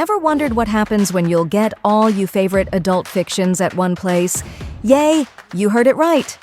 Ever wondered what happens when you'll get all you favorite adult fictions at one place? Yay, you heard it right!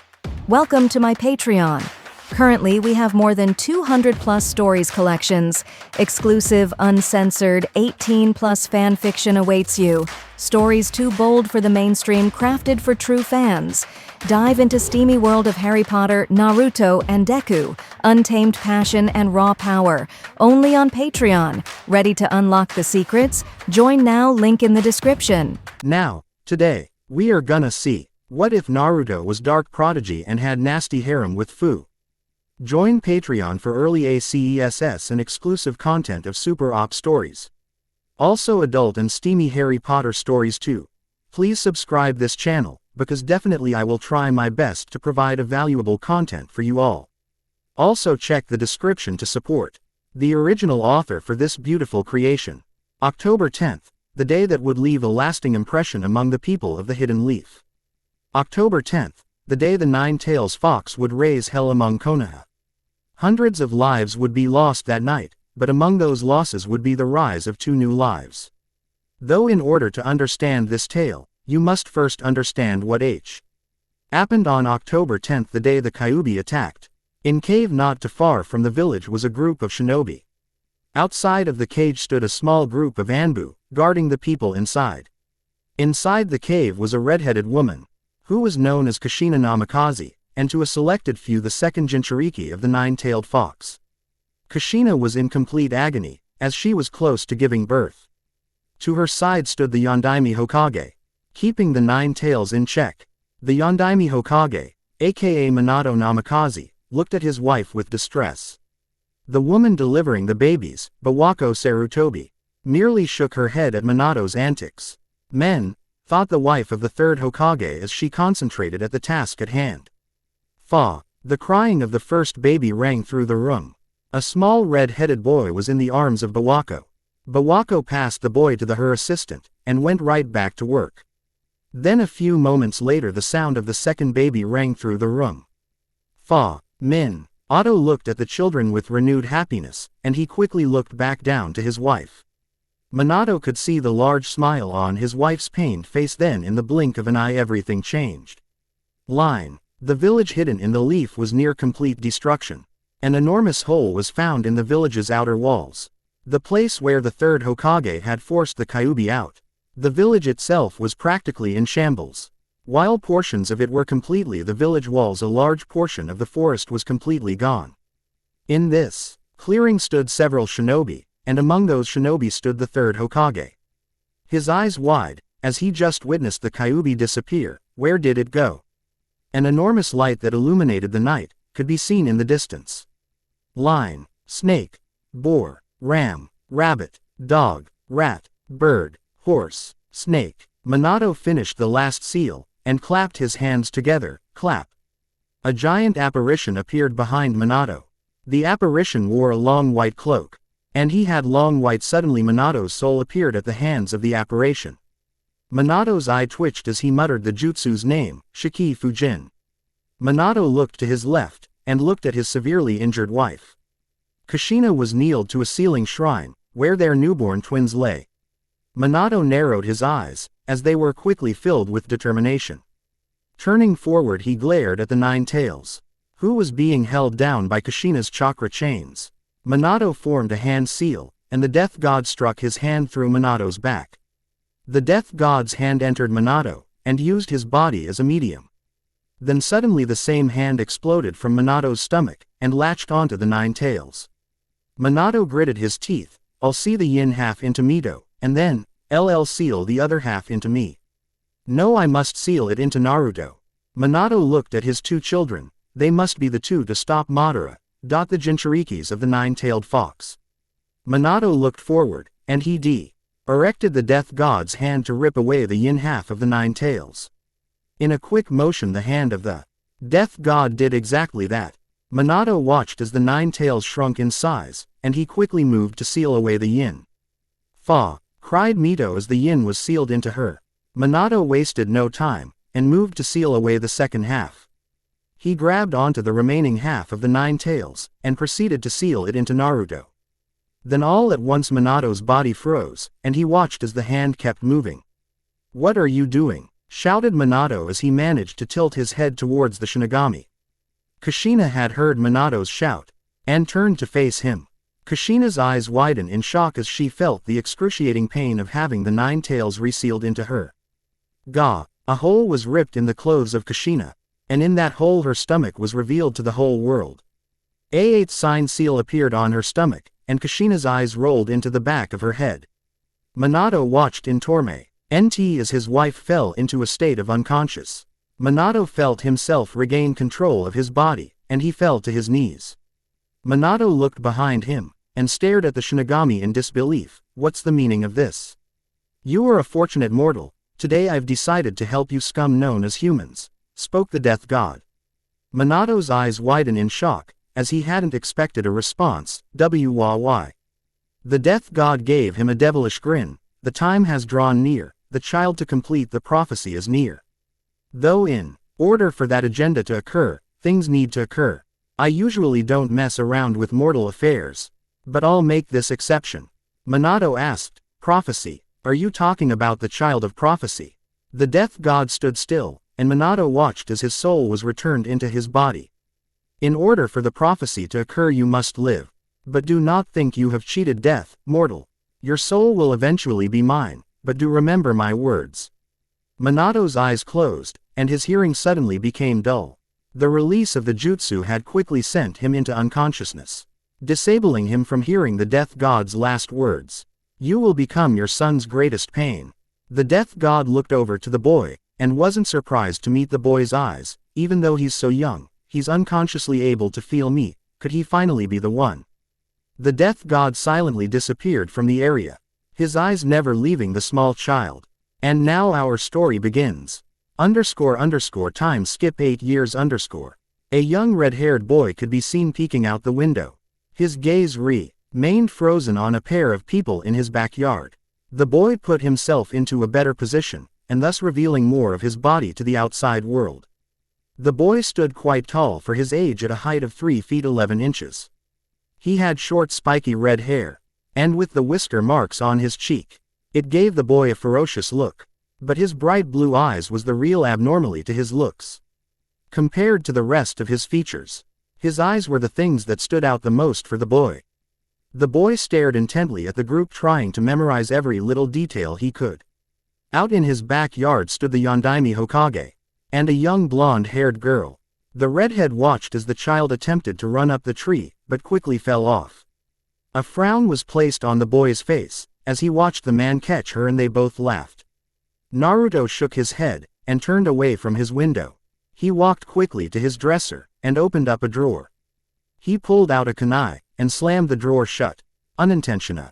Welcome to my Patreon. Currently, we have more than 200+ stories collections. Exclusive, uncensored, 18+ fan fiction awaits you. Stories too bold for the mainstream, crafted for true fans. Dive into steamy world of Harry Potter, Naruto, and Deku. Untamed passion and raw power. Only on Patreon. Ready to unlock the secrets? Join now, link in the description. Now, today, we are gonna see, what if Naruto was dark Prodigy and had nasty harem with Fu? Join Patreon for early ACESS and exclusive content of Super Op stories. Also adult and steamy Harry Potter stories too. Please subscribe this channel, because definitely I will try my best to provide a valuable content for you all. Also check the description to support the original author for this beautiful creation. October 10th, the day that would leave a lasting impression among the people of the Hidden Leaf. October 10th, the day the Nine-Tails Fox would raise hell among Konoha. Hundreds of lives would be lost that night, but among those losses would be the rise of 2 new lives. Though in order to understand this tale, you must first understand what happened on October 10th, the day the Kyuubi attacked. In cave not too far from the village was a group of shinobi. Outside of the cage stood a small group of Anbu, guarding the people inside. Inside the cave was a red-headed woman, who was known as Kushina Namikaze, and to a selected few the second Jinchuriki of the Nine-Tailed Fox. Kushina was in complete agony, as she was close to giving birth. To her side stood the Yondaime Hokage, keeping the Nine Tails in check. The Yondaime Hokage, aka Minato Namikaze, looked at his wife with distress. The woman delivering the babies, Bawako Sarutobi, merely shook her head at Minato's antics. Men, thought the wife of the third Hokage as she concentrated at the task at hand. Fa. The crying of the first baby rang through the room. A small red-headed boy was in the arms of Bawako. Bawako passed the boy to her assistant, and went right back to work. Then a few moments later the sound of the second baby rang through the room. Fa. Min. Otto looked at the children with renewed happiness, and he quickly looked back down to his wife. Minato could see the large smile on his wife's pained face, then in the blink of an eye everything changed. Line. The village hidden in the leaf was near complete destruction. An enormous hole was found in the village's outer walls. The place where the third Hokage had forced the Kyuubi out. The village itself was practically in shambles. While portions of it were completely the village walls, a large portion of the forest was completely gone. In this clearing stood several shinobi, and among those shinobi stood the third Hokage. His eyes wide, as he just witnessed the Kyuubi disappear. Where did it go? An enormous light that illuminated the night could be seen in the distance. Lion, snake, boar, ram, rabbit, dog, rat, bird, horse, snake. Minato finished the last seal, and clapped his hands together. Clap. A giant apparition appeared behind Minato. The apparition wore a long white cloak, and he had long white. Suddenly Minato's soul appeared at the hands of the apparition. Minato's eye twitched as he muttered the jutsu's name, Shiki Fujin. Minato looked to his left, and looked at his severely injured wife. Kushina was kneeled to a ceiling shrine, where their newborn twins lay. Minato narrowed his eyes, as they were quickly filled with determination. Turning forward he glared at the Nine Tails, who was being held down by Kushina's chakra chains. Minato formed a hand seal, and the death god struck his hand through Minato's back. The death god's hand entered Minato, and used his body as a medium. Then suddenly the same hand exploded from Minato's stomach, and latched onto the Nine Tails. Minato gritted his teeth. I'll see the yin half into Mito, and then, I'll seal the other half into me. No, I must seal it into Naruto. Minato looked at his 2 children. They must be the 2 to stop Madara, the Jinchurikis of the Nine-Tailed Fox. Minato looked forward, and he erected the death god's hand to rip away the yin half of the Nine Tails. In a quick motion the hand of the death god did exactly that. Minato watched as the Nine Tails shrunk in size, and he quickly moved to seal away the yin. Fa! Cried Mito as the yin was sealed into her. Minato wasted no time, and moved to seal away the second half. He grabbed onto the remaining half of the Nine Tails, and proceeded to seal it into Naruto. Then all at once Minato's body froze, and he watched as the hand kept moving. "What are you doing?" shouted Minato as he managed to tilt his head towards the Shinigami. Kushina had heard Minato's shout, and turned to face him. Kushina's eyes widened in shock as she felt the excruciating pain of having the 9 tails resealed into her. Gah! A hole was ripped in the clothes of Kushina, and in that hole her stomach was revealed to the whole world. A8 sign seal appeared on her stomach, and Kushina's eyes rolled into the back of her head. Minato watched in torment as his wife fell into a state of unconscious. Minato felt himself regain control of his body, and he fell to his knees. Minato looked behind him, and stared at the Shinigami in disbelief. "What's the meaning of this? You are a fortunate mortal. Today I've decided to help you scum known as humans," spoke the death god. Minato's eyes widened in shock, as he hadn't expected a response. Why? The death god gave him a devilish grin. "The time has drawn near, the child to complete the prophecy is near. Though in order for that agenda to occur, things need to occur. I usually don't mess around with mortal affairs, but I'll make this exception." Minato asked, "Prophecy? Are you talking about the child of prophecy?" The death god stood still, and Minato watched as his soul was returned into his body. "In order for the prophecy to occur you must live. But do not think you have cheated death, mortal. Your soul will eventually be mine, but do remember my words." Minato's eyes closed, and his hearing suddenly became dull. The release of the jutsu had quickly sent him into unconsciousness, disabling him from hearing the death god's last words. "You will become your son's greatest pain." The death god looked over to the boy, and wasn't surprised to meet the boy's eyes. "Even though he's so young, he's unconsciously able to feel me. Could he finally be the one?" The death god silently disappeared from the area, his eyes never leaving the small child. And now our story begins. Time skip 8 years. A young red-haired boy could be seen peeking out the window. His gaze remained frozen on a pair of people in his backyard. The boy put himself into a better position, and thus revealing more of his body to the outside world. The boy stood quite tall for his age at a height of 3 feet 11 inches. He had short spiky red hair, and with the whisker marks on his cheek, it gave the boy a ferocious look. But his bright blue eyes was the real abnormality to his looks. Compared to the rest of his features, his eyes were the things that stood out the most for the boy. The boy stared intently at the group, trying to memorize every little detail he could. Out in his backyard stood the Yondaime Hokage, and a young blonde-haired girl. The redhead watched as the child attempted to run up the tree, but quickly fell off. A frown was placed on the boy's face, as he watched the man catch her, and they both laughed. Naruto shook his head, and turned away from his window. He walked quickly to his dresser, and opened up a drawer. He pulled out a kunai, and slammed the drawer shut. Unintentionally,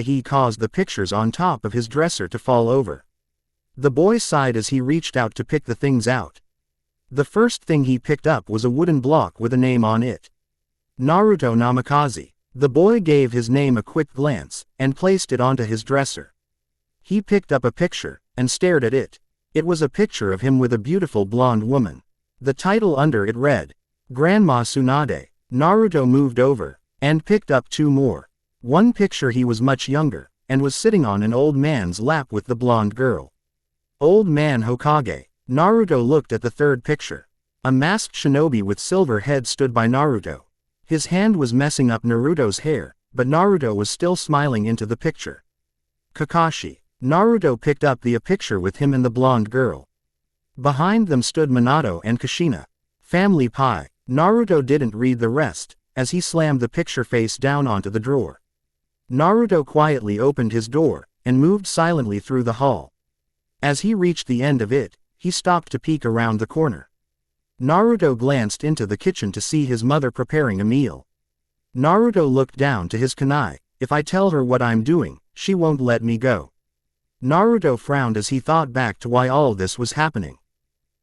he caused the pictures on top of his dresser to fall over. The boy sighed as he reached out to pick the things out. The first thing he picked up was a wooden block with a name on it. Naruto Namikaze. The boy gave his name a quick glance, and placed it onto his dresser. He picked up a picture, and stared at it. It was a picture of him with a beautiful blonde woman. The title under it read, Grandma Tsunade. Naruto moved over, and picked up 2 more. One picture he was much younger, and was sitting on an old man's lap with the blonde girl. Old Man Hokage. Naruto looked at the third picture. A masked shinobi with silver head stood by Naruto. His hand was messing up Naruto's hair, but Naruto was still smiling into the picture. Kakashi. Naruto picked up the picture with him and the blonde girl. Behind them stood Minato and Kushina. Family pie. Naruto didn't read the rest, as he slammed the picture face down onto the drawer. Naruto quietly opened his door, and moved silently through the hall. As he reached the end of it, he stopped to peek around the corner. Naruto glanced into the kitchen to see his mother preparing a meal. Naruto looked down to his kunai. "If I tell her what I'm doing, she won't let me go." Naruto frowned as he thought back to why all this was happening.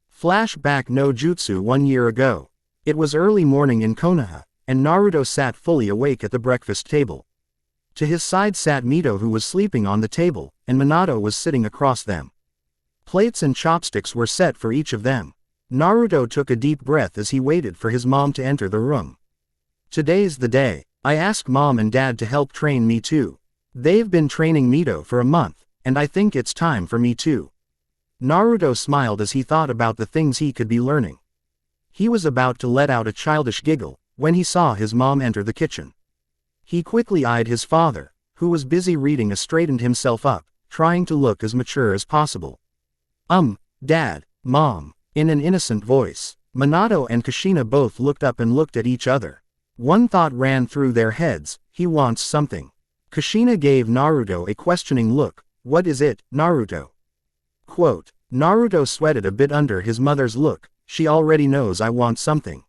Flashback no jutsu 1 year ago. It was early morning in Konoha, and Naruto sat fully awake at the breakfast table. To his side sat Mito, who was sleeping on the table, and Minato was sitting across them. Plates and chopsticks were set for each of them. Naruto took a deep breath as he waited for his mom to enter the room. "Today's the day. I asked Mom and Dad to help train me too. They've been training Mito for a month, and I think it's time for me too. Naruto smiled as he thought about the things he could be learning. He was about to let out a childish giggle, when he saw his mom enter the kitchen. He quickly eyed his father, who was busy reading and straightened himself up, trying to look as mature as possible. Dad, Mom, in an innocent voice. Minato and Kushina both looked up and looked at each other. One thought ran through their heads, he wants something. Kushina gave Naruto a questioning look. What is it, Naruto? Quote, Naruto sweated a bit under his mother's look. She already knows I want something.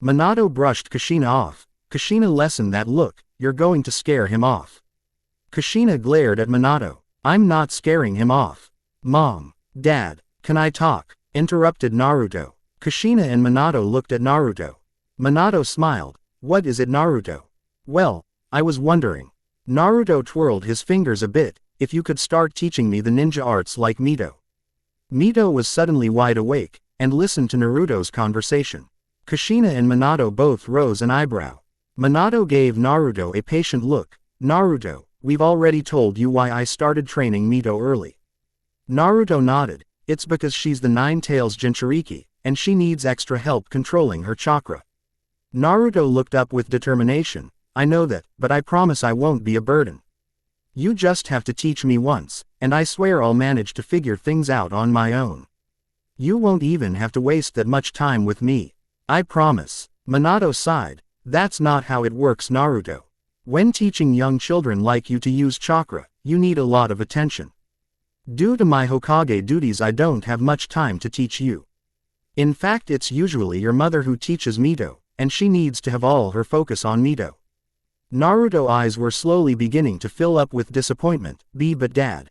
Minato brushed Kushina off. Kushina lessened that look. You're going to scare him off. Kushina glared at Minato. I'm not scaring him off. Mom, Dad, can I talk? Interrupted Naruto. Kushina and Minato looked at Naruto. Minato smiled. What is it, Naruto? Well, I was wondering. Naruto twirled his fingers a bit. If you could start teaching me the ninja arts like Mito. Mito was suddenly wide awake, and listened to Naruto's conversation. Kushina and Minato both rose an eyebrow. Minato gave Naruto a patient look. Naruto, we've already told you why I started training Mito early. Naruto nodded. It's because she's the Nine-Tails Jinchuriki, and she needs extra help controlling her chakra. Naruto looked up with determination. I know that, but I promise I won't be a burden. You just have to teach me once, and I swear I'll manage to figure things out on my own. You won't even have to waste that much time with me. I promise. Minato sighed. That's not how it works, Naruto. When teaching young children like you to use chakra, you need a lot of attention. Due to my Hokage duties, I don't have much time to teach you. In fact, it's usually your mother who teaches Mito, and she needs to have all her focus on Mito. Naruto's eyes were slowly beginning to fill up with disappointment. But Dad.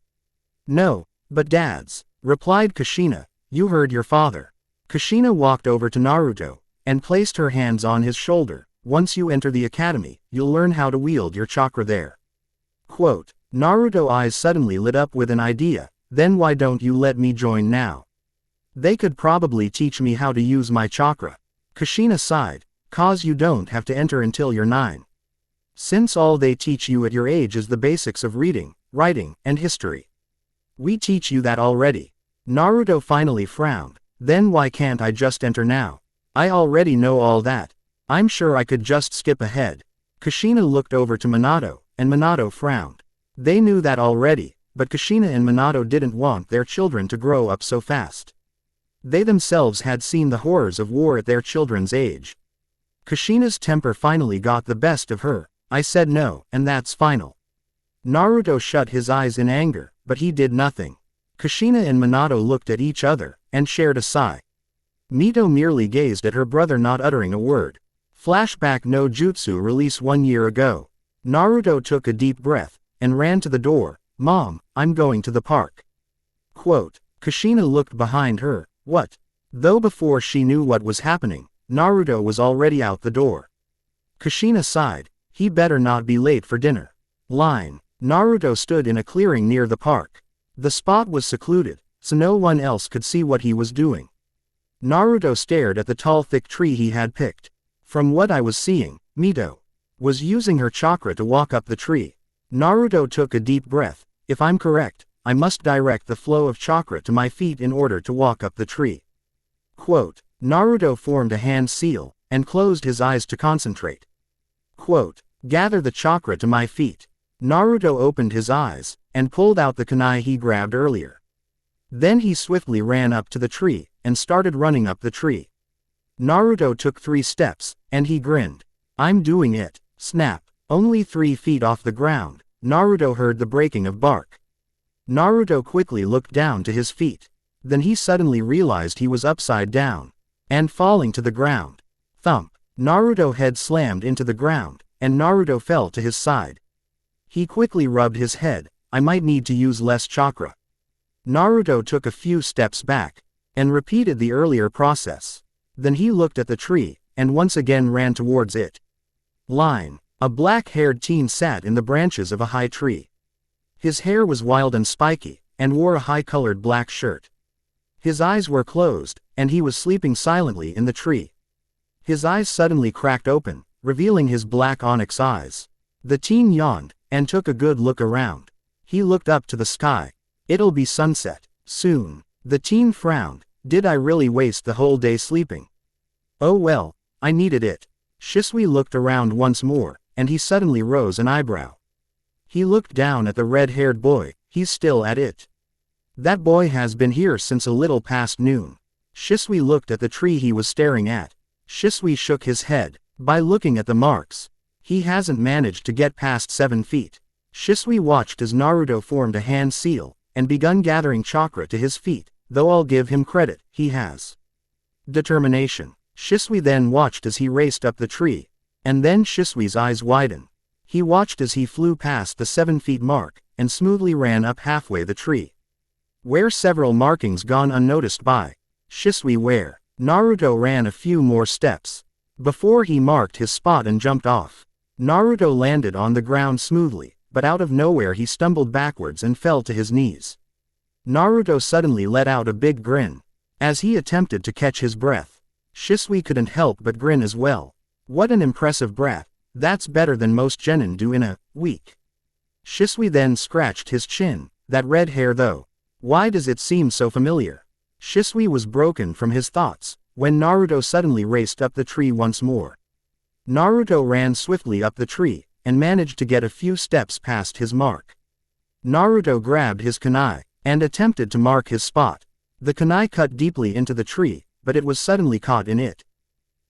No, but Dads, replied Kushina. You heard your father. Kushina walked over to Naruto, and placed her hands on his shoulder. Once you enter the academy, you'll learn how to wield your chakra there. Quote, Naruto's eyes suddenly lit up with an idea. Then why don't you let me join now? They could probably teach me how to use my chakra. Kushina sighed. Cause you don't have to enter until you're 9. Since all they teach you at your age is the basics of reading, writing, and history. We teach you that already. Naruto finally frowned. Then why can't I just enter now? I already know all that. I'm sure I could just skip ahead. Kushina looked over to Minato, and Minato frowned. They knew that already, but Kushina and Minato didn't want their children to grow up so fast. They themselves had seen the horrors of war at their children's age. Kushina's temper finally got the best of her. I said no, and that's final. Naruto shut his eyes in anger, but he did nothing. Kushina and Minato looked at each other, and shared a sigh. Mito merely gazed at her brother, not uttering a word. Flashback: no jutsu release 1 year ago. Naruto took a deep breath, and ran to the door. Mom, I'm going to the park. Quote, Kushina looked behind her. What? Though before she knew what was happening, Naruto was already out the door. Kushina sighed. He better not be late for dinner. Line. Naruto stood in a clearing near the park. The spot was secluded, so no one else could see what he was doing. Naruto stared at the tall thick tree he had picked. From what I was seeing, Mito was using her chakra to walk up the tree. Naruto took a deep breath. If I'm correct, I must direct the flow of chakra to my feet in order to walk up the tree. Quote, Naruto formed a hand seal, and closed his eyes to concentrate. Quote, gather the chakra to my feet. Naruto opened his eyes, and pulled out the kunai he grabbed earlier. Then he swiftly ran up to the tree, and started running up the tree. Naruto took 3 steps, and he grinned. I'm doing it. Snap. Only 3 feet off the ground, Naruto heard the breaking of bark. Naruto quickly looked down to his feet. Then he suddenly realized he was upside down, and falling to the ground. Thump. Naruto's head slammed into the ground, and Naruto fell to his side. He quickly rubbed his head. I might need to use less chakra. Naruto took a few steps back, and repeated the earlier process. Then he looked at the tree, and once again ran towards it. Line. A black-haired teen sat in the branches of a high tree. His hair was wild and spiky, and wore a high-colored black shirt. His eyes were closed, and he was sleeping silently in the tree. His eyes suddenly cracked open, revealing his black onyx eyes. The teen yawned, and took a good look around. He looked up to the sky. It'll be sunset soon. The teen frowned. Did I really waste the whole day sleeping? Oh well, I needed it. Shisui looked around once more, and he suddenly rose an eyebrow. He looked down at the red-haired boy. He's still at it. That boy has been here since a little past noon. Shisui looked at the tree he was staring at. Shisui shook his head. By looking at the marks, he hasn't managed to get past 7 feet. Shisui watched as Naruto formed a hand seal, and begun gathering chakra to his feet, though I'll give him credit, he has determination. Shisui then watched as he raced up the tree, and then Shisui's eyes widened. He watched as he flew past the 7 feet mark, and smoothly ran up halfway the tree, where several markings gone unnoticed by Shisui where Naruto ran a few more steps before he marked his spot and jumped off. Naruto landed on the ground smoothly, but out of nowhere he stumbled backwards and fell to his knees. Naruto suddenly let out a big grin as he attempted to catch his breath. Shisui couldn't help but grin as well. What an impressive brat. That's better than most genin do in a week. Shisui then scratched his chin. That red hair though. Why does it seem so familiar? Shisui was broken from his thoughts when Naruto suddenly raced up the tree once more. Naruto ran swiftly up the tree and managed to get a few steps past his mark. Naruto grabbed his kunai and attempted to mark his spot. The kunai cut deeply into the tree, but it was suddenly caught in it.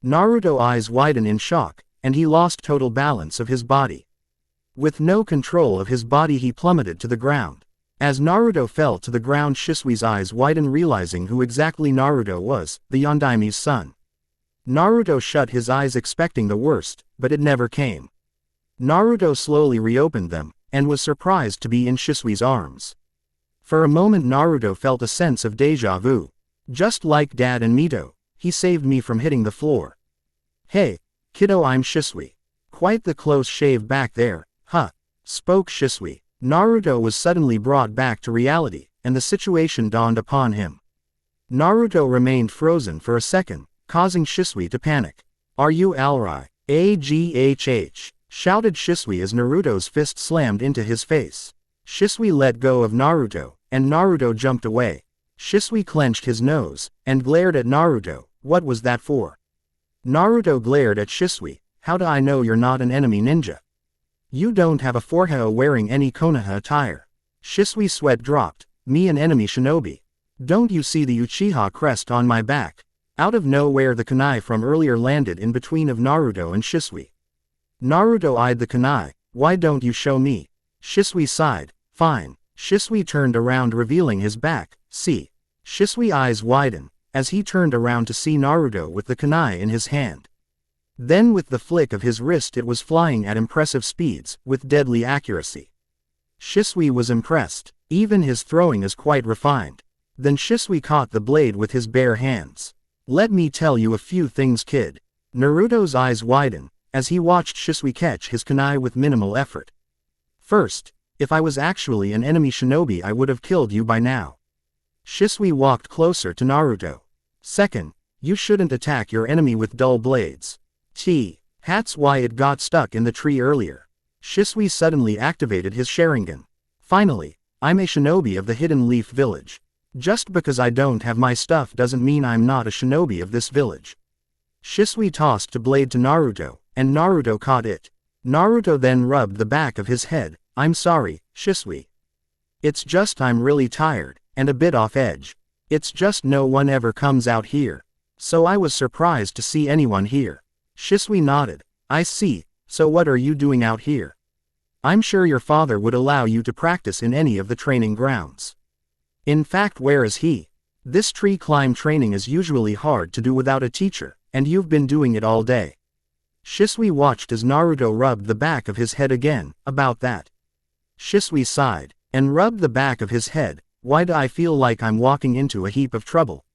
Naruto's eyes widened in shock, and he lost total balance of his body. With no control of his body he plummeted to the ground. As Naruto fell to the ground, Shisui's eyes widened, realizing who exactly Naruto was, the Yondaime's son. Naruto shut his eyes expecting the worst, but it never came. Naruto slowly reopened them, and was surprised to be in Shisui's arms. For a moment Naruto felt a sense of déjà vu. Just like Dad and Mito, he saved me from hitting the floor. Hey, kiddo, I'm Shisui. Quite the close shave back there, huh? Spoke Shisui. Naruto was suddenly brought back to reality, and the situation dawned upon him. Naruto remained frozen for a second, causing Shisui to panic. Are you alright? Aghh! Shouted Shisui as Naruto's fist slammed into his face. Shisui let go of Naruto, and Naruto jumped away. Shisui clenched his nose, and glared at Naruto. What was that for? Naruto glared at Shisui. How do I know you're not an enemy ninja? You don't have a forehead wearing any Konoha attire. Shisui's sweat dropped. Me an enemy shinobi. Don't you see the Uchiha crest on my back? Out of nowhere the kunai from earlier landed in between of Naruto and Shisui. Naruto eyed the kunai. Why don't you show me? Shisui sighed. Fine. Shisui turned around revealing his back. See. Shisui's eyes widened as he turned around to see Naruto with the kunai in his hand. Then with the flick of his wrist it was flying at impressive speeds, with deadly accuracy. Shisui was impressed. Even his throwing is quite refined. Then Shisui caught the blade with his bare hands. Let me tell you a few things, kid. Naruto's eyes widened as he watched Shisui catch his kunai with minimal effort. First, if I was actually an enemy shinobi I would have killed you by now. Shisui walked closer to Naruto. Second, you shouldn't attack your enemy with dull blades. That's why it got stuck in the tree earlier. Shisui suddenly activated his Sharingan. Finally, I'm a shinobi of the Hidden Leaf Village. Just because I don't have my stuff doesn't mean I'm not a shinobi of this village. Shisui tossed a blade to Naruto, and Naruto caught it. Naruto then rubbed the back of his head. I'm sorry, Shisui. It's just I'm really tired, and a bit off edge. It's just no one ever comes out here. So I was surprised to see anyone here. Shisui nodded. I see, so what are you doing out here? I'm sure your father would allow you to practice in any of the training grounds. In fact, where is he? This tree climb training is usually hard to do without a teacher, and you've been doing it all day. Shisui watched as Naruto rubbed the back of his head again. About that. Shisui sighed, and rubbed the back of his head. Why do I feel like I'm walking into a heap of trouble?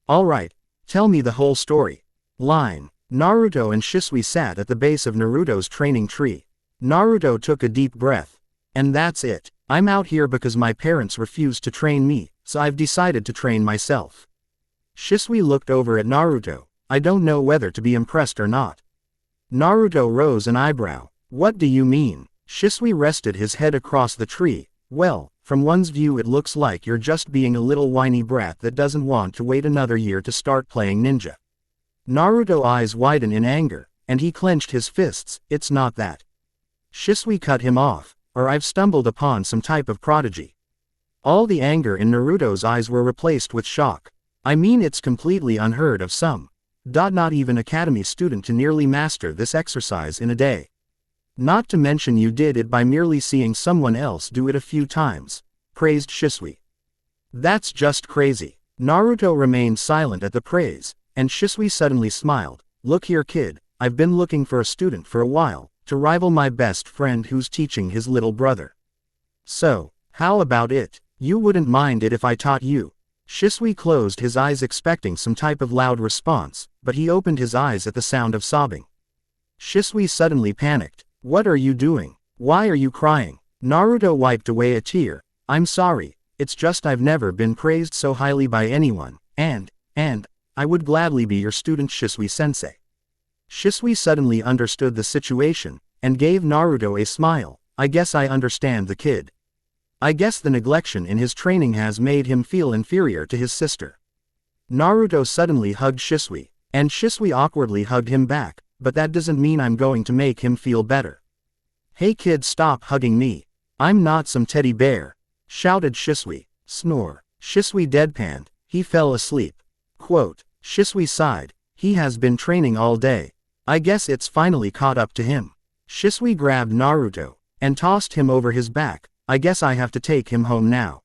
Alright, tell me the whole story. Line. Naruto and Shisui sat at the base of Naruto's training tree. Naruto took a deep breath. And that's it. I'm out here because my parents refused to train me, so I've decided to train myself. Shisui looked over at Naruto. I don't know whether to be impressed or not. Naruto rose an eyebrow. What do you mean? Shisui rested his head across the tree. Well, from one's view it looks like you're just being a little whiny brat that doesn't want to wait another year to start playing ninja. Naruto's eyes widen in anger, and he clenched his fists. It's not that. Shisui cut him off, or I've stumbled upon some type of prodigy. All the anger in Naruto's eyes were replaced with shock. I mean, it's completely unheard of some. Not even academy student to nearly master this exercise in a day. Not to mention you did it by merely seeing someone else do it a few times, praised Shisui. That's just crazy. Naruto remained silent at the praise, and Shisui suddenly smiled. Look here kid, I've been looking for a student for a while, to rival my best friend who's teaching his little brother. So, how about it? You wouldn't mind it if I taught you? Shisui closed his eyes expecting some type of loud response, but he opened his eyes at the sound of sobbing. Shisui suddenly panicked. What are you doing? Why are you crying? Naruto wiped away a tear. I'm sorry, it's just I've never been praised so highly by anyone, and, I would gladly be your student Shisui-sensei. Shisui suddenly understood the situation, and gave Naruto a smile. I guess I understand the kid. I guess the neglection in his training has made him feel inferior to his sister. Naruto suddenly hugged Shisui, and Shisui awkwardly hugged him back, but that doesn't mean I'm going to make him feel better. Hey kid, stop hugging me. I'm not some teddy bear, shouted Shisui. Snore. Shisui deadpanned. He fell asleep. Quote. Shisui sighed. He has been training all day. I guess it's finally caught up to him. Shisui grabbed Naruto, and tossed him over his back. I guess I have to take him home now.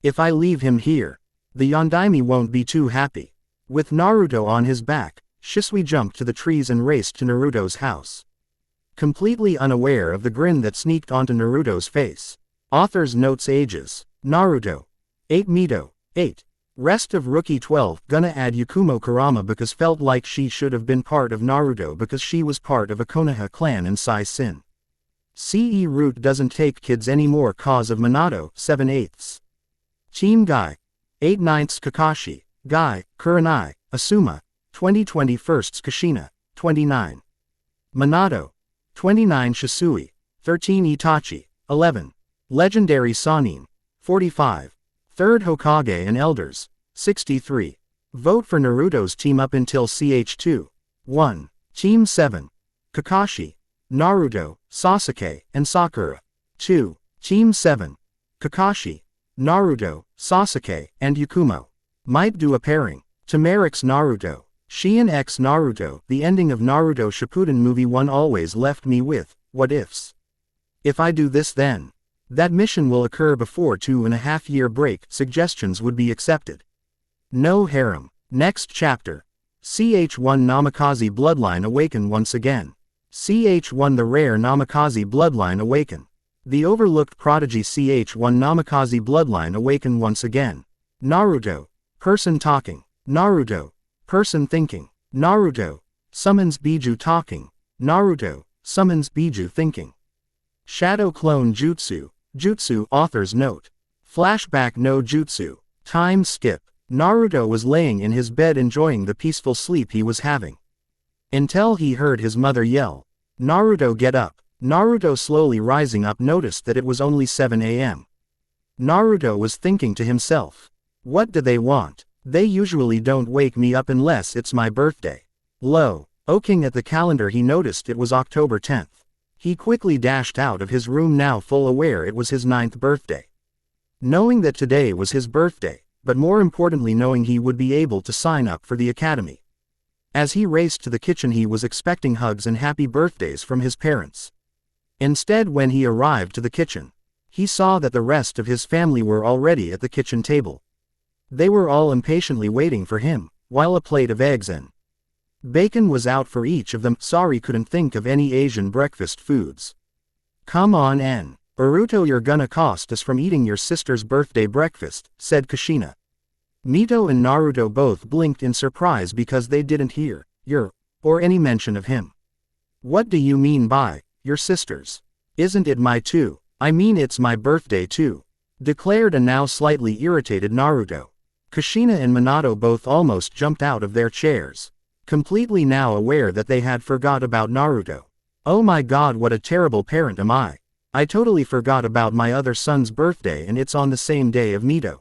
If I leave him here, the Yondaime won't be too happy. With Naruto on his back, Shisui jumped to the trees and raced to Naruto's house. Completely unaware of the grin that sneaked onto Naruto's face. Author's notes ages. Naruto. 8 Mito. 8. Rest of Rookie 12. Gonna add Yakumo Kurama because felt like she should have been part of Naruto because she was part of a Konoha clan in Sai Sin. CE Root doesn't take kids anymore cause of Minato. 7/8. Team Guy. 8/9 Kakashi. Guy, Kurenai, Asuma. 2021 Kushina. 29. Minato. 29 Shisui. 13 Itachi. 11. Legendary Sannin. 45. Third Hokage and Elders. 63. Vote for Naruto's team up until CH2. 1. Team 7. Kakashi, Naruto, Sasuke, and Sakura. 2. Team 7. Kakashi, Naruto, Sasuke, and Yakumo. Might do a pairing. Tamarix Naruto. Shien x Naruto. The ending of Naruto Shippuden Movie 1 always left me with, what ifs? If I do this then? That mission will occur before 2.5-year break. Suggestions would be accepted. No harem. Next chapter. CH1 Namikaze Bloodline Awaken once again. CH1 The rare Namikaze Bloodline Awaken. The overlooked prodigy CH1 Namikaze Bloodline Awaken once again. Naruto. Person talking. Naruto. Person thinking. Naruto. Summons Biju talking. Naruto. Summons Biju thinking. Shadow Clone Jutsu. Jutsu. Author's note. Flashback no Jutsu. Time skip. Naruto was laying in his bed enjoying the peaceful sleep he was having. Until he heard his mother yell, Naruto, get up. Naruto, slowly rising up, noticed that it was only 7 a.m. Naruto was thinking to himself, what do they want? They usually don't wake me up unless it's my birthday. Looking at the calendar, he noticed it was October 10th. He quickly dashed out of his room, now full aware it was his 9th birthday. Knowing that today was his birthday, but more importantly knowing he would be able to sign up for the academy. As he raced to the kitchen, he was expecting hugs and happy birthdays from his parents. Instead, when he arrived to the kitchen, he saw that the rest of his family were already at the kitchen table. They were all impatiently waiting for him, while a plate of eggs and bacon was out for each of them. Sorry, couldn't think of any Asian breakfast foods. Come on, Naruto, you're gonna cost us from eating your sister's birthday breakfast, said Kushina. Mito and Naruto both blinked in surprise because they didn't hear your or any mention of him. What do you mean by your sister's? Isn't it my too? I mean, it's my birthday too, declared a now slightly irritated Naruto. Kushina and Minato both almost jumped out of their chairs. completely now aware that they had forgot about Naruto. Oh my god, what a terrible parent am I. I totally forgot about my other son's birthday and it's on the same day of Mito.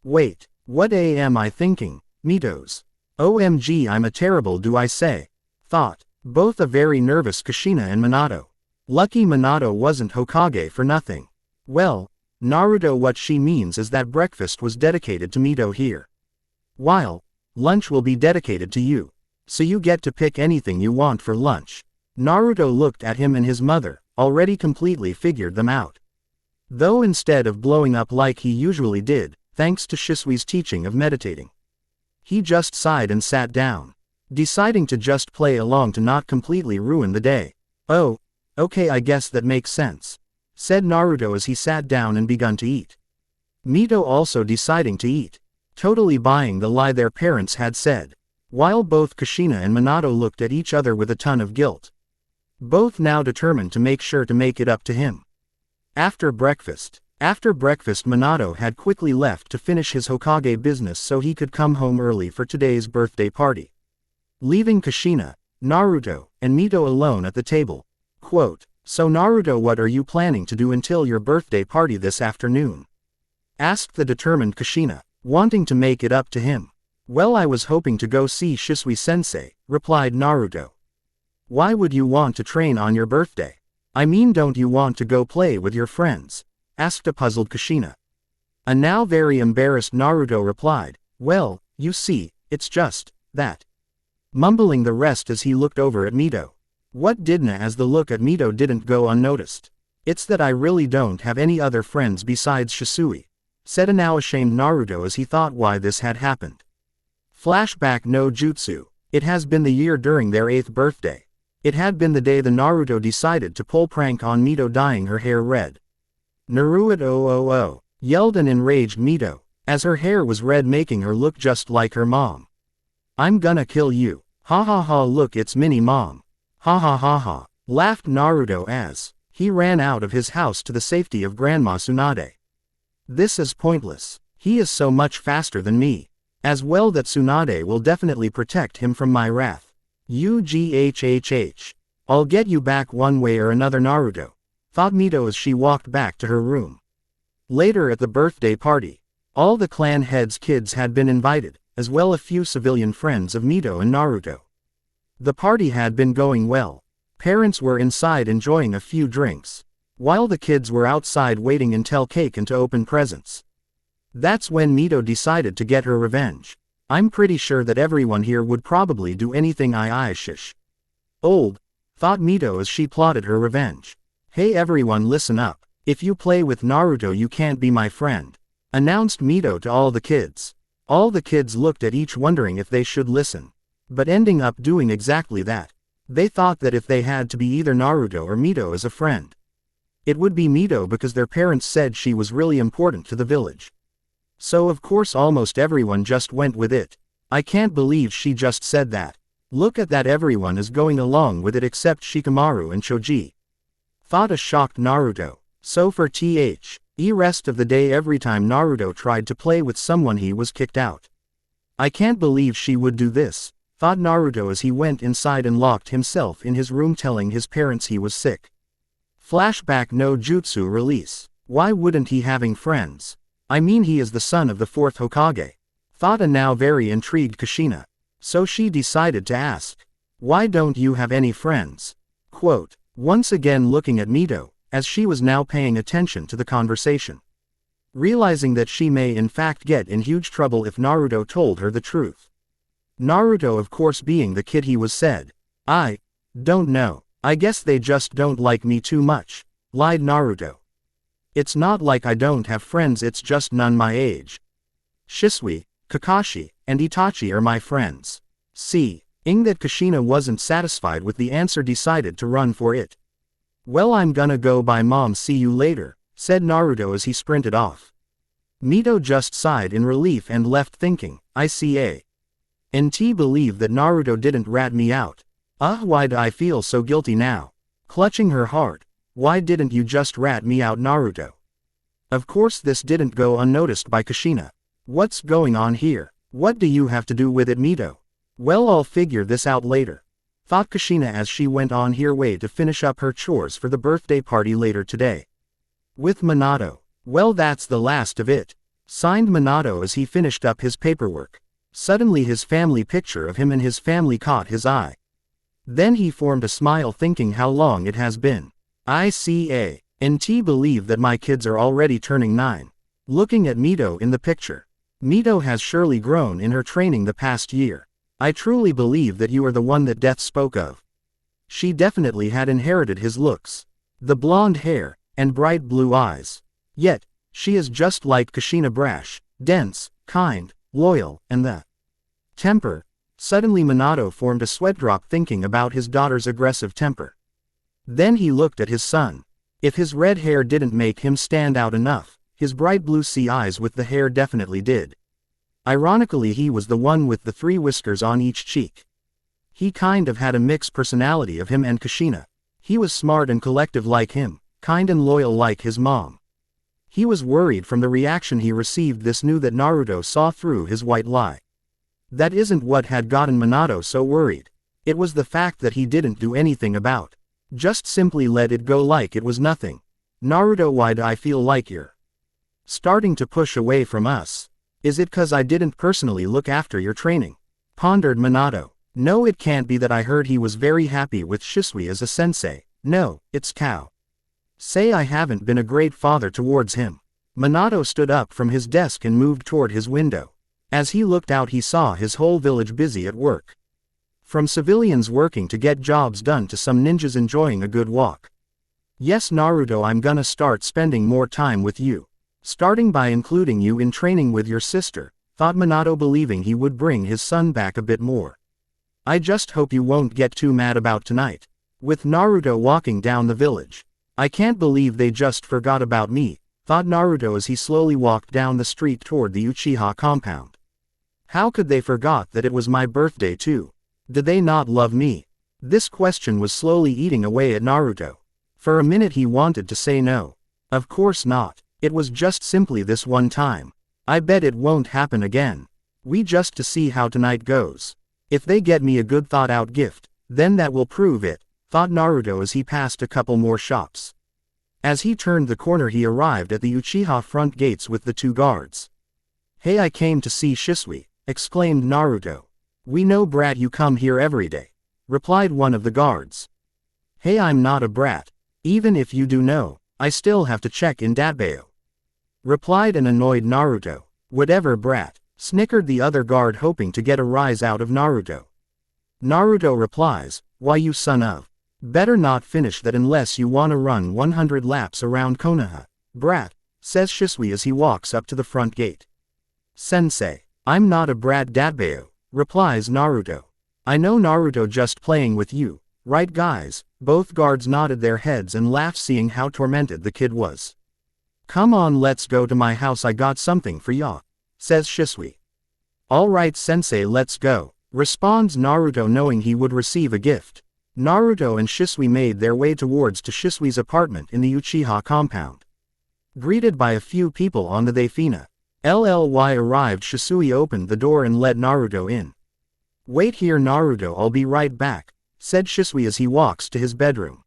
Wait, what am I thinking? Mito's. OMG, I'm a terrible, do I say? Thought. Both a very nervous Kushina and Minato. Lucky Minato wasn't Hokage for nothing. Well, Naruto, what she means is that breakfast was dedicated to Mito here. While lunch will be dedicated to you. So you get to pick anything you want for lunch. Naruto looked at him and his mother, already completely figured them out. Though instead of blowing up like he usually did, thanks to Shisui's teaching of meditating, he just sighed and sat down, deciding to just play along to not completely ruin the day. Oh, okay, I guess that makes sense, said Naruto as he sat down and begun to eat. Mito also deciding to eat, totally buying the lie their parents had said, while both Kushina and Minato looked at each other with a ton of guilt. Both now determined to make sure to make it up to him. After breakfast, Minato had quickly left to finish his Hokage business so he could come home early for today's birthday party, leaving Kushina, Naruto, and Mito alone at the table. Quote, so Naruto, what are you planning to do until your birthday party this afternoon? Asked the determined Kushina, wanting to make it up to him. Well, I was hoping to go see Shisui-sensei, replied Naruto. Why would you want to train on your birthday? I mean, don't you want to go play with your friends? Asked a puzzled Kushina. A now very embarrassed Naruto replied, well, you see, it's just that. Mumbling the rest as he looked over at Mito. What didn't, as the look at Mito didn't go unnoticed. It's that I really don't have any other friends besides Shisui, said a now ashamed Naruto as he thought why this had happened. Flashback no jutsu. It has been the year during their 8th birthday. It had been the day the Naruto decided to pull prank on Mito, dyeing her hair red. Naruto, yelled an enraged Mito, as her hair was red, making her look just like her mom. I'm gonna kill you. Ha ha ha, look, it's Mini Mom. Ha ha ha ha, laughed Naruto as he ran out of his house to the safety of Grandma Tsunade. This is pointless. He is so much faster than me. As well that Tsunade will definitely protect him from my wrath. I'll get you back one way or another, Naruto, thought Mito as she walked back to her room. Later at the birthday party, all the clan heads' kids had been invited, as well a few civilian friends of Mito and Naruto. The party had been going well. Parents were inside enjoying a few drinks, while the kids were outside waiting until cake and to open presents. That's when Mito decided to get her revenge. I'm pretty sure that everyone here would probably do anything I shish. Old, thought Mito as she plotted her revenge. Hey everyone, listen up. If you play with Naruto you can't be my friend, announced Mito to all the kids. All the kids looked at each wondering if they should listen, but ending up doing exactly that. They thought that if they had to be either Naruto or Mito as a friend, it would be Mito because their parents said she was really important to the village. So of course almost everyone just went with it. I can't believe she just said that. Look at that, everyone is going along with it except Shikamaru and Choji, thought a shocked Naruto. So for the rest of the day, every time Naruto tried to play with someone he was kicked out. I can't believe she would do this, thought Naruto as he went inside and locked himself in his room, telling his parents he was sick. Flashback no jutsu release. Why wouldn't he having friends? I mean, he is the son of the 4th Hokage, thought a now very intrigued Kushina. So she decided to ask, why don't you have any friends? Quote, once again looking at Mito, as she was now paying attention to the conversation, realizing that she may in fact get in huge trouble if Naruto told her the truth. Naruto, of course being the kid he was, said, I don't know, I guess they just don't like me too much, lied Naruto. It's not like I don't have friends, it's just none my age. Shisui, Kakashi, and Itachi are my friends. Seeing that Kushina wasn't satisfied with the answer, decided to run for it. Well, I'm gonna go, bye mom, see you later, said Naruto as he sprinted off. Mito just sighed in relief and left thinking, NT believe that Naruto didn't rat me out. Why do I feel so guilty now? Clutching her heart. Why didn't you just rat me out, Naruto? Of course this didn't go unnoticed by Kushina. What's going on here? What do you have to do with it, Mito? Well, I'll figure this out later, thought Kushina as she went on her way to finish up her chores for the birthday party later today. With Minato. Well, that's the last of it, signed Minato as he finished up his paperwork. Suddenly his family picture of him and his family caught his eye. Then he formed a smile thinking how long it has been. I can't believe that my kids are already turning 9. Looking at Mito in the picture. Mito has surely grown in her training the past year. I truly believe that you are the one that Death spoke of. She definitely had inherited his looks. The blonde hair, and bright blue eyes. Yet, she is just like Kushina, brash, dense, kind, loyal, and the temper. Suddenly Minato formed a sweat drop thinking about his daughter's aggressive temper. Then he looked at his son. If his red hair didn't make him stand out enough, his bright blue sea eyes with the hair definitely did. Ironically, he was the one with the 3 whiskers on each cheek. He kind of had a mixed personality of him and Kushina. He was smart and collective like him, kind and loyal like his mom. He was worried from the reaction he received. This knew that Naruto saw through his white lie. That isn't what had gotten Minato so worried. It was the fact that he didn't do anything about. Just simply let it go like it was nothing. Naruto, why do I feel like you're starting to push away from us? Is it 'cause I didn't personally look after your training? Pondered Minato. No, it can't be that. I heard he was very happy with Shisui as a sensei. No, it's cow. Say I haven't been a great father towards him. Minato stood up from his desk and moved toward his window. As he looked out, he saw his whole village busy at work. From civilians working to get jobs done to some ninjas enjoying a good walk. Yes, Naruto, I'm gonna start spending more time with you. Starting by including you in training with your sister, thought Minato, believing he would bring his son back a bit more. I just hope you won't get too mad about tonight. With Naruto walking down the village. I can't believe they just forgot about me, thought Naruto as he slowly walked down the street toward the Uchiha compound. How could they forgot that it was my birthday too? Did they not love me? This question was slowly eating away at Naruto. For a minute he wanted to say no. Of course not. It was just simply this one time. I bet it won't happen again. We just to see how tonight goes. If they get me a good thought out gift, then that will prove it, thought Naruto as he passed a couple more shops. As he turned the corner, he arrived at the Uchiha front gates with the 2 guards. Hey, I came to see Shisui, exclaimed Naruto. We know, brat, you come here every day, replied one of the guards. Hey, I'm not a brat. Even if you do know, I still have to check in Datbayo, replied an annoyed Naruto. Whatever, brat, snickered the other guard, hoping to get a rise out of Naruto. Naruto replies, why, you son of. Better not finish that unless you wanna run 100 laps around Konoha, brat, says Shisui as he walks up to the front gate. Sensei, I'm not a brat, Datbayo, replies Naruto. I know, Naruto, just playing with you, right guys? Both guards nodded their heads and laughed, seeing how tormented the kid was. Come on, let's go to my house, I got something for ya, says Shisui. Alright sensei, let's go, responds Naruto, knowing he would receive a gift. Naruto and Shisui made their way towards to Shisui's apartment in the Uchiha compound. Greeted by a few people on the Thefina. LLY arrived, Shisui opened the door and let Naruto in. Wait here, Naruto, I'll be right back, said Shisui as he walks to his bedroom.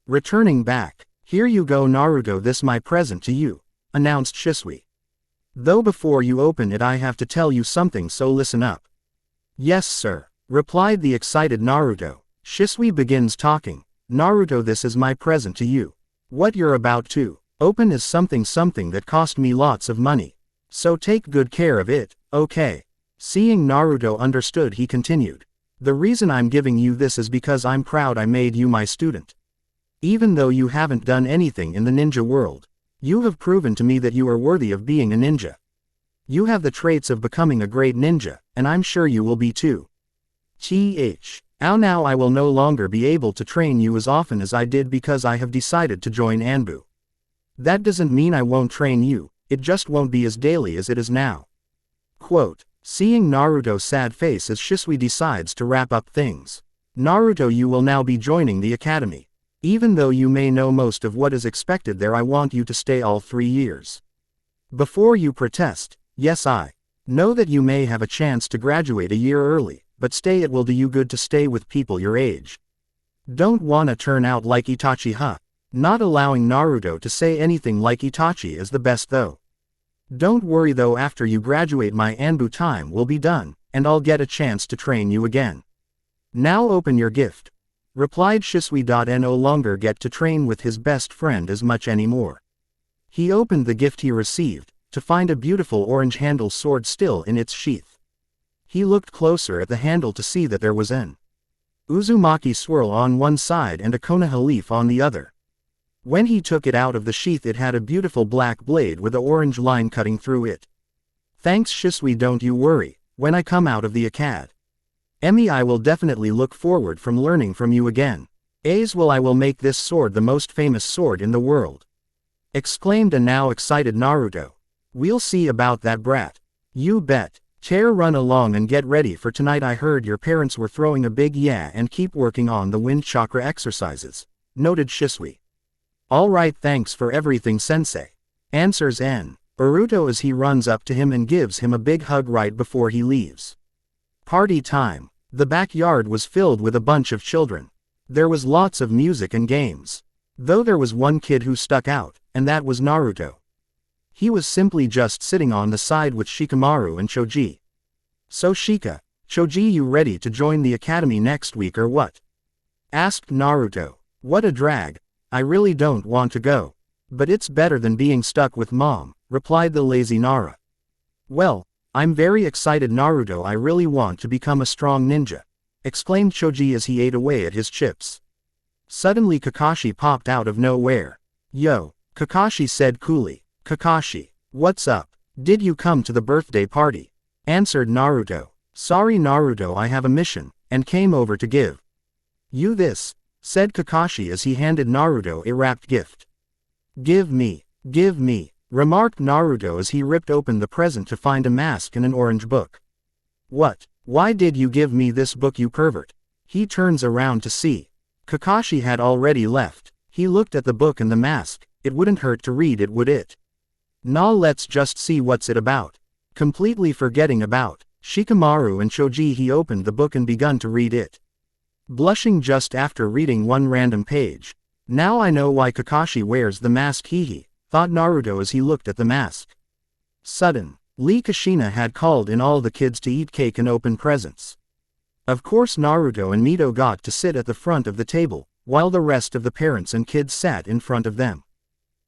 Returning back. Here you go, Naruto, this my present to you, announced Shisui. Though before you open it I have to tell you something, so listen up. Yes sir, replied the excited Naruto. Shisui begins talking. Naruto, this is my present to you. What you're about to open is something that cost me lots of money. So take good care of it, okay? Seeing Naruto understood, he continued. The reason I'm giving you this is because I'm proud I made you my student. Even though you haven't done anything in the ninja world, you have proven to me that you are worthy of being a ninja. You have the traits of becoming a great ninja, and I'm sure you will be too. Now I will no longer be able to train you as often as I did because I have decided to join Anbu. That doesn't mean I won't train you, it just won't be as daily as it is now. Quote, seeing Naruto's sad face as Shisui decides to wrap up things. Naruto, you will now be joining the academy. Even though you may know most of what is expected there, I want you to stay all 3 years. Before you protest, yes, I know that you may have a chance to graduate a year early, but stay, it will do you good to stay with people your age. Don't wanna turn out like Itachi, huh? Not allowing Naruto to say anything like Itachi is the best though. Don't worry though, after you graduate my Anbu time will be done, and I'll get a chance to train you again. Now open your gift, replied Shisui. No longer get to train with his best friend as much anymore. He opened the gift he received, to find a beautiful orange handle sword still in its sheath. He looked closer at the handle to see that there was an Uzumaki swirl on one side and a Konoha leaf on the other. When he took it out of the sheath, it had a beautiful black blade with a orange line cutting through it. Thanks Shisui, don't you worry, when I come out of the academy I will definitely look forward from learning from you again. As well, I will make this sword the most famous sword in the world, exclaimed a now excited Naruto. We'll see about that, brat. You bet. Chair, run along and get ready for tonight. I heard your parents were throwing a big yeah, and keep working on the wind chakra exercises, noted Shisui. Alright, thanks for everything sensei, answers Naruto as he runs up to him and gives him a big hug right before he leaves. Party time. The backyard was filled with a bunch of children. There was lots of music and games. Though there was one kid who stuck out, and that was Naruto. He was simply just sitting on the side with Shikamaru and Choji. So Choji, you ready to join the academy next week or what? Asked Naruto. What a drag. I really don't want to go. But it's better than being stuck with mom, replied the lazy Nara. Well, I'm very excited, Naruto. I really want to become a strong ninja, exclaimed Choji as he ate away at his chips. Suddenly Kakashi popped out of nowhere. Yo, Kakashi said coolly. Kakashi, what's up? Did you come to the birthday party? Answered Naruto. Sorry Naruto, I have a mission, and came over to give you this, said Kakashi as he handed Naruto a wrapped gift. Give me, remarked Naruto as he ripped open the present to find a mask and an orange book. What? Why did you give me this book, you pervert? He turns around to see Kakashi had already left. He looked at the book and the mask. It wouldn't hurt to read it, would it? Nah, let's just see what's it about. Completely forgetting about Shikamaru and Choji, he opened the book and begun to read it, blushing just after reading one random page. Now I know why Kakashi wears the mask, hee, thought Naruto as he looked at the mask. Suddenly, Kushina had called in all the kids to eat cake and open presents. Of course Naruto and Mito got to sit at the front of the table, while the rest of the parents and kids sat in front of them.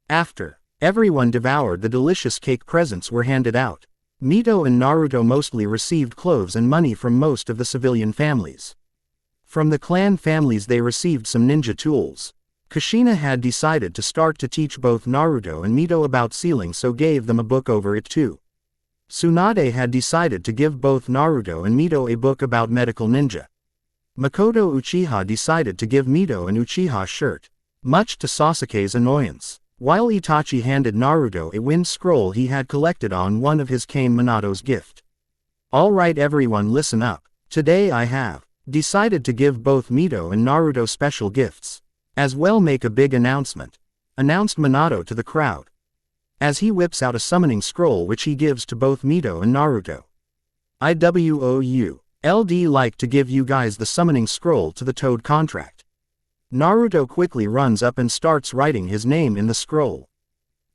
After everyone devoured the delicious cake, presents were handed out. Mito and Naruto mostly received clothes and money from most of the civilian families. From the clan families they received some ninja tools. Kushina had decided to start to teach both Naruto and Mito about sealing, so gave them a book over it too. Tsunade had decided to give both Naruto and Mito a book about medical ninja. Makoto Uchiha decided to give Mito an Uchiha shirt, much to Sasuke's annoyance, while Itachi handed Naruto a wind scroll he had collected on one of his Kame Minato's gift. Alright everyone, listen up. Today I have decided to give both Mito and Naruto special gifts. As well, make a big announcement, announced Minato to the crowd, as he whips out a summoning scroll which he gives to both Mito and Naruto. IWOULD like to give you guys the summoning scroll to the Toad contract. Naruto quickly runs up and starts writing his name in the scroll.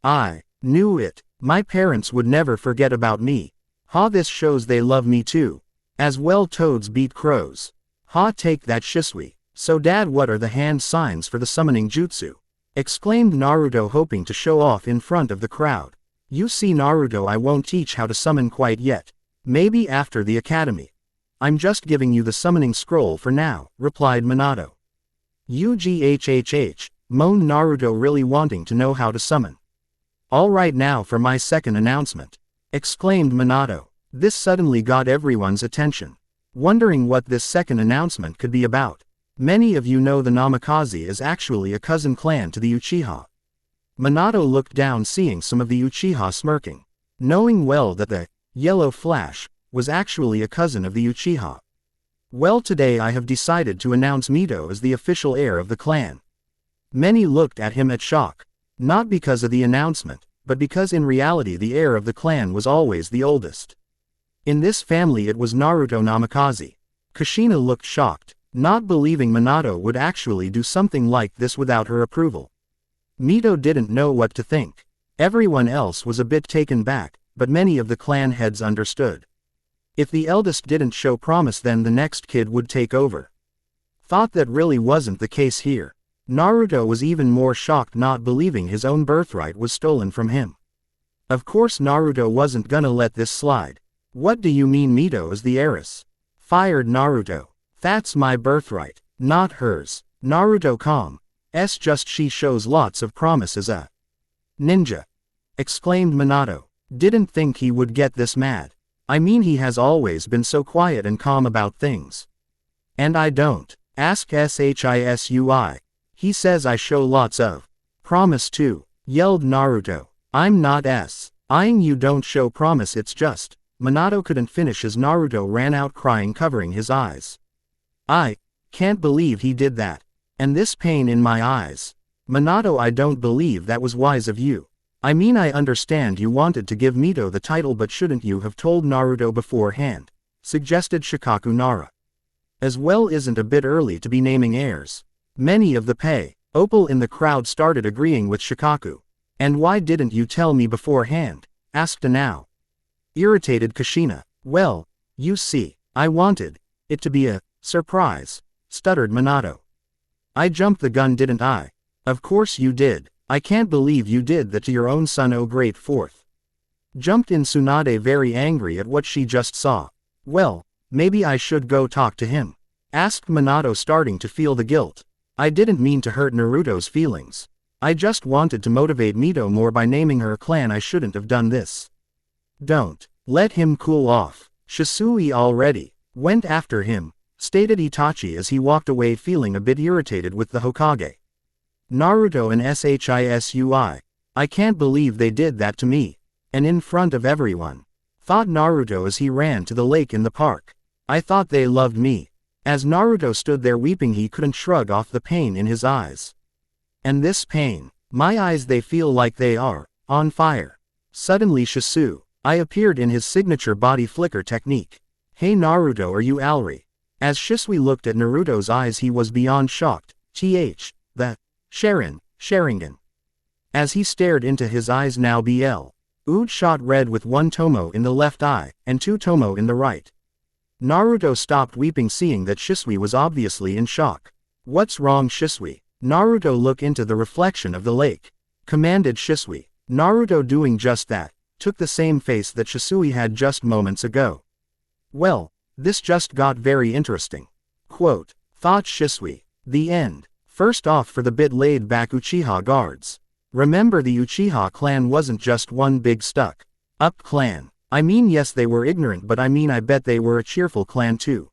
I knew it. My parents would never forget about me. Ha, this shows they love me too. As well, toads beat crows. Ha, take that Shisui. So dad, what are the hand signs for the summoning jutsu? Exclaimed Naruto, hoping to show off in front of the crowd. You see Naruto, I won't teach how to summon quite yet. Maybe after the academy. I'm just giving you the summoning scroll for now, replied Minato. UGHHH, moaned Naruto, really wanting to know how to summon. Alright, now for my second announcement, exclaimed Minato. This suddenly got everyone's attention, wondering what this second announcement could be about. Many of you know the Namikaze is actually a cousin clan to the Uchiha. Minato looked down, seeing some of the Uchiha smirking, knowing well that the Yellow Flash was actually a cousin of the Uchiha. Well, today I have decided to announce Mito as the official heir of the clan. Many looked at him at shock, not because of the announcement, but because in reality the heir of the clan was always the oldest. In this family it was Naruto Namikaze. Kushina looked shocked, not believing Minato would actually do something like this without her approval. Mito didn't know what to think. Everyone else was a bit taken back, but many of the clan heads understood. If the eldest didn't show promise, then the next kid would take over. Thought that really wasn't the case here. Naruto was even more shocked, not believing his own birthright was stolen from him. Of course Naruto wasn't gonna let this slide. What do you mean Mito is the heiress? Fired Naruto. That's my birthright, not hers. Naruto calm. Just she shows lots of promise as a ninja. Exclaimed Minato. Didn't think he would get this mad. I mean, he has always been so quiet and calm about things. And I don't. Ask Shisui. He says I show lots of promise too, yelled Naruto. I'm not eyeing you, don't show promise, it's just. Minato couldn't finish as Naruto ran out crying, covering his eyes. I can't believe he did that. And this pain in my eyes. Minato, I don't believe that was wise of you. I mean, I understand you wanted to give Mito the title, but shouldn't you have told Naruto beforehand? Suggested Shikaku Nara. As well, isn't a bit early to be naming heirs? Many of the Opal in the crowd started agreeing with Shikaku. And why didn't you tell me beforehand? Asked a now irritated Kushina. Well, you see, I wanted it to be a surprise, stuttered Minato. I jumped the gun, didn't I? Of course you did. I can't believe you did that to your own son, oh great fourth. Jumped in Tsunade, very angry at what she just saw. Well, maybe I should go talk to him? Asked Minato, starting to feel the guilt. I didn't mean to hurt Naruto's feelings. I just wanted to motivate Mito more by naming her clan. I shouldn't have done this. Don't let him cool off. Shisui already went after him, stated Itachi as he walked away, feeling a bit irritated with the Hokage. Naruto and Shisui. I can't believe they did that to me. And in front of everyone. Thought Naruto as he ran to the lake in the park. I thought they loved me. As Naruto stood there weeping, he couldn't shrug off the pain in his eyes. And this pain, my eyes, they feel like they are on fire. Suddenly Shisui appeared in his signature body flicker technique. Hey Naruto, are you Alri? As Shisui looked at Naruto's eyes, he was beyond shocked. The Sharingan. As he stared into his eyes, now Ud shot red with one tomo in the left eye, and two tomo in the right. Naruto stopped weeping, seeing that Shisui was obviously in shock. What's wrong, Shisui? Naruto, look into the reflection of the lake. Commanded Shisui. Naruto, doing just that, took the same face that Shisui had just moments ago. Well, this just got very interesting. Quote, thought Shisui. The end. First off, for the bit laid back Uchiha guards. Remember, the Uchiha clan wasn't just one big stuck up clan. I mean, yes, they were ignorant, but I mean, I bet they were a cheerful clan too.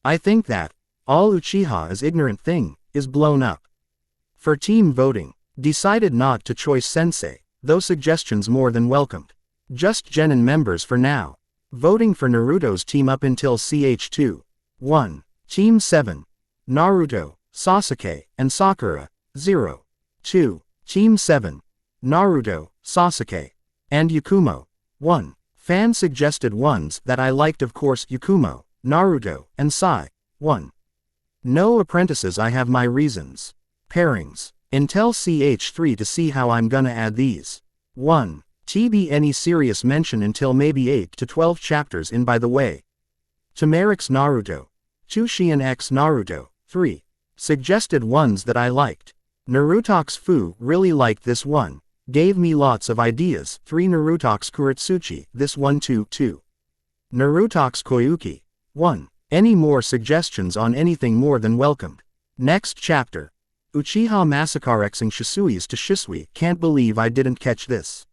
I think that all Uchiha is ignorant thing is blown up. For team voting, decided not to choice sensei, though suggestions more than welcomed. Just genin members for now. Voting for Naruto's team up until ch2. 1. Team 7. Naruto, Sasuke, and Sakura. 0. 2. Team 7. Naruto, Sasuke, and Yakumo. 1. Fan suggested ones that I liked, of course, Yakumo, Naruto, and Sai. 1. No apprentices, I have my reasons. Pairings. Until ch3 to see how I'm gonna add these. 1. TB any serious mention until maybe 8 to 12 chapters in, by the way. Tamarix Naruto. Chushian X Naruto. 3. Suggested ones that I liked. Narutox Fu really liked this one. Gave me lots of ideas. 3. Narutox Kuretsuchi, this one too. 2. Narutox Koyuki. 1. Any more suggestions on anything more than welcomed. Next chapter. Uchiha massacrexing Shisui's to Shisui. Can't believe I didn't catch this.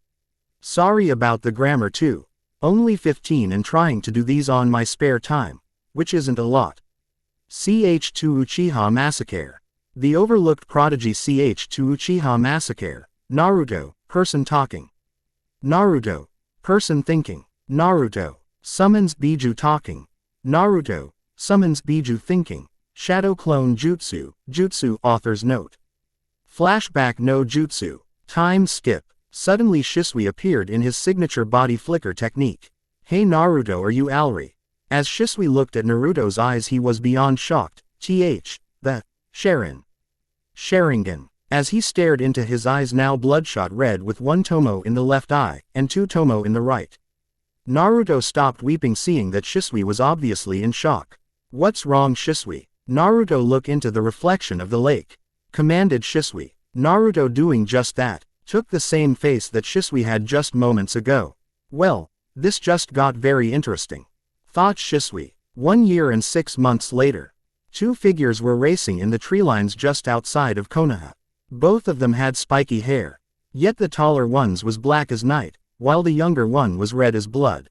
Sorry about the grammar too. Only 15 and trying to do these on my spare time, which isn't a lot. ch2 Uchiha massacre. The overlooked Prodigy ch2 Uchiha massacre. Naruto, person talking. Naruto, person thinking. Naruto, summons Biju talking. Naruto, summons Biju thinking. Shadow clone jutsu, jutsu, author's note. Flashback no jutsu. Time skip. Suddenly Shisui appeared in his signature body flicker technique. Hey Naruto, are you Alri? As Shisui looked at Naruto's eyes he was beyond shocked. The Sharingan. As he stared into his eyes now bloodshot red with one tomo in the left eye, and two tomo in the right. Naruto stopped weeping seeing that Shisui was obviously in shock. What's wrong Shisui? Naruto look into the reflection of the lake. Commanded Shisui. Naruto doing just that, took the same face that Shisui had just moments ago. Well, this just got very interesting. Thought Shisui. 1 year and 6 months later. Two figures were racing in the tree lines just outside of Konoha. Both of them had spiky hair. Yet the taller one's was black as night, while the younger one was red as blood.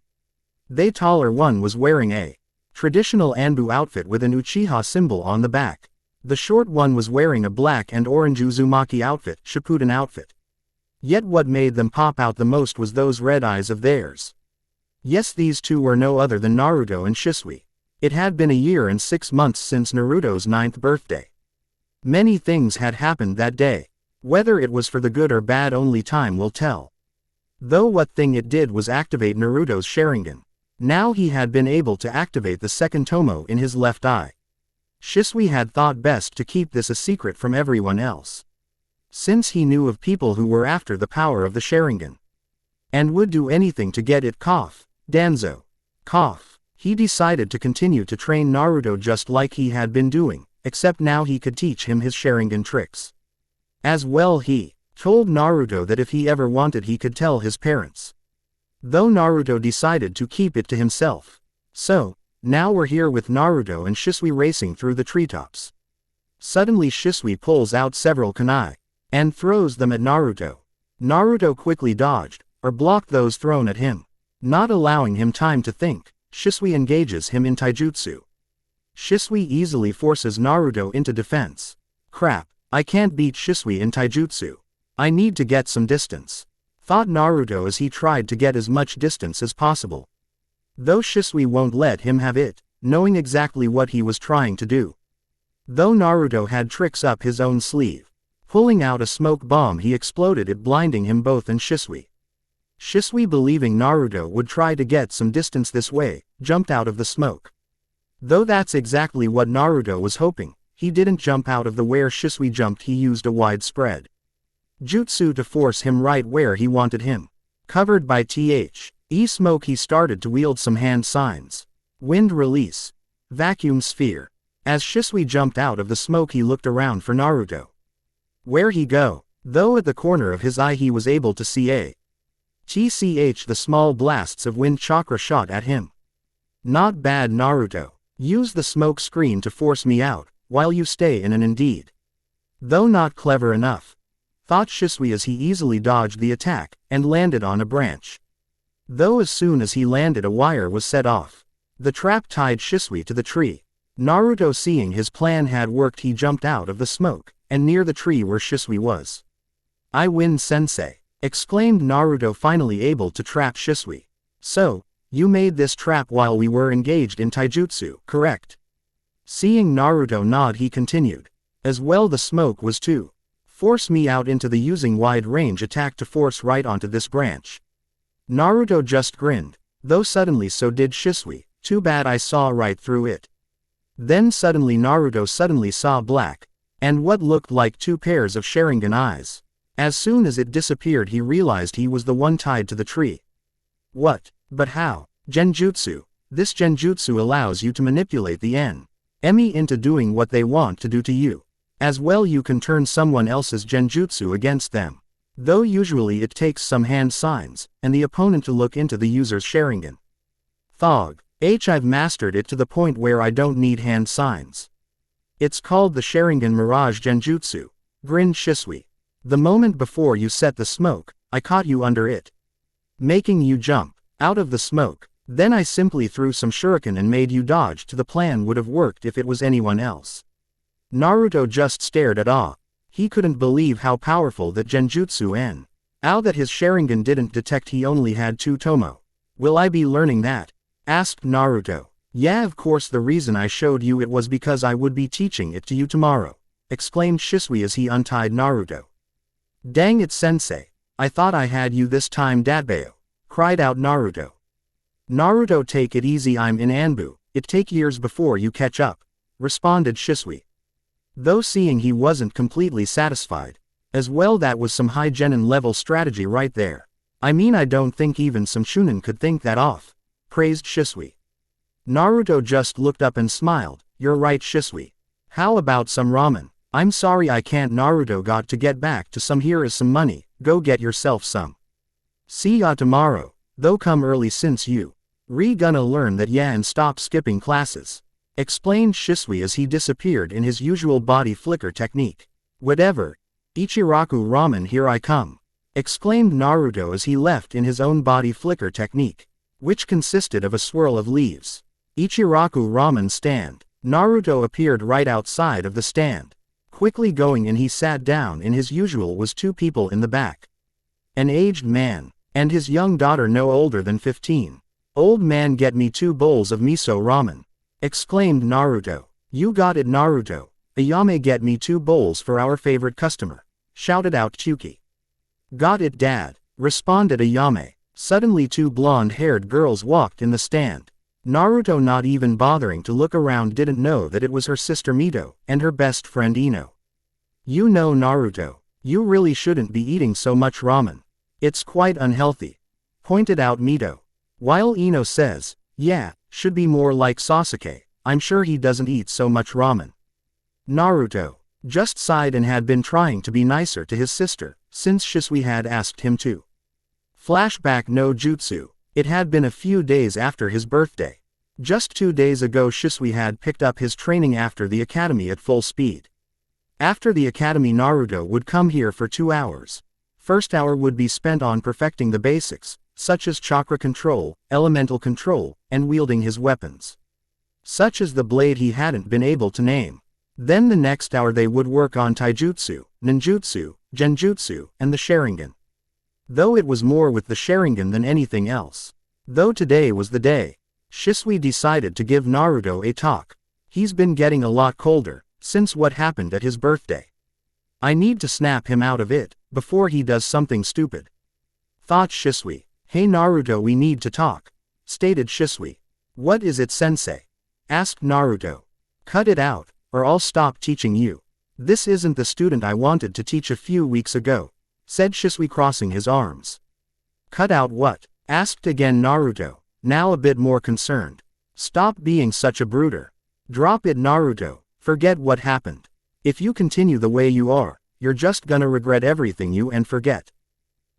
The taller one was wearing a traditional Anbu outfit with an Uchiha symbol on the back. The short one was wearing a black and orange Uzumaki outfit, Shippuden outfit. Yet what made them pop out the most was those red eyes of theirs. Yes, these two were no other than Naruto and Shisui. It had been a year and 6 months since Naruto's 9th birthday. Many things had happened that day. Whether it was for the good or bad only time will tell. Though what thing it did was activate Naruto's Sharingan. Now he had been able to activate the second tomo in his left eye. Shisui had thought best to keep this a secret from everyone else. Since he knew of people who were after the power of the Sharingan. And would do anything to get it. Danzo. He decided to continue to train Naruto just like he had been doing, except now he could teach him his Sharingan tricks. As well he told Naruto that if he ever wanted he could tell his parents. Though Naruto decided to keep it to himself. So, now we're here with Naruto and Shisui racing through the treetops. Suddenly Shisui pulls out several kunai, and throws them at Naruto. Naruto quickly dodged, or blocked those thrown at him. Not allowing him time to think, Shisui engages him in taijutsu. Shisui easily forces Naruto into defense. Crap, I can't beat Shisui in taijutsu. I need to get some distance. Thought Naruto as he tried to get as much distance as possible. Though Shisui won't let him have it, knowing exactly what he was trying to do. Though Naruto had tricks up his own sleeve. Pulling out a smoke bomb he exploded it blinding him both and Shisui. Shisui believing Naruto would try to get some distance this way, jumped out of the smoke. Though that's exactly what Naruto was hoping, he didn't jump out of the where Shisui jumped he used a wide spread jutsu to force him right where he wanted him. Covered by smoke he started to wield some hand signs. Wind release. Vacuum sphere. As Shisui jumped out of the smoke he looked around for Naruto. Where he go? Though at the corner of his eye he was able to see the small blasts of wind chakra shot at him. Not bad Naruto. Use the smoke screen to force me out, while you stay in an indeed. Though not clever enough. Thought Shisui as he easily dodged the attack, and landed on a branch. Though as soon as he landed a wire was set off. The trap tied Shisui to the tree. Naruto seeing his plan had worked he jumped out of the smoke, and near the tree where Shisui was. I win sensei. Exclaimed Naruto finally able to trap Shisui. So, you made this trap while we were engaged in taijutsu, correct? Seeing Naruto nod he continued. As well the smoke was to force me out into the using wide range attack to force right onto this branch. Naruto just grinned, though suddenly so did Shisui, too bad I saw right through it. Then suddenly Naruto suddenly saw black, and what looked like two pairs of Sharingan eyes. As soon as it disappeared he realized he was the one tied to the tree. What? But how? Genjutsu. This Genjutsu allows you to manipulate the enemy into doing what they want to do to you. As well you can turn someone else's Genjutsu against them. Though usually it takes some hand signs, and the opponent to look into the user's Sharingan. I've mastered it to the point where I don't need hand signs. It's called the Sharingan Mirage Genjutsu. Grinned Shisui. The moment before you set the smoke, I caught you under it. Making you jump out of the smoke. Then I simply threw some shuriken and made you dodge to the plan would have worked if it was anyone else. Naruto just stared at awe. He couldn't believe how powerful that Genjutsu that his Sharingan didn't detect he only had 2 tomo. Will I be learning that? Asked Naruto. Yeah, of course the reason I showed you it was because I would be teaching it to you tomorrow. Exclaimed Shisui as he untied Naruto. Dang it sensei. I thought I had you this time Datbeo. Cried out Naruto. Naruto, take it easy, I'm in Anbu, it take years before you catch up, responded Shisui. Though seeing he wasn't completely satisfied. As well, that was some high genin level strategy right there. I mean, I don't think even some shunin could think that off, praised Shisui. Naruto just looked up and smiled. You're right, Shisui. How about some ramen? I'm sorry I can't. Naruto got to get back to some. Here is some money, go get yourself some. See ya tomorrow, though come early since you gonna learn that, yeah, and stop skipping classes, explained Shisui as he disappeared in his usual body flicker technique. Whatever. Ichiraku ramen, here I come, exclaimed Naruto as he left in his own body flicker technique, which consisted of a swirl of leaves. Ichiraku ramen stand. Naruto appeared right outside of the stand. Quickly going in, he sat down. In his usual was two people in the back. An aged man, and his young daughter no older than 15. Old man, get me 2 bowls of miso ramen, exclaimed Naruto. You got it, Naruto. Ayame, get me 2 bowls for our favorite customer, shouted out Chuki. Got it, Dad, responded Ayame. Suddenly 2 blonde-haired girls walked in the stand. Naruto, not even bothering to look around, didn't know that it was her sister Mito and her best friend Ino. You know, Naruto, you really shouldn't be eating so much ramen. It's quite unhealthy, pointed out Mito. While Ino says, yeah, should be more like Sasuke, I'm sure he doesn't eat so much ramen. Naruto just sighed and had been trying to be nicer to his sister since Shisui had asked him to. Flashback no jutsu. It had been a few days after his birthday. Just 2 days ago Shisui had picked up his training after the academy at full speed. After the academy, Naruto would come here for 2 hours. First hour would be spent on perfecting the basics, such as chakra control, elemental control, and wielding his weapons, such as the blade he hadn't been able to name. Then the next hour they would work on taijutsu, ninjutsu, genjutsu, and the Sharingan. Though it was more with the Sharingan than anything else. Though today was the day, Shisui decided to give Naruto a talk. He's been getting a lot colder since what happened at his birthday. I need to snap him out of it before he does something stupid, thought Shisui. Hey Naruto, we need to talk, stated Shisui. What is it, sensei? Asked Naruto. Cut it out, or I'll stop teaching you. This isn't the student I wanted to teach a few weeks ago, said Shisui, crossing his arms. Cut out what? Asked again Naruto, now a bit more concerned. Stop being such a brooder. Drop it, Naruto, forget what happened. If you continue the way you are, you're just gonna regret everything you and forget,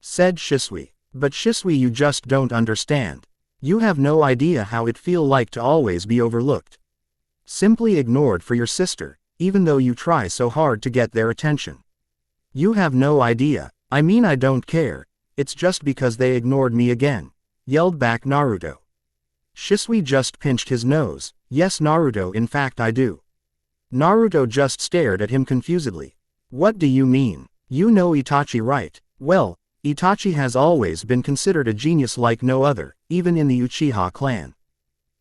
said Shisui. But Shisui, you just don't understand. You have no idea how it feel like to always be overlooked, simply ignored for your sister, even though you try so hard to get their attention. You have no idea. I mean, I don't care. It's just because they ignored me again, yelled back Naruto. Shisui just pinched his nose. Yes, Naruto, in fact I do. Naruto just stared at him confusedly. What do you mean? You know Itachi, right? Well, Itachi has always been considered a genius like no other, even in the Uchiha clan.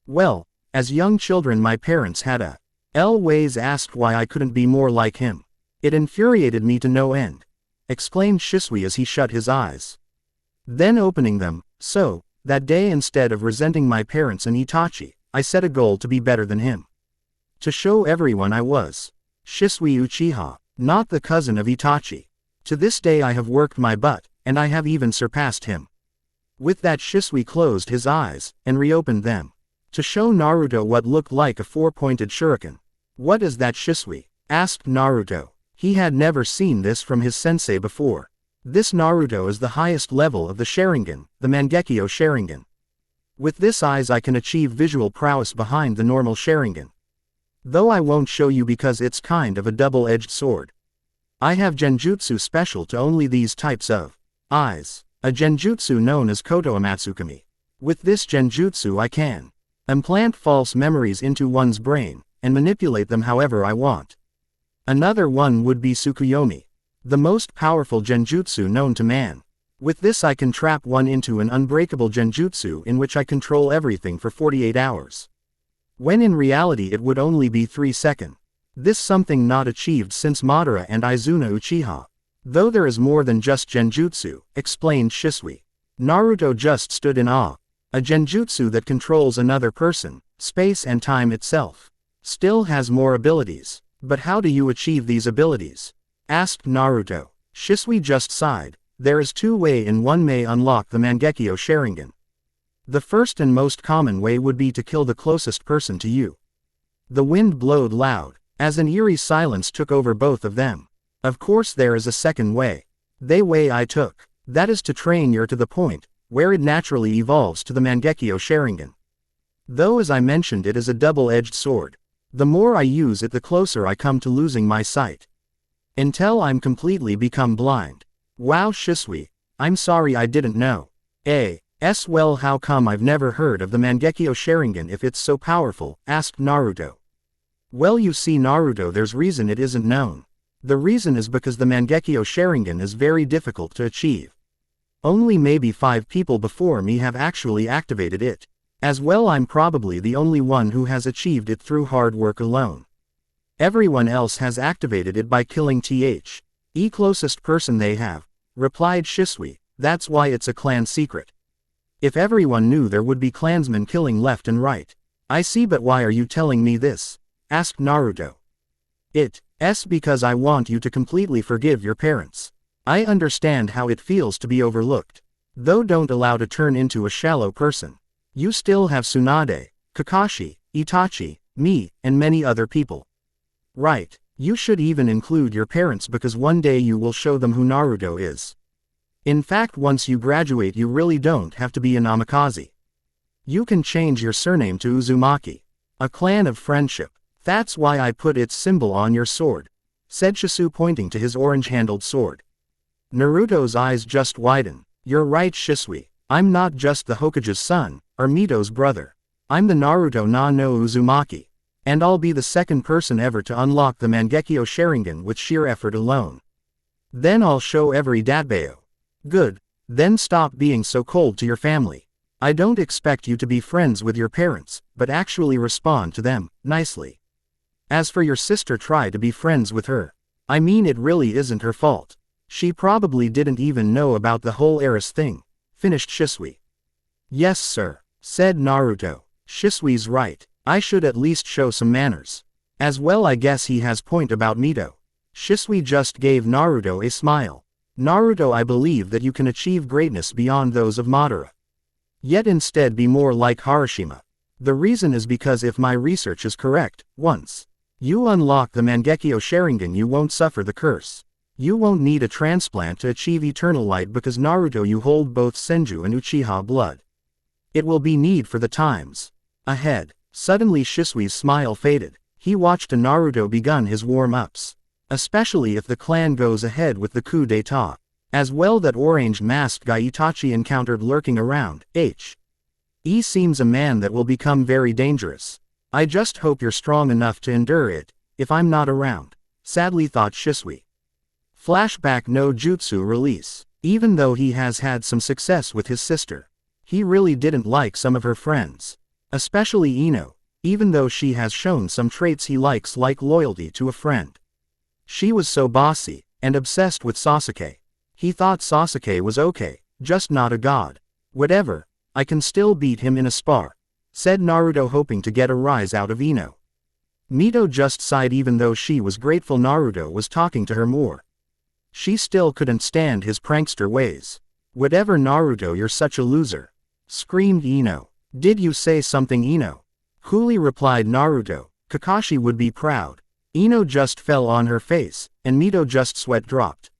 Well, as young children my parents had always asked why I couldn't be more like him. It infuriated me to no end, exclaimed Shisui as he shut his eyes. Then opening them, so, that day instead of resenting my parents and Itachi, I set a goal to be better than him. To show everyone I was Shisui Uchiha, not the cousin of Itachi. To this day I have worked my butt, and I have even surpassed him. With that Shisui closed his eyes, and reopened them, to show Naruto what looked like a 4-pointed shuriken. What is that, Shisui? Asked Naruto. He had never seen this from his sensei before. This Naruto is the highest level of the Sharingan, the Mangekyo Sharingan. With this eyes I can achieve visual prowess behind the normal Sharingan. Though I won't show you because it's kind of a double-edged sword. I have Genjutsu special to only these types of eyes. A Genjutsu known as Koto Amatsukami. With this Genjutsu I can implant false memories into one's brain, and manipulate them however I want. Another one would be Tsukuyomi, the most powerful Genjutsu known to man. With this I can trap one into an unbreakable Genjutsu in which I control everything for 48 hours. When in reality it would only be 3 seconds. This something not achieved since Madara and Izuna Uchiha. Though there is more than just Genjutsu, explained Shisui. Naruto just stood in awe. A genjutsu that controls another person, space and time itself. Still has more abilities. But how do you achieve these abilities? Asked Naruto. Shisui just sighed. There is two ways in one may unlock the Mangekyo Sharingan. The first and most common way would be to kill the closest person to you. The wind blowed loud, as an eerie silence took over both of them. Of course there is a second way. The way I took. That is to train your to the point, where it naturally evolves to the Mangekyo Sharingan. Though as I mentioned it is a double-edged sword. The more I use it the closer I come to losing my sight. Until I'm completely become blind. Wow Shisui, I'm sorry I didn't know. Well how come I've never heard of the Mangekyo Sharingan if it's so powerful, asked Naruto. Well you see Naruto there's reason it isn't known. The reason is because the Mangekyo Sharingan is very difficult to achieve. Only maybe 5 people before me have actually activated it. As well I'm probably the only one who has achieved it through hard work alone. Everyone else has activated it by killing the closest person they have, replied Shisui, that's why it's a clan secret. If everyone knew there would be clansmen killing left and right. I see but why are you telling me this? Asked Naruto. It's because I want you to completely forgive your parents. I understand how it feels to be overlooked. Though don't allow to turn into a shallow person. You still have Tsunade, Kakashi, Itachi, me, and many other people. Right, you should even include your parents because one day you will show them who Naruto is. In fact once you graduate you really don't have to be a Namikaze. You can change your surname to Uzumaki. A clan of friendship. That's why I put its symbol on your sword, said Shisui pointing to his orange-handled sword. Naruto's eyes just widen. You're right Shisui, I'm not just the Hokage's son, or Mito's brother. I'm the Naruto no Uzumaki. And I'll be the second person ever to unlock the Mangekyo Sharingan with sheer effort alone. Then I'll show every Datbayo. Good, then stop being so cold to your family. I don't expect you to be friends with your parents, but actually respond to them, nicely. As for your sister try to be friends with her. I mean it really isn't her fault. She probably didn't even know about the whole Eris thing, finished Shisui. Yes sir, said Naruto. Shisui's right, I should at least show some manners. As well I guess he has point about Mito. Shisui just gave Naruto a smile. Naruto I believe that you can achieve greatness beyond those of Madara. Yet instead be more like Harashima. The reason is because if my research is correct, once you unlock the Mangekyo Sharingan you won't suffer the curse. You won't need a transplant to achieve eternal light because Naruto you hold both Senju and Uchiha blood. It will be need for the times ahead. Suddenly Shisui's smile faded. He watched Naruto begun his warm-ups. Especially if the clan goes ahead with the coup d'etat. As well that orange-masked guy Itachi encountered lurking around. He seems a man that will become very dangerous. I just hope you're strong enough to endure it, if I'm not around. Sadly thought Shisui. Flashback no jutsu release. Even though he has had some success with his sister, he really didn't like some of her friends. Especially Ino, even though she has shown some traits he likes like loyalty to a friend. She was so bossy, and obsessed with Sasuke. He thought Sasuke was okay, just not a god. Whatever, I can still beat him in a spar, said Naruto hoping to get a rise out of Ino. Mito just sighed even though she was grateful Naruto was talking to her more. She still couldn't stand his prankster ways. Whatever Naruto you're such a loser, screamed Ino. Did you say something Ino? Coolly replied Naruto. Kakashi would be proud. Ino just fell on her face, and Mito just sweat dropped.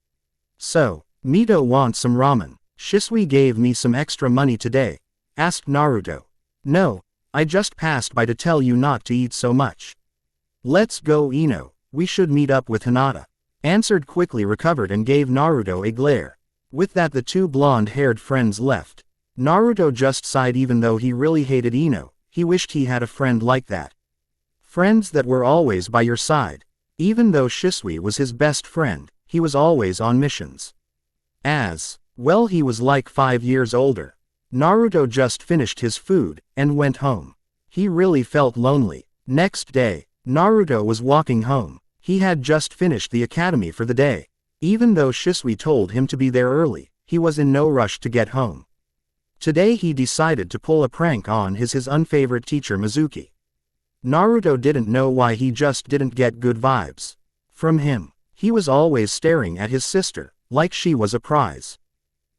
So, Mito wants some ramen. Shisui gave me some extra money today, asked Naruto. No, I just passed by to tell you not to eat so much. Let's go Ino, we should meet up with Hinata. Answered quickly recovered and gave Naruto a glare. With that the two blonde-haired friends left. Naruto just sighed even though he really hated Ino, he wished he had a friend like that. Friends that were always by your side. Even though Shisui was his best friend, he was always on missions. As well he was like 5 years older. Naruto just finished his food, and went home. He really felt lonely. Next day, Naruto was walking home. He had just finished the academy for the day. Even though Shisui told him to be there early, he was in no rush to get home. Today he decided to pull a prank on his unfavorite teacher Mizuki. Naruto didn't know why, he just didn't get good vibes from him. He was always staring at his sister, like she was a prize.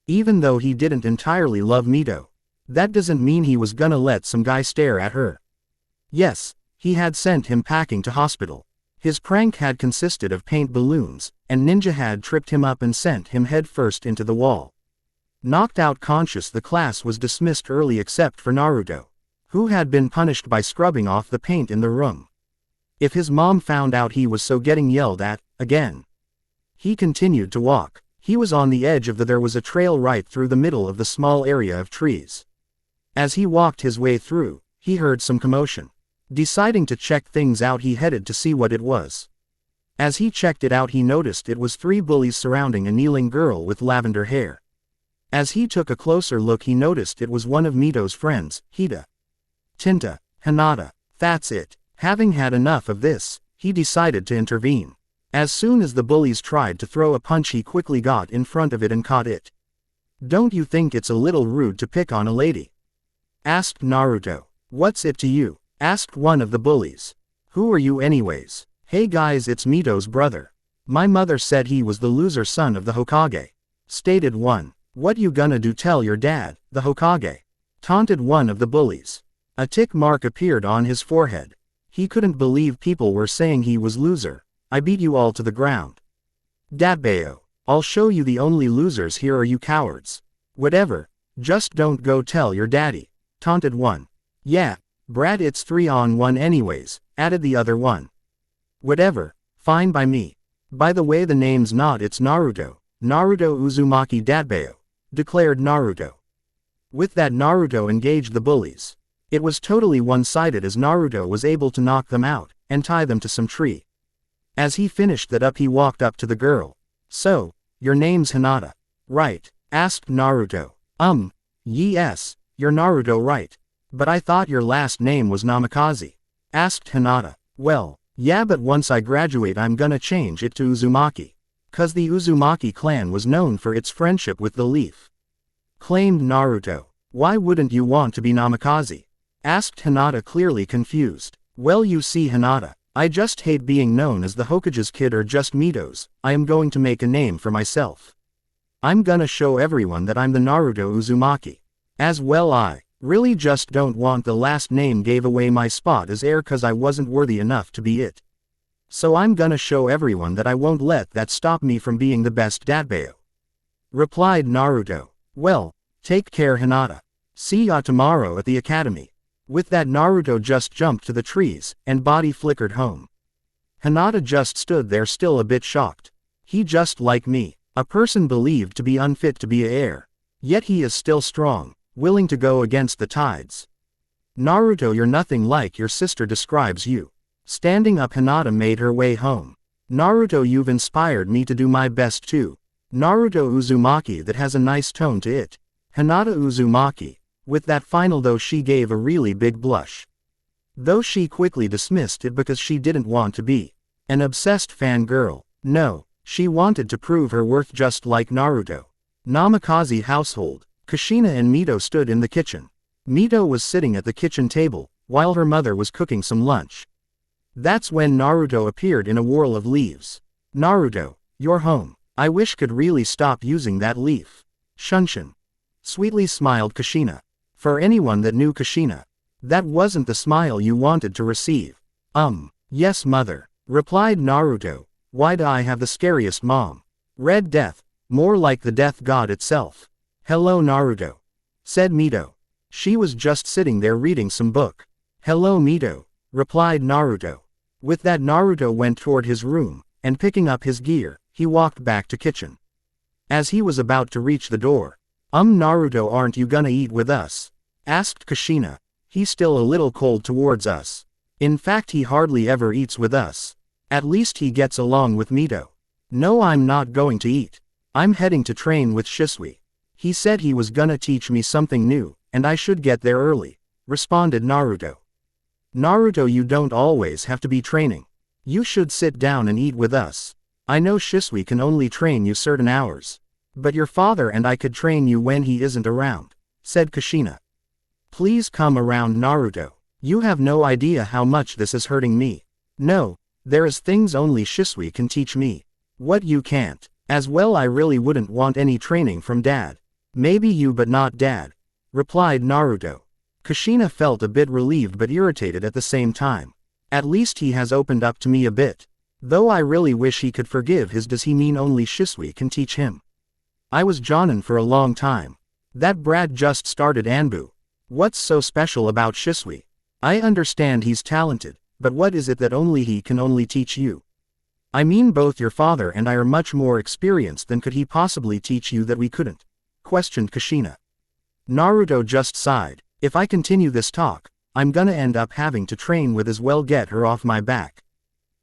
Even though he didn't entirely love Mito, that doesn't mean he was gonna let some guy stare at her. Yes, he had sent him packing to hospital. His prank had consisted of paint balloons, and Ninja had tripped him up and sent him headfirst into the wall. Knocked out conscious, the class was dismissed early except for Naruto, who had been punished by scrubbing off the paint in the room. If his mom found out he was so getting yelled at, again. He continued to walk. He was on the edge of there was a trail right through the middle of the small area of trees. As he walked his way through, he heard some commotion. Deciding to check things out, he headed to see what it was. As he checked it out, he noticed it was 3 bullies surrounding a kneeling girl with lavender hair. As he took a closer look, he noticed it was one of Mito's friends, Hida. Tinta, Hinata. That's it. Having had enough of this, he decided to intervene. As soon as the bullies tried to throw a punch, he quickly got in front of it and caught it. "Don't you think it's a little rude to pick on a lady?" asked Naruto. "What's it to you?" asked one of the bullies. "Who are you anyways?" "Hey guys, it's Mito's brother. My mother said he was the loser son of the Hokage," stated one. "What you gonna do, tell your dad, the Hokage?" taunted one of the bullies. A tick mark appeared on his forehead. He couldn't believe people were saying he was loser. "I beat you all to the ground. Datbeo. I'll show you the only losers here are you cowards." "Whatever, just don't go tell your daddy," taunted one. "Yeah, Brad, it's 3-on-1 anyways," added the other one. "Whatever, fine by me. By the way, the name's not, it's Naruto. Naruto Uzumaki Datbeo," declared Naruto. With that, Naruto engaged the bullies. It was totally one-sided as Naruto was able to knock them out and tie them to some tree. As he finished that up, he walked up to the girl. "So, your name's Hinata, right?" asked Naruto. Yes, you're Naruto, right? But I thought your last name was Namikaze," asked Hinata. "Well, yeah, but once I graduate I'm gonna change it to Uzumaki. 'Cause the Uzumaki clan was known for its friendship with the leaf," claimed Naruto. "Why wouldn't you want to be Namikaze?" asked Hinata, clearly confused. "Well, you see, Hinata, I just hate being known as the Hokage's kid or just Mito's. I am going to make a name for myself. I'm gonna show everyone that I'm the Naruto Uzumaki. As well, I really just don't want the last name gave away my spot as heir 'cause I wasn't worthy enough to be it. So I'm gonna show everyone that I won't let that stop me from being the best Datbeo," replied Naruto. "Well, take care, Hinata. See ya tomorrow at the academy." With that, Naruto just jumped to the trees and body flickered home. Hinata just stood there, still a bit shocked. He just like me, a person believed to be unfit to be a heir. Yet he is still strong, willing to go against the tides. "Naruto, you're nothing like your sister describes you." Standing up, Hinata made her way home. "Naruto, you've inspired me to do my best too. Naruto Uzumaki, that has a nice tone to it. Hinata Uzumaki." With that final though, she gave a really big blush. Though she quickly dismissed it because she didn't want to be an obsessed fangirl. No, she wanted to prove her worth just like Naruto. Namikaze household. Kushina and Mito stood in the kitchen. Mito was sitting at the kitchen table, while her mother was cooking some lunch. That's when Naruto appeared in a whirl of leaves. "Naruto, you're home. I wish could really stop using that leaf." "Shunshin," sweetly smiled Kushina. For anyone that knew Kushina, that wasn't the smile you wanted to receive. Yes mother," replied Naruto. "Why do I have the scariest mom? Red Death, more like the death god itself." "Hello Naruto," said Mito. She was just sitting there reading some book. "Hello Mito," replied Naruto. With that, Naruto went toward his room, and picking up his gear, he walked back to kitchen. As he was about to reach the door, Naruto, aren't you gonna eat with us?" asked Kushina. "He's still a little cold towards us. In fact, he hardly ever eats with us. At least he gets along with Mito." "No, I'm not going to eat. I'm heading to train with Shisui. He said he was gonna teach me something new, and I should get there early," responded Naruto. "Naruto, you don't always have to be training. You should sit down and eat with us. I know Shisui can only train you certain hours. But your father and I could train you when he isn't around," said Kushina. Please come around, Naruto. You have no idea how much this is hurting me. No, there is things only Shisui can teach me. What you can't. As well, I really wouldn't want any training from Dad. Maybe you, but not Dad, replied Naruto. Kushina felt a bit relieved but irritated at the same time. At least he has opened up to me a bit. Though I really wish he could forgive his. Does he mean only Shisui can teach him? I was Jonin for a long time. That brat just started Anbu. What's so special about Shisui? I understand he's talented, but what is it that only he can only teach you? I mean, both your father and I are much more experienced than could he possibly teach you that we couldn't? Questioned Kushina. Naruto just sighed. If I continue this talk, I'm gonna end up having to train with as well. Get her off my back.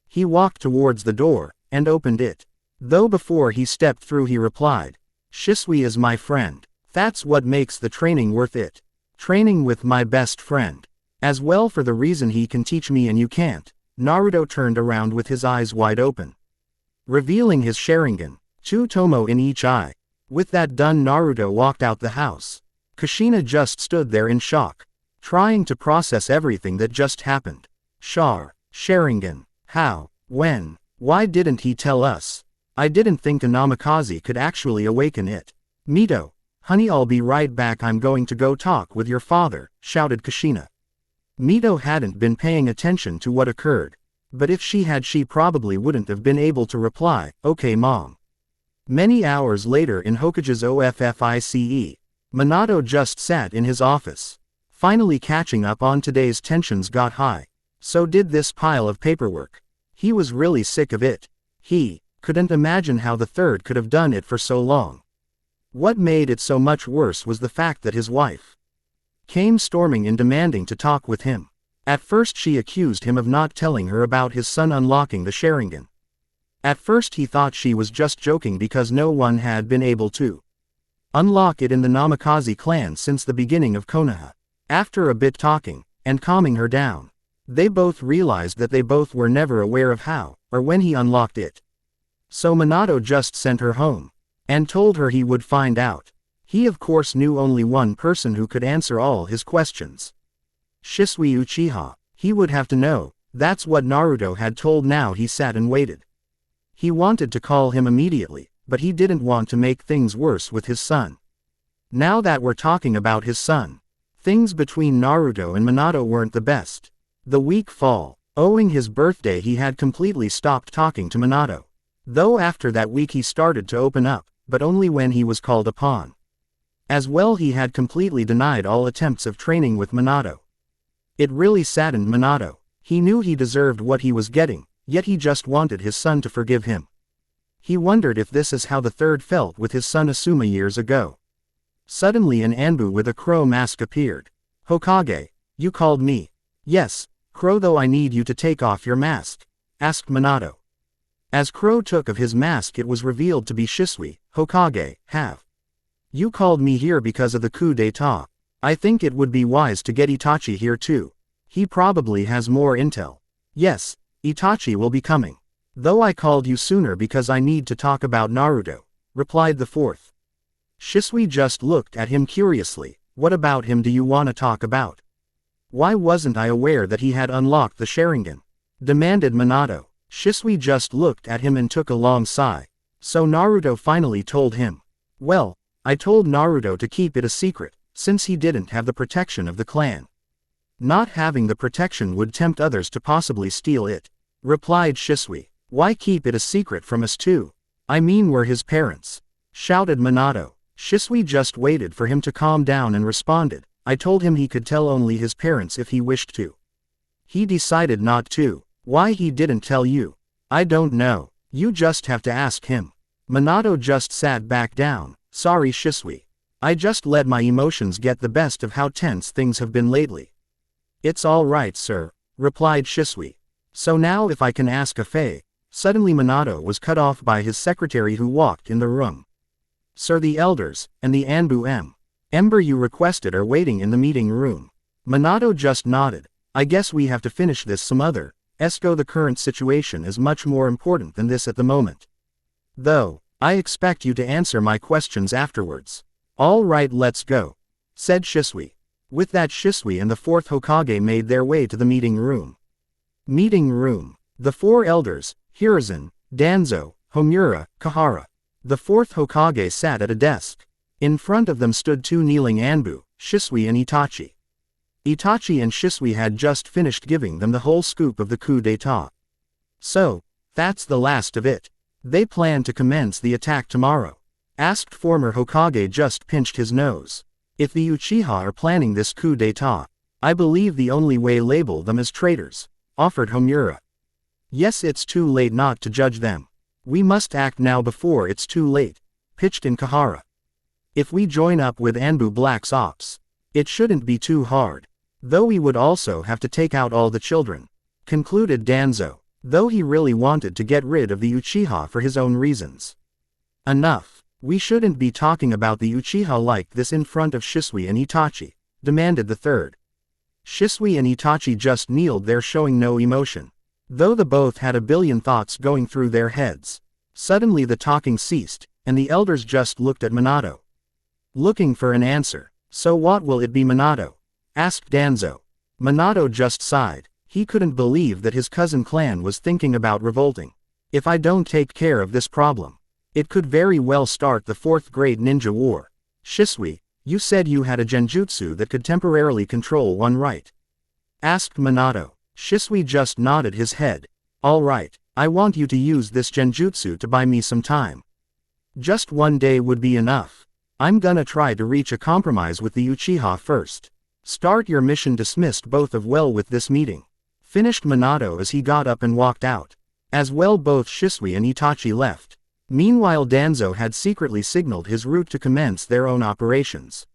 He walked towards the door, and opened it. Though before he stepped through he replied, Shisui is my friend. That's what makes the training worth it. Training with my best friend. As well, for the reason he can teach me and you can't. Naruto turned around with his eyes wide open, revealing his Sharingan, 2 tomo in each eye. With that done, Naruto walked out the house. Kushina just stood there in shock, trying to process everything that just happened. Sharingan. How? When? Why didn't he tell us? I didn't think a Namikaze could actually awaken it. Mito, honey, I'll be right back. I'm going to go talk with your father, shouted Kushina. Mito hadn't been paying attention to what occurred, but if she had, she probably wouldn't have been able to reply, okay mom. Many hours later in Hokage's OFFICE, Minato just sat in his office. Finally catching up on today's tensions got high. So did this pile of paperwork. He was really sick of it. He couldn't imagine how the third could have done it for so long. What made it so much worse was the fact that his wife came storming in demanding to talk with him. At first she accused him of not telling her about his son unlocking the Sharingan. At first he thought she was just joking because no one had been able to unlock it in the Namikaze clan since the beginning of Konoha. After a bit talking, and calming her down, they both realized that they both were never aware of how, or when he unlocked it. So Minato just sent her home, and told her he would find out. He of course knew only one person who could answer all his questions. Shisui Uchiha. He would have to know. That's what Naruto had told. Now he sat and waited. He wanted to call him immediately, but he didn't want to make things worse with his son. Now that we're talking about his son, things between Naruto and Minato weren't the best. The week fall, owing his birthday, he had completely stopped talking to Minato. Though after that week he started to open up, but only when he was called upon. As well, he had completely denied all attempts of training with Minato. It really saddened Minato. He knew he deserved what he was getting, yet he just wanted his son to forgive him. He wondered if this is how the third felt with his son Asuma years ago. Suddenly an Anbu with a crow mask appeared. Hokage, you called me? Yes, Crow, though I need you to take off your mask, asked Minato. As Crow took of his mask, it was revealed to be Shisui. Hokage, have you called me here because of the coup d'etat? I think it would be wise to get Itachi here too. He probably has more intel. Yes, Itachi will be coming. Though I called you sooner because I need to talk about Naruto, replied the fourth. Shisui just looked at him curiously. What about him do you want to talk about? Why wasn't I aware that he had unlocked the Sharingan? Demanded Minato. Shisui just looked at him and took a long sigh. So Naruto finally told him. Well, I told Naruto to keep it a secret, since he didn't have the protection of the clan. Not having the protection would tempt others to possibly steal it, replied Shisui. Why keep it a secret from us too? I mean, we're his parents, shouted Minato. Shisui just waited for him to calm down and responded. I told him he could tell only his parents if he wished to. He decided not to. Why he didn't tell you? I don't know. You just have to ask him. Minato just sat back down. Sorry Shisui. I just let my emotions get the best of how tense things have been lately. It's all right, sir, replied Shisui. So now if I can ask a favor. Suddenly Minato was cut off by his secretary who walked in the room. Sir, the elders, and the Anbu Ember you requested are waiting in the meeting room. Minato just nodded. I guess we have to finish this some other. The current situation is much more important than this at the moment. Though, I expect you to answer my questions afterwards. All right, let's go. said Shisui. With that, Shisui and the fourth Hokage made their way to the meeting room. Meeting room. The four elders, Hiruzen, Danzo, Homura, Kahara. The fourth Hokage sat at a desk. In front of them stood two kneeling Anbu, Shisui and Itachi. Itachi and Shisui had just finished giving them the whole scoop of the coup d'etat. So, that's the last of it. They plan to commence the attack tomorrow? Asked former Hokage, just pinched his nose. If the Uchiha are planning this coup d'etat, I believe the only way label them as traitors, offered Homura. Yes, it's too late not to judge them. We must act now before it's too late, pitched in Kahara. If we join up with Anbu Black's ops, it shouldn't be too hard. Though we would also have to take out all the children, concluded Danzo, though he really wanted to get rid of the Uchiha for his own reasons. Enough. We shouldn't be talking about the Uchiha like this in front of Shisui and Itachi, demanded the third. Shisui and Itachi just kneeled there showing no emotion, though the both had a billion thoughts going through their heads. Suddenly the talking ceased, and the elders just looked at Minato, looking for an answer. So what will it be, Minato? Asked Danzo. Minato just sighed. He couldn't believe that his cousin clan was thinking about revolting. If I don't take care of this problem, it could very well start the 4th grade ninja war. Shisui, you said you had a genjutsu that could temporarily control one, right? Asked Minato. Shisui just nodded his head. All right, I want you to use this genjutsu to buy me some time. Just one day would be enough. I'm gonna try to reach a compromise with the Uchiha first. Start your mission. Dismissed both of well with this meeting, finished Minato as he got up and walked out. As well, both Shisui and Itachi left. Meanwhile, Danzo had secretly signaled his route to commence their own operations,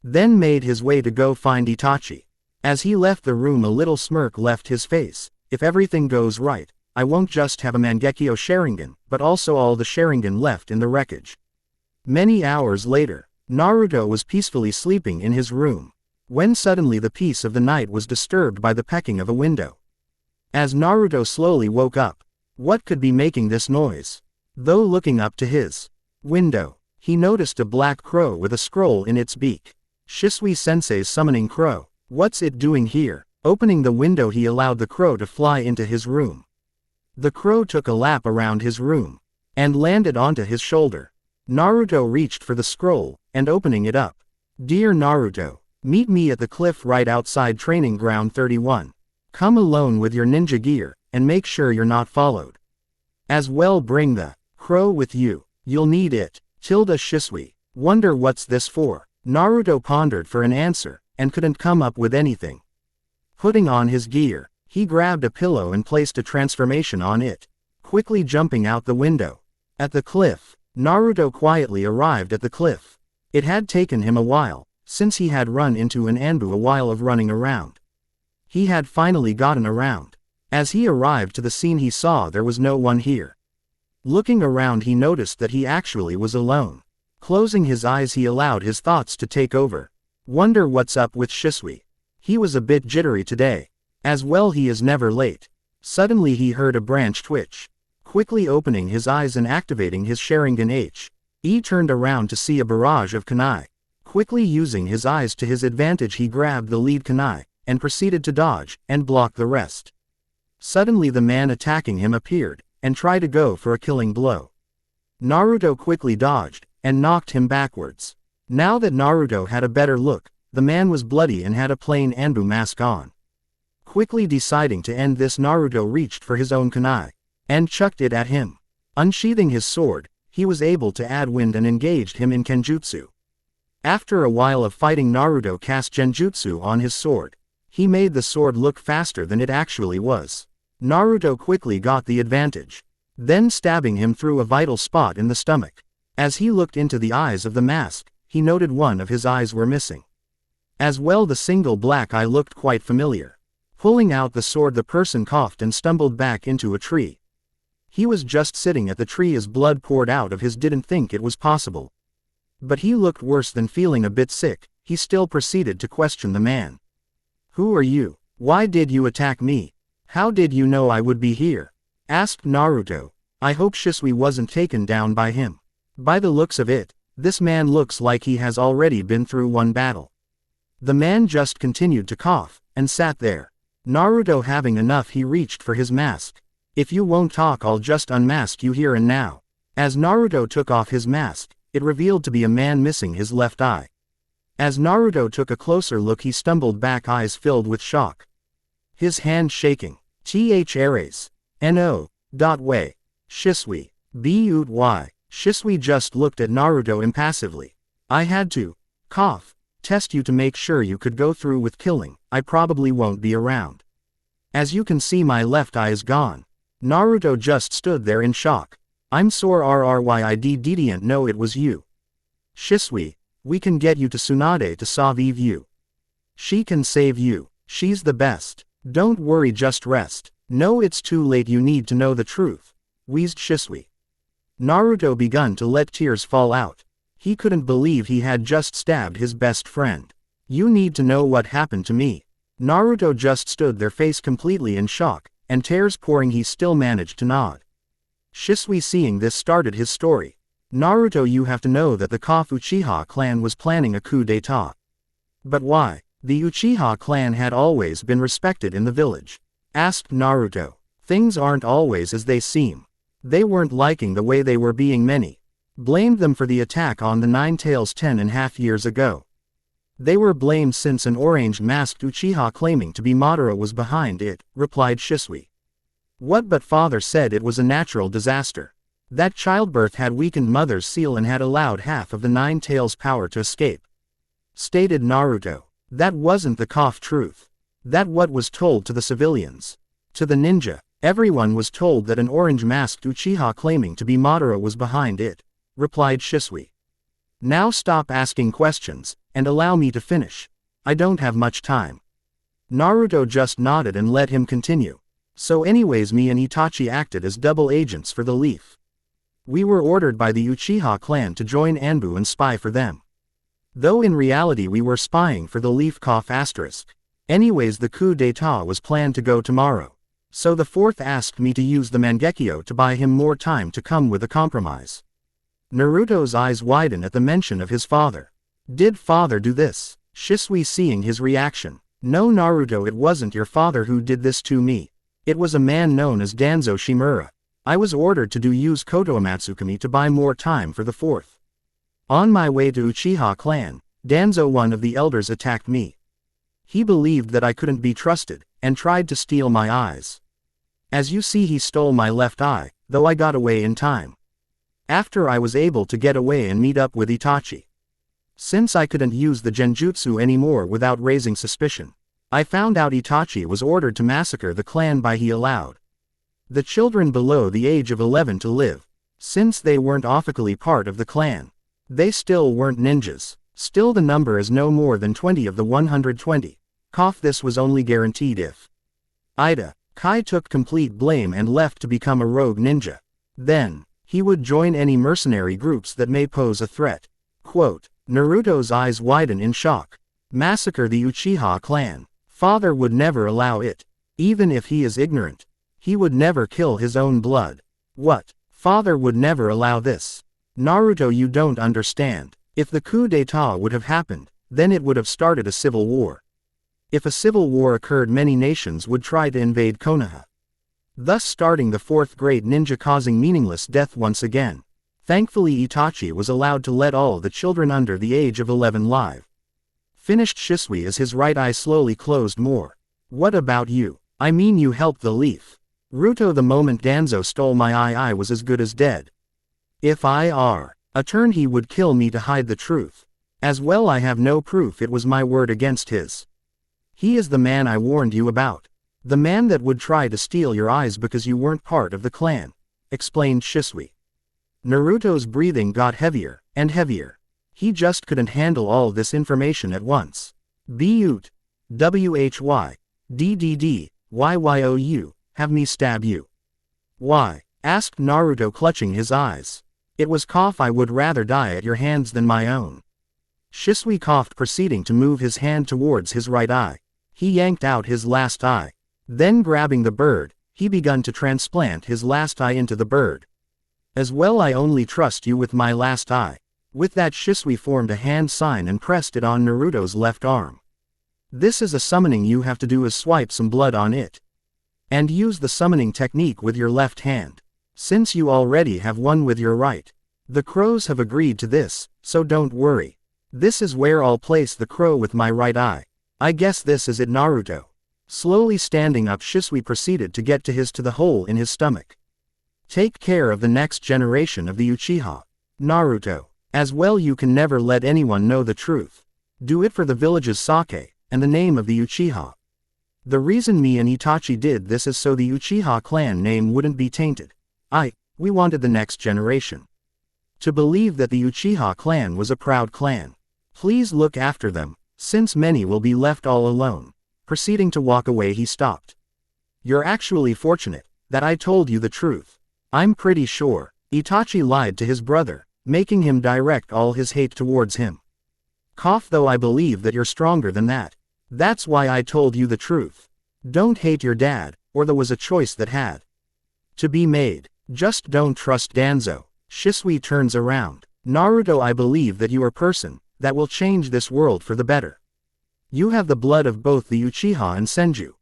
then made his way to go find Itachi. As he left the room, a little smirk left his face. If everything goes right, I won't just have a Mangekyo Sharingan, but also all the Sharingan left in the wreckage. Many hours later, Naruto was peacefully sleeping in his room, when suddenly the peace of the night was disturbed by the pecking of a window. As Naruto slowly woke up, what could be making this noise? Though looking up to his window, he noticed a black crow with a scroll in its beak. Shisui Sensei's summoning crow. What's it doing here? Opening the window, he allowed the crow to fly into his room. The crow took a lap around his room and landed onto his shoulder. Naruto reached for the scroll and opening it up. Dear Naruto, meet me at the cliff right outside Training Ground 31. Come alone with your ninja gear, and make sure you're not followed. As well, bring the crow with you. You'll need it. Shisui. Wonder what's this for? Naruto pondered for an answer, and couldn't come up with anything. Putting on his gear, he grabbed a pillow and placed a transformation on it, quickly jumping out the window. At the cliff, Naruto quietly arrived at the cliff. It had taken him a while, since he had run into an Anbu a while of running around. He had finally gotten around. As he arrived to the scene, he saw there was no one here. Looking around, he noticed that he actually was alone. Closing his eyes, he allowed his thoughts to take over. Wonder what's up with Shisui. He was a bit jittery today. As well, he is never late. Suddenly he heard a branch twitch. Quickly opening his eyes and activating his Sharingan H, he turned around to see a barrage of kunai. Quickly using his eyes to his advantage, he grabbed the lead kunai, and proceeded to dodge and block the rest. Suddenly the man attacking him appeared, and tried to go for a killing blow. Naruto quickly dodged, and knocked him backwards. Now that Naruto had a better look, the man was bloody and had a plain Anbu mask on. Quickly deciding to end this, Naruto reached for his own kunai, and chucked it at him. Unsheathing his sword, he was able to add wind and engaged him in Genjutsu. After a while of fighting, Naruto cast Genjutsu on his sword. He made the sword look faster than it actually was. Naruto quickly got the advantage, then stabbing him through a vital spot in the stomach. As he looked into the eyes of the mask, he noted one of his eyes were missing. As well, the single black eye looked quite familiar. Pulling out the sword, the person coughed and stumbled back into a tree. He was just sitting at the tree as blood poured out of his. Didn't think it was possible. But he looked worse than feeling a bit sick. He still proceeded to question the man. Who are you? Why did you attack me? How did you know I would be here? Asked Naruto. I hope Shisui wasn't taken down by him. By the looks of it, this man looks like he has already been through one battle. The man just continued to cough, and sat there. Naruto having enough, he reached for his mask. If you won't talk, I'll just unmask you here and now. As Naruto took off his mask, it revealed to be a man missing his left eye. As Naruto took a closer look, he stumbled back, eyes filled with shock. His hand shaking. Ares. No. Way. Shisui. But. Shisui just looked at Naruto impassively. I had to test you to make sure you could go through with killing. I probably won't be around. As you can see, my left eye is gone. Naruto just stood there in shock. I'm sore I didn't know it was you. Shisui, we can get you to Tsunade to save you. She can save you. She's the best. Don't worry, just rest. No, it's too late, you need to know the truth, wheezed Shisui. Naruto began to let tears fall out. He couldn't believe he had just stabbed his best friend. You need to know what happened to me. Naruto just stood there, face completely in shock, and tears pouring. He still managed to nod. Shisui, seeing this, started his story. Naruto, you have to know that the Uchiha clan was planning a coup d'etat. But why? The Uchiha clan had always been respected in the village, asked Naruto. Things aren't always as they seem. They weren't liking the way they were being. Many blamed them for the attack on the Nine Tails 10.5 years ago. They were blamed since an orange-masked Uchiha claiming to be Madara was behind it, replied Shisui. What? But father said it was a natural disaster. That childbirth had weakened mother's seal and had allowed half of the Nine Tails' power to escape, stated Naruto. That wasn't the truth. That what was told to the civilians. To the ninja, everyone was told that an orange-masked Uchiha claiming to be Madara was behind it, replied Shisui. Now stop asking questions, and allow me to finish. I don't have much time. Naruto just nodded and let him continue. So anyways, me and Itachi acted as double agents for the Leaf. We were ordered by the Uchiha clan to join Anbu and spy for them. Though in reality we were spying for the Leaf. Anyways, the coup d'etat was planned to go tomorrow. So the fourth asked me to use the Mangekyo to buy him more time to come with a compromise. Naruto's eyes widen at the mention of his father. Did father do this? Shisui, seeing his reaction. No, Naruto, it wasn't your father who did this to me. It was a man known as Danzo Shimura. I was ordered to use Koto Amatsukami to buy more time for the fourth. On my way to Uchiha clan, Danzo, one of the elders, attacked me. He believed that I couldn't be trusted, and tried to steal my eyes. As you see, he stole my left eye, though I got away in time. After I was able to get away and meet up with Itachi. Since I couldn't use the Genjutsu anymore without raising suspicion, I found out Itachi was ordered to massacre the clan by he allowed the children below the age of 11 to live. Since they weren't officially part of the clan, they still weren't ninjas. Still, the number is no more than 20 of the 120. This was only guaranteed if Kai took complete blame and left to become a rogue ninja. Then he would join any mercenary groups that may pose a threat. Quote, Naruto's eyes widen in shock. Massacre the Uchiha clan. Father would never allow it. Even if he is ignorant, he would never kill his own blood. What? Father would never allow this. Naruto, you don't understand. If the coup d'etat would have happened, then it would have started a civil war. If a civil war occurred, many nations would try to invade Konoha, thus starting the fourth great ninja, causing meaningless death once again. Thankfully, Itachi was allowed to let all the children under the age of 11 live. Finished Shisui as his right eye slowly closed more. What about you? I mean, you helped the Leaf. Ruto, the moment Danzo stole my eye, I was as good as dead. If I turn, he would kill me to hide the truth. As well, I have no proof, it was my word against his. He is the man I warned you about. The man that would try to steal your eyes because you weren't part of the clan, explained Shisui. Naruto's breathing got heavier and heavier. He just couldn't handle all this information at once. But, whyddyyou, have me stab you. Why? Asked Naruto, clutching his eyes. It was I would rather die at your hands than my own. Shisui coughed, proceeding to move his hand towards his right eye. He yanked out his last eye. Then grabbing the bird, he began to transplant his last eye into the bird. As well, I only trust you with my last eye. With that, Shisui formed a hand sign and pressed it on Naruto's left arm. This is a summoning you have to do is swipe some blood on it. And use the summoning technique with your left hand. Since you already have one with your right. The crows have agreed to this, so don't worry. This is where I'll place the crow with my right eye. I guess this is it, Naruto. Slowly standing up, Shisui proceeded to get to the hole in his stomach. Take care of the next generation of the Uchiha. Naruto. As well, you can never let anyone know the truth. Do it for the village's sake, and the name of the Uchiha. The reason me and Itachi did this is so the Uchiha clan name wouldn't be tainted. We wanted the next generation to believe that the Uchiha clan was a proud clan. Please look after them, since many will be left all alone. Proceeding to walk away, he stopped. You're actually fortunate that I told you the truth. I'm pretty sure Itachi lied to his brother, making him direct all his hate towards him. Though I believe that you're stronger than that. That's why I told you the truth. Don't hate your dad, or there was a choice that had to be made. Just don't trust Danzo. Shisui turns around. Naruto, I believe that you are a person that will change this world for the better. You have the blood of both the Uchiha and Senju.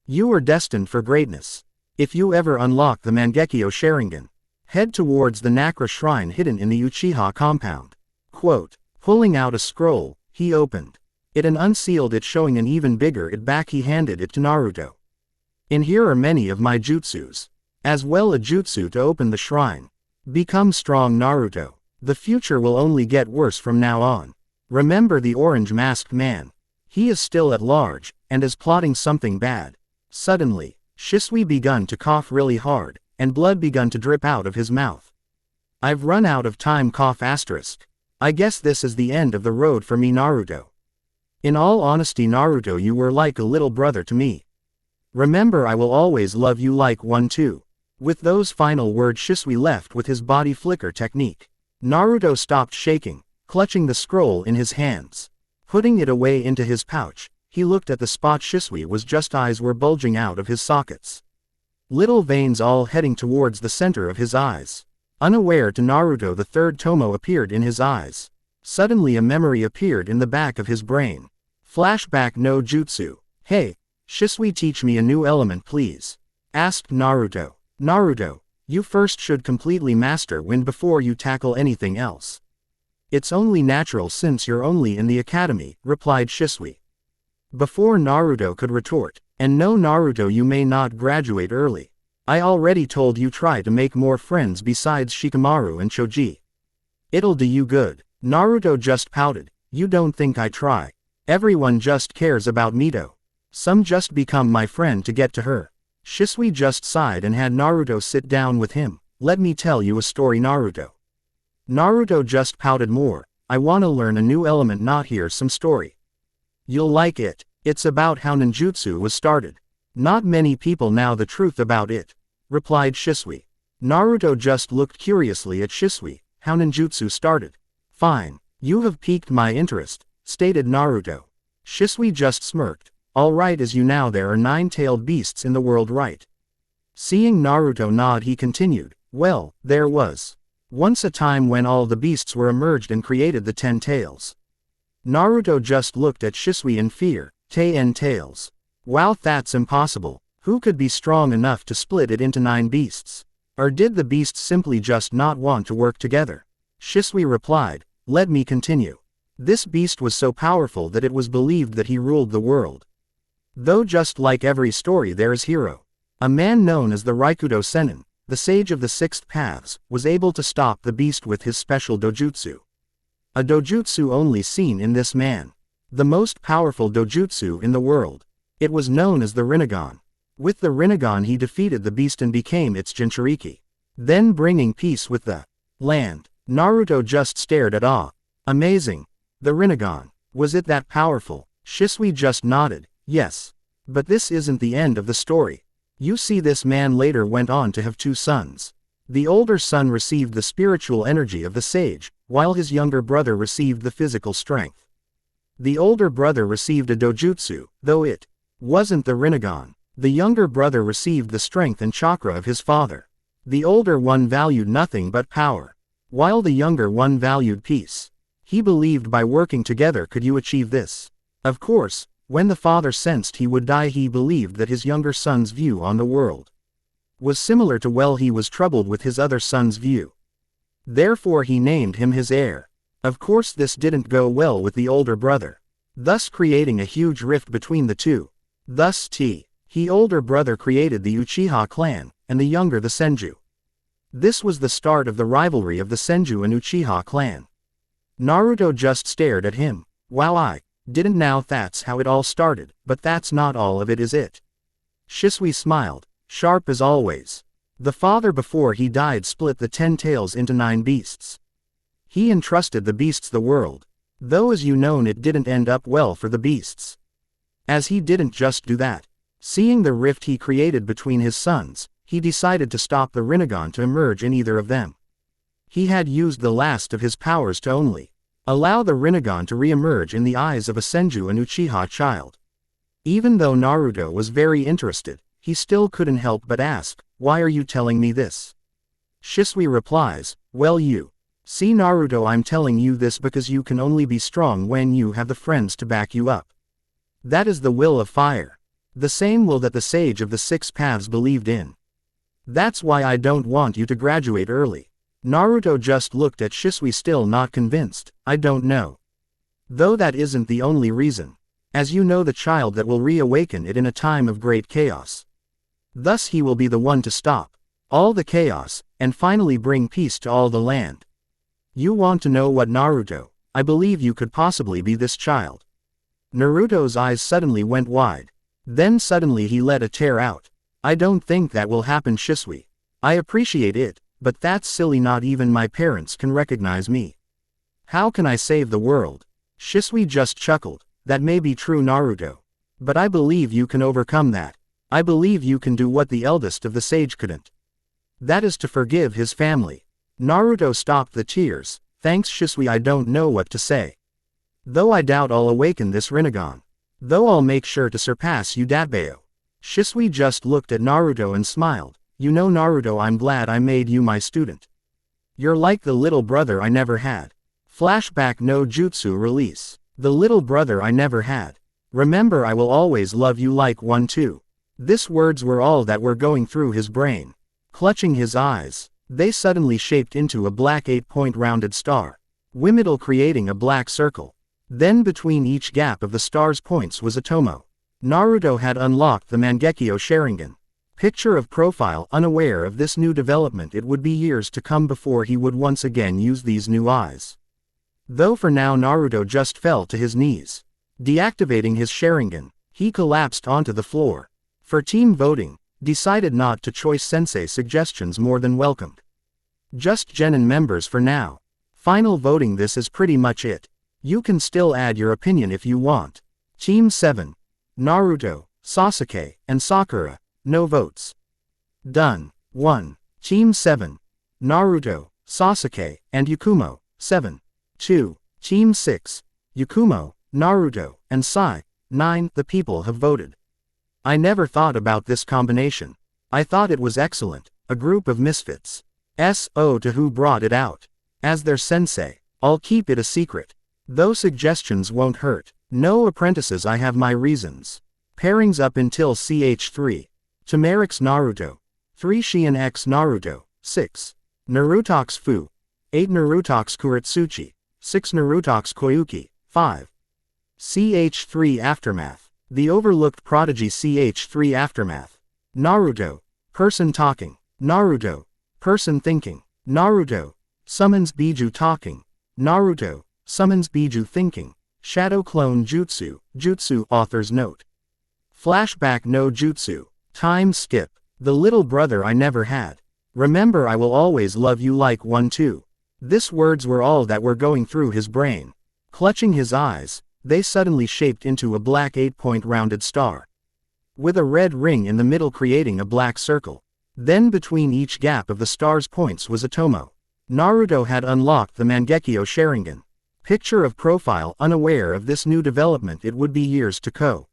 You are destined for greatness. If you ever unlock the Mangekyo Sharingan, head towards the Nakra shrine hidden in the Uchiha compound. Quote, pulling out a scroll, he opened it and unsealed it, showing an even bigger it back. He handed it to Naruto. In here are many of my jutsus, as well a jutsu to open the shrine. Become strong, Naruto. The future will only get worse from now on. Remember the orange masked man. He is still at large, and is plotting something bad. Suddenly, Shisui begun to cough really hard, and blood begun to drip out of his mouth. I've run out of time. I guess this is the end of the road for me, Naruto. In all honesty, Naruto, you were like a little brother to me. Remember, I will always love you like one too. With those final words, Shisui left with his body flicker technique. Naruto stopped shaking, clutching the scroll in his hands. Putting it away into his pouch, he looked at the spot Shisui was just. Eyes were bulging out of his sockets. Little veins all heading towards the center of his eyes. Unaware to Naruto, the third tomo appeared in his eyes. Suddenly a memory appeared in the back of his brain. Flashback no jutsu. Hey, Shisui, teach me a new element please, asked Naruto. Naruto, you first should completely master wind before you tackle anything else. It's only natural since you're only in the academy, replied Shisui. Before Naruto could retort, and no, Naruto, you may not graduate early. I already told you try to make more friends besides Shikamaru and Choji. It'll do you good. Naruto just pouted. You don't think I try? Everyone just cares about Mito. Some just become my friend to get to her. Shisui just sighed and had Naruto sit down with him. Let me tell you a story, Naruto. Naruto just pouted more. I wanna learn a new element, not hear some story. You'll like it. It's about how ninjutsu was started. Not many people know the truth about it, replied Shisui. Naruto just looked curiously at Shisui. How ninjutsu started? Fine. You have piqued my interest, stated Naruto. Shisui just smirked. Alright, as you know, there are 9-tailed beasts in the world, right? Seeing Naruto nod, he continued. Well, there was once a time when all the beasts were emerged and created the 10 tails. Naruto just looked at Shisui in fear. 10 tails. Wow, that's impossible. Who could be strong enough to split it into 9 beasts? Or did the beasts simply just not want to work together? Shisui replied. Let me continue. This beast was so powerful that it was believed that he ruled the world. Though just like every story, there is hero. A man known as the Raikudo Sennin, the sage of the 6th paths, was able to stop the beast with his special dojutsu. A dojutsu only seen in this man. The most powerful dojutsu in the world. It was known as the Rinnegan. With the Rinnegan he defeated the beast and became its Jinchuriki. Then bringing peace with the land. Naruto just stared at awe. Amazing. The Rinnegan. Was it that powerful? Shisui just nodded. Yes. But this isn't the end of the story. You see, this man later went on to have 2 sons. The older son received the spiritual energy of the sage, while his younger brother received the physical strength. The older brother received a dojutsu, though it wasn't the Rinnegan. The younger brother received the strength and chakra of his father. The older one valued nothing but power, while the younger one valued peace. He believed by working together could you achieve this. Of course, when the father sensed he would die, he believed that his younger son's view on the world was similar to he was troubled with his other son's view. Therefore he named him his heir. Of course this didn't go well with the older brother, thus creating a huge rift between the two. Thus he older brother created the Uchiha clan, and the younger the Senju. This was the start of the rivalry of the Senju and Uchiha clan. Naruto just stared at him. Wow, I didn't know that's how it all started, but that's not all of it, is it? Shisui smiled, sharp as always. The father before he died split the 10 tails into 9 beasts. He entrusted the beasts the world, though as you know it didn't end up well for the beasts. As he didn't just do that. Seeing the rift he created between his sons, he decided to stop the Rinnegan to emerge in either of them. He had used the last of his powers to only allow the Rinnegan to re-emerge in the eyes of a Senju and Uchiha child. Even though Naruto was very interested, he still couldn't help but ask, "Why are you telling me this?" Shisui replies, "Well, you see, Naruto, I'm telling you this because you can only be strong when you have the friends to back you up. That is the will of fire. The same will that the sage of the 6 paths believed in. That's why I don't want you to graduate early." Naruto just looked at Shisui, still not convinced. "I don't know. Though that isn't the only reason. As you know, the child that will reawaken it in a time of great chaos. Thus he will be the one to stop all the chaos, and finally bring peace to all the land. You want to know what, Naruto? I believe you could possibly be this child." Naruto's eyes suddenly went wide. Then suddenly he let a tear out. "I don't think that will happen, Shisui. I appreciate it, but that's silly. Not even my parents can recognize me. How can I save the world?" Shisui just chuckled. "That may be true, Naruto. But I believe you can overcome that. I believe you can do what the eldest of the sage couldn't. That is to forgive his family." Naruto stopped the tears. "Thanks, Shisui, I don't know what to say. Though I doubt I'll awaken this Rinnegan. Though I'll make sure to surpass you, Datbeo." Shisui just looked at Naruto and smiled. "You know, Naruto, I'm glad I made you my student. You're like the little brother I never had." Flashback no Jutsu release. The little brother I never had. Remember, I will always love you like one too. These words were all that were going through his brain. Clutching his eyes, they suddenly shaped into a black 8-point rounded star, middle creating a black circle. Then between each gap of the star's points was a tomo. Naruto had unlocked the Mangekyo Sharingan. Picture of profile. Unaware of this new development, it would be years to come before he would once again use these new eyes. Though for now Naruto just fell to his knees. Deactivating his Sharingan, he collapsed onto the floor. For team voting, decided not to choice sensei suggestions more than welcomed. Just Genin members for now. Final voting, this is pretty much it. You can still add your opinion if you want. Team 7. Naruto, Sasuke, and Sakura, no votes. Done. 1. Team 7. Naruto, Sasuke, and Yakumo, 7. 2. Team 6. Yakumo, Naruto, and Sai, 9. The people have voted. I never thought about this combination. I thought it was excellent, a group of misfits. So to who brought it out? As their sensei, I'll keep it a secret. Though suggestions won't hurt. No apprentices, I have my reasons. Pairings up until ch3. Tamarix Naruto. 3 Shion x Naruto. 6. Narutox Fu. 8 Narutox Kuretsuchi. 6 Narutox Koyuki. 5. ch3 Aftermath. The overlooked Prodigy ch3 Aftermath. Naruto. Person talking. Naruto. Person thinking. Naruto. Summons Biju talking. Naruto. Summons Biju thinking. Shadow Clone Jutsu. Jutsu author's note. Flashback no Jutsu. Time skip. The little brother I never had. Remember, I will always love you like one too. These words were all that were going through his brain. Clutching his eyes, they suddenly shaped into a black 8-point rounded star, with a red ring in the middle creating a black circle. Then between each gap of the star's points was a tomo. Naruto had unlocked the Mangekyo Sharingan. Picture of profile. Unaware of this new development, it would be years to come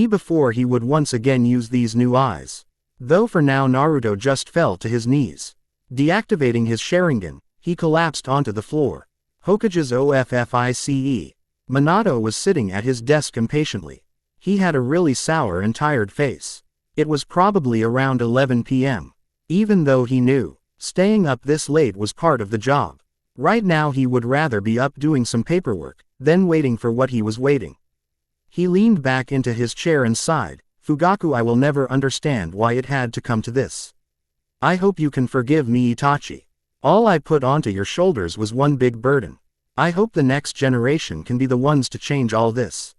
before he would once again use these new eyes. Though for now Naruto just fell to his knees. Deactivating his Sharingan, he collapsed onto the floor. Hokage's OFFICE. Minato was sitting at his desk impatiently. He had a really sour and tired face. It was probably around 11 p.m. Even though he knew staying up this late was part of the job. Right now he would rather be up doing some paperwork than waiting for what he was waiting. He leaned back into his chair and sighed, "Fugaku, I will never understand why it had to come to this. I hope you can forgive me, Itachi. All I put onto your shoulders was one big burden. I hope the next generation can be the ones to change all this."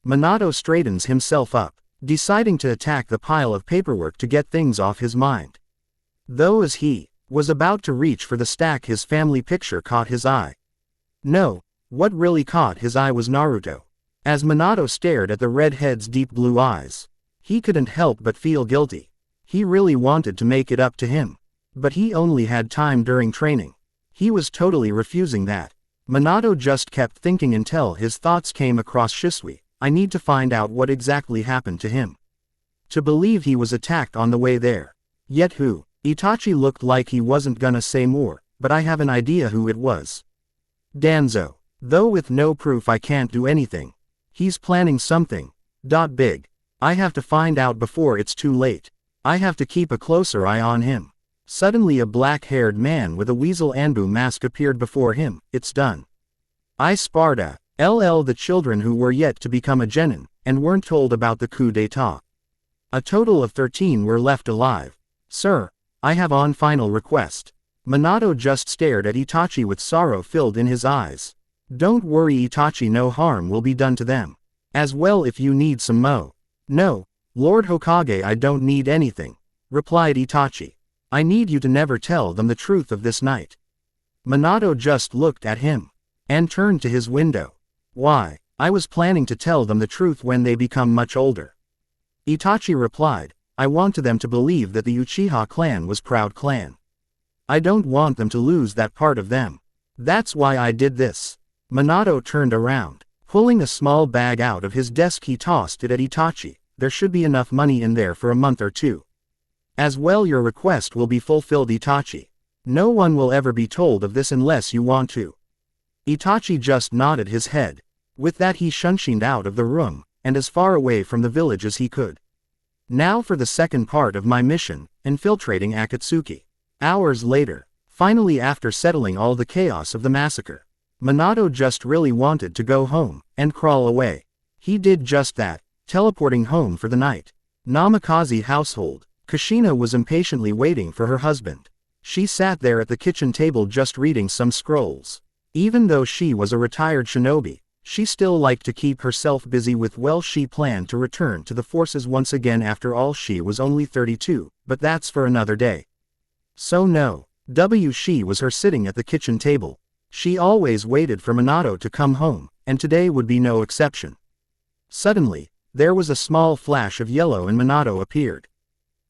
Minato straightens himself up, deciding to attack the pile of paperwork to get things off his mind. Though as he was about to reach for the stack, his family picture caught his eye. No, what really caught his eye was Naruto. As Minato stared at the redhead's deep blue eyes, he couldn't help but feel guilty. He really wanted to make it up to him. But he only had time during training. He was totally refusing that. Minato just kept thinking until his thoughts came across Shisui. I need to find out what exactly happened to him. To believe he was attacked on the way there. Yet who? Itachi looked like he wasn't gonna say more, but I have an idea who it was. Danzo. Though with no proof I can't do anything. He's planning something. Big. I have to find out before it's too late. I have to keep a closer eye on him. Suddenly a black-haired man with a weasel Anbu mask appeared before him. It's done. I Sparta. The children who were yet to become a genin, and weren't told about the coup d'état. A total of 13 were left alive. Sir, I have one final request. Minato just stared at Itachi with sorrow filled in his eyes. Don't worry, Itachi, no harm will be done to them. As well if you need some mo. No, Lord Hokage, I don't need anything, replied Itachi. I need you to never tell them the truth of this night. Minato just looked at him, and turned to his window. Why? I was planning to tell them the truth when they become much older. Itachi replied, I want them to believe that the Uchiha clan was proud clan. I don't want them to lose that part of them. That's why I did this. Minato turned around. Pulling a small bag out of his desk, he tossed it at Itachi. There should be enough money in there for a month or two. As well, your request will be fulfilled, Itachi. No one will ever be told of this unless you want to. Itachi just nodded his head. With that he shunshined out of the room, and as far away from the village as he could. Now for the second part of my mission, infiltrating Akatsuki. Hours later, finally after settling all the chaos of the massacre, Minato just really wanted to go home, and crawl away. He did just that, teleporting home for the night. Namikaze household. Kushina was impatiently waiting for her husband. She sat there at the kitchen table just reading some scrolls. Even though she was a retired shinobi, she still liked to keep herself busy with she planned to return to the forces once again. After all, she was only 32, but that's for another day. So no, she was her sitting at the kitchen table. She always waited for Minato to come home, and today would be no exception. Suddenly, there was a small flash of yellow and Minato appeared.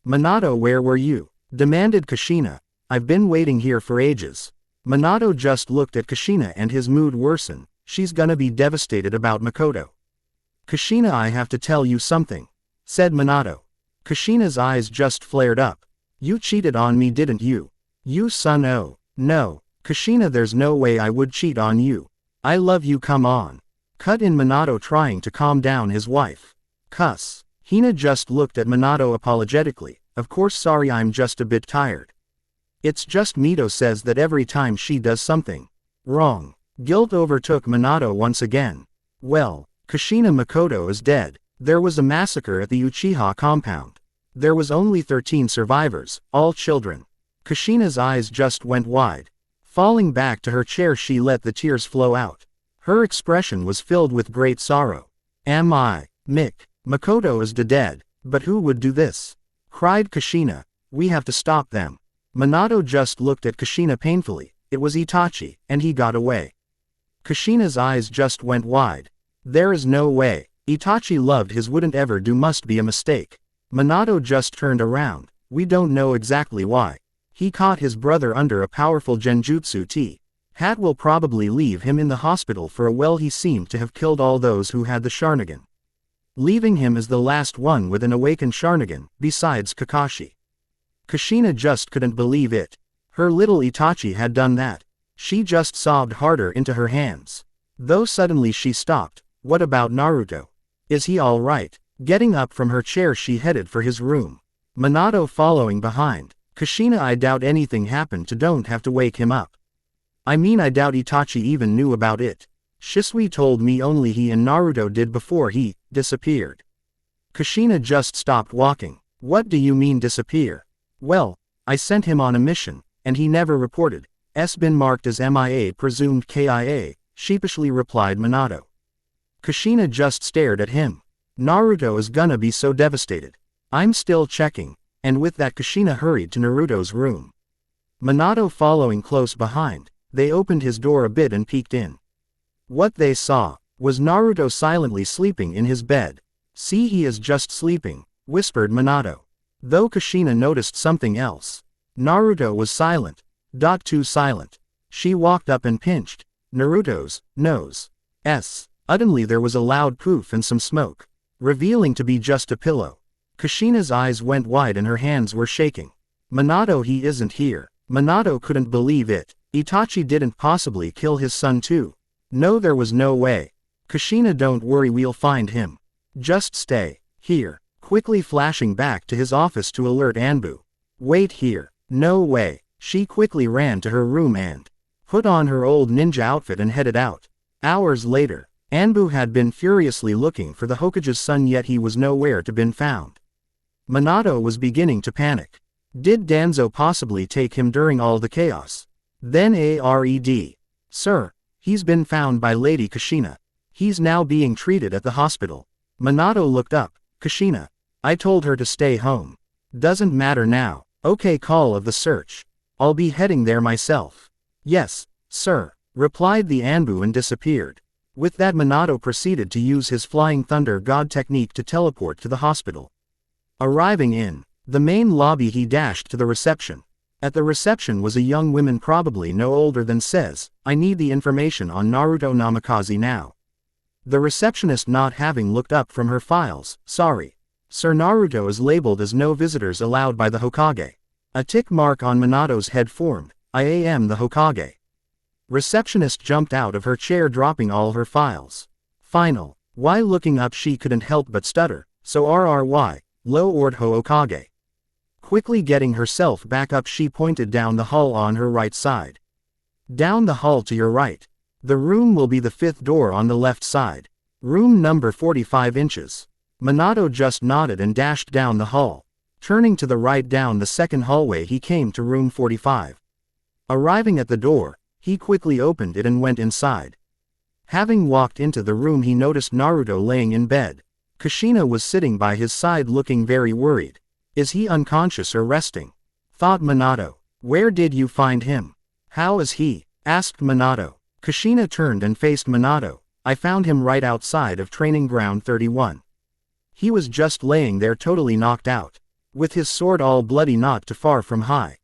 Minato, where were you? Demanded Kushina. I've been waiting here for ages. Minato just looked at Kushina and his mood worsened. She's gonna be devastated about Makoto. Kushina, I have to tell you something, said Minato. Kushina's eyes just flared up. You cheated on me, didn't you? You son, oh, no. Kushina, there's no way I would cheat on you. I love you, come on. Cut in. Minato trying to calm down his wife. Cuss. Hina just looked at Minato apologetically. Of course, sorry, I'm just a bit tired. It's just Mito says that every time she does something wrong, guilt overtook Minato once again. Well, Kushina, Makoto is dead. There was a massacre at the Uchiha compound. There was only 13 survivors, all children. Kushina's eyes just went wide. Falling back to her chair, she let the tears flow out. Her expression was filled with great sorrow. Am I, Mick? Makoto is dead, but who would do this? Cried Kushina. We have to stop them. Minato just looked at Kushina painfully. It was Itachi, and he got away. Kushina's eyes just went wide. There is no way. Itachi loved his wouldn't ever do, must be a mistake. Minato just turned around. We don't know exactly why. He caught his brother under a powerful Genjutsu Hat will probably leave him in the hospital for a while. He seemed to have killed all those who had the Sharingan, leaving him as the last one with an awakened Sharingan, besides Kakashi. Kushina just couldn't believe it. Her little Itachi had done that. She just sobbed harder into her hands. Though suddenly she stopped. What about Naruto? Is he alright? Getting up from her chair she headed for his room. Minato following behind. Kushina, I doubt anything happened to don't have to wake him up. I mean, I doubt Itachi even knew about it. Shisui told me only he and Naruto did before he disappeared. Kushina just stopped walking. What do you mean disappear? Well, I sent him on a mission, and he never reported. Been marked as MIA, presumed KIA, sheepishly replied Minato. Kushina just stared at him. Naruto is gonna be so devastated. I'm still checking, and with that Kushina hurried to Naruto's room. Minato following close behind, they opened his door a bit and peeked in. What they saw was Naruto silently sleeping in his bed. See, he is just sleeping, whispered Minato. Though Kushina noticed something else. Naruto was silent. Too silent. She walked up and pinched Naruto's nose. Suddenly there was a loud poof and some smoke, revealing to be just a pillow. Kushina's eyes went wide and her hands were shaking. Minato, he isn't here. Minato couldn't believe it. Itachi didn't possibly kill his son too. No, there was no way. Kushina, don't worry, we'll find him. Just stay here. Quickly flashing back to his office to alert Anbu. Wait here. No way. She quickly ran to her room and put on her old ninja outfit and headed out. Hours later, Anbu had been furiously looking for the Hokage's son, yet he was nowhere to be found. Minato was beginning to panic. Did Danzo possibly take him during all the chaos? Then Sir, he's been found by Lady Kushina. He's now being treated at the hospital. Minato looked up. Kushina. I told her to stay home. Doesn't matter now. Okay, call of the search. I'll be heading there myself. Yes, sir, replied the Anbu and disappeared. With that, Minato proceeded to use his Flying Thunder God technique to teleport to the hospital. Arriving in the main lobby, he dashed to the reception. At the reception was a young woman probably no older than says, I need the information on Naruto Namikaze now. The receptionist, not having looked up from her files, sorry. Sir, Naruto is labeled as no visitors allowed by the Hokage. A tick mark on Minato's head formed. I am the Hokage. Receptionist jumped out of her chair, dropping all her files. Final. While looking up, she couldn't help but stutter. So RRY, Lord Hokage. Quickly getting herself back up, she pointed down the hall on her right side. Down the hall to your right. The room will be the fifth door on the left side. Room number 45 inches. Minato just nodded and dashed down the hall. Turning to the right down the second hallway, he came to room 45. Arriving at the door, he quickly opened it and went inside. Having walked into the room, he noticed Naruto laying in bed. Kushina was sitting by his side looking very worried. Is he unconscious or resting? Thought Minato. Where did you find him? How is he? Asked Minato. Kushina turned and faced Minato. I found him right outside of training ground 31. He was just laying there totally knocked out. With his sword all bloody, not too far from high.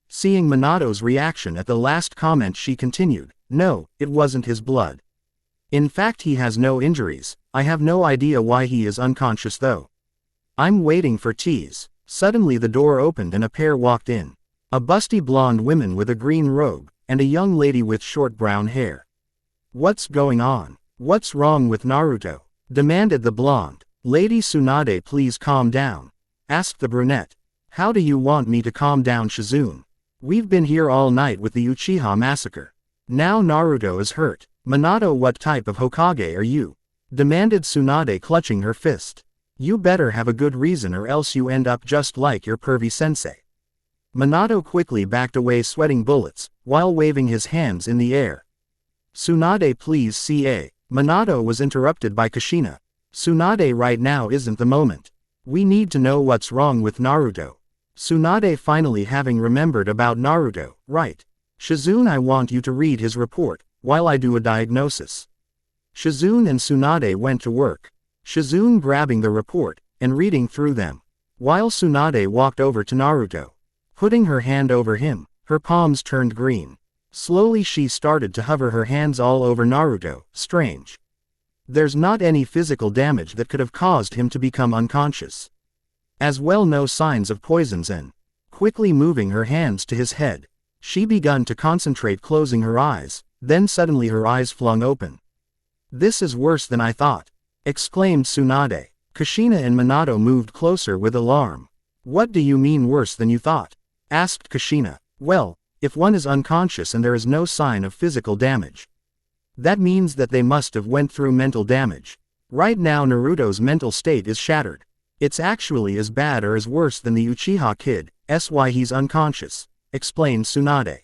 Seeing Minato's reaction at the last comment, she continued, no, it wasn't his blood. In fact, he has no injuries. I have no idea why he is unconscious though. I'm waiting for teas. Suddenly the door opened and a pair walked in. A busty blonde woman with a green robe, and a young lady with short brown hair. What's going on? What's wrong with Naruto? Demanded the blonde. Lady Tsunade, please calm down. Asked the brunette. How do you want me to calm down, Shizune? We've been here all night with the Uchiha massacre. Now Naruto is hurt. Minato, what type of Hokage are you? Demanded Tsunade, clutching her fist. You better have a good reason or else you end up just like your pervy sensei. Minato quickly backed away, sweating bullets, while waving his hands in the air. Tsunade, please CA. Minato was interrupted by Kushina. Tsunade, right now isn't the moment. We need to know what's wrong with Naruto. Tsunade finally having remembered about Naruto, right. Shizune, I want you to read his report, while I do a diagnosis. Shizune and Tsunade went to work. Shizune grabbing the report, and reading through them. While Tsunade walked over to Naruto. Putting her hand over him, her palms turned green. Slowly she started to hover her hands all over Naruto. Strange. There's not any physical damage that could have caused him to become unconscious. As well, no signs of poisons, and quickly moving her hands to his head, she begun to concentrate, closing her eyes, then suddenly her eyes flung open. "This is worse than I thought," exclaimed Tsunade. Kushina and Minato moved closer with alarm. "What do you mean worse than you thought?" asked Kushina. "Well, if one is unconscious and there is no sign of physical damage, that means that they must have went through mental damage. Right now Naruto's mental state is shattered. It's actually as bad or as worse than the Uchiha kid, why he's unconscious," explained Tsunade.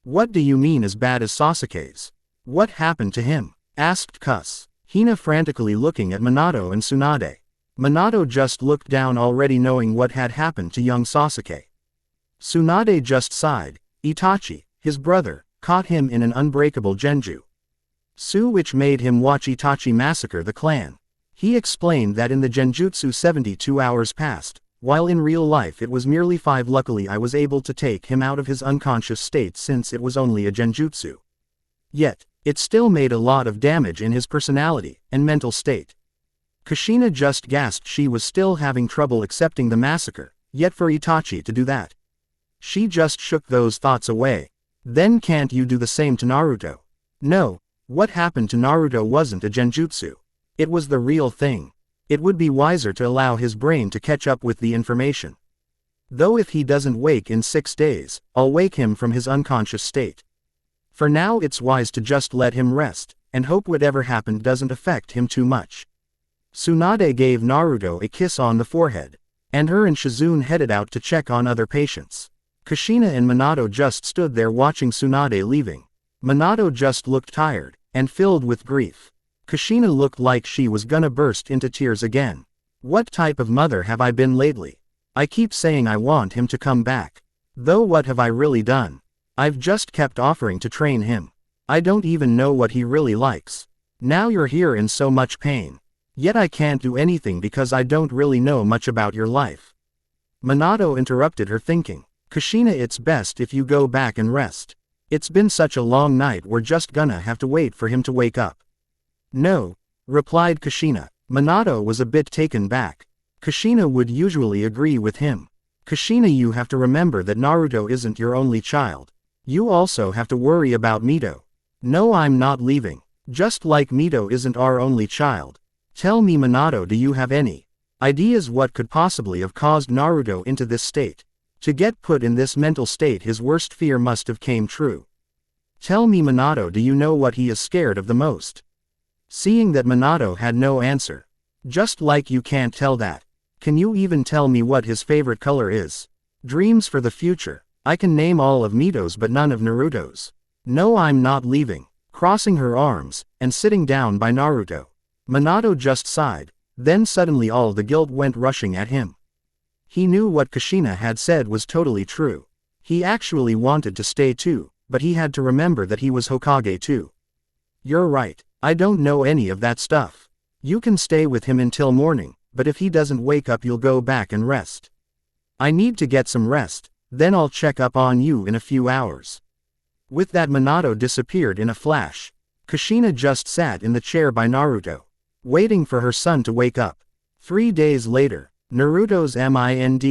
"What do you mean as bad as Sasuke's? What happened to him?" asked Hina frantically looking at Minato and Tsunade. Minato just looked down already knowing what had happened to young Sasuke. Tsunade just sighed. Itachi, his brother, caught him in an unbreakable Genjutsu which made him watch Itachi massacre the clan. He explained that in the Genjutsu 72 hours passed, while in real life it was merely 5. Luckily I was able to take him out of his unconscious state since it was only a Genjutsu. Yet, it still made a lot of damage in his personality and mental state. Kushina just gasped. She was still having trouble accepting the massacre, yet for Itachi to do that. She just shook those thoughts away. "Then can't you do the same to Naruto?" "No, what happened to Naruto wasn't a Genjutsu. It was the real thing. It would be wiser to allow his brain to catch up with the information. Though if he doesn't wake in 6 days, I'll wake him from his unconscious state. For now it's wise to just let him rest, and hope whatever happened doesn't affect him too much." Tsunade gave Naruto a kiss on the forehead, and her and Shizune headed out to check on other patients. Kushina and Minato just stood there watching Tsunade leaving. Minato just looked tired, and filled with grief. Kushina looked like she was gonna burst into tears again. "What type of mother have I been lately? I keep saying I want him to come back. Though what have I really done? I've just kept offering to train him. I don't even know what he really likes. Now you're here in so much pain. Yet I can't do anything because I don't really know much about your life." Minato interrupted her thinking. "Kushina, it's best if you go back and rest. It's been such a long night, we're just gonna have to wait for him to wake up." "No," replied Kushina. Minato was a bit taken back. Kushina would usually agree with him. "Kushina, you have to remember that Naruto isn't your only child. You also have to worry about Mito." "No, I'm not leaving. Just like Mito isn't our only child. Tell me, Minato, do you have any ideas what could possibly have caused Naruto into this state? To get put in this mental state, his worst fear must have came true. Tell me, Minato, do you know what he is scared of the most?" Seeing that Minato had no answer. "Just like you can't tell that. Can you even tell me what his favorite color is? Dreams for the future. I can name all of Mito's but none of Naruto's." "No, I'm not leaving." Crossing her arms, and sitting down by Naruto. Minato just sighed, then suddenly all the guilt went rushing at him. He knew what Kushina had said was totally true. He actually wanted to stay too, but he had to remember that he was Hokage too. "You're right, I don't know any of that stuff. You can stay with him until morning, but if he doesn't wake up you'll go back and rest. I need to get some rest, then I'll check up on you in a few hours." With that, Minato disappeared in a flash. Kushina just sat in the chair by Naruto, waiting for her son to wake up. 3 days later, Naruto's mind.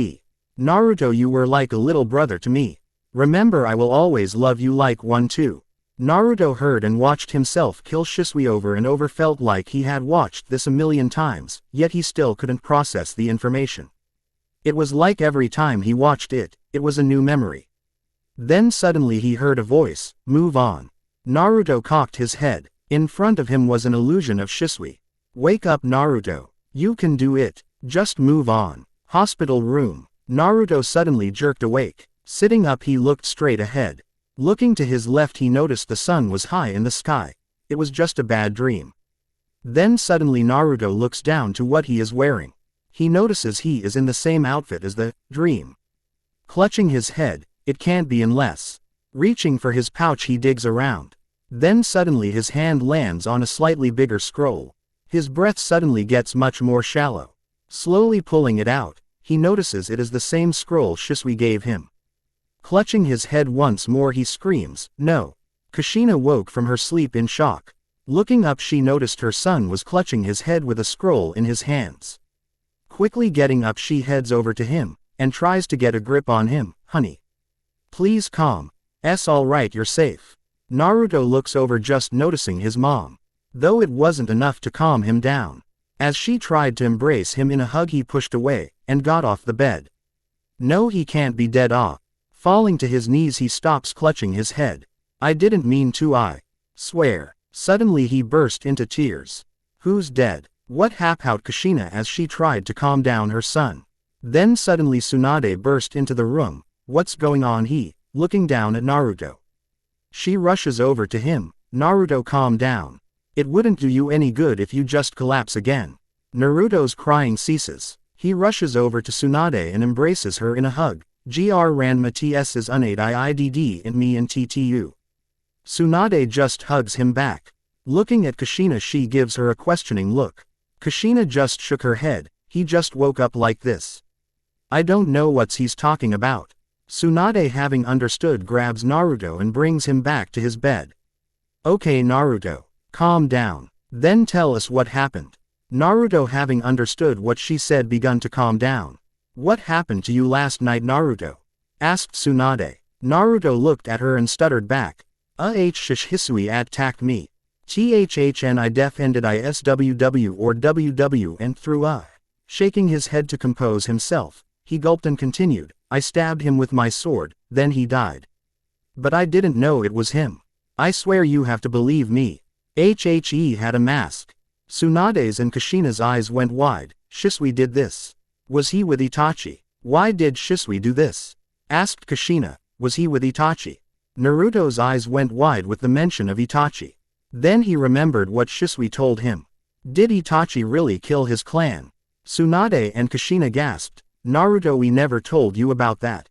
"Naruto, you were like a little brother to me. Remember, I will always love you like one too." Naruto heard and watched himself kill Shisui over and over, felt like he had watched this a million times, yet he still couldn't process the information. It was like every time he watched it, it was a new memory. Then suddenly he heard a voice, "Move on." Naruto cocked his head. In front of him was an illusion of Shisui. "Wake up, Naruto. You can do it. Just move on." Hospital room. Naruto suddenly jerked awake. Sitting up, he looked straight ahead. Looking to his left, he noticed the sun was high in the sky. It was just a bad dream. Then suddenly Naruto looks down to what he is wearing. He notices he is in the same outfit as the dream. Clutching his head, it can't be unless. Reaching for his pouch, he digs around. Then suddenly his hand lands on a slightly bigger scroll. His breath suddenly gets much more shallow. Slowly pulling it out, he notices it is the same scroll Shisui gave him. Clutching his head once more, he screams, "No!" Kushina woke from her sleep in shock. Looking up, she noticed her son was clutching his head with a scroll in his hands. Quickly getting up, she heads over to him, and tries to get a grip on him. "Honey. Please calm. All right, you're safe." Naruto looks over just noticing his mom. Though it wasn't enough to calm him down. As she tried to embrace him in a hug, he pushed away, and got off the bed. No, he can't be dead. Falling to his knees, he stops clutching his head. I didn't mean to, I swear. Suddenly he burst into tears. Who's dead? What happened? Kushina as she tried to calm down her son. Then suddenly Tsunade burst into the room. What's going on? He, looking down at Naruto. She rushes over to him. Naruto, calm down. It wouldn't do you any good if you just collapse again. Naruto's crying ceases. He rushes over to Tsunade and embraces her in a hug. Ranma TS's unade IIDD in me and TTU. Tsunade just hugs him back. Looking at Kushina, she gives her a questioning look. Kushina just shook her head. He just woke up like this. I don't know what he's talking about. Tsunade, having understood, grabs Naruto and brings him back to his bed. Okay Naruto, calm down. Then tell us what happened. Naruto, having understood what she said, begun to calm down. What happened to you last night, Naruto? Asked Tsunade. Naruto looked at her and stuttered back. Shisui attacked me. Thhn I defended ISWW or WW and threw Shaking his head to compose himself, he gulped and continued, I stabbed him with my sword, then he died. But I didn't know it was him. I swear you have to believe me. He had a mask. Tsunade's and Kushina's eyes went wide. Shisui did this. Was he with Itachi? Why did Shisui do this? Asked Kushina. Was he with Itachi? Naruto's eyes went wide with the mention of Itachi. Then he remembered what Shisui told him. Did Itachi really kill his clan? Tsunade and Kushina gasped. Naruto, we never told you about that.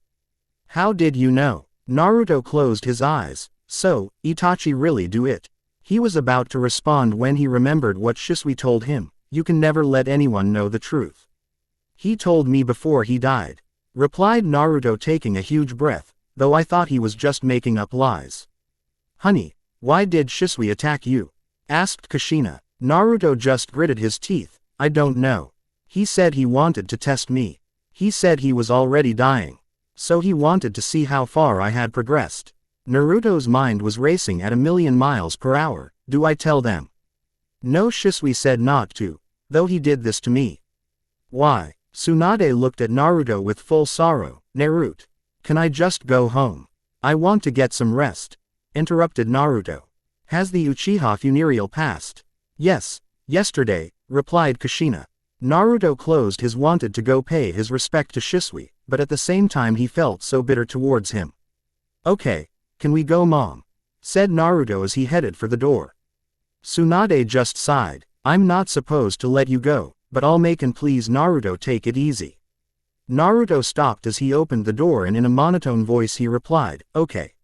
How did you know? Naruto closed his eyes. So, Itachi really do it. He was about to respond when he remembered what Shisui told him. You can never let anyone know the truth. He told me before he died. Replied Naruto, taking a huge breath, though I thought he was just making up lies. Honey, why did Shisui attack you? Asked Kushina. Naruto just gritted his teeth. I don't know. He said he wanted to test me. He said he was already dying. So he wanted to see how far I had progressed. Naruto's mind was racing at 1,000,000 miles per hour. Do I tell them? No, Shisui said not to, though he did this to me. Why? Tsunade looked at Naruto with full sorrow. Naruto, can I just go home? I want to get some rest. Interrupted Naruto. Has the Uchiha funeral passed? Yes, yesterday, replied Kushina. Naruto closed his wanted to go pay his respect to Shisui, but at the same time he felt so bitter towards him. Okay, can we go, Mom? Said Naruto as he headed for the door. Tsunade just sighed. I'm not supposed to let you go, but I'll make and please Naruto, take it easy. Naruto stopped as he opened the door and in a monotone voice he replied, okay.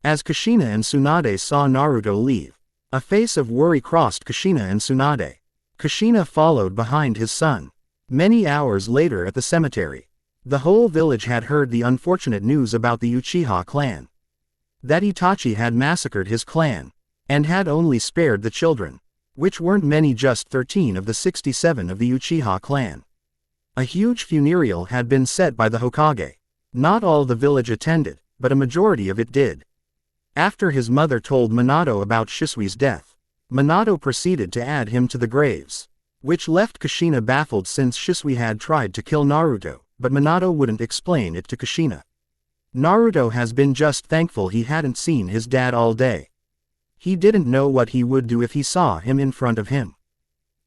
As Kushina and Tsunade saw Naruto leave, a face of worry crossed Kushina and Tsunade. Kushina followed behind his son. Many hours later at the cemetery, the whole village had heard the unfortunate news about the Uchiha clan. That Itachi had massacred his clan, and had only spared the children, which weren't many, just 13 of the 67 of the Uchiha clan. A huge funeral had been set by the Hokage. Not all the village attended, but a majority of it did. After his mother told Minato about Shisui's death, Minato proceeded to add him to the graves, which left Kushina baffled since Shisui had tried to kill Naruto, but Minato wouldn't explain it to Kushina. Naruto has been just thankful he hadn't seen his dad all day. He didn't know what he would do if he saw him in front of him.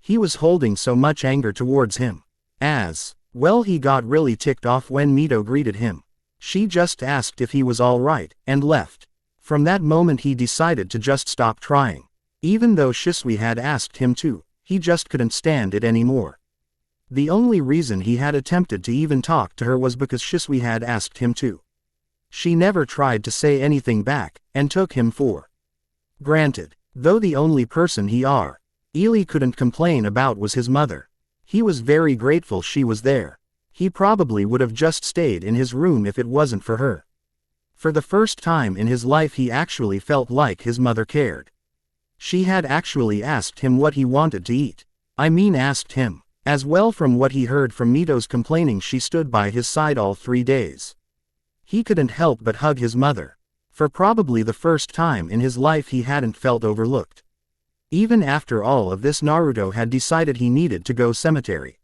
He was holding so much anger towards him. As well, he got really ticked off when Mito greeted him. She just asked if he was alright, and left. From that moment he decided to just stop trying. Even though Shisui had asked him to, he just couldn't stand it anymore. The only reason he had attempted to even talk to her was because Shisui had asked him to. She never tried to say anything back, and took him for granted. Though the only person he really couldn't complain about was his mother. He was very grateful she was there. He probably would have just stayed in his room if it wasn't for her. For the first time in his life he actually felt like his mother cared. She had actually asked him what he wanted to eat. Asked him. As well, from what he heard from Mito's complaining, she stood by his side all 3 days. He couldn't help but hug his mother. For probably the first time in his life he hadn't felt overlooked. Even after all of this, Naruto had decided he needed to go cemetery.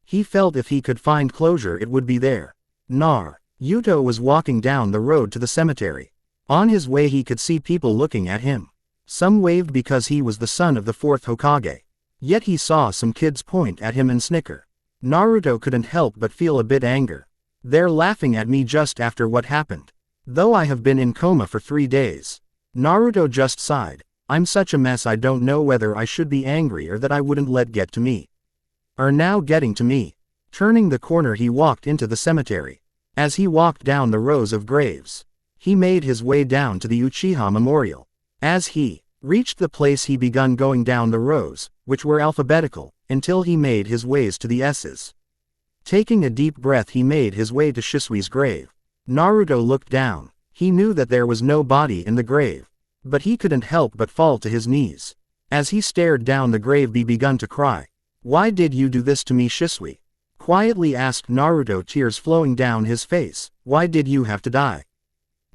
He felt if he could find closure it would be there. Naruto was walking down the road to the cemetery. On his way he could see people looking at him. Some waved because he was the son of the fourth Hokage. Yet he saw some kids point at him and snicker. Naruto couldn't help but feel a bit anger. They're laughing at me just after what happened. Though I have been in coma for 3 days. Naruto just sighed. I'm such a mess, I don't know whether I should be angry or that I wouldn't let get to me. Are now getting to me. Turning the corner he walked into the cemetery. As he walked down the rows of graves, he made his way down to the Uchiha memorial. As he reached the place he began going down the rows, which were alphabetical, until he made his ways to the S's. Taking a deep breath he made his way to Shisui's grave. Naruto looked down. He knew that there was no body in the grave. But he couldn't help but fall to his knees. As he stared down the grave he began to cry. Why did you do this to me, Shisui? Quietly asked Naruto, tears flowing down his face. Why did you have to die?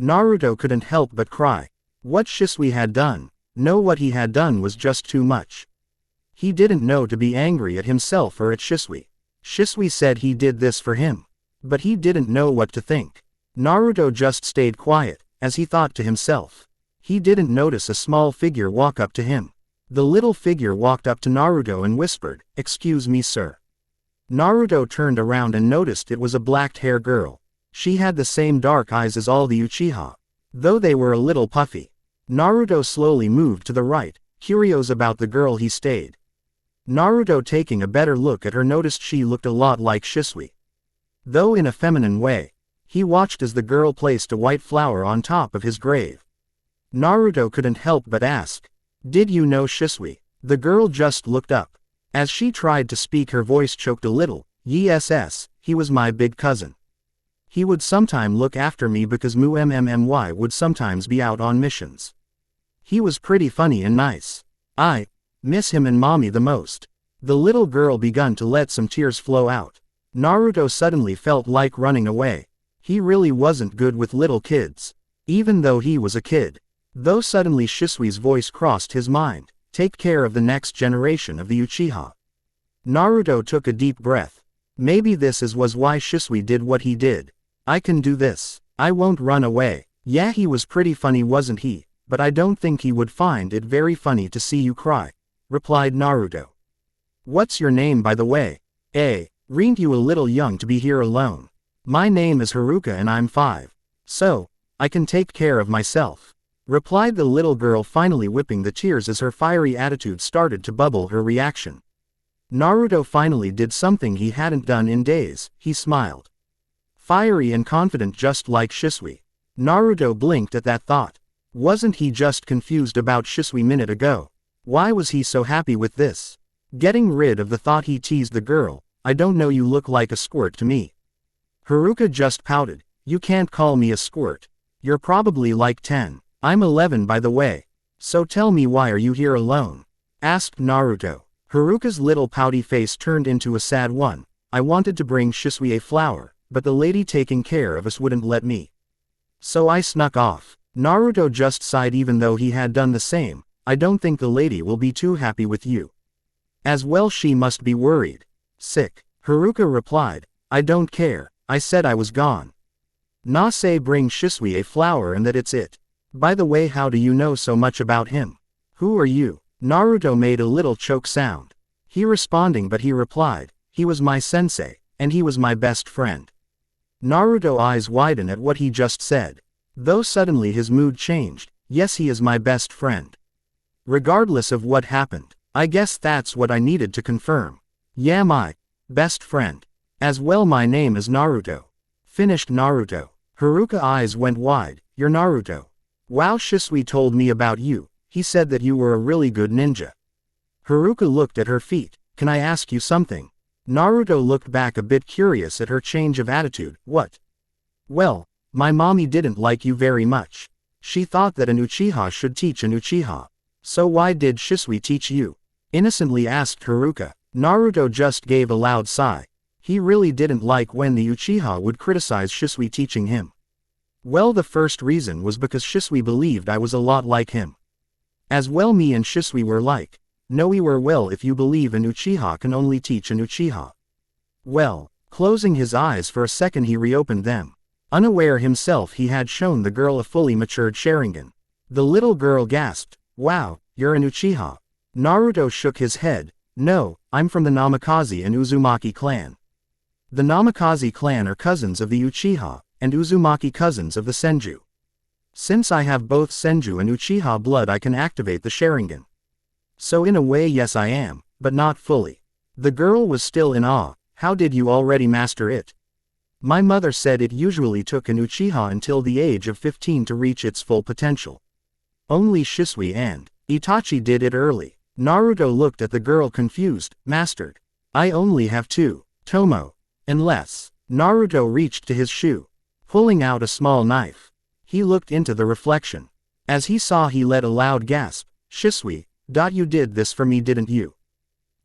Naruto couldn't help but cry. What Shisui had done, what he had done was just too much. He didn't know to be angry at himself or at Shisui. Shisui said he did this for him. But he didn't know what to think. Naruto just stayed quiet, as he thought to himself. He didn't notice a small figure walk up to him. The little figure walked up to Naruto and whispered, "Excuse me, sir." Naruto turned around and noticed it was a black-haired girl. She had the same dark eyes as all the Uchiha, though they were a little puffy. Naruto slowly moved to the right, curious about the girl. He stayed. Naruto, taking a better look at her, noticed she looked a lot like Shisui, though in a feminine way. He watched as the girl placed a white flower on top of his grave. Naruto couldn't help but ask, "Did you know Shisui?" The girl just looked up. As she tried to speak her voice choked a little. "Yes, he was my big cousin. He would sometime look after me because MMMY would sometimes be out on missions. He was pretty funny and nice. I miss him and mommy the most." The little girl began to let some tears flow out. Naruto suddenly felt like running away. He really wasn't good with little kids, even though he was a kid. Though suddenly Shisui's voice crossed his mind. Take care of the next generation of the Uchiha. Naruto took a deep breath. Maybe this was why Shisui did what he did. I can do this. I won't run away. Yeah, he was pretty funny, wasn't he? But I don't think he would find it very funny to see you cry, replied Naruto. What's your name, by the way? Aren't you a little young to be here alone? My name is Haruka and I'm 5. So, I can take care of myself, replied the little girl, finally whipping the tears as her fiery attitude started to bubble her reaction. Naruto finally did something he hadn't done in days. He smiled. Fiery and confident, just like Shisui. Naruto blinked at that thought. Wasn't he just confused about Shisui a minute ago? Why was he so happy with this? Getting rid of the thought, he teased the girl. I don't know, you look like a squirt to me. Haruka just pouted. You can't call me a squirt. You're probably like 10. I'm 11, by the way. So tell me, why are you here alone? Asked Naruto. Haruka's little pouty face turned into a sad one. I wanted to bring Shisui a flower, but the lady taking care of us wouldn't let me. So I snuck off. Naruto just sighed, even though he had done the same. I don't think the lady will be too happy with you. As well, she must be worried. Sick. Haruka replied. I don't care. I said I was gone. Say bring Shisui a flower and that it's it. By the way, how do you know so much about him? Who are you? Naruto made a little choke sound. He responding, but he replied, he was my sensei, and he was my best friend. Naruto eyes widened at what he just said. Though suddenly his mood changed. Yes, he is my best friend. Regardless of what happened, I guess that's what I needed to confirm. Yeah, my best friend. As well, my name is Naruto. Finished Naruto. Haruka eyes went wide. You're Naruto. Wow, Shisui told me about you. He said that you were a really good ninja. Haruka looked at her feet. Can I ask you something? Naruto looked back, a bit curious at her change of attitude. What? Well, my mommy didn't like you very much. She thought that an Uchiha should teach an Uchiha. So why did Shisui teach you? Innocently asked Haruka. Naruto just gave a loud sigh. He really didn't like when the Uchiha would criticize Shisui teaching him. Well, the first reason was because Shisui believed I was a lot like him. As well, me and Shisui were like. No, we were. Well, if you believe an Uchiha can only teach an Uchiha. Well, closing his eyes for a second he reopened them. Unaware himself he had shown the girl a fully matured Sharingan. The little girl gasped, "Wow, you're an Uchiha." Naruto shook his head. "No, I'm from the Namikaze and Uzumaki clan." The Namikaze clan are cousins of the Uchiha, and Uzumaki cousins of the Senju. Since I have both Senju and Uchiha blood, I can activate the Sharingan. So in a way, yes, I am, but not fully. The girl was still in awe. "How did you already master it?" "My mother said it usually took an Uchiha until the age of 15 to reach its full potential. Only Shisui and Itachi did it early." Naruto looked at the girl confused. "Mastered? I only have 2, Tomo. Unless." Naruto reached to his shoe, pulling out a small knife. He looked into the reflection. As he saw, he let a loud gasp. "Shisui, you did this for me, didn't you?"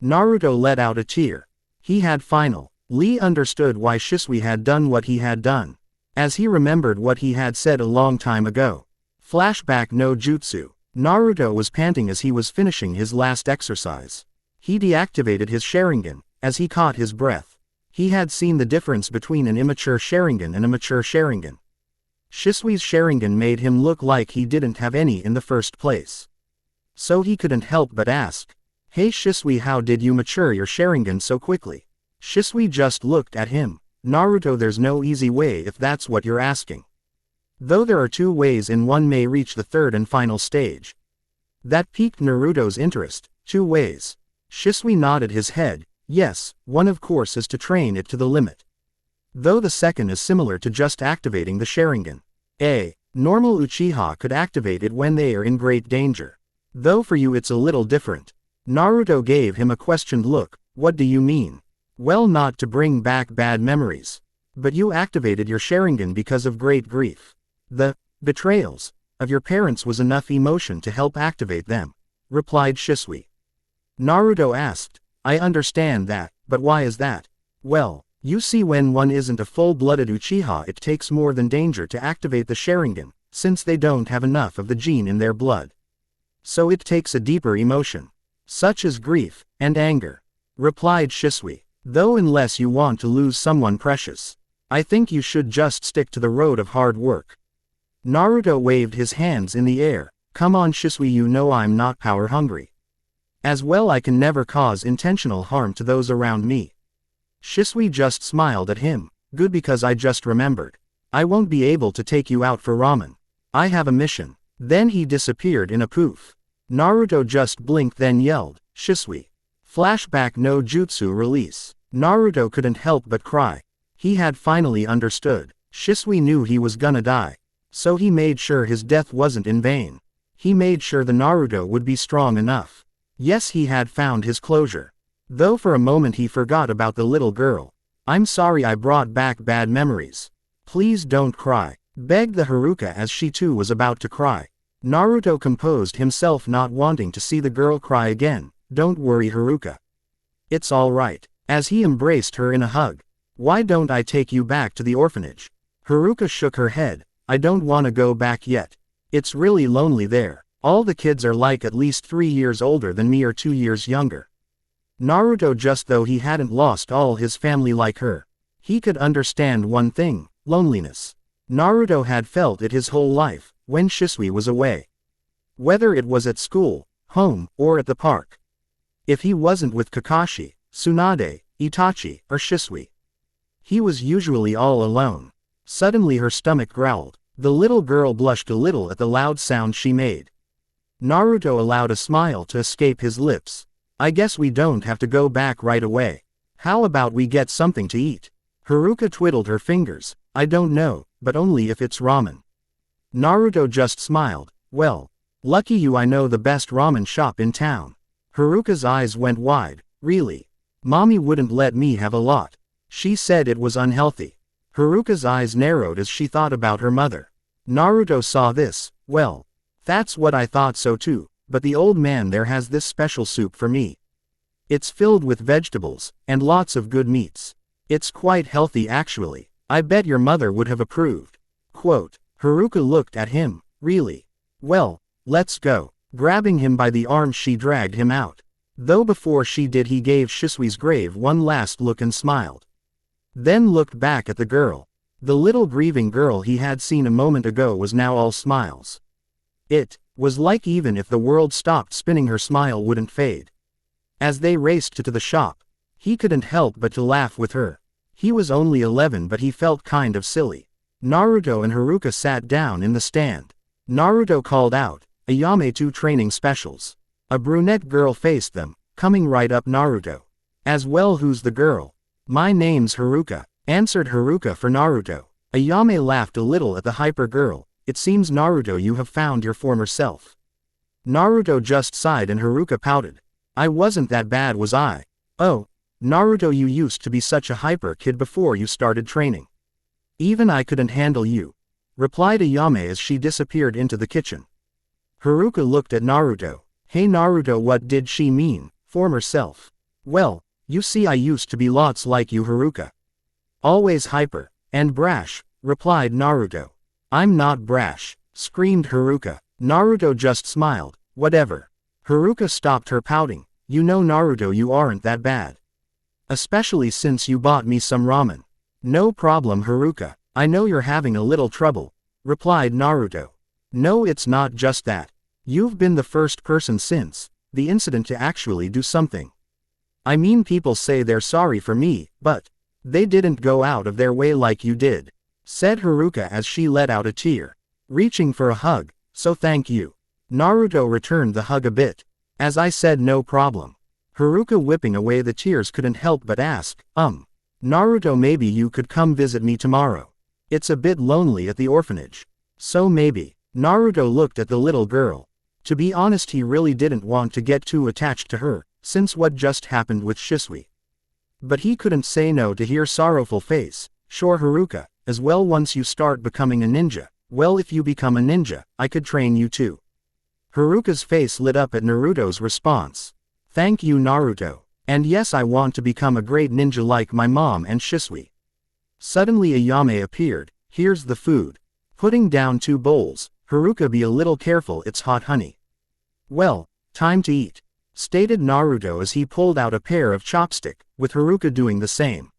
Naruto let out a tear. He had finally understood why Shisui had done what he had done. As he remembered what he had said a long time ago. Flashback no jutsu. Naruto was panting as he was finishing his last exercise. He deactivated his Sharingan. As he caught his breath, he had seen the difference between an immature Sharingan and a mature Sharingan. Shisui's Sharingan made him look like he didn't have any in the first place. So he couldn't help but ask, "Hey Shisui, how did you mature your Sharingan so quickly?" Shisui just looked at him. "Naruto, there's no easy way if that's what you're asking. Though there are 2 ways and one may reach the third and final stage." That piqued Naruto's interest. 2 ways. Shisui nodded his head. "Yes, one of course is to train it to the limit. Though the second is similar to just activating the Sharingan. A normal Uchiha could activate it when they are in great danger. Though for you it's a little different." Naruto gave him a questioned look. "What do you mean?" "Well, not to bring back bad memories. But you activated your Sharingan because of great grief. The betrayals of your parents was enough emotion to help activate them," replied Shisui. Naruto asked, "I understand that, but why is that?" "Well, you see, when one isn't a full-blooded Uchiha, it takes more than danger to activate the Sharingan, since they don't have enough of the gene in their blood. So it takes a deeper emotion, such as grief and anger," replied Shisui. "Though unless you want to lose someone precious, I think you should just stick to the road of hard work." Naruto waved his hands in the air. "Come on Shisui, you know I'm not power hungry. As well, I can never cause intentional harm to those around me." Shisui just smiled at him. "Good, because I just remembered. I won't be able to take you out for ramen. I have a mission." Then he disappeared in a poof. Naruto just blinked, then yelled, "Shisui!" Flashback no jutsu release. Naruto couldn't help but cry. He had finally understood. Shisui knew he was gonna die. So he made sure his death wasn't in vain. He made sure the Naruto would be strong enough. Yes, he had found his closure. Though for a moment he forgot about the little girl. "I'm sorry I brought back bad memories. Please don't cry," begged the Haruka as she too was about to cry. Naruto composed himself, not wanting to see the girl cry again. "Don't worry Haruka. It's all right," as he embraced her in a hug. "Why don't I take you back to the orphanage?" Haruka shook her head. "I don't want to go back yet. It's really lonely there. All the kids are like at least 3 years older than me or 2 years younger." Naruto, just though he hadn't lost all his family like her, he could understand one thing: loneliness. Naruto had felt it his whole life, when Shisui was away. Whether it was at school, home, or at the park. If he wasn't with Kakashi, Tsunade, Itachi, or Shisui, he was usually all alone. Suddenly her stomach growled. The little girl blushed a little at the loud sound she made. Naruto allowed a smile to escape his lips. "I guess we don't have to go back right away. How about we get something to eat?" Haruka twiddled her fingers. "I don't know, but only if it's ramen." Naruto just smiled. "Well, lucky you, I know the best ramen shop in town." Haruka's eyes went wide. "Really? Mommy wouldn't let me have a lot. She said it was unhealthy." Haruka's eyes narrowed as she thought about her mother. Naruto saw this. "Well, that's what I thought so too, but the old man there has this special soup for me. It's filled with vegetables, and lots of good meats. It's quite healthy actually. I bet your mother would have approved." Quote, Haruka looked at him. Really? Well, let's go. Grabbing him by the arm, she dragged him out. Though before she did, he gave Shisui's grave one last look and smiled. Then looked back at the girl. The little grieving girl he had seen a moment ago was now all smiles. It was like even if the world stopped spinning, her smile wouldn't fade. As they raced to the shop, he couldn't help but to laugh with her. He was only 11, but he felt kind of silly. Naruto and Haruka sat down in the stand. Naruto called out, "Ayame 2 training specials." A brunette girl faced them, coming right up Naruto. As well, who's the girl? My name's Haruka, answered Haruka for Naruto. Ayame laughed a little at the hyper girl. It seems, Naruto, you have found your former self. Naruto just sighed and Haruka pouted. I wasn't that bad, was I? Oh, Naruto, you used to be such a hyper kid before you started training. Even I couldn't handle you, replied Ayame as she disappeared into the kitchen. Haruka looked at Naruto. Hey Naruto, what did she mean, former self? Well, you see, I used to be lots like you, Haruka. Always hyper and brash, replied Naruto. I'm not brash, screamed Haruka. Naruto just smiled. Whatever. Haruka stopped her pouting. You know, Naruto, you aren't that bad. Especially since you bought me some ramen. No problem, Haruka. I know you're having a little trouble, replied Naruto. No, it's not just that. You've been the first person since the incident to actually do something. I mean, people say they're sorry for me, but they didn't go out of their way like you did, said Haruka as she let out a tear, reaching for a hug. So thank you. Naruto returned the hug a bit. As I said, no problem. Haruka, whipping away the tears, couldn't help but ask, Naruto, maybe you could come visit me tomorrow. It's a bit lonely at the orphanage. So maybe. Naruto looked at the little girl. To be honest, he really didn't want to get too attached to her, since what just happened with Shisui. But he couldn't say no to her sorrowful face. Sure, Haruka, as well, once you start becoming a ninja, well, if you become a ninja, I could train you too. Haruka's face lit up at Naruto's response. Thank you, Naruto. And yes, I want to become a great ninja like my mom and Shisui. Suddenly Ayame appeared. Here's the food. Putting down 2 bowls, Haruka, be a little careful, it's hot, honey. Well, time to eat, stated Naruto as he pulled out a pair of chopsticks, with Haruka doing the same.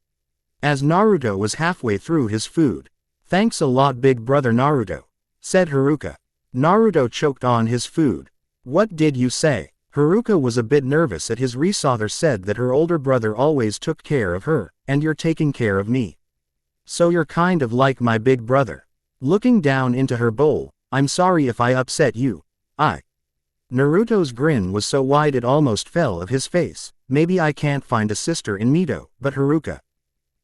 As Naruto was halfway through his food. Thanks a lot, big brother Naruto, said Haruka. Naruto choked on his food. What did you say? Haruka was a bit nervous at his father said that her older brother always took care of her, and you're taking care of me. So you're kind of like my big brother. Looking down into her bowl, I'm sorry if I upset you. Naruto's grin was so wide it almost fell off his face. Maybe I can't find a sister in Mito, but Haruka,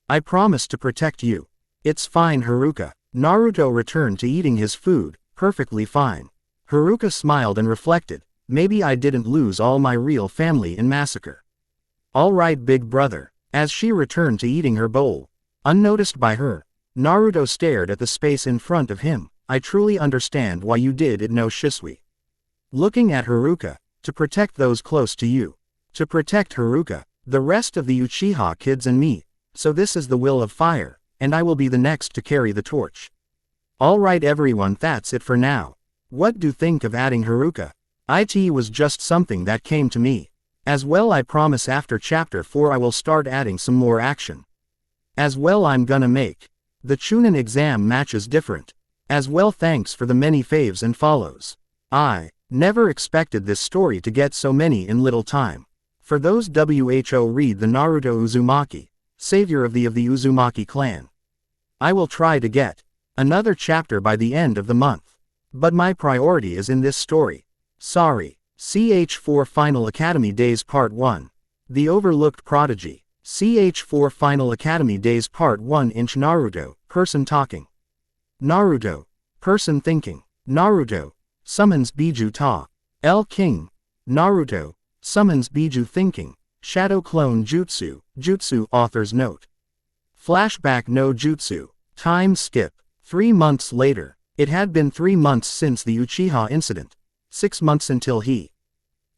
I promise to protect you. It's fine, Haruka. Naruto returned to eating his food. Perfectly fine. Haruka smiled and reflected. Maybe I didn't lose all my real family in massacre. All right, big brother. As she returned to eating her bowl, unnoticed by her, Naruto stared at the space in front of him. I truly understand why you did it, no Shisui. Looking at Haruka, to protect those close to you. To protect Haruka, the rest of the Uchiha kids and me. So this is the will of fire, and I will be the next to carry the torch. Alright everyone, that's it for now. What do you think of adding Haruka? It was just something that came to me. As well, I promise after chapter 4 I will start adding some more action. As well, I'm gonna make the Chunin exam matches different. As well, thanks for the many faves and follows. I never expected this story to get so many in little time. For those who read the Naruto Uzumaki, savior of the Uzumaki clan. I will try to get another chapter by the end of the month. But my priority is in this story. Sorry. CH4 Final Academy Days Part 1. The Overlooked Prodigy. CH4 Final Academy Days Part 1. Inch Naruto, person talking. Naruto, person thinking. Naruto, summons Biju Ta. L King. Naruto, summons Biju thinking. Shadow Clone Jutsu, Jutsu author's note. Flashback no Jutsu. Time skip. 3 months later. It had been 3 months since the Uchiha incident. 6 months until he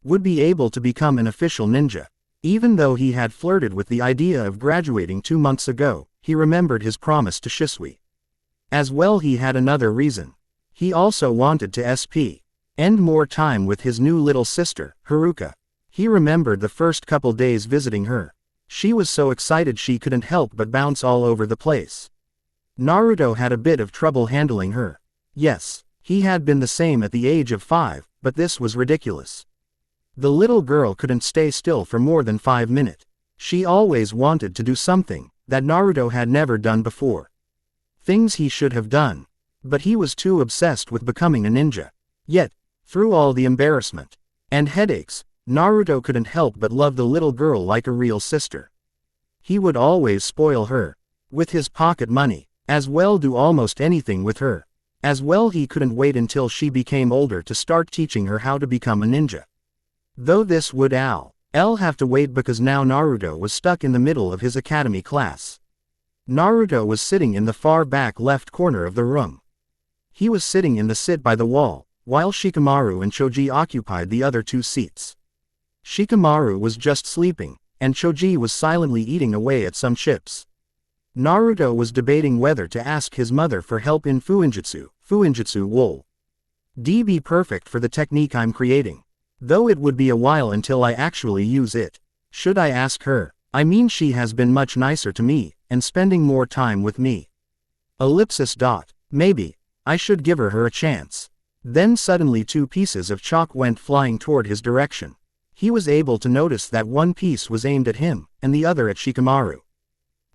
would be able to become an official ninja. Even though he had flirted with the idea of graduating 2 months ago, he remembered his promise to Shisui. As well, he had another reason. He also wanted to end more time with his new little sister, Haruka. He remembered the first couple days visiting her. She was so excited she couldn't help but bounce all over the place. Naruto had a bit of trouble handling her. Yes, he had been the same at the age of 5, but this was ridiculous. The little girl couldn't stay still for more than 5 minutes. She always wanted to do something that Naruto had never done before. Things he should have done. But he was too obsessed with becoming a ninja. Yet, through all the embarrassment and headaches, Naruto couldn't help but love the little girl like a real sister. He would always spoil her with his pocket money, as well do almost anything with her. As well, he couldn't wait until she became older to start teaching her how to become a ninja. Though this would have to wait because now Naruto was stuck in the middle of his academy class. Naruto was sitting in the far back left corner of the room. He was sitting in the sit by the wall, while Shikamaru and Choji occupied the other 2 seats. Shikamaru was just sleeping, and Choji was silently eating away at some chips. Naruto was debating whether to ask his mother for help in Fuinjutsu wool. Be perfect for the technique I'm creating. Though it would be a while until I actually use it. Should I ask her? I mean, she has been much nicer to me, and spending more time with me. Maybe I should give her a chance. Then suddenly 2 pieces of chalk went flying toward his direction. He was able to notice that one piece was aimed at him, and the other at Shikamaru.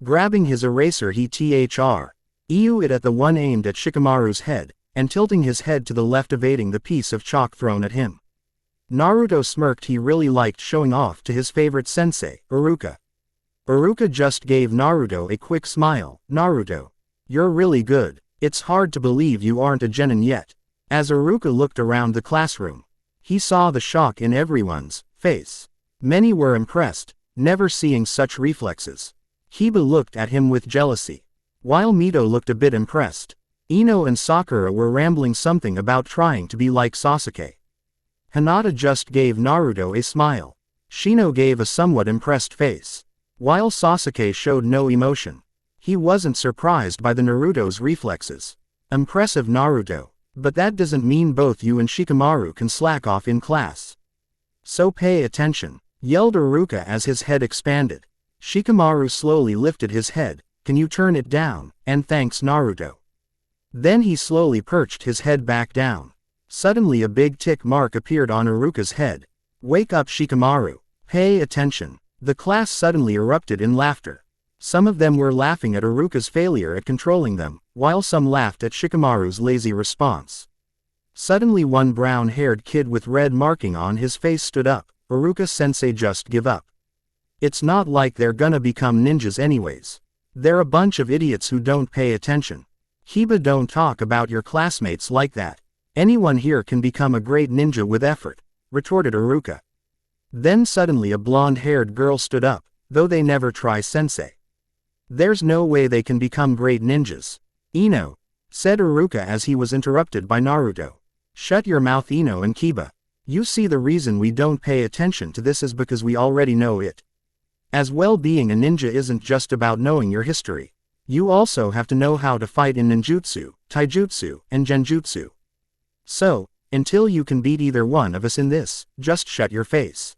Grabbing his eraser, he threw it at the one aimed at Shikamaru's head, and tilting his head to the left, evading the piece of chalk thrown at him. Naruto smirked. He really liked showing off to his favorite sensei, Haruka. Haruka just gave Naruto a quick smile. Naruto, you're really good. It's hard to believe you aren't a genin yet. As Haruka looked around the classroom, he saw the shock in everyone's face. Many were impressed, never seeing such reflexes. Kiba looked at him with jealousy, while Mito looked a bit impressed. Ino and Sakura were rambling something about trying to be like Sasuke. Hinata just gave Naruto a smile. Shino gave a somewhat impressed face, while Sasuke showed no emotion. He wasn't surprised by the Naruto's reflexes. Impressive, Naruto. But that doesn't mean both you and Shikamaru can slack off in class. So pay attention, yelled Haruka as his head expanded. Shikamaru slowly lifted his head. Can you turn it down? And thanks, Naruto. Then he slowly perched his head back down. Suddenly a big tick mark appeared on Haruka's head. Wake up, Shikamaru. Pay attention. The class suddenly erupted in laughter. Some of them were laughing at Haruka's failure at controlling them, while some laughed at Shikamaru's lazy response. Suddenly one brown-haired kid with red marking on his face stood up. Haruka-sensei, just give up. It's not like they're gonna become ninjas anyways. They're a bunch of idiots who don't pay attention. Kiba, don't talk about your classmates like that. Anyone here can become a great ninja with effort, retorted Haruka. Then suddenly a blonde-haired girl stood up. Though they never try, sensei. There's no way they can become great ninjas. Ino, said Haruka as he was interrupted by Naruto. Shut your mouth, Ino and Kiba. You see, the reason we don't pay attention to this is because we already know it. As well, being a ninja isn't just about knowing your history. You also have to know how to fight in ninjutsu, taijutsu, and genjutsu. So, until you can beat either one of us in this, just shut your face.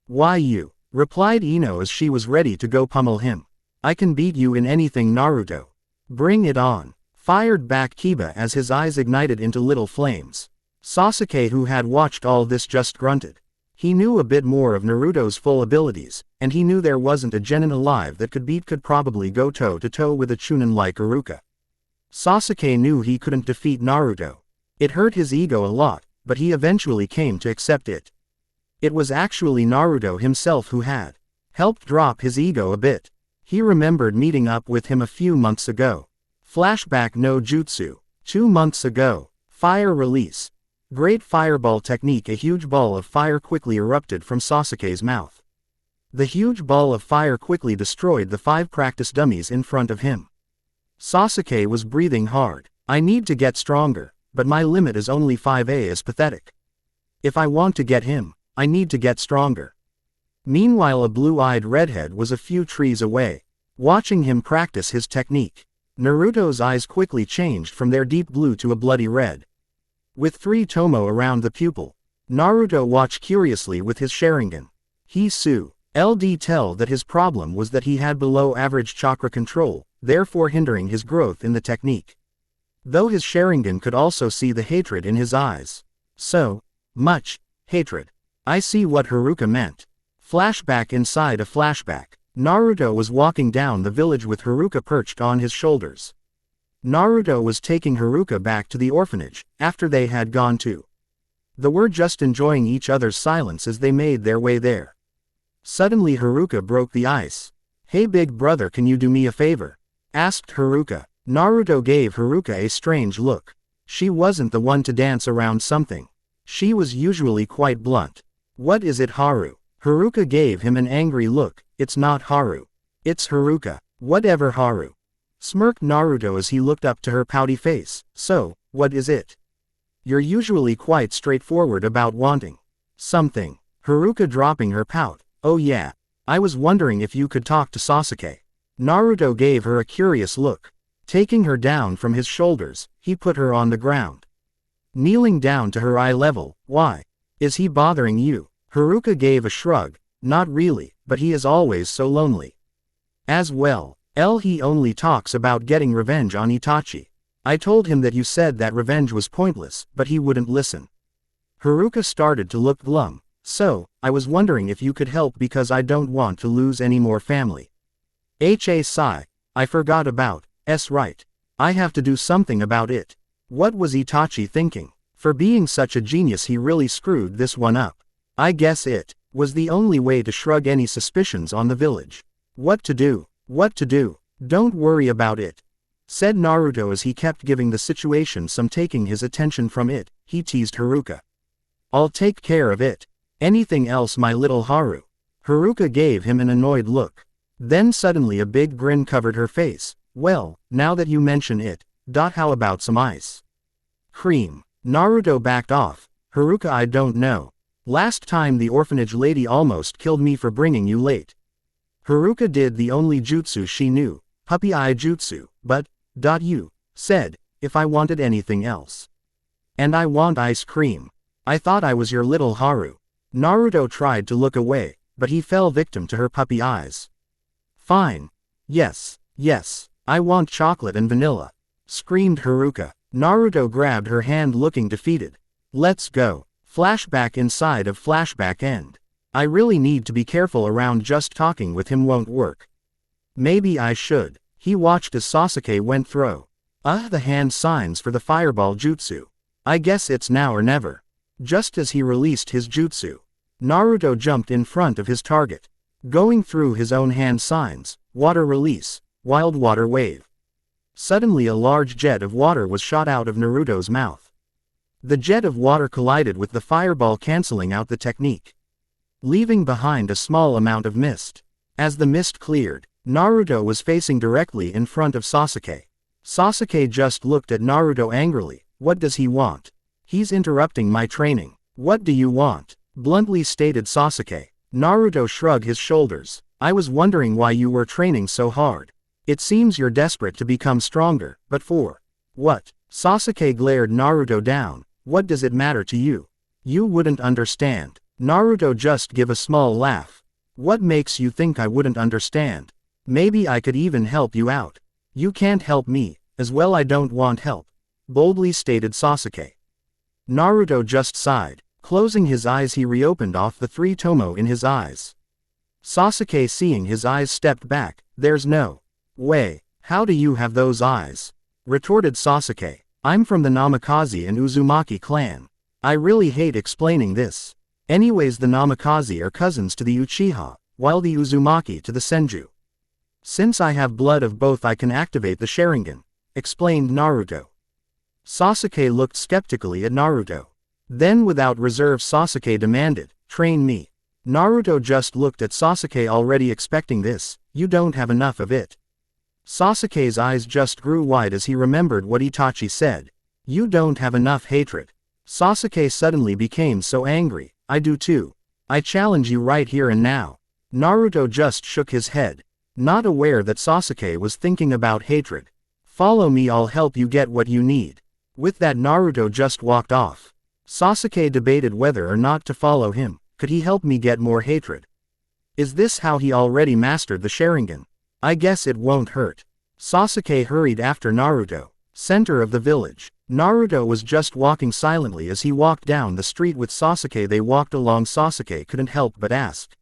Why you? Replied Ino as she was ready to go pummel him. I can beat you in anything, Naruto. Bring it on. Fired back Kiba as his eyes ignited into little flames. Sasuke, who had watched all this, just grunted. He knew a bit more of Naruto's full abilities, and he knew there wasn't a genin alive that could probably go toe-to-toe with a chunin like Haruka. Sasuke knew he couldn't defeat Naruto. It hurt his ego a lot, but he eventually came to accept it. It was actually Naruto himself who had helped drop his ego a bit. He remembered meeting up with him a few months ago. Flashback no jutsu. 2 months ago. Fire release. Great fireball technique. A huge ball of fire quickly erupted from Sasuke's mouth. The huge ball of fire quickly destroyed the 5 practice dummies in front of him. Sasuke was breathing hard. I need to get stronger, but my limit is only 5A. Is pathetic. If I want to get him, I need to get stronger. Meanwhile, a blue-eyed redhead was a few trees away, watching him practice his technique. Naruto's eyes quickly changed from their deep blue to a bloody red. With 3 tomo around the pupil, Naruto watched curiously with his Sharingan. He Su. LD tell that his problem was that he had below average chakra control, therefore hindering his growth in the technique. Though his Sharingan could also see the hatred in his eyes. So much hatred. I see what Haruka meant. Flashback inside a flashback. Naruto was walking down the village with Haruka perched on his shoulders. Naruto was taking Haruka back to the orphanage, after they had gone to. They were just enjoying each other's silence as they made their way there. Suddenly Haruka broke the ice. "Hey big brother, can you do me a favor?" asked Haruka. Naruto gave Haruka a strange look. She wasn't the one to dance around something. She was usually quite blunt. "What is it, Haru?" Haruka gave him an angry look. "It's not Haru. It's Haruka." "Whatever, Haru," smirked Naruto as he looked up to her pouty face. "So, what is it? You're usually quite straightforward about wanting something." Haruka dropping her pout. "Oh yeah. I was wondering if you could talk to Sasuke." Naruto gave her a curious look. Taking her down from his shoulders, he put her on the ground. Kneeling down to her eye level. "Why? Is he bothering you?" Haruka gave a shrug. "Not really, but he is always so lonely. As well. He only talks about getting revenge on Itachi. I told him that you said that revenge was pointless, but he wouldn't listen." Haruka started to look glum. "So, I was wondering if you could help because I don't want to lose any more family." Sigh. "I forgot about right. I have to do something about it." What was Itachi thinking? For being such a genius he really screwed this one up. I guess it was the only way to shrug any suspicions on the village. What to do? What to do? "Don't worry about it," said Naruto as he kept giving the situation some taking his attention from it. He teased Haruka. "I'll take care of it. Anything else, my little Haru?" Haruka gave him an annoyed look. Then suddenly a big grin covered her face. "Well, now that you mention it, how about some ice cream?" Naruto backed off. "Haruka, I don't know. Last time the orphanage lady almost killed me for bringing you late." Haruka did the only jutsu she knew, puppy eye jutsu, but, you said, if I wanted anything else. And I want ice cream. I thought I was your little Haru. Naruto tried to look away, but he fell victim to her puppy eyes. "Fine. Yes, I want chocolate and vanilla," screamed Haruka. Naruto grabbed her hand looking defeated. "Let's go." Flashback inside of flashback end. I really need to be careful around, just talking with him won't work. Maybe I should. He watched as Sasuke went through the hand signs for the fireball jutsu. I guess it's now or never. Just as he released his jutsu, Naruto jumped in front of his target. Going through his own hand signs, water release, wild water wave. Suddenly a large jet of water was shot out of Naruto's mouth. The jet of water collided with the fireball, canceling out the technique, leaving behind a small amount of mist. As the mist cleared, Naruto was facing directly in front of Sasuke. Sasuke just looked at Naruto angrily. What does he want? He's interrupting my training. What do you want? Bluntly stated Sasuke. Naruto shrugged his shoulders. I was wondering why you were training so hard. It seems you're desperate to become stronger, but for what? Sasuke glared Naruto down. What does it matter to you? You wouldn't understand. Naruto just give a small laugh. What makes you think I wouldn't understand? Maybe I could even help you out. You can't help me, as well I don't want help, boldly stated Sasuke. Naruto just sighed. Closing his eyes he reopened off the 3 tomo in his eyes. Sasuke seeing his eyes stepped back. There's no way. How do you have those eyes? Retorted Sasuke. I'm from the Namikaze and Uzumaki clan. I really hate explaining this. Anyways, the Namikaze are cousins to the Uchiha, while the Uzumaki to the Senju. Since I have blood of both I can activate the Sharingan, explained Naruto. Sasuke looked skeptically at Naruto. Then without reserve Sasuke demanded, train me. Naruto just looked at Sasuke already expecting this. You don't have enough of it. Sasuke's eyes just grew wide as he remembered what Itachi said. You don't have enough hatred. Sasuke suddenly became so angry. I do too. I challenge you right here and now. Naruto just shook his head, not aware that Sasuke was thinking about hatred. Follow me, I'll help you get what you need. With that, Naruto just walked off. Sasuke debated whether or not to follow him. Could he help me get more hatred? Is this how he already mastered the Sharingan? I guess it won't hurt. Sasuke hurried after Naruto. Center of the village. Naruto was just walking silently as he walked down the street with Sasuke. They walked along. Sasuke couldn't help but ask,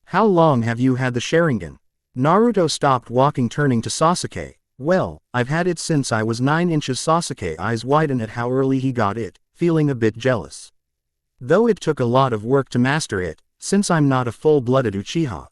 "How long have you had the Sharingan?" Naruto stopped walking, turning to Sasuke. "Well, I've had it since I was 9 inches." Sasuke eyes widen at how early he got it, feeling a bit jealous. "Though it took a lot of work to master it, since I'm not a full-blooded Uchiha.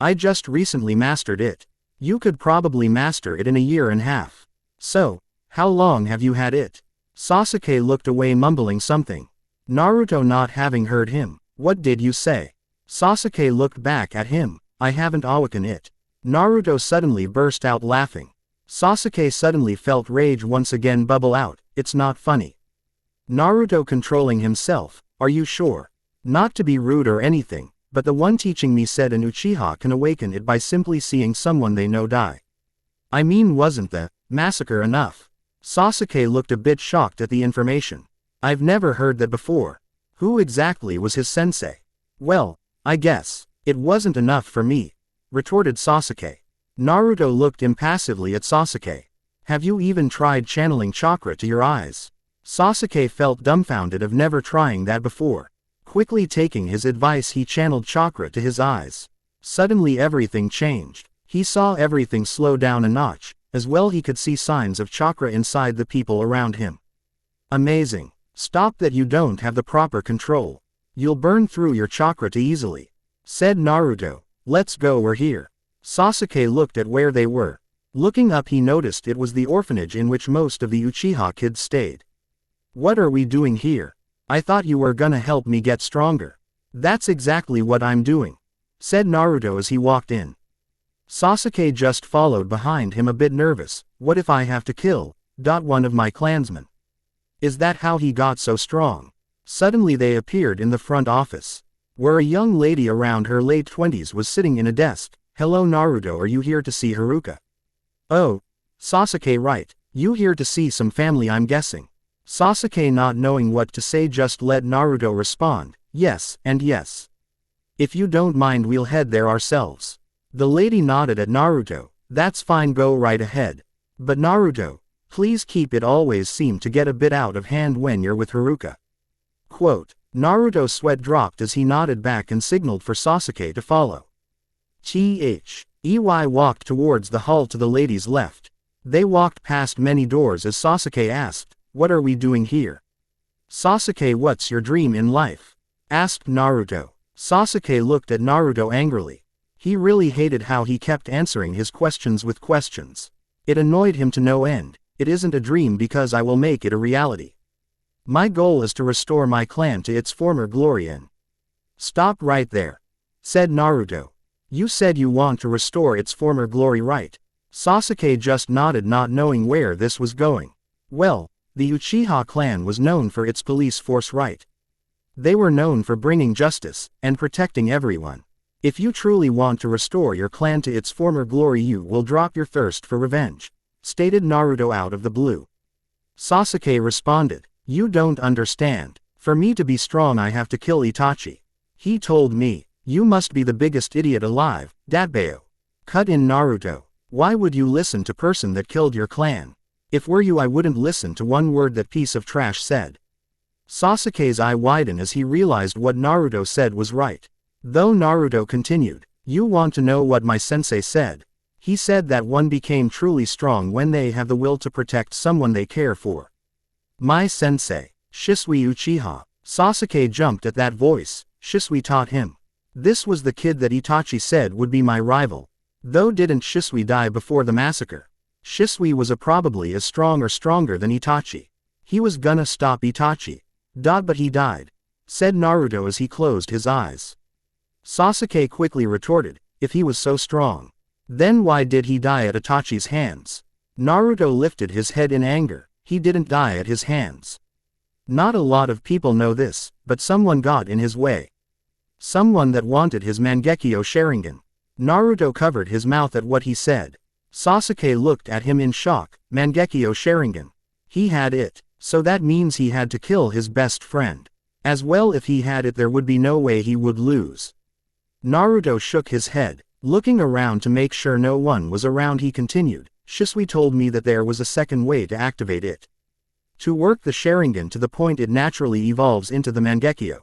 I just recently mastered it. You could probably master it in a year and a half. So, how long have you had it?" Sasuke looked away, mumbling something. Naruto not having heard him. "What did you say?" Sasuke looked back at him. "I haven't awakened it." Naruto suddenly burst out laughing. Sasuke suddenly felt rage once again bubble out. "It's not funny." Naruto controlling himself. "Are you sure? Not to be rude or anything, but the one teaching me said an Uchiha can awaken it by simply seeing someone they know die. I mean, wasn't the massacre enough?" Sasuke looked a bit shocked at the information. "I've never heard that before. Who exactly was his sensei?" "Well, I guess it wasn't enough for me," retorted Sasuke. Naruto looked impassively at Sasuke. "Have you even tried channeling chakra to your eyes?" Sasuke felt dumbfounded of never trying that before. Quickly taking his advice, he channeled chakra to his eyes. Suddenly everything changed. He saw everything slow down a notch. As well, he could see signs of chakra inside the people around him. "Amazing. Stop that, you don't have the proper control. You'll burn through your chakra too easily," said Naruto. "Let's go, we're here." Sasuke looked at where they were. Looking up, he noticed it was the orphanage in which most of the Uchiha kids stayed. "What are we doing here? I thought you were gonna help me get stronger." "That's exactly what I'm doing," said Naruto as he walked in. Sasuke just followed behind him, a bit nervous. "What if I have to kill one of my clansmen? Is that how he got so strong?" Suddenly they appeared in the front office, where a young lady around her late 20s was sitting in a desk. "Hello Naruto, are you here to see Haruka?" "Oh, Sasuke, right. You here to see some family, I'm guessing." Sasuke, not knowing what to say, just let Naruto respond. "Yes, and yes. If you don't mind, we'll head there ourselves." The lady nodded at Naruto. "That's fine, go right ahead. But Naruto, please keep it. Always seem to get a bit out of hand when you're with Haruka." Quote. Naruto's sweat dropped as he nodded back and signaled for Sasuke to follow. Ey walked towards the hall to the lady's left. They walked past many doors as Sasuke asked, "What are we doing here?" "Sasuke, what's your dream in life?" asked Naruto. Sasuke looked at Naruto angrily. He really hated how he kept answering his questions with questions. It annoyed him to no end. "It isn't a dream because I will make it a reality. My goal is to restore my clan to its former glory and—" "Stop right there," said Naruto. "You said you want to restore its former glory, right?" Sasuke just nodded, not knowing where this was going. "Well, the Uchiha clan was known for its police force, right? They were known for bringing justice and protecting everyone. If you truly want to restore your clan to its former glory, you will drop your thirst for revenge," stated Naruto out of the blue. Sasuke responded, "You don't understand. For me to be strong, I have to kill Itachi. He told me. You must be the biggest idiot alive, Datbeo." Cut in Naruto. "Why would you listen to person that killed your clan? If were you, I wouldn't listen to one word that piece of trash said." Sasuke's eye widened as he realized what Naruto said was right. Though Naruto continued, "You want to know what my sensei said? He said that one became truly strong when they have the will to protect someone they care for." "My sensei, Shisui Uchiha." Sasuke jumped at that voice. "Shisui taught him. This was the kid that Itachi said would be my rival. Though didn't Shisui die before the massacre? Shisui was probably as strong or stronger than Itachi. He was gonna stop Itachi. But he died," said Naruto as he closed his eyes. Sasuke quickly retorted, "If he was so strong, then why did he die at Itachi's hands?" Naruto lifted his head in anger. "He didn't die at his hands. Not a lot of people know this, but someone got in his way. Someone that wanted his Mangekyo Sharingan." Naruto covered his mouth at what he said. Sasuke looked at him in shock. Mangekyo Sharingan. He had it, so that means he had to kill his best friend. As well, if he had it there would be no way he would lose. Naruto shook his head. Looking around to make sure no one was around, he continued, Shisui told me that there was a second way to activate it. To work the Sharingan to the point it naturally evolves into the Mangekyo.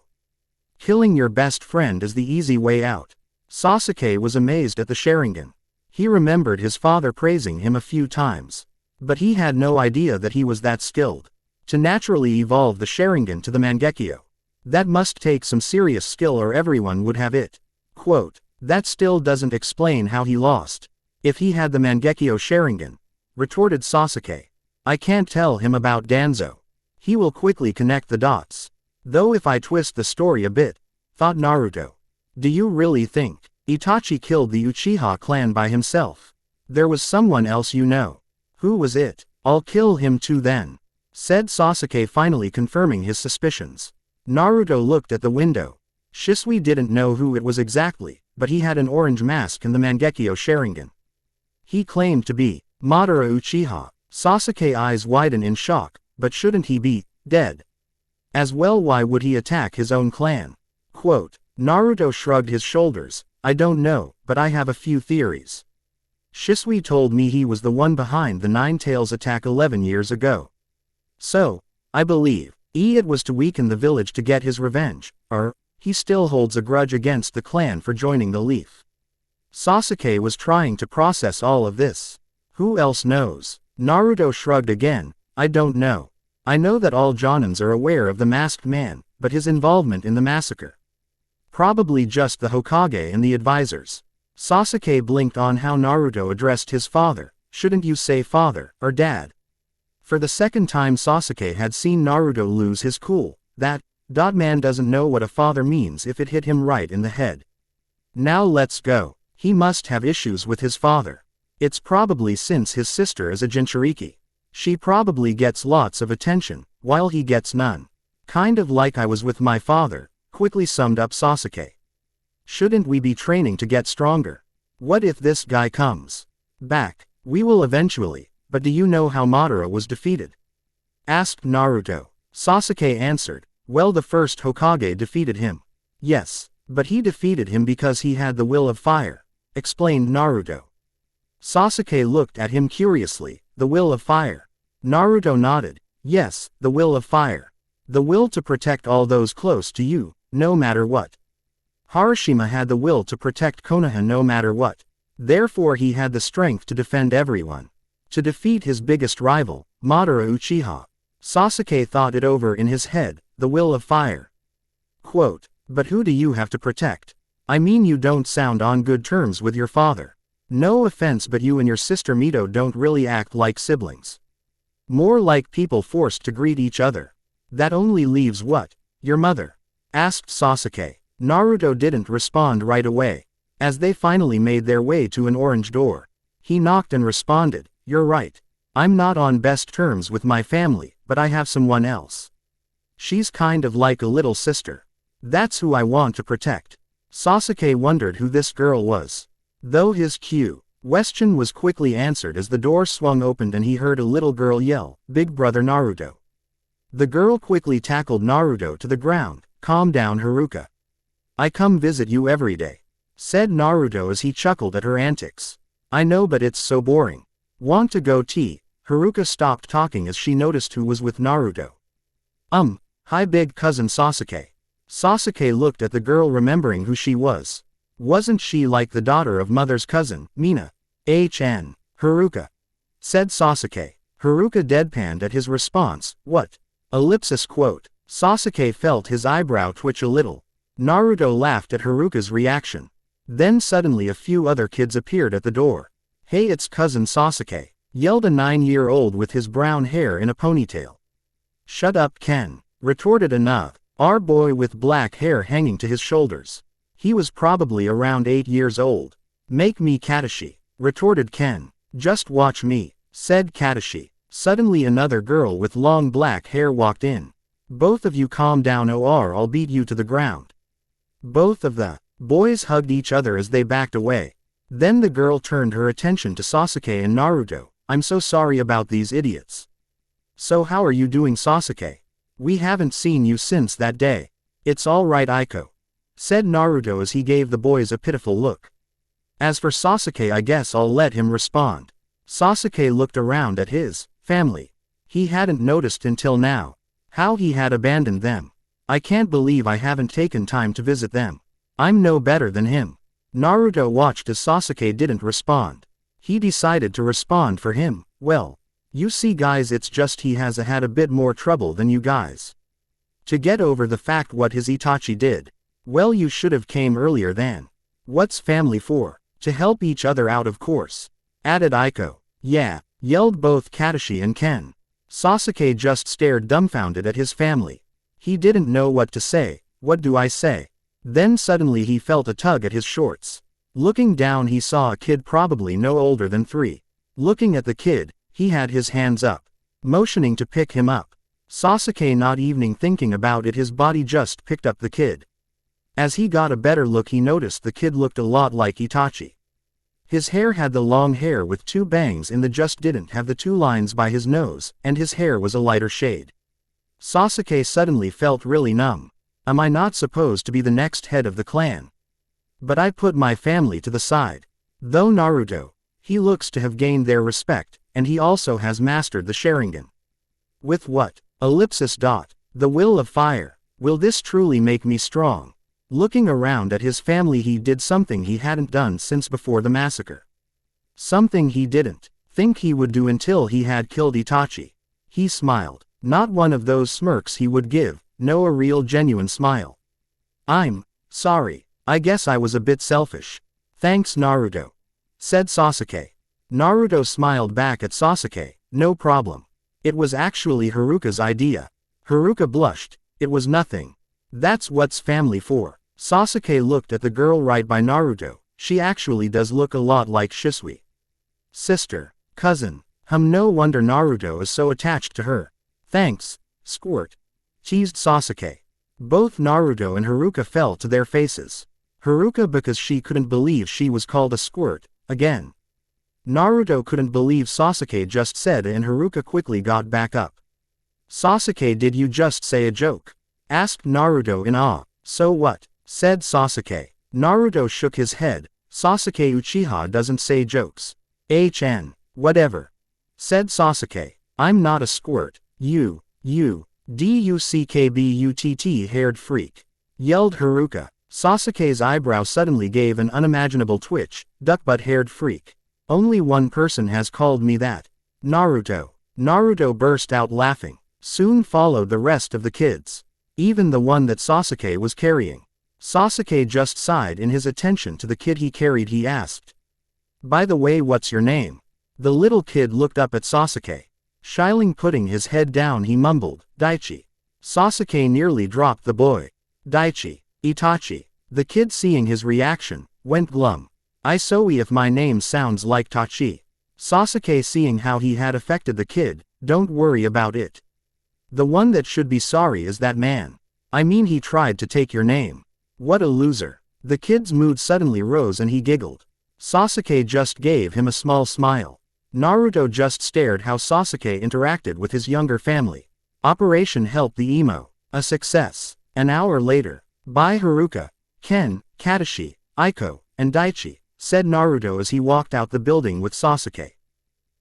Killing your best friend is the easy way out. Sasuke was amazed at the Sharingan. He remembered his father praising him a few times. But he had no idea that he was that skilled. To naturally evolve the Sharingan to the Mangekyo. That must take some serious skill or everyone would have it. Quote, that still doesn't explain how he lost. If he had the Mangekyo Sharingan, retorted Sasuke. I can't tell him about Danzo. He will quickly connect the dots. Though if I twist the story a bit, thought Naruto. Do you really think Itachi killed the Uchiha clan by himself? There was someone else you know. Who was it? I'll kill him too then, said Sasuke, finally confirming his suspicions. Naruto looked at the window. Shisui didn't know who it was exactly, but he had an orange mask and the Mangekyo Sharingan. He claimed to be Madara Uchiha. Sasuke's eyes widen in shock, but shouldn't he be dead? As well, why would he attack his own clan? Quote, Naruto shrugged his shoulders. I don't know, but I have a few theories. Shisui told me he was the one behind the Nine Tails attack 11 years ago. So, I believe it was to weaken the village to get his revenge, or he still holds a grudge against the clan for joining the Leaf. Sasuke was trying to process all of this. Who else knows? Naruto shrugged again. I don't know. I know that all Jonins are aware of the masked man, but his involvement in the massacre. Probably just the Hokage and the advisors. Sasuke blinked on how Naruto addressed his father. Shouldn't you say father, or dad? For the second time Sasuke had seen Naruto lose his cool. That man doesn't know what a father means if it hit him right in the head. Now let's go. He must have issues with his father. It's probably since his sister is a Jinchuriki. She probably gets lots of attention, while he gets none. Kind of like I was with my father, quickly summed up Sasuke. Shouldn't we be training to get stronger? What if this guy comes back? We will eventually, but do you know how Madara was defeated? Asked Naruto. Sasuke answered, well, the first Hokage defeated him. Yes, but he defeated him because he had the will of fire, explained Naruto. Sasuke looked at him curiously. The will of fire. Naruto nodded. Yes, the will of fire. The will to protect all those close to you, no matter what. Harashima had the will to protect Konoha no matter what. Therefore he had the strength to defend everyone. To defeat his biggest rival, Madara Uchiha. Sasuke thought it over in his head, the will of fire. Quote, but who do you have to protect? I mean, you don't sound on good terms with your father. No offense, but you and your sister Mito don't really act like siblings. More like people forced to greet each other. That only leaves what? Your mother? Asked Sasuke. Naruto didn't respond right away. As they finally made their way to an orange door, he knocked and responded, you're right. I'm not on best terms with my family, but I have someone else. She's kind of like a little sister. That's who I want to protect. Sasuke wondered who this girl was. Though his question was quickly answered as the door swung open and he heard a little girl yell, Big Brother Naruto. The girl quickly tackled Naruto to the ground. Calm down, Haruka. I come visit you every day, said Naruto as he chuckled at her antics. I know, but it's so boring. Want to go tea? Haruka stopped talking as she noticed who was with Naruto. Hi big cousin Sasuke. Sasuke looked at the girl, remembering who she was. Wasn't she like the daughter of mother's cousin, Mina? Haruka, said Sasuke. Haruka deadpanned at his response. What? Ellipsis quote. Sasuke felt his eyebrow twitch a little. Naruto laughed at Haruka's reaction. Then suddenly a few other kids appeared at the door. Hey, it's cousin Sasuke, yelled a 9-year-old with his brown hair in a ponytail. Shut up, Ken, retorted another boy with black hair hanging to his shoulders. He was probably around 8 years old. Make me Kakashi, retorted Ken. Just watch me, said Kakashi. Suddenly another girl with long black hair walked in. Both of you calm down or I'll beat you to the ground. Both of the boys hugged each other as they backed away. Then the girl turned her attention to Sasuke and Naruto. I'm so sorry about these idiots. So how are you doing, Sasuke? We haven't seen you since that day. It's all right, Aiko, said Naruto as he gave the boys a pitiful look. As for Sasuke, I guess I'll let him respond. Sasuke looked around at his family. He hadn't noticed until now how he had abandoned them. I can't believe I haven't taken time to visit them. I'm no better than him. Naruto watched as Sasuke didn't respond. He decided to respond for him. Well, you see guys, it's just he has had a bit more trouble than you guys. To get over the fact what his Itachi did. Well, you should have came earlier then. What's family for? To help each other out, of course, added Aiko. Yeah, yelled both Kakashi and Ken. Sasuke just stared dumbfounded at his family. He didn't know what to say. What do I say? Then suddenly he felt a tug at his shorts. Looking down, he saw a kid probably no older than 3. Looking at the kid, he had his hands up, motioning to pick him up. Sasuke, not even thinking about it, his body just picked up the kid. As he got a better look, he noticed the kid looked a lot like Itachi. His hair had the long hair with 2 bangs in the just didn't have the 2 lines by his nose, and his hair was a lighter shade. Sasuke suddenly felt really numb. Am I not supposed to be the next head of the clan? But I put my family to the side. Though Naruto, he looks to have gained their respect, and he also has mastered the Sharingan. With what? Ellipsis. The will of fire. Will this truly make me strong? Looking around at his family, he did something he hadn't done since before the massacre. Something he didn't think he would do until he had killed Itachi. He smiled. Not one of those smirks he would give, no, a real genuine smile. I'm sorry, I guess I was a bit selfish. Thanks, Naruto, said Sasuke. Naruto smiled back at Sasuke. No problem. It was actually Haruka's idea. Haruka blushed. It was nothing. That's what's family for. Sasuke looked at the girl right by Naruto. She actually does look a lot like Shisui. Sister, cousin. No wonder Naruto is so attached to her. Thanks, squirt, teased Sasuke. Both Naruto and Haruka fell to their faces. Haruka because she couldn't believe she was called a squirt, again. Naruto couldn't believe Sasuke just said it, and Haruka quickly got back up. Sasuke, did you just say a joke? Asked Naruto in awe. So what? Said Sasuke. Naruto shook his head. Sasuke, Uchiha doesn't say jokes. Whatever, said Sasuke. I'm not a squirt. You duckbutt haired freak, yelled Haruka. Sasuke's eyebrow suddenly gave an unimaginable twitch. Duckbutt haired freak. Only one person has called me that. Naruto. Naruto burst out laughing. Soon followed the rest of the kids. Even the one that Sasuke was carrying. Sasuke just sighed in his attention to the kid he carried. He asked, by the way, what's your name? The little kid looked up at Sasuke. Shyly putting his head down, he mumbled, Daichi. Sasuke nearly dropped the boy. Daichi. Itachi. The kid, seeing his reaction, went glum. I sorry if my name sounds like Tachi. Sasuke, seeing how he had affected the kid, don't worry about it. The one that should be sorry is that man. I mean, he tried to take your name. What a loser. The kid's mood suddenly rose and he giggled. Sasuke just gave him a small smile. Naruto just stared how Sasuke interacted with his younger family. Operation Help the Emo. A success. An hour later. By Haruka, Ken, Kakashi, Aiko, and Daichi, said Naruto as he walked out the building with Sasuke.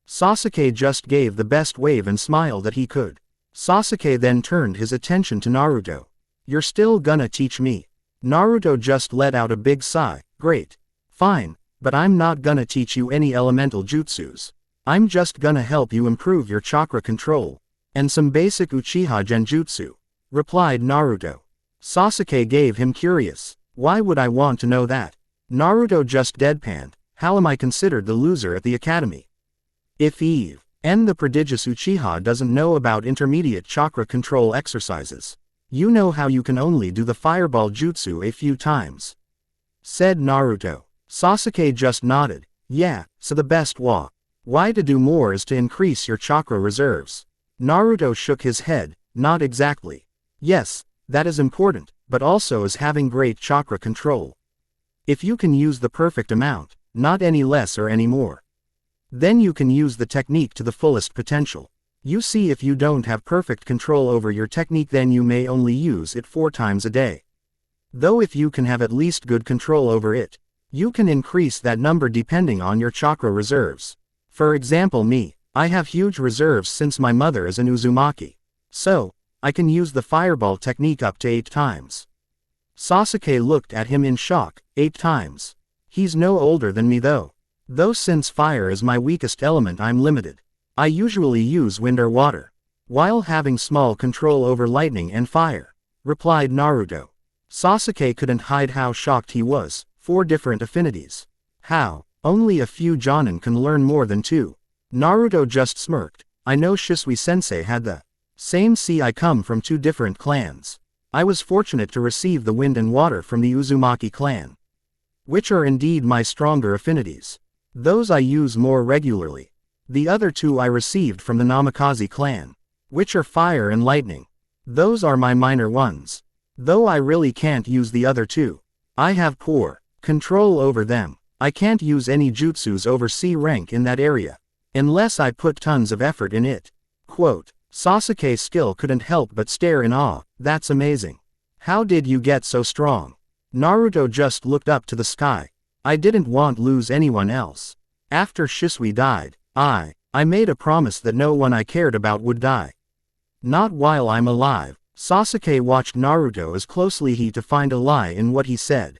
Sasuke just gave the best wave and smile that he could. Sasuke then turned his attention to Naruto. You're still gonna teach me? Naruto just let out a big sigh. Great. Fine, but I'm not gonna teach you any elemental jutsus. I'm just gonna help you improve your chakra control, and some basic Uchiha Genjutsu, replied Naruto. Sasuke gave him curious. Why would I want to know that? Naruto just deadpanned. How am I considered the loser at the academy? If Eve, and the prodigious Uchiha, doesn't know about intermediate chakra control exercises, you know how you can only do the fireball jutsu a few times, said Naruto. Sasuke just nodded. Yeah, so the best why to do more is to increase your chakra reserves. Naruto shook his head. Not exactly. Yes, that is important, but also is having great chakra control. If you can use the perfect amount, not any less or any more. Then you can use the technique to the fullest potential. You see, if you don't have perfect control over your technique, then you may only use it 4 times a day. Though if you can have at least good control over it, you can increase that number depending on your chakra reserves. For example, me, I have huge reserves since my mother is an Uzumaki. So, I can use the fireball technique up to 8 times. Sasuke looked at him in shock. 8 times. He's no older than me though. Though since fire is my weakest element, I'm limited. I usually use wind or water, while having small control over lightning and fire, replied Naruto. Sasuke couldn't hide how shocked he was. 4 different affinities. How? Only a few jonin can learn more than 2. Naruto just smirked. I know Shisui sensei had the same. See, I come from 2 different clans. I was fortunate to receive the wind and water from the Uzumaki clan, which are indeed my stronger affinities. Those I use more regularly. The other 2 I received from the Namikaze clan, which are fire and lightning. Those are my minor ones. Though I really can't use the other 2. I have poor control over them. I can't use any jutsus over C rank in that area, unless I put tons of effort in it. Quote, Sasuke's skill couldn't help but stare in awe. That's amazing. How did you get so strong? Naruto just looked up to the sky. I didn't want to lose anyone else. After Shisui died, I made a promise that no one I cared about would die. Not while I'm alive. Sasuke watched Naruto as closely he to find a lie in what he said.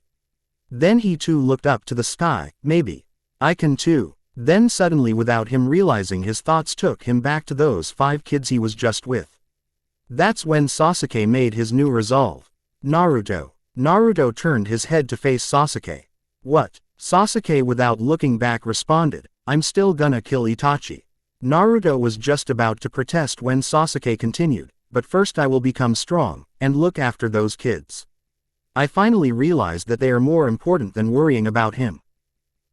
Then he too looked up to the sky. Maybe I can too. Then suddenly, without him realizing, his thoughts took him back to those 5 kids he was just with. That's when Sasuke made his new resolve. Naruto. Naruto turned his head to face Sasuke. What? Sasuke, without looking back, responded, I'm still gonna kill Itachi. Naruto was just about to protest when Sasuke continued, but first I will become strong, and look after those kids. I finally realized that they are more important than worrying about him.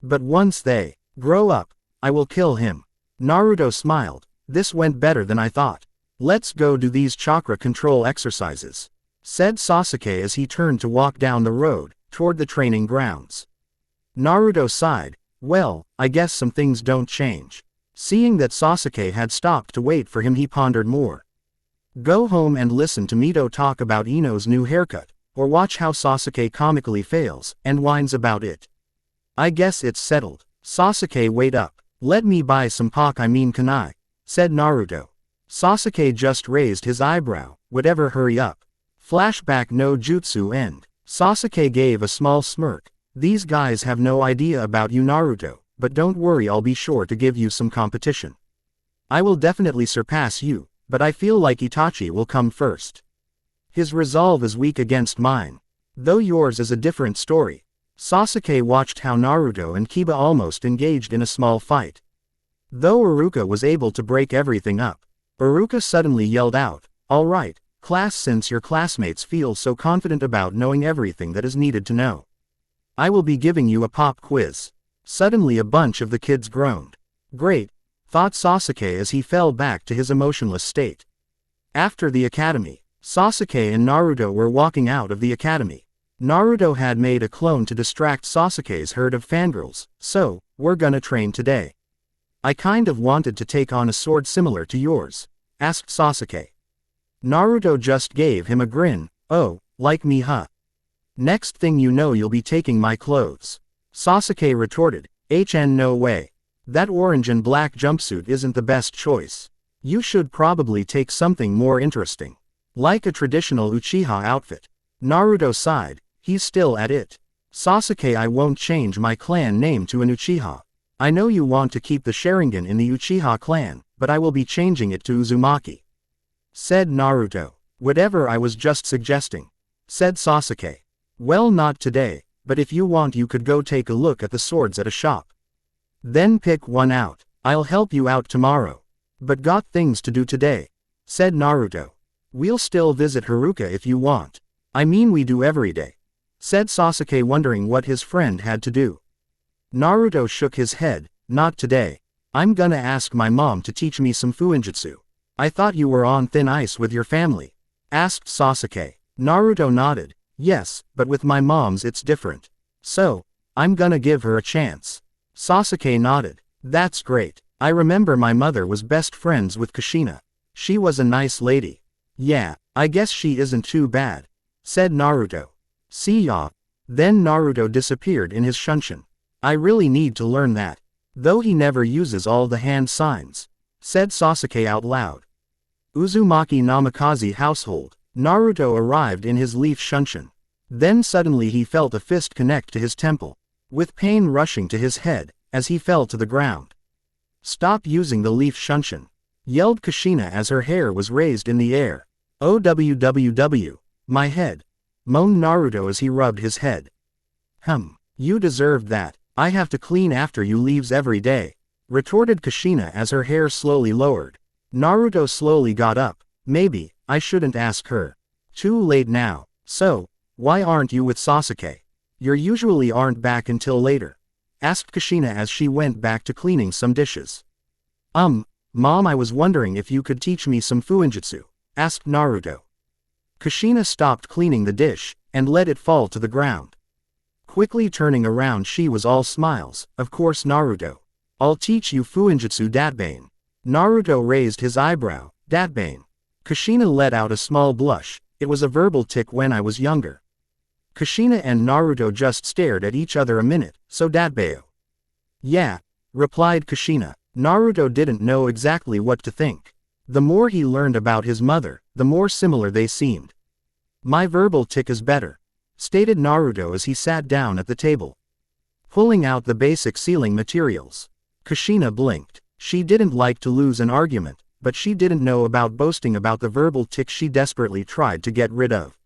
But once they grow up, I will kill him. Naruto smiled. This went better than I thought. Let's go do these chakra control exercises, said Sasuke as he turned to walk down the road, toward the training grounds. Naruto sighed. Well, I guess some things don't change. Seeing that Sasuke had stopped to wait for him, he pondered more. Go home and listen to Mito talk about Ino's new haircut, or watch how Sasuke comically fails and whines about it. I guess it's settled. Sasuke, wait up. Let me buy some can I? Said Naruto. Sasuke just raised his eyebrow. Whatever, hurry up. Flashback no jutsu end. Sasuke gave a small smirk. These guys have no idea about you, Naruto, but don't worry, I'll be sure to give you some competition. I will definitely surpass you, but I feel like Itachi will come first. His resolve is weak against mine. Though yours is a different story. Sasuke watched how Naruto and Kiba almost engaged in a small fight. Though Iruka was able to break everything up, Iruka suddenly yelled out, all right, class, since your classmates feel so confident about knowing everything that is needed to know, I will be giving you a pop quiz. Suddenly a bunch of the kids groaned. Great, thought Sasuke as he fell back to his emotionless state. After the academy, Sasuke and Naruto were walking out of the academy. Naruto had made a clone to distract Sasuke's herd of fangirls. So, we're gonna train today. I kind of wanted to take on a sword similar to yours, asked Sasuke. Naruto just gave him a grin. Oh, like me, huh? Next thing you know, you'll be taking my clothes. Sasuke retorted. No way. That orange and black jumpsuit isn't the best choice. You should probably take something more interesting, like a traditional Uchiha outfit. Naruto sighed. He's still at it. Sasuke, I won't change my clan name to an Uchiha. I know you want to keep the Sharingan in the Uchiha clan, but I will be changing it to Uzumaki, said Naruto. Whatever, I was just suggesting, said Sasuke. Well, not today, but if you want you could go take a look at the swords at a shop. Then pick one out. I'll help you out tomorrow. But got things to do today, said Naruto. We'll still visit Haruka if you want. I mean, we do every day, said Sasuke, wondering what his friend had to do. Naruto shook his head. Not today. I'm gonna ask my mom to teach me some fuinjutsu. I thought you were on thin ice with your family, asked Sasuke. Naruto nodded. Yes, but with my mom's it's different. So, I'm gonna give her a chance. Sasuke nodded. That's great. I remember my mother was best friends with Kushina. She was a nice lady. Yeah, I guess she isn't too bad, said Naruto. See ya. Then Naruto disappeared in his Shunshin. I really need to learn that. Though he never uses all the hand signs, said Sasuke out loud. Uzumaki Namikaze household. Naruto arrived in his leaf Shunshin. Then suddenly he felt a fist connect to his temple, with pain rushing to his head, as he fell to the ground. Stop using the leaf Shunshin, yelled Kushina as her hair was raised in the air. OWWW, my head, moaned Naruto as he rubbed his head. You deserved that. I have to clean after you leaves every day, retorted Kushina as her hair slowly lowered. Naruto slowly got up. Maybe I shouldn't ask her. Too late now. So, why aren't you with Sasuke? You usually aren't back until later, asked Kushina as she went back to cleaning some dishes. Mom, I was wondering if you could teach me some fuinjutsu, asked Naruto. Kushina stopped cleaning the dish, and let it fall to the ground. Quickly turning around, she was all smiles. Of course, Naruto. I'll teach you fuinjutsu Datbane. Naruto raised his eyebrow. Datbane. Kushina let out a small blush. It was a verbal tic when I was younger. Kushina and Naruto just stared at each other a minute. So Datbeo. Yeah, replied Kushina. Naruto didn't know exactly what to think. The more he learned about his mother, the more similar they seemed. My verbal tic is better, stated Naruto as he sat down at the table, pulling out the basic sealing materials. Kushina blinked. She didn't like to lose an argument, but she didn't know about boasting about the verbal tic she desperately tried to get rid of.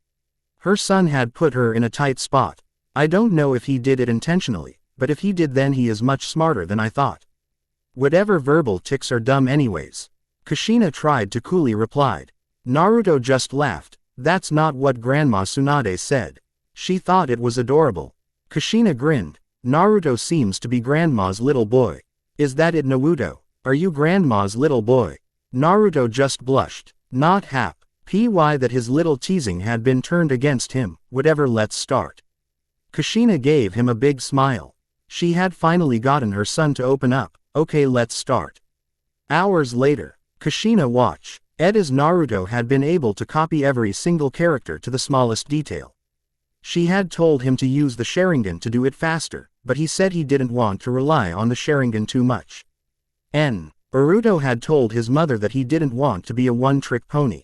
Her son had put her in a tight spot. I don't know if he did it intentionally, but if he did, then he is much smarter than I thought. Whatever verbal tics are dumb anyways, Kushina tried to coolly replied. Naruto just laughed. That's not what Grandma Tsunade said. She thought it was adorable. Kushina grinned. Naruto seems to be Grandma's little boy. Is that it, Naruto? Are you Grandma's little boy? Naruto just blushed. Not happy that his little teasing had been turned against him. Whatever, let's start. Kushina gave him a big smile. She had finally gotten her son to open up. Okay, let's start. Hours later, Kushina watched as Naruto had been able to copy every single character to the smallest detail. She had told him to use the Sharingan to do it faster, but he said he didn't want to rely on the Sharingan too much. Naruto had told his mother that he didn't want to be a one-trick pony.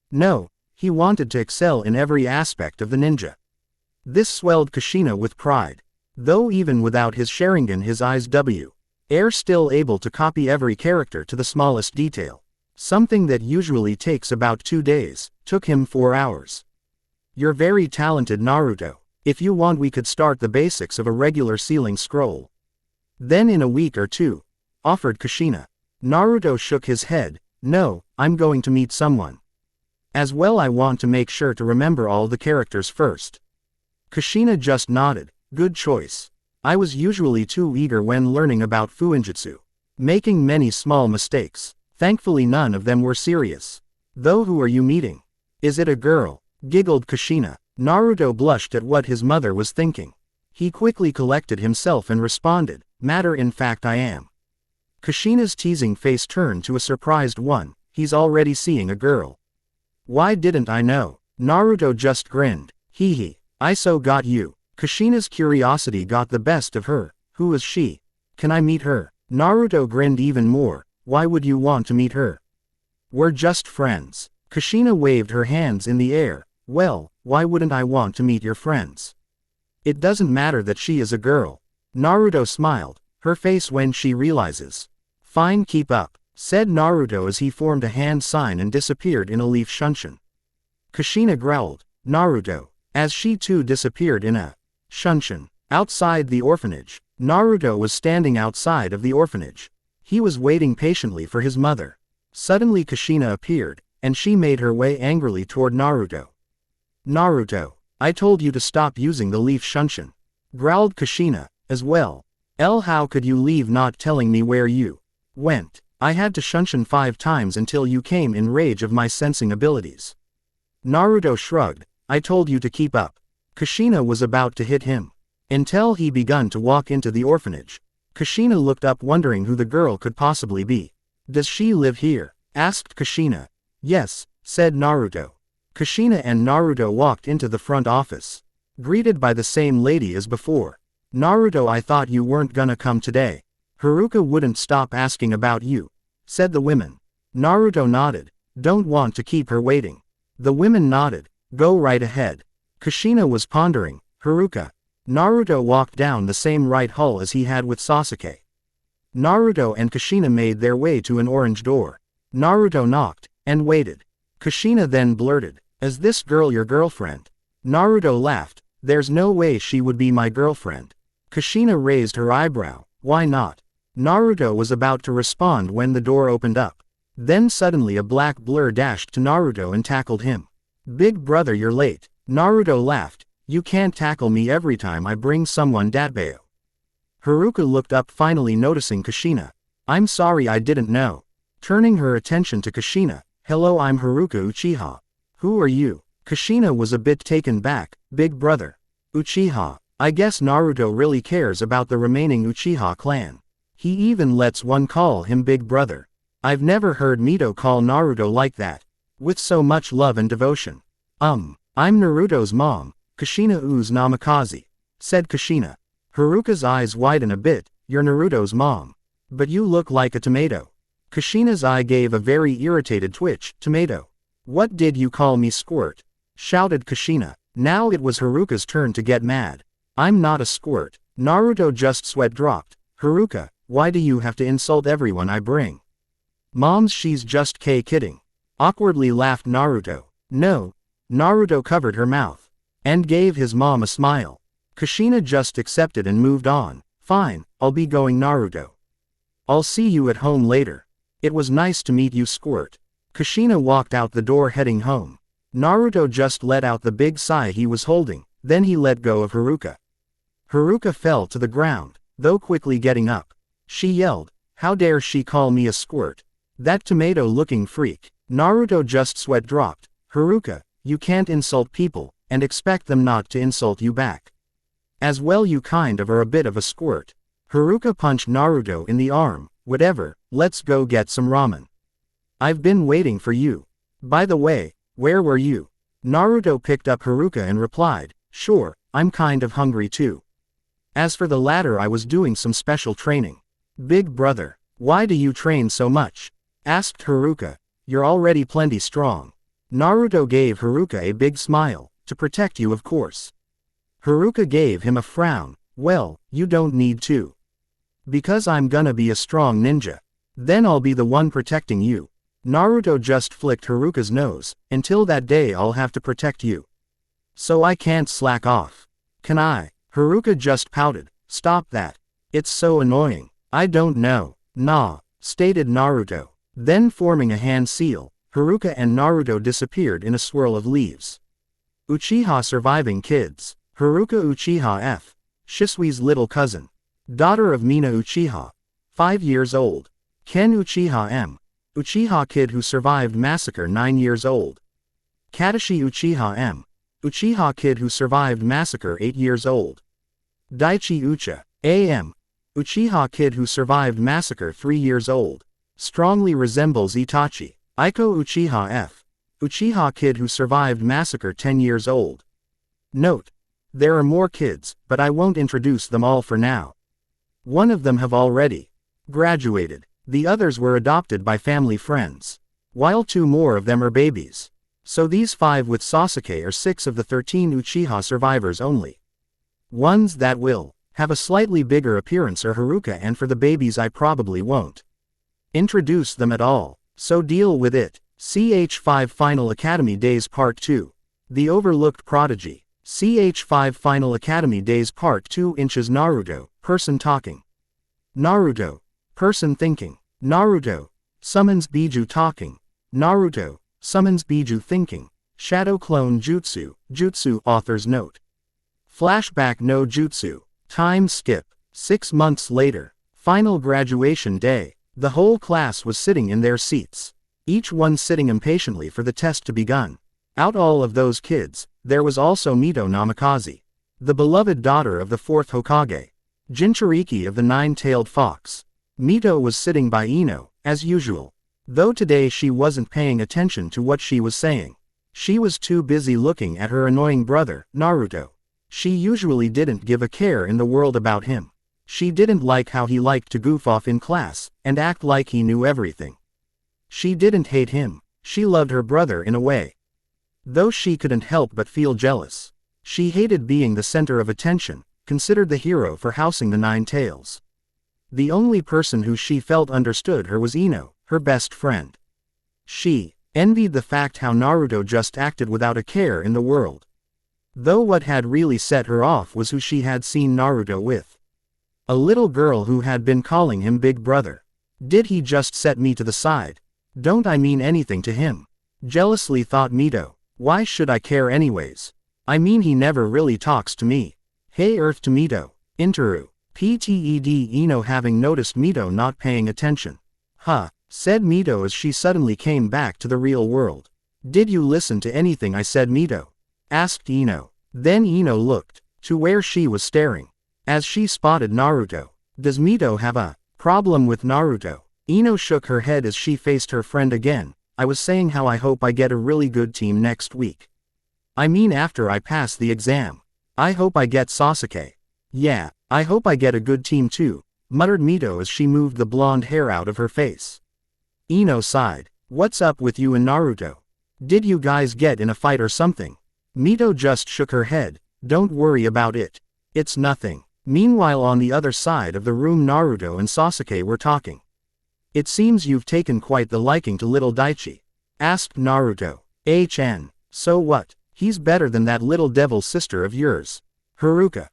No, he wanted to excel in every aspect of the ninja. This swelled Kushina with pride. Though even without his Sharingan, his eyes were still able to copy every character to the smallest detail. Something that usually takes about 2 days, took him 4 hours. You're very talented, Naruto. If you want, we could start the basics of a regular sealing scroll. Then in a week or 2, offered Kushina. Naruto shook his head. No, I'm going to meet someone. As well, I want to make sure to remember all the characters first. Kushina just nodded. Good choice. I was usually too eager when learning about fuinjutsu, making many small mistakes. Thankfully none of them were serious. Though, who are you meeting? Is it a girl? Giggled Kushina. Naruto blushed at what his mother was thinking. He quickly collected himself and responded, matter in fact I am. Kushina's teasing face turned to a surprised one. He's already seeing a girl. Why didn't I know? Naruto just grinned. Hee hee, I so got you. Kushina's curiosity got the best of her. Who is she? Can I meet her? Naruto grinned even more. Why would you want to meet her? We're just friends. Kushina waved her hands in the air. Well, why wouldn't I want to meet your friends? It doesn't matter that she is a girl. Naruto smiled, her face when she realizes. Fine, keep up, said Naruto as he formed a hand sign and disappeared in a leaf Shunshin. Kushina growled, Naruto, as she too disappeared in a Shunshin. Outside the orphanage, Naruto was standing outside of the orphanage. He was waiting patiently for his mother. Suddenly Kushina appeared, and she made her way angrily toward Naruto. Naruto, I told you to stop using the leaf Shunshin, growled Kushina, as well. How could you leave not telling me where you went? I had to Shunshin 5 times until you came in rage of my sensing abilities. Naruto shrugged. I told you to keep up. Kushina was about to hit him, until he begun to walk into the orphanage. Kushina looked up wondering who the girl could possibly be. Does she live here? Asked Kushina. Yes, said Naruto. Kushina and Naruto walked into the front office. Greeted by the same lady as before. Naruto, I thought you weren't gonna come today. Haruka wouldn't stop asking about you, said the women. Naruto nodded. Don't want to keep her waiting. The women nodded. Go right ahead. Kushina was pondering. Haruka. Naruto walked down the same right hall as he had with Sasuke. Naruto and Kushina made their way to an orange door. Naruto knocked, and waited. Kushina then blurted, Is this girl your girlfriend? Naruto laughed. There's no way she would be my girlfriend. Kushina raised her eyebrow. Why not? Naruto was about to respond when the door opened up. Then suddenly a black blur dashed to Naruto and tackled him. Big brother, you're late. Naruto laughed. You can't tackle me every time I bring someone datbeo. Haruka looked up, finally noticing Kushina. I'm sorry, I didn't know. Turning her attention to Kushina. Hello, I'm Haruka Uchiha. Who are you? Kushina was a bit taken back. Big brother. Uchiha. I guess Naruto really cares about the remaining Uchiha clan. He even lets one call him big brother. I've never heard Mito call Naruto like that. With so much love and devotion. I'm Naruto's mom, Kushina U's Namikaze, said Kushina. Haruka's eyes widen a bit. You're Naruto's mom. But you look like a tomato. Kushina's eye gave a very irritated twitch. Tomato. What did you call me, squirt? Shouted Kushina. Now it was Haruka's turn to get mad. I'm not a squirt. Naruto just sweat dropped. Haruka, why do you have to insult everyone I bring? Moms, she's just kidding. Awkwardly laughed Naruto. No. Naruto covered her mouth. And gave his mom a smile. Kushina just accepted and moved on. Fine, I'll be going, Naruto. I'll see you at home later. It was nice to meet you, squirt. Kushina walked out the door heading home. Naruto just let out the big sigh he was holding, then he let go of Haruka. Haruka fell to the ground, though quickly getting up. She yelled, How dare she call me a squirt? That tomato-looking freak. Naruto just sweat dropped. Haruka, you can't insult people, and expect them not to insult you back. As well, you kind of are a bit of a squirt. Haruka punched Naruto in the arm. Whatever, let's go get some ramen. I've been waiting for you. By the way, where were you? Naruto picked up Haruka and replied, Sure, I'm kind of hungry too. As for the latter, I was doing some special training. Big brother, why do you train so much? Asked Haruka. You're already plenty strong. Naruto gave Haruka a big smile. To protect you, of course. Haruka gave him a frown. Well, you don't need to. Because I'm gonna be a strong ninja. Then I'll be the one protecting you. Naruto just flicked Haruka's nose. Until that day I'll have to protect you. So I can't slack off. Can I? Haruka just pouted. Stop that. It's so annoying. I don't know. Nah, stated Naruto. Then forming a hand seal, Haruka and Naruto disappeared in a swirl of leaves. Uchiha surviving kids. Haruka Uchiha F. Shisui's little cousin. Daughter of Mina Uchiha. 5 years old. Ken Uchiha M. Uchiha kid who survived massacre 9 years old. Kakashi Uchiha M. Uchiha kid who survived massacre 8 years old. Daichi Ucha A.M. Uchiha kid who survived massacre 3 years old. Strongly resembles Itachi. Aiko Uchiha F. Uchiha kid who survived massacre 10 years old. Note. There are more kids, but I won't introduce them all for now. One of them have already graduated. The others were adopted by family friends. While 2 more of them are babies. So these 5 with Sasuke are 6 of the 13 Uchiha survivors only. Ones that will have a slightly bigger appearance are Haruka, and for the babies I probably won't introduce them at all. So deal with it. CH5 Final Academy Days Part 2. The Overlooked Prodigy. CH5 Final Academy Days Part 2 Inches Naruto, person talking. Naruto, person thinking. Naruto, summons Biju talking. Naruto, summons Biju thinking. Shadow Clone Jutsu, Jutsu author's note. Flashback no Jutsu. Time skip. 6 months later. Final graduation day. The whole class was sitting in their seats. Each one sitting impatiently for the test to begun. Out all of those kids, there was also Mito Namikaze. The beloved daughter of the 4th Hokage. Jinchuriki of the Nine-Tailed Fox. Mito was sitting by Ino, as usual. Though today she wasn't paying attention to what she was saying. She was too busy looking at her annoying brother, Naruto. She usually didn't give a care in the world about him. She didn't like how he liked to goof off in class, and act like he knew everything. She didn't hate him, she loved her brother in a way. Though she couldn't help but feel jealous. She hated being the center of attention, considered the hero for housing the Nine Tails. The only person who she felt understood her was Ino, her best friend. She envied the fact how Naruto just acted without a care in the world. Though what had really set her off was who she had seen Naruto with. A little girl who had been calling him Big Brother. Did he just set me to the side? Don't I mean anything to him? Jealously thought Mito. Why should I care anyways? I mean he never really talks to me. Hey Earth to Mito. Interu. Pted Ino having noticed Mito not paying attention. Huh, said Mito as she suddenly came back to the real world. Did you listen to anything I said, Mito? Asked Ino. Then Ino looked to where she was staring. As she spotted Naruto. Does Mito have a problem with Naruto? Ino shook her head as she faced her friend again. I was saying how I hope I get a really good team next week. I mean after I pass the exam. I hope I get Sasuke. Yeah, I hope I get a good team too, muttered Mito as she moved the blonde hair out of her face. Ino sighed. What's up with you and Naruto? Did you guys get in a fight or something? Mito just shook her head. Don't worry about it. It's nothing. Meanwhile on the other side of the room Naruto and Sasuke were talking. It seems you've taken quite the liking to little Daichi. Asked Naruto. So what? He's better than that little devil sister of yours. Haruka.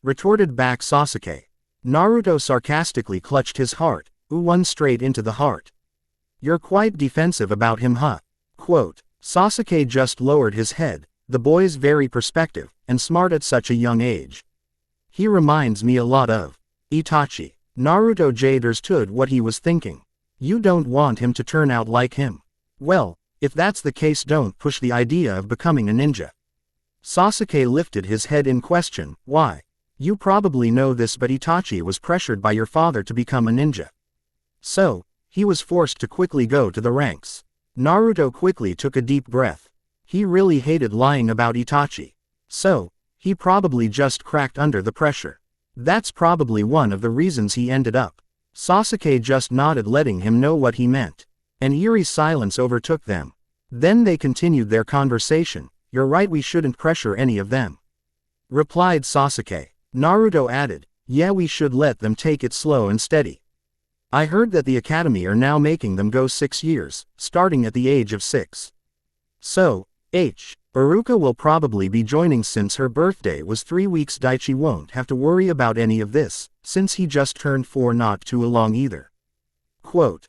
Retorted back Sasuke. Naruto sarcastically clutched his heart. One straight into the heart. You're quite defensive about him, huh? Quote. Sasuke just lowered his head. The boy's very perspective, and smart at such a young age. He reminds me a lot of Itachi. Naruto understood what he was thinking. You don't want him to turn out like him. Well, if that's the case, don't push the idea of becoming a ninja. Sasuke lifted his head in question. Why? You probably know this, but Itachi was pressured by your father to become a ninja. So, he was forced to quickly go to the ranks. Naruto quickly took a deep breath. He really hated lying about Itachi. So, he probably just cracked under the pressure. That's probably one of the reasons he ended up. Sasuke just nodded, letting him know what he meant. An eerie silence overtook them. Then they continued their conversation. You're right, we shouldn't pressure any of them. Replied Sasuke. Naruto added, yeah, we should let them take it slow and steady. I heard that the academy are now making them go 6 years, starting at the age of 6. So, Haruka will probably be joining since her birthday was 3 weeks. Daichi won't have to worry about any of this, since he just turned 4 not too long either. Quote,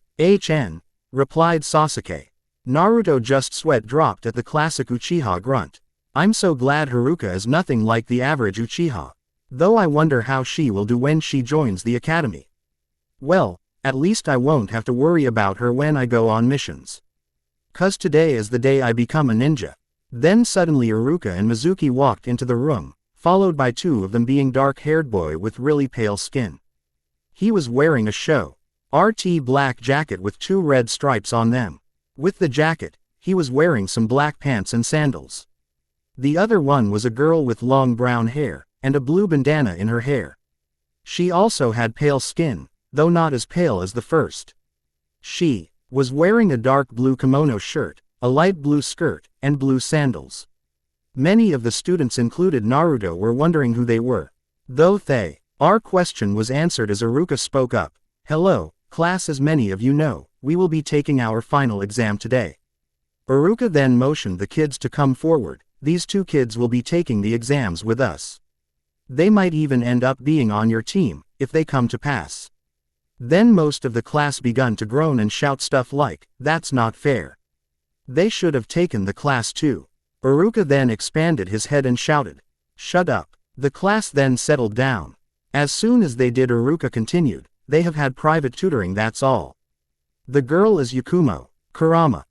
replied Sasuke. Naruto just sweat dropped at the classic Uchiha grunt. I'm so glad Haruka is nothing like the average Uchiha. Though I wonder how she will do when she joins the academy. Well, at least I won't have to worry about her when I go on missions. 'Cause today is the day I become a ninja. Then suddenly Haruka and Mizuki walked into the room, followed by 2 of them being dark-haired boy with really pale skin. He was wearing a RT black jacket with 2 red stripes on them. With the jacket, he was wearing some black pants and sandals. The other one was a girl with long brown hair, and a blue bandana in her hair. She also had pale skin, though not as pale as the first. She was wearing a dark blue kimono shirt, a light blue skirt, and blue sandals. Many of the students, included Naruto, were wondering who they were. Though our question was answered as Haruka spoke up. Hello, class, as many of you know, we will be taking our final exam today. Haruka then motioned the kids to come forward. These 2 kids will be taking the exams with us. They might even end up being on your team, if they come to pass. Then most of the class begun to groan and shout stuff like, that's not fair. They should have taken the class too. Haruka then expanded his head and shouted, shut up. The class then settled down. As soon as they did, Haruka continued, they have had private tutoring, that's all. The girl is Yakumo, Kurama.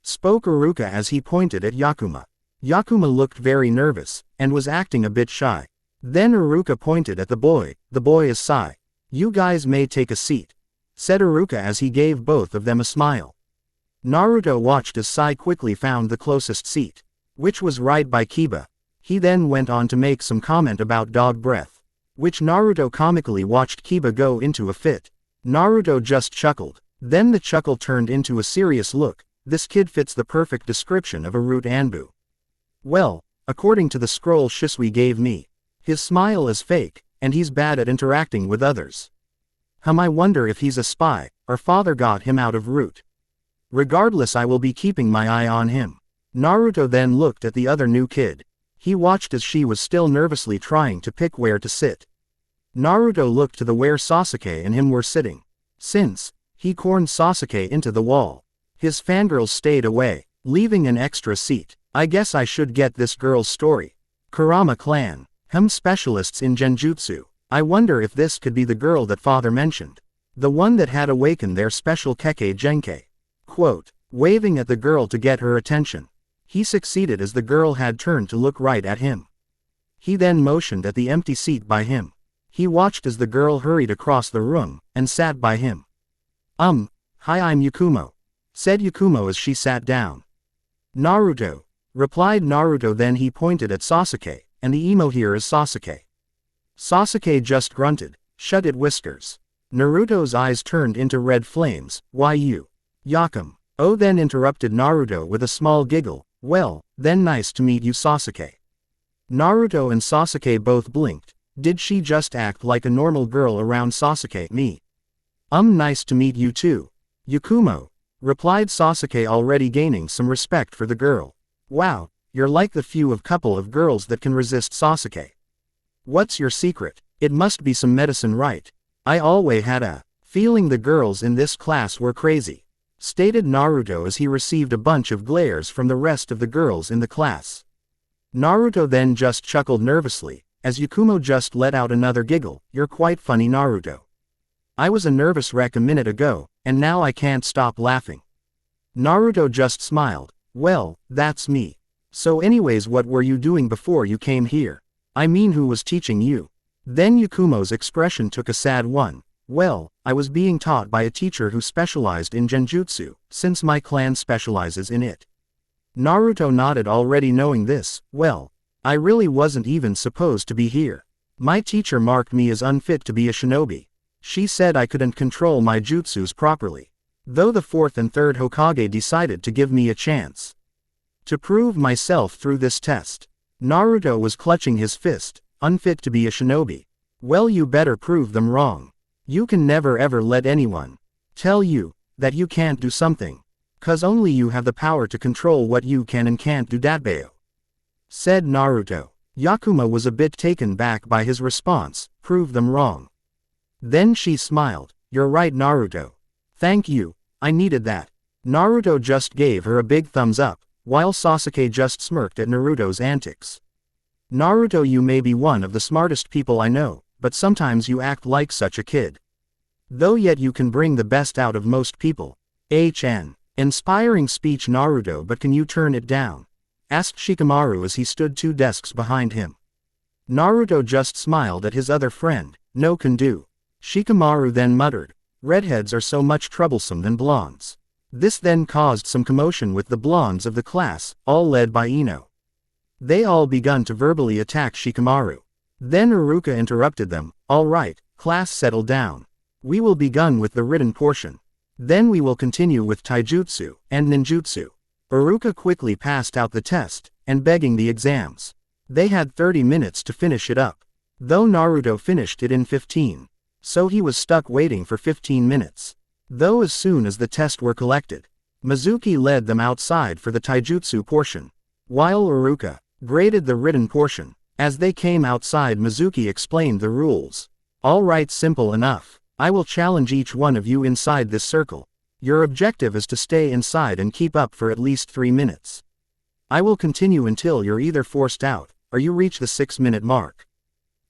Spoke Haruka as he pointed at Yakuma. Yakuma looked very nervous, and was acting a bit shy. Then Iruka pointed at the boy is Sai. You guys may take a seat, said Iruka as he gave both of them a smile. Naruto watched as Sai quickly found the closest seat, which was right by Kiba. He then went on to make some comment about dog breath, which Naruto comically watched Kiba go into a fit. Naruto just chuckled. Then the chuckle turned into a serious look. This kid fits the perfect description of a root Anbu. Well, according to the scroll Shisui gave me, his smile is fake, and he's bad at interacting with others. I wonder if he's a spy, or father got him out of root. Regardless, I will be keeping my eye on him. Naruto then looked at the other new kid. He watched as she was still nervously trying to pick where to sit. Naruto looked to the where Sasuke and him were sitting. Since, he cornered Sasuke into the wall. His fangirls stayed away, leaving an extra seat. I guess I should get this girl's story. Kurama clan. Specialists in Genjutsu. I wonder if this could be the girl that father mentioned. The one that had awakened their special Kekkei Genkei. Quote, waving at the girl to get her attention. He succeeded as the girl had turned to look right at him. He then motioned at the empty seat by him. He watched as the girl hurried across the room, and sat by him. Hi, I'm Yakumo, said Yakumo as she sat down. Naruto, replied Naruto. Then he pointed at Sasuke, and the emo here is Sasuke. Sasuke just grunted, shut it whiskers. Naruto's eyes turned into red flames. Why you? Yakum. Oh, then interrupted Naruto with a small giggle. Well, then nice to meet you, Sasuke. Naruto and Sasuke both blinked. Did she just act like a normal girl around Sasuke? Me. Nice to meet you too, Yakumo, replied Sasuke, already gaining some respect for the girl. Wow, you're like the few of couple of girls that can resist Sasuke. What's your secret? It must be some medicine, right? I always had a feeling the girls in this class were crazy, stated Naruto as he received a bunch of glares from the rest of the girls in the class. Naruto then just chuckled nervously, as Yakumo just let out another giggle. You're quite funny, Naruto. I was a nervous wreck a minute ago, and now I can't stop laughing. Naruto just smiled. Well, that's me. So anyways, what were you doing before you came here? I mean, who was teaching you? Then Yakumo's expression took a sad one. Well, I was being taught by a teacher who specialized in Genjutsu, since my clan specializes in it. Naruto nodded, already knowing this. Well, I really wasn't even supposed to be here. My teacher marked me as unfit to be a shinobi. She said I couldn't control my jutsus properly. Though the 4th and 3rd Hokage decided to give me a chance to prove myself through this test. Naruto was clutching his fist. Unfit to be a shinobi. Well, you better prove them wrong. You can never ever let anyone tell you that you can't do something. 'Cause only you have the power to control what you can and can't do, Datbeo, said Naruto. Yakumo was a bit taken back by his response. Prove them wrong. Then she smiled. You're right, Naruto. Thank you, I needed that. Naruto just gave her a big thumbs up, while Sasuke just smirked at Naruto's antics. Naruto, you may be one of the smartest people I know, but sometimes you act like such a kid. Though yet you can bring the best out of most people. Inspiring speech, Naruto, but can you turn it down? Asked Shikamaru as he stood 2 desks behind him. Naruto just smiled at his other friend. No can do. Shikamaru then muttered. Redheads are so much troublesome than blondes. This then caused some commotion with the blondes of the class, all led by Ino. They all begun to verbally attack Shikamaru. Then Iruka interrupted them. All right, class, settle down. We will begin with the written portion. Then we will continue with taijutsu and ninjutsu. Iruka quickly passed out the test, and begging the exams. They had 30 minutes to finish it up. Though Naruto finished it in 15. So he was stuck waiting for 15 minutes. Though as soon as the tests were collected, Mizuki led them outside for the taijutsu portion, while Iruka graded the written portion. As they came outside, Mizuki explained the rules. All right, simple enough. I will challenge each one of you inside this circle. Your objective is to stay inside and keep up for at least 3 minutes. I will continue until you're either forced out, or you reach the 6-minute mark.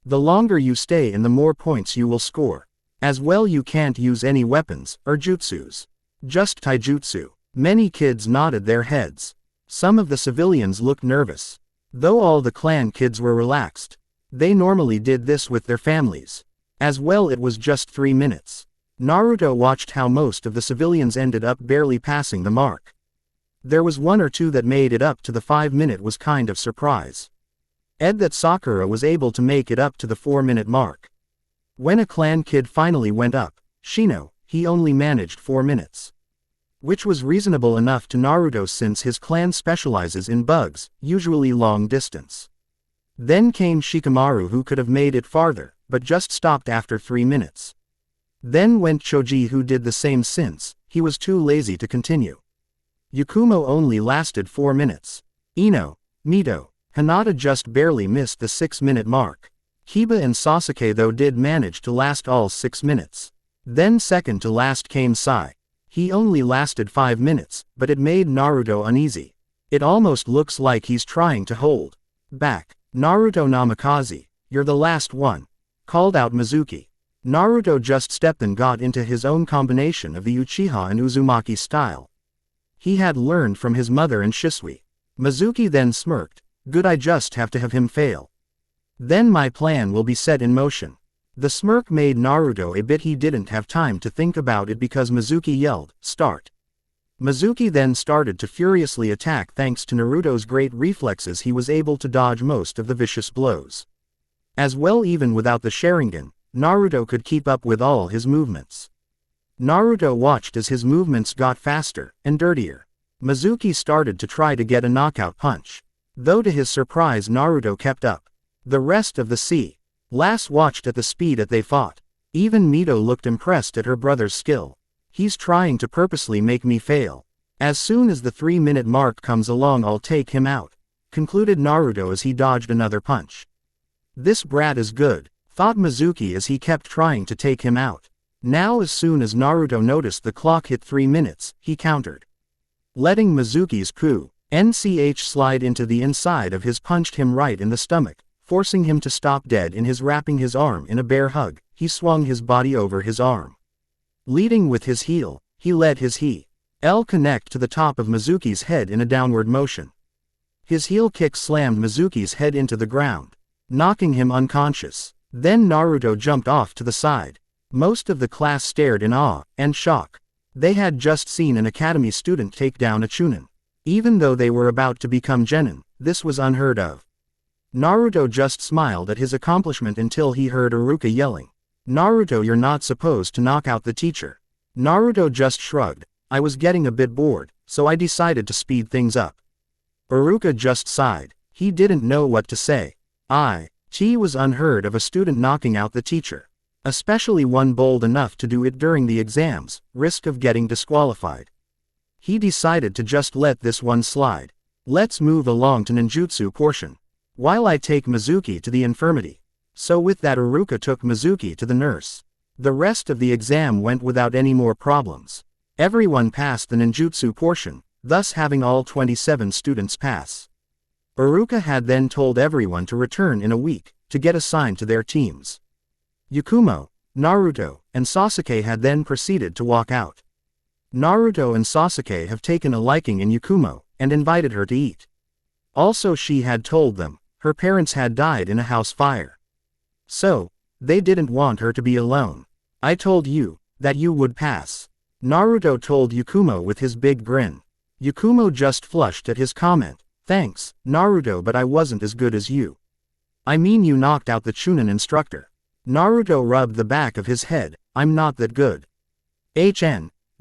The longer you stay in, the more points you will score. As well, you can't use any weapons or jutsus. Just taijutsu. Many kids nodded their heads. Some of the civilians looked nervous. Though all the clan kids were relaxed. They normally did this with their families. As well, it was just 3 minutes. Naruto watched how most of the civilians ended up barely passing the mark. There was 1 or 2 that made it up to the 5-minute was kind of surprise. That Sakura was able to make it up to the 4-minute mark. When a clan kid finally went up, Shino, he only managed 4 minutes. Which was reasonable enough to Naruto since his clan specializes in bugs, usually long distance. Then came Shikamaru who could have made it farther, but just stopped after 3 minutes. Then went Choji who did the same since he was too lazy to continue. Yakumo only lasted 4 minutes. Ino, Mito, Hinata just barely missed the 6-minute mark. Kiba and Sasuke though did manage to last all 6 minutes. Then second to last came Sai. He only lasted 5 minutes, but it made Naruto uneasy. It almost looks like he's trying to hold back. Naruto Namikaze, you're the last one, called out Mizuki. Naruto just stepped and got into his own combination of the Uchiha and Uzumaki style. He had learned from his mother and Shisui. Mizuki then smirked, good, I just have to have him fail. Then my plan will be set in motion. The smirk made Naruto a bit he didn't have time to think about it because Mizuki yelled, start. Mizuki then started to furiously attack. Thanks to Naruto's great reflexes he was able to dodge most of the vicious blows. As well, even without the Sharingan, Naruto could keep up with all his movements. Naruto watched as his movements got faster and dirtier. Mizuki started to try to get a knockout punch. Though to his surprise Naruto kept up. The rest of the class watched at the speed that they fought. Even Mito looked impressed at her brother's skill. He's trying to purposely make me fail. As soon as the 3-minute mark comes along I'll take him out, concluded Naruto as he dodged another punch. This brat is good, thought Mizuki as he kept trying to take him out. Now as soon as Naruto noticed the clock hit 3 minutes, he countered. Letting Mizuki's NCH slide into the inside of his punched him right in the stomach, forcing him to stop dead in his wrapping his arm in a bear hug. He swung his body over his arm. Leading with his heel, he let his heel connect to the top of Mizuki's head in a downward motion. His heel kick slammed Mizuki's head into the ground, knocking him unconscious. Then Naruto jumped off to the side. Most of the class stared in awe and shock. They had just seen an academy student take down a Chunin. Even though they were about to become genin, this was unheard of. Naruto just smiled at his accomplishment until he heard Iruka yelling, Naruto, you're not supposed to knock out the teacher. Naruto just shrugged, I was getting a bit bored, so I decided to speed things up. Iruka just sighed, he didn't know what to say. It was unheard of a student knocking out the teacher. Especially one bold enough to do it during the exams, risk of getting disqualified. He decided to just let this one slide. Let's move along to ninjutsu portion. While I take Mizuki to the infirmity. So with that Iruka took Mizuki to the nurse. The rest of the exam went without any more problems. Everyone passed the ninjutsu portion, thus having all 27 students pass. Iruka had then told everyone to return in a week, to get assigned to their teams. Yakumo, Naruto, and Sasuke had then proceeded to walk out. Naruto and Sasuke have taken a liking in Yakumo, and invited her to eat. Also she had told them, her parents had died in a house fire. So, they didn't want her to be alone. I told you, that you would pass. Naruto told Yakumo with his big grin. Yakumo just flushed at his comment. Thanks, Naruto, but I wasn't as good as you. I mean, you knocked out the Chunin instructor. Naruto rubbed the back of his head, I'm not that good.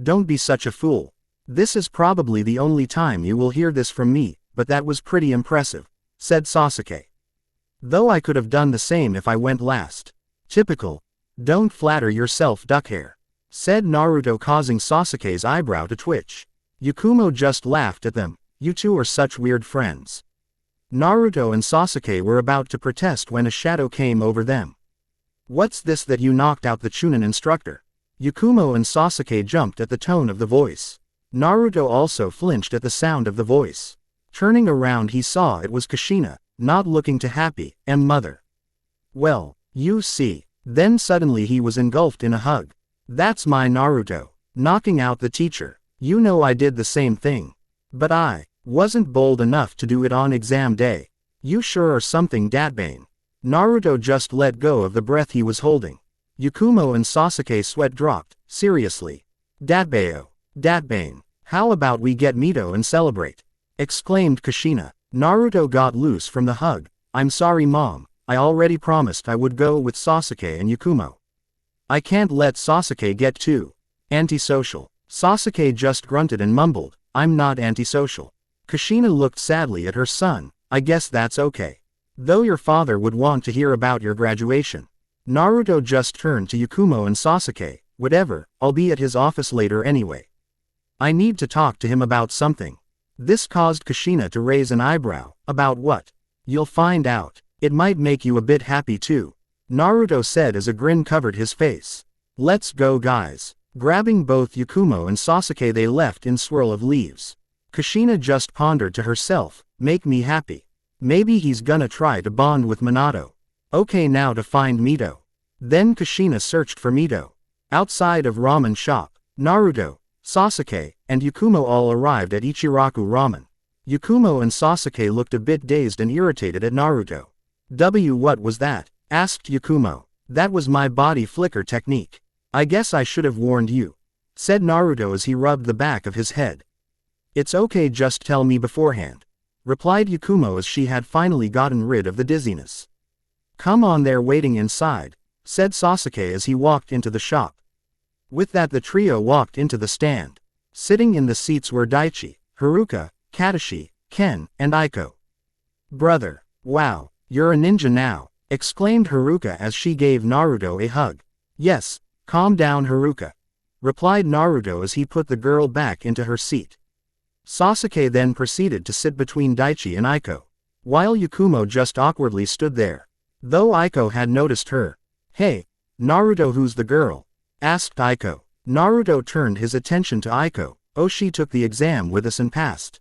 Don't be such a fool. This is probably the only time you will hear this from me, but that was pretty impressive, said Sasuke. Though I could have done the same if I went last. Typical. Don't flatter yourself, duckhair, said Naruto, causing Sasuke's eyebrow to twitch. Yakumo just laughed at them, you two are such weird friends. Naruto and Sasuke were about to protest when a shadow came over them. What's this that you knocked out the Chunin instructor? Yakumo and Sasuke jumped at the tone of the voice. Naruto also flinched at the sound of the voice. Turning around he saw it was Kushina, not looking too happy, and mother. Well, you see. Then suddenly he was engulfed in a hug. That's my Naruto. Knocking out the teacher. You know I did the same thing. But I wasn't bold enough to do it on exam day. You sure are something, Datbane. Naruto just let go of the breath he was holding. Yakumo and Sasuke sweat dropped. Seriously. Datbao. Datbane. How about we get Mito and celebrate? Exclaimed Kushina. Naruto got loose from the hug. I'm sorry mom, I already promised I would go with Sasuke and Yakumo. I can't let Sasuke get too antisocial. Sasuke just grunted and mumbled, I'm not antisocial. Kushina looked sadly at her son, I guess that's okay. Though your father would want to hear about your graduation. Naruto just turned to Yakumo and Sasuke, whatever, I'll be at his office later anyway. I need to talk to him about something. This caused Kushina to raise an eyebrow. About what? You'll find out. It might make you a bit happy too. Naruto said as a grin covered his face. Let's go guys. Grabbing both Yakumo and Sasuke they left in swirl of leaves. Kushina just pondered to herself, make me happy. Maybe he's gonna try to bond with Minato. Okay now to find Mito. Then Kushina searched for Mito. Outside of ramen shop, Naruto, Sasuke, and Yakumo all arrived at Ichiraku Ramen. Yakumo and Sasuke looked a bit dazed and irritated at Naruto. What was that? Asked Yakumo. That was my body flicker technique. I guess I should have warned you. Said Naruto as he rubbed the back of his head. It's okay, just tell me beforehand. Replied Yakumo as she had finally gotten rid of the dizziness. Come on, they're waiting inside, said Sasuke as he walked into the shop. With that the trio walked into the stand. Sitting in the seats were Daichi, Haruka, Kakashi, Ken, and Aiko. Brother, wow, you're a ninja now, exclaimed Haruka as she gave Naruto a hug. Yes, calm down Haruka, replied Naruto as he put the girl back into her seat. Sasuke then proceeded to sit between Daichi and Aiko, while Yakumo just awkwardly stood there. Though Aiko had noticed her. Hey, Naruto, who's the girl? Asked Aiko. Naruto turned his attention to Aiko. Oh, she took the exam with us and passed.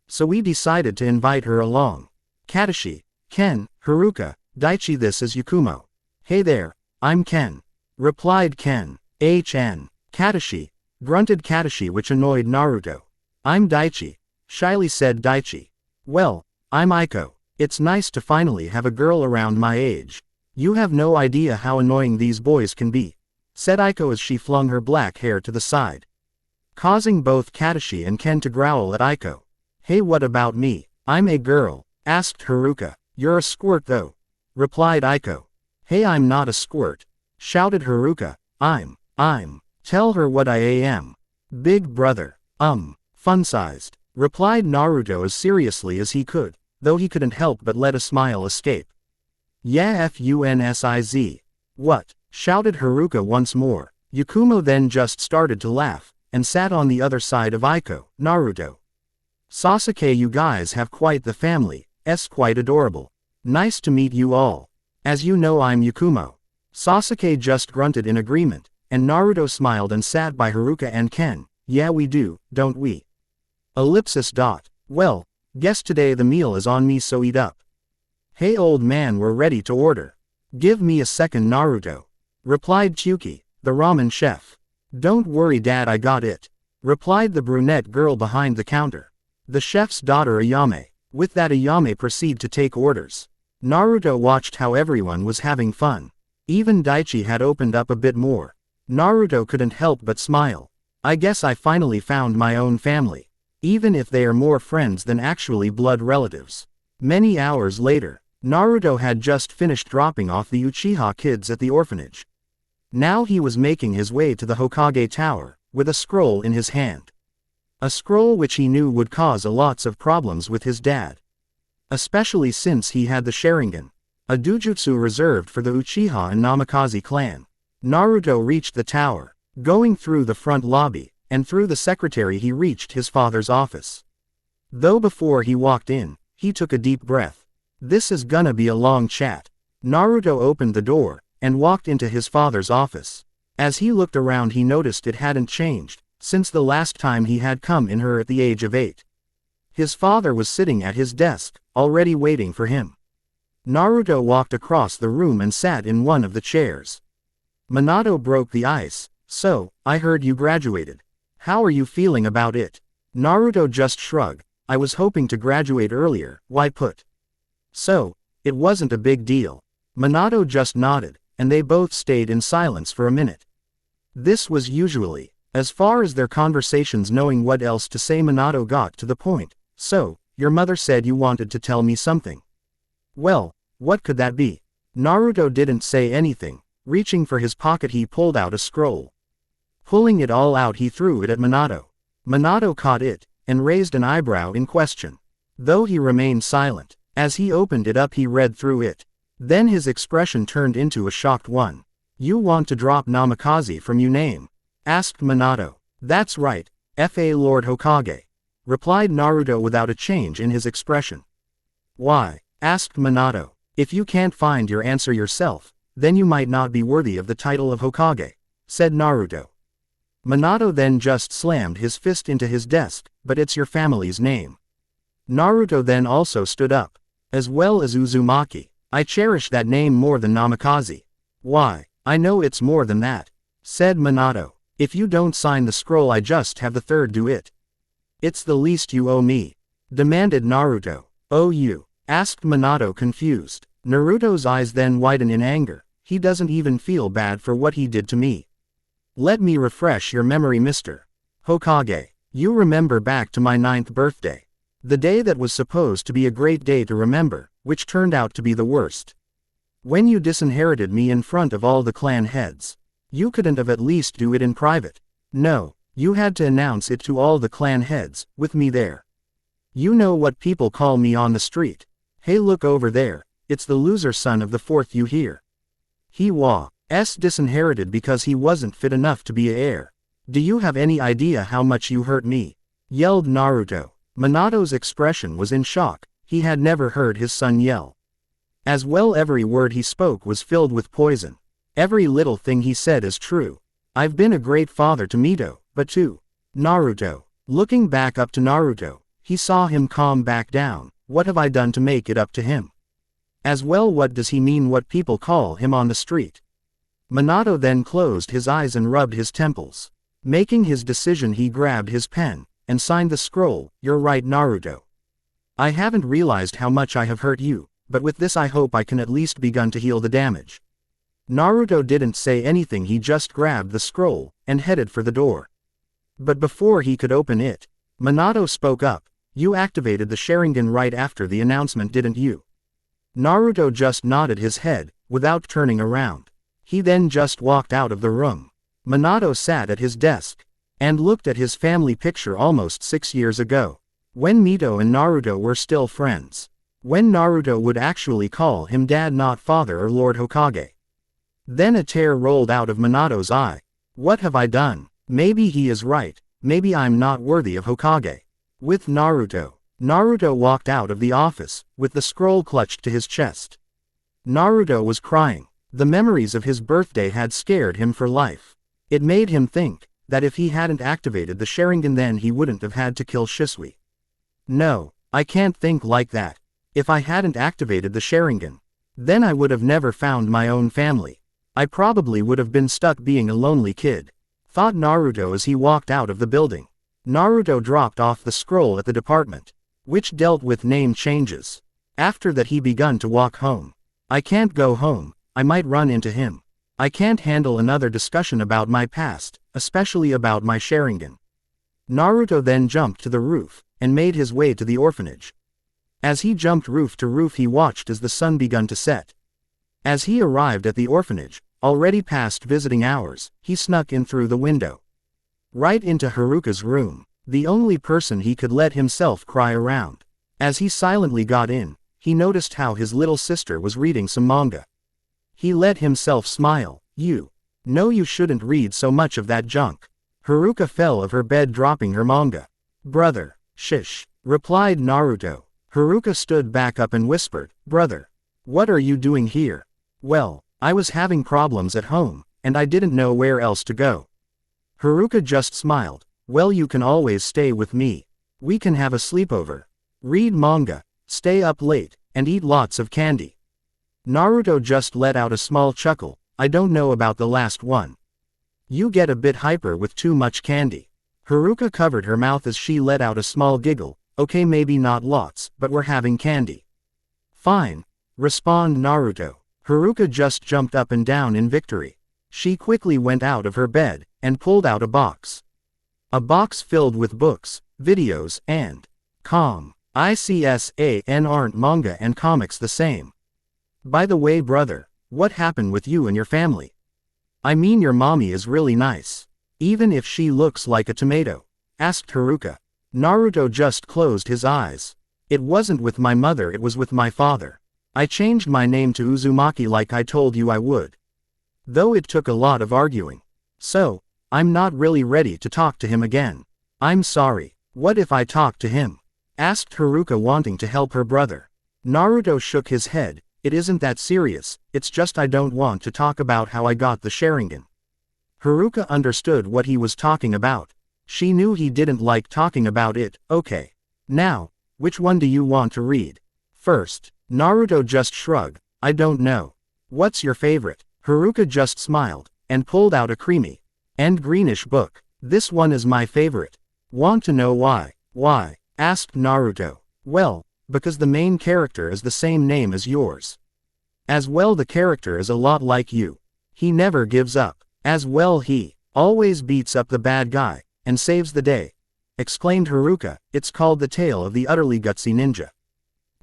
So we decided to invite her along. Kakashi, Ken, Haruka, Daichi, this is Yakumo. Hey there, I'm Ken. Replied Ken. Kakashi, grunted Kakashi, which annoyed Naruto. I'm Daichi, shyly said Daichi. Well, I'm Aiko. It's nice to finally have a girl around my age. You have no idea how annoying these boys can be, said Aiko as she flung her black hair to the side, causing both Kakashi and Ken to growl at Aiko. Hey, what about me? I'm a girl, asked Haruka. You're a squirt though, replied Aiko. Hey, I'm not a squirt, shouted Haruka. Tell her what I am. Big brother, fun-sized, replied Naruto as seriously as he could, though he couldn't help but let a smile escape. Yeah, funsiz. What? Shouted Haruka once more. Yakumo then just started to laugh, and sat on the other side of Aiko. Naruto. Sasuke, you guys have quite the family, quite adorable. Nice to meet you all. As you know, I'm Yakumo. Sasuke just grunted in agreement, and Naruto smiled and sat by Haruka and Ken. Yeah, we do, don't we? Well, guess today the meal is on me, so eat up. Hey old man, we're ready to order. Give me a second, Naruto, replied Chuki, the ramen chef. Don't worry dad, I got it, replied the brunette girl behind the counter. The chef's daughter Ayame. With that Ayame proceeded to take orders. Naruto watched how everyone was having fun. Even Daichi had opened up a bit more. Naruto couldn't help but smile. I guess I finally found my own family. Even if they are more friends than actually blood relatives. Many hours later, Naruto had just finished dropping off the Uchiha kids at the orphanage. Now he was making his way to the Hokage Tower, with a scroll in his hand. A scroll which he knew would cause lots of problems with his dad. Especially since he had the Sharingan, a dojutsu reserved for the Uchiha and Namikaze clan. Naruto reached the tower, going through the front lobby, and through the secretary he reached his father's office. Though before he walked in, he took a deep breath. This is gonna be a long chat. Naruto opened the door, and walked into his father's office. As he looked around he noticed it hadn't changed, since the last time he had come in here at the age of 8. His father was sitting at his desk, already waiting for him. Naruto walked across the room and sat in one of the chairs. Minato broke the ice. So, I heard you graduated. How are you feeling about it? Naruto just shrugged. I was hoping to graduate earlier, why put? So, it wasn't a big deal. Minato just nodded, and they both stayed in silence for a minute. This was usually, as far as their conversations. Knowing what else to say, Minato got to the point. So, your mother said you wanted to tell me something. Well, what could that be? Naruto didn't say anything. Reaching for his pocket, he pulled out a scroll. Pulling it all out, he threw it at Minato. Minato caught it, and raised an eyebrow in question. Though he remained silent, as he opened it up, he read through it. Then his expression turned into a shocked one. You want to drop Namikaze from your name? Asked Minato. That's right, F.A. Lord Hokage. Replied Naruto without a change in his expression. Why? Asked Minato. If you can't find your answer yourself, then you might not be worthy of the title of Hokage, said Naruto. Minato then just slammed his fist into his desk. But it's your family's name. Naruto then also stood up. As well as Uzumaki. I cherish that name more than Namikaze. Why? I know it's more than that, said Minato. If you don't sign the scroll, I just have the third do it. It's the least you owe me, demanded Naruto. Owe you? Asked Minato, confused. Naruto's eyes then widened in anger. He doesn't even feel bad for what he did to me. Let me refresh your memory, Mr. Hokage. You remember back to my 9th birthday. The day that was supposed to be a great day to remember, which turned out to be the worst. When you disinherited me in front of all the clan heads. You couldn't have at least do it in private. No, you had to announce it to all the clan heads, with me there. You know what people call me on the street. Hey, look over there, it's the loser son of the 4th you hear. He was disinherited because he wasn't fit enough to be a heir. Do you have any idea how much you hurt me? Yelled Naruto. Minato's expression was in shock. He had never heard his son yell. As well, every word he spoke was filled with poison. Every little thing he said is true. I've been a great father to Mito, but to Naruto. Looking back up to Naruto, he saw him calm back down. What have I done to make it up to him? As well, what does he mean what people call him on the street? Minato then closed his eyes and rubbed his temples. Making his decision, he grabbed his pen and signed the scroll. You're right, Naruto. I haven't realized how much I have hurt you, but with this I hope I can at least begin to heal the damage. Naruto didn't say anything, he just grabbed the scroll and headed for the door. But before he could open it, Minato spoke up. You activated the Sharingan right after the announcement, didn't you? Naruto just nodded his head, without turning around. He then just walked out of the room. Minato sat at his desk and looked at his family picture almost 6 years ago, when Mito and Naruto were still friends. When Naruto would actually call him dad, not father or Lord Hokage. Then a tear rolled out of Minato's eye. What have I done? Maybe he is right. Maybe I'm not worthy of Hokage. With Naruto. Naruto walked out of the office, with the scroll clutched to his chest. Naruto was crying. The memories of his birthday had scared him for life. It made him think that if he hadn't activated the Sharingan, then he wouldn't have had to kill Shisui. No, I can't think like that. If I hadn't activated the Sharingan, then I would have never found my own family. I probably would have been stuck being a lonely kid, thought Naruto as he walked out of the building. Naruto dropped off the scroll at the department, which dealt with name changes. After that, he begun to walk home. I can't go home, I might run into him. I can't handle another discussion about my past, especially about my Sharingan. Naruto then jumped to the roof and made his way to the orphanage. As he jumped roof to roof, he watched as the sun begun to set. As he arrived at the orphanage, already past visiting hours, he snuck in through the window. Right into Haruka's room, the only person he could let himself cry around. As he silently got in, he noticed how his little sister was reading some manga. He let himself smile. You know you shouldn't read so much of that junk. Haruka fell of her bed, dropping her manga. Brother, shish, replied Naruto. Haruka stood back up and whispered, Brother, what are you doing here? Well, I was having problems at home, and I didn't know where else to go. Haruka just smiled. Well, you can always stay with me. We can have a sleepover, read manga, stay up late, and eat lots of candy. Naruto just let out a small chuckle. I don't know about the last one. You get a bit hyper with too much candy. Haruka covered her mouth as she let out a small giggle. Okay, maybe not lots, but we're having candy. Fine, responded Naruto. Haruka just jumped up and down in victory. She quickly went out of her bed, and pulled out a box. A box filled with books, videos, and aren't manga and comics the same? By the way, brother, what happened with you and your family? I mean, your mommy is really nice. Even if she looks like a tomato, asked Haruka. Naruto just closed his eyes. It wasn't with my mother, it was with my father. I changed my name to Uzumaki like I told you I would. Though it took a lot of arguing. So, I'm not really ready to talk to him again. I'm sorry. What if I talk to him? Asked Haruka, wanting to help her brother. Naruto shook his head. It isn't that serious, it's just I don't want to talk about how I got the Sharingan. Haruka understood what he was talking about. She knew he didn't like talking about it. Okay. Now, which one do you want to read? First. Naruto just shrugged. I don't know. What's your favorite? Haruka just smiled, and pulled out a creamy and greenish book. This one is my favorite. Want to know why? Why? Asked Naruto. Well, because the main character is the same name as yours. As well, the character is a lot like you. He never gives up. As well, he always beats up the bad guy, and saves the day. Exclaimed Haruka. It's called The Tale of the Utterly Gutsy Ninja.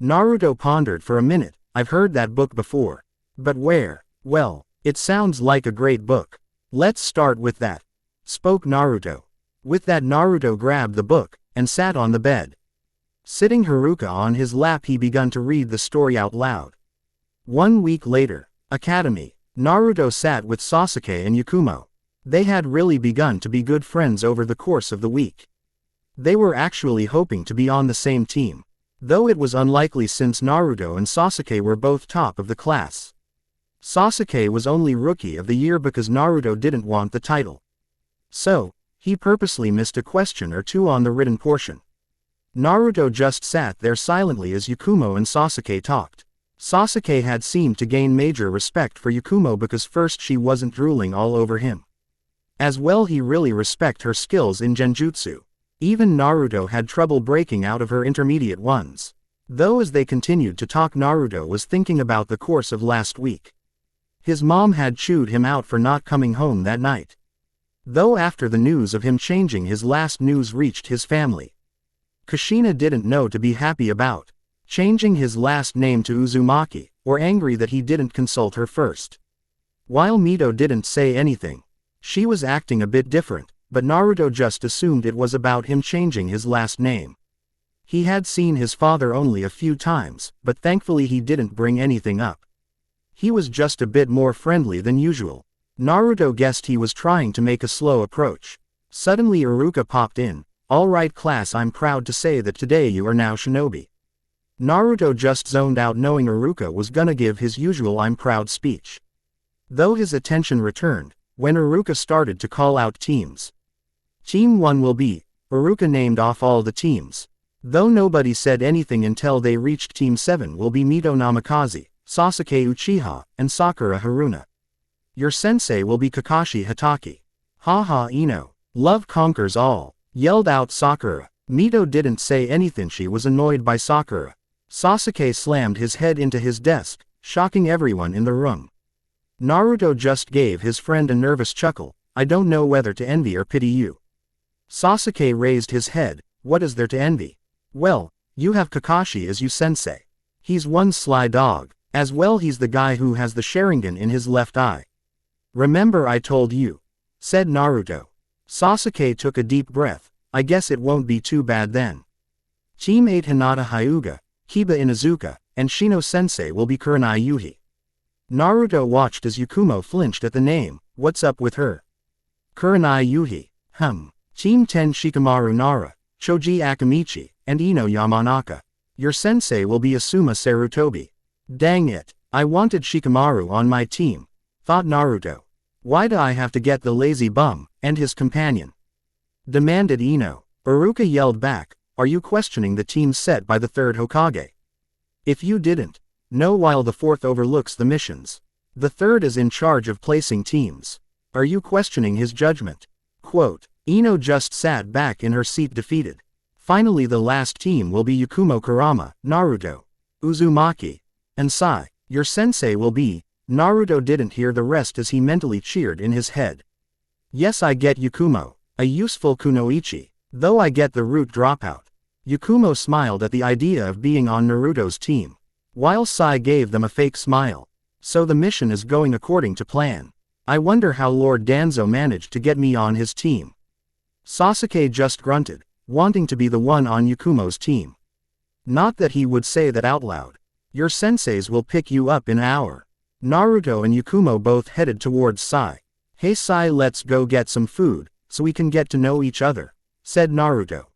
Naruto pondered for a minute. I've heard that book before. But where? Well, it sounds like a great book. Let's start with that, spoke Naruto. With that, Naruto grabbed the book, and sat on the bed. Sitting Haruka on his lap, he began to read the story out loud. 1 week later, Academy. Naruto sat with Sasuke and Yakumo. They had really begun to be good friends over the course of the week. They were actually hoping to be on the same team, though it was unlikely since Naruto and Sasuke were both top of the class. Sasuke was only Rookie of the Year because Naruto didn't want the title. So, he purposely missed a question or two on the written portion. Naruto just sat there silently as Yakumo and Sasuke talked. Sasuke had seemed to gain major respect for Yakumo because first, she wasn't drooling all over him. As well, he really respected her skills in Genjutsu. Even Naruto had trouble breaking out of her intermediate ones. Though as they continued to talk, Naruto was thinking about the course of last week. His mom had chewed him out for not coming home that night. Though after the news of him changing his last news reached his family, Kushina didn't know to be happy about changing his last name to Uzumaki, or angry that he didn't consult her first. While Mito didn't say anything, she was acting a bit different, but Naruto just assumed it was about him changing his last name. He had seen his father only a few times, but thankfully he didn't bring anything up. He was just a bit more friendly than usual. Naruto guessed he was trying to make a slow approach. Suddenly Haruka popped in. Alright class, I'm proud to say that today you are now shinobi. Naruto just zoned out knowing Haruka was gonna give his usual I'm proud speech. Though his attention returned when Haruka started to call out teams. Team 1 will be, Haruka named off all the teams. Though nobody said anything until they reached Team 7 will be Mito Namikaze, Sasuke Uchiha, and Sakura Haruna. Your sensei will be Kakashi Hatake. Haha Ino. Love conquers all, yelled out Sakura. Mito didn't say anything, she was annoyed by Sakura. Sasuke slammed his head into his desk, shocking everyone in the room. Naruto just gave his friend a nervous chuckle. I don't know whether to envy or pity you. Sasuke raised his head. What is there to envy? Well, you have Kakashi as you sensei. He's one sly dog. As well, he's the guy who has the Sharingan in his left eye. Remember I told you, said Naruto. Sasuke took a deep breath. I guess it won't be too bad then. Team 8 Hinata Hyuga, Kiba Inuzuka, and Shino Sensei will be Kurenai Yuhi. Naruto watched as Yakumo flinched at the name. What's up with her? Kurenai Yuhi. Team 10 Shikamaru Nara, Choji Akamichi, and Ino Yamanaka. Your sensei will be Asuma Sarutobi. Dang it, I wanted Shikamaru on my team, thought Naruto. Why do I have to get the lazy bum, and his companion? Demanded Ino. Haruka yelled back, are you questioning the team set by the third Hokage? If you didn't know, while the fourth overlooks the missions, the third is in charge of placing teams. Are you questioning his judgment? Quote. Ino just sat back in her seat defeated. Finally, the last team will be Yakumo Kurama, Naruto, Uzumaki, and Sai. Your sensei will be Naruto didn't hear the rest as he mentally cheered in his head. Yes, I get Yakumo, a useful kunoichi, though I get the root dropout. Yakumo smiled at the idea of being on Naruto's team, while Sai gave them a fake smile. So the mission is going according to plan. I wonder how Lord Danzo managed to get me on his team. Sasuke just grunted, wanting to be the one on Yakumo's team. Not that he would say that out loud. Your senseis will pick you up in an hour. Naruto and Yakumo both headed towards Sai. Hey Sai, let's go get some food, so we can get to know each other, said Naruto.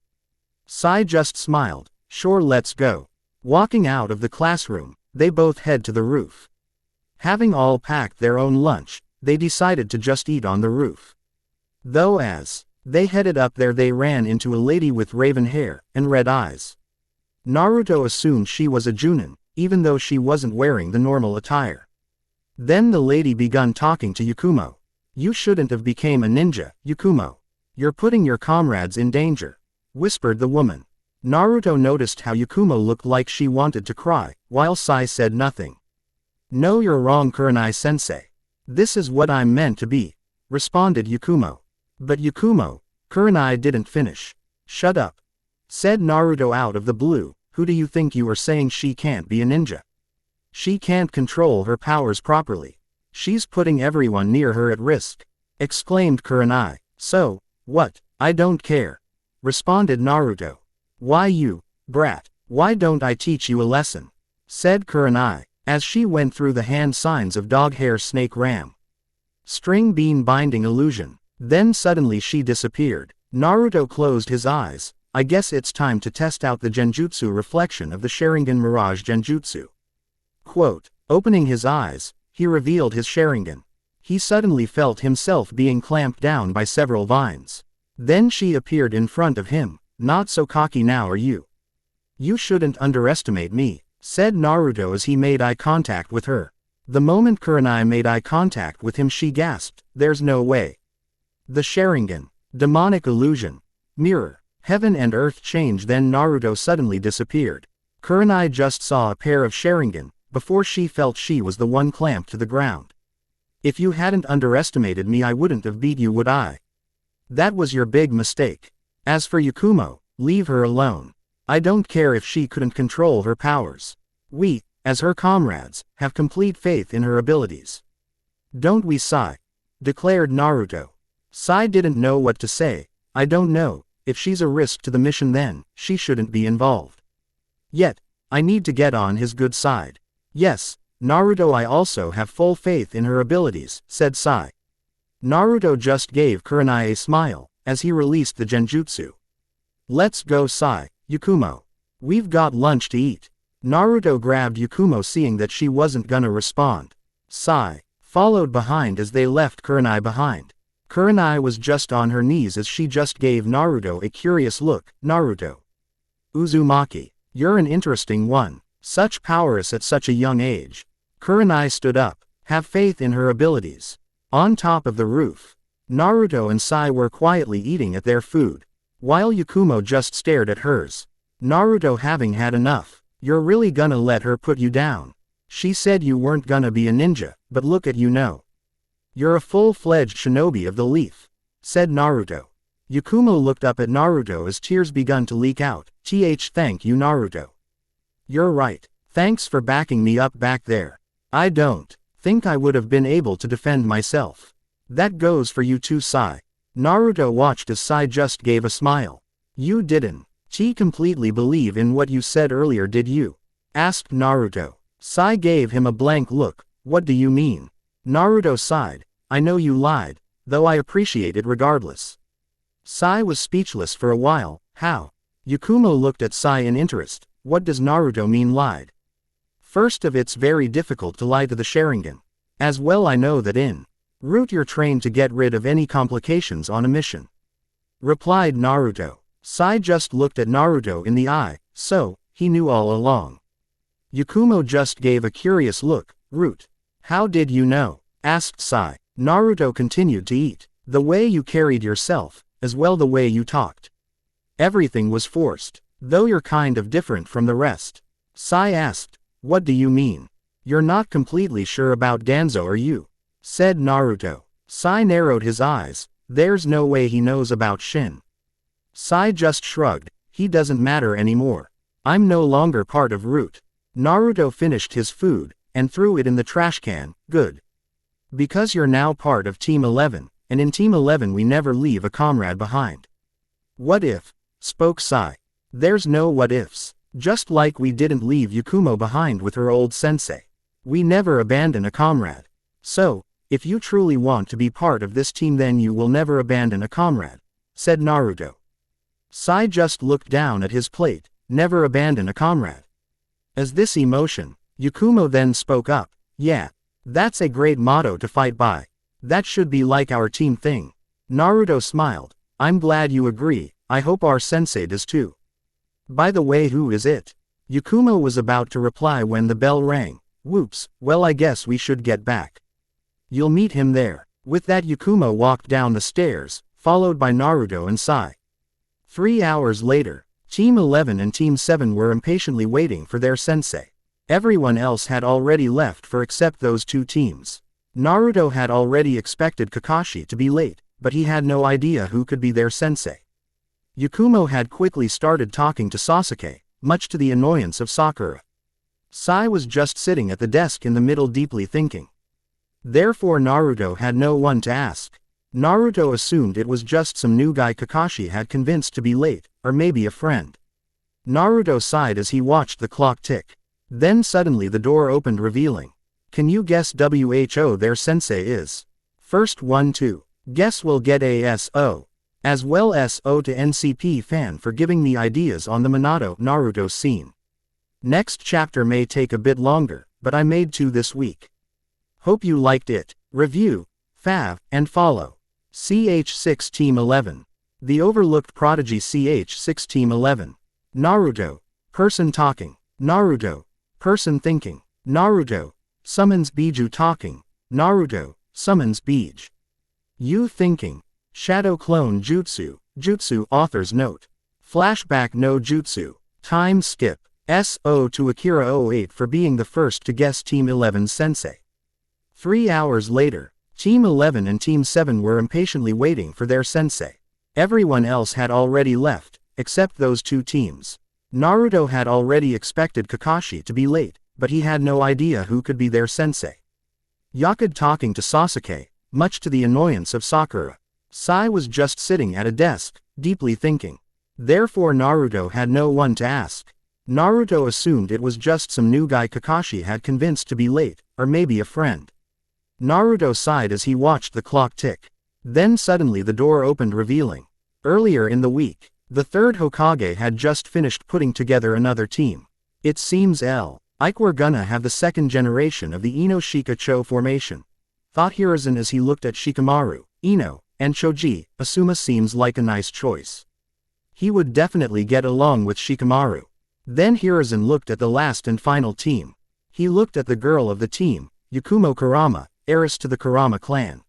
Sai just smiled, sure, let's go. Walking out of the classroom, they both head to the roof. Having all packed their own lunch, they decided to just eat on the roof. Though as they headed up there, they ran into a lady with raven hair and red eyes. Naruto assumed she was a Junin, even though she wasn't wearing the normal attire. Then the lady began talking to Yakumo. You shouldn't have became a ninja, Yakumo. You're putting your comrades in danger, whispered the woman. Naruto noticed how Yakumo looked like she wanted to cry, while Sai said nothing. No, you're wrong, Kurenai-sensei. This is what I'm meant to be, responded Yakumo. But Yakumo, Kurenai didn't finish. Shut up, said Naruto out of the blue. Who do you think you are saying she can't be a ninja? She can't control her powers properly. She's putting everyone near her at risk, exclaimed Kurenai. So, what? I don't care, responded Naruto. Why you, brat, why don't I teach you a lesson? Said Kurenai, as she went through the hand signs of dog hair snake ram. String bean binding illusion. Then suddenly she disappeared. Naruto closed his eyes. I guess it's time to test out the Genjutsu reflection of the Sharingan Mirage Genjutsu. Quote, opening his eyes, he revealed his Sharingan. He suddenly felt himself being clamped down by several vines. Then she appeared in front of him. Not so cocky now, are you? You shouldn't underestimate me, said Naruto as he made eye contact with her. The moment Kurenai made eye contact with him, she gasped, there's no way. The Sharingan, demonic illusion, mirror, heaven and earth change. Then Naruto suddenly disappeared. Kurenai just saw a pair of Sharingan, before she felt she was the one clamped to the ground. If you hadn't underestimated me, I wouldn't have beat you, would I? That was your big mistake. As for Yakumo, leave her alone. I don't care if she couldn't control her powers. We, as her comrades, have complete faith in her abilities. Don't we, Sai? Declared Naruto. Sai didn't know what to say. I don't know, if she's a risk to the mission, then she shouldn't be involved. Yet, I need to get on his good side. Yes, Naruto, I also have full faith in her abilities, said Sai. Naruto just gave Kurenai a smile, as he released the Genjutsu. Let's go, Sai, Yakumo. We've got lunch to eat. Naruto grabbed Yakumo, seeing that she wasn't gonna respond. Sai followed behind as they left Kurenai behind. Kurenai was just on her knees as she just gave Naruto a curious look. Naruto. Uzumaki, you're an interesting one. Such prowess at such a young age. Kurenai stood up. Have faith in her abilities. On top of the roof, Naruto and Sai were quietly eating at their food, while Yakumo just stared at hers. Naruto, having had enough. You're really gonna let her put you down? She said you weren't gonna be a ninja, but look at you now. You're a full-fledged shinobi of the leaf, said Naruto. Yakumo looked up at Naruto as tears begun to leak out. Thank you, Naruto. You're right. Thanks for backing me up back there. I don't think I would have been able to defend myself. That goes for you too, Sai. Naruto watched as Sai just gave a smile. You didn't completely believe in what you said earlier, did you? Asked Naruto. Sai gave him a blank look. What do you mean? Naruto sighed. I know you lied, though I appreciate it regardless. Sai was speechless for a while. How? Yakumo looked at Sai in interest. What does Naruto mean lied? First of, it's very difficult to lie to the Sharingan. As well, I know that in route you're trained to get rid of any complications on a mission, replied Naruto. Sai just looked at Naruto in the eye, so he knew all along. Yakumo just gave a curious look. Root. How did you know? Asked Sai. Naruto continued to eat. The way you carried yourself, as well the way you talked. Everything was forced, though you're kind of different from the rest. Sai asked. What do you mean? You're not completely sure about Danzo, are you? Said Naruto. Sai narrowed his eyes. There's no way he knows about Shin. Sai just shrugged. He doesn't matter anymore. I'm no longer part of Root. Naruto finished his food, and threw it in the trash can. Good. Because you're now part of Team 11, and in Team 11 we never leave a comrade behind. What if? Spoke Sai. There's no what ifs. Just like we didn't leave Yakumo behind with her old sensei. We never abandon a comrade. So, if you truly want to be part of this team then you will never abandon a comrade, said Naruto. Sai just looked down at his plate. Never abandon a comrade. As this emotion, Yakumo then spoke up. Yeah. That's a great motto to fight by. That should be like our team thing. Naruto smiled. I'm glad you agree. I hope our sensei does too. By the way, who is it? Yakumo was about to reply when the bell rang. Whoops, well I guess we should get back. You'll meet him there. With that Yakumo walked down the stairs, followed by Naruto and Sai. 3 hours later, Team 11 and Team 7 were impatiently waiting for their sensei. Everyone else had already left for except those two teams. Naruto had already expected Kakashi to be late, but he had no idea who could be their sensei. Yakumo had quickly started talking to Sasuke, much to the annoyance of Sakura. Sai was just sitting at the desk in the middle deeply thinking. Therefore Naruto had no one to ask. Naruto assumed it was just some new guy Kakashi had convinced to be late, or maybe a friend. Naruto sighed as he watched the clock tick. Then suddenly the door opened revealing. Can you guess who their sensei is? First one to guess will get a SO. As well as O to NCP fan for giving me ideas on the Minato Naruto scene. Next chapter may take a bit longer, but I made 2 this week. Hope you liked it. Review, fav, and follow. CH6 Team 11. The overlooked Prodigy CH6 Team 11. Naruto. Person talking. Naruto. Person thinking. Naruto. Summons Biju talking. Naruto. Summons Bij. You thinking. Shadow Clone Jutsu. Jutsu author's note. Flashback no Jutsu. Time skip. SO to Akira 08 for being the first to guess Team 11's sensei. 3 hours later, Team 11 and Team 7 were impatiently waiting for their sensei. Everyone else had already left, except those two teams. Naruto had already expected Kakashi to be late, but he had no idea who could be their sensei. Yakuza talking to Sasuke, much to the annoyance of Sakura. Sai was just sitting at a desk, deeply thinking. Therefore Naruto had no one to ask. Naruto assumed it was just some new guy Kakashi had convinced to be late, or maybe a friend. Naruto sighed as he watched the clock tick. Then suddenly the door opened revealing. Earlier in the week, the third Hokage had just finished putting together another team. It seems like we're gonna have the second generation of the Ino-Shika-Cho formation, thought Hiruzen as he looked at Shikamaru, Ino, and Choji. Asuma seems like a nice choice. He would definitely get along with Shikamaru. Then Hiruzen looked at the last and final team. He looked at the girl of the team, Yakumo Kurama, heiress to the Kurama clan.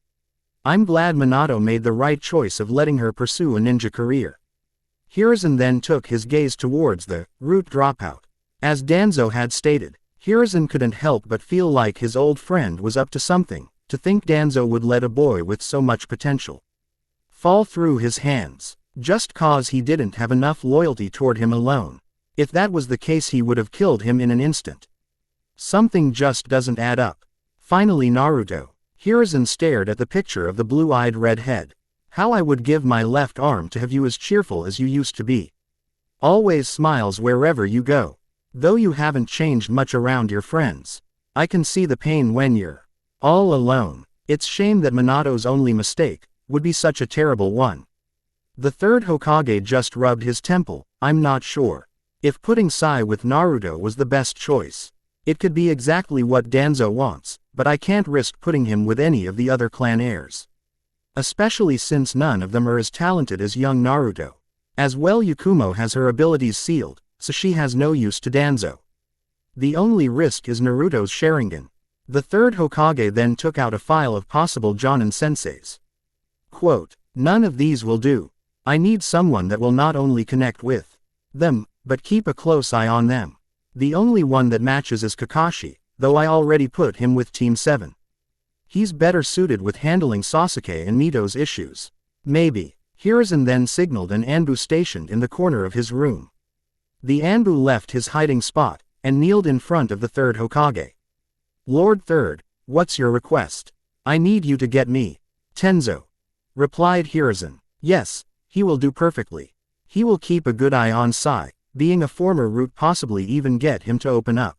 I'm glad Minato made the right choice of letting her pursue a ninja career. Hiruzen then took his gaze towards the root dropout. As Danzo had stated, Hiruzen couldn't help but feel like his old friend was up to something. To think Danzo would let a boy with so much potential fall through his hands, just cause he didn't have enough loyalty toward him alone. If that was the case he would have killed him in an instant. Something just doesn't add up. Finally Naruto. Hiruzen stared at the picture of the blue-eyed redhead. How I would give my left arm to have you as cheerful as you used to be. Always smiles wherever you go. Though you haven't changed much around your friends. I can see the pain when you're all alone. It's shame that Minato's only mistake would be such a terrible one. The third Hokage just rubbed his temple. I'm not sure if putting Sai with Naruto was the best choice. It could be exactly what Danzo wants, but I can't risk putting him with any of the other clan heirs. Especially since none of them are as talented as young Naruto. As well Yakumo has her abilities sealed, so she has no use to Danzo. The only risk is Naruto's Sharingan. The third Hokage then took out a file of possible Jonin senseis. Quote, none of these will do. I need someone that will not only connect with them, but keep a close eye on them. The only one that matches is Kakashi, though I already put him with Team 7. He's better suited with handling Sasuke and Mito's issues. Maybe. Hiruzen then signaled an Anbu stationed in the corner of his room. The Anbu left his hiding spot, and kneeled in front of the third Hokage. Lord Third, what's your request? I need you to get me Tenzo, replied Hiruzen. Yes, he will do perfectly. He will keep a good eye on Sai, being a former route possibly even get him to open up.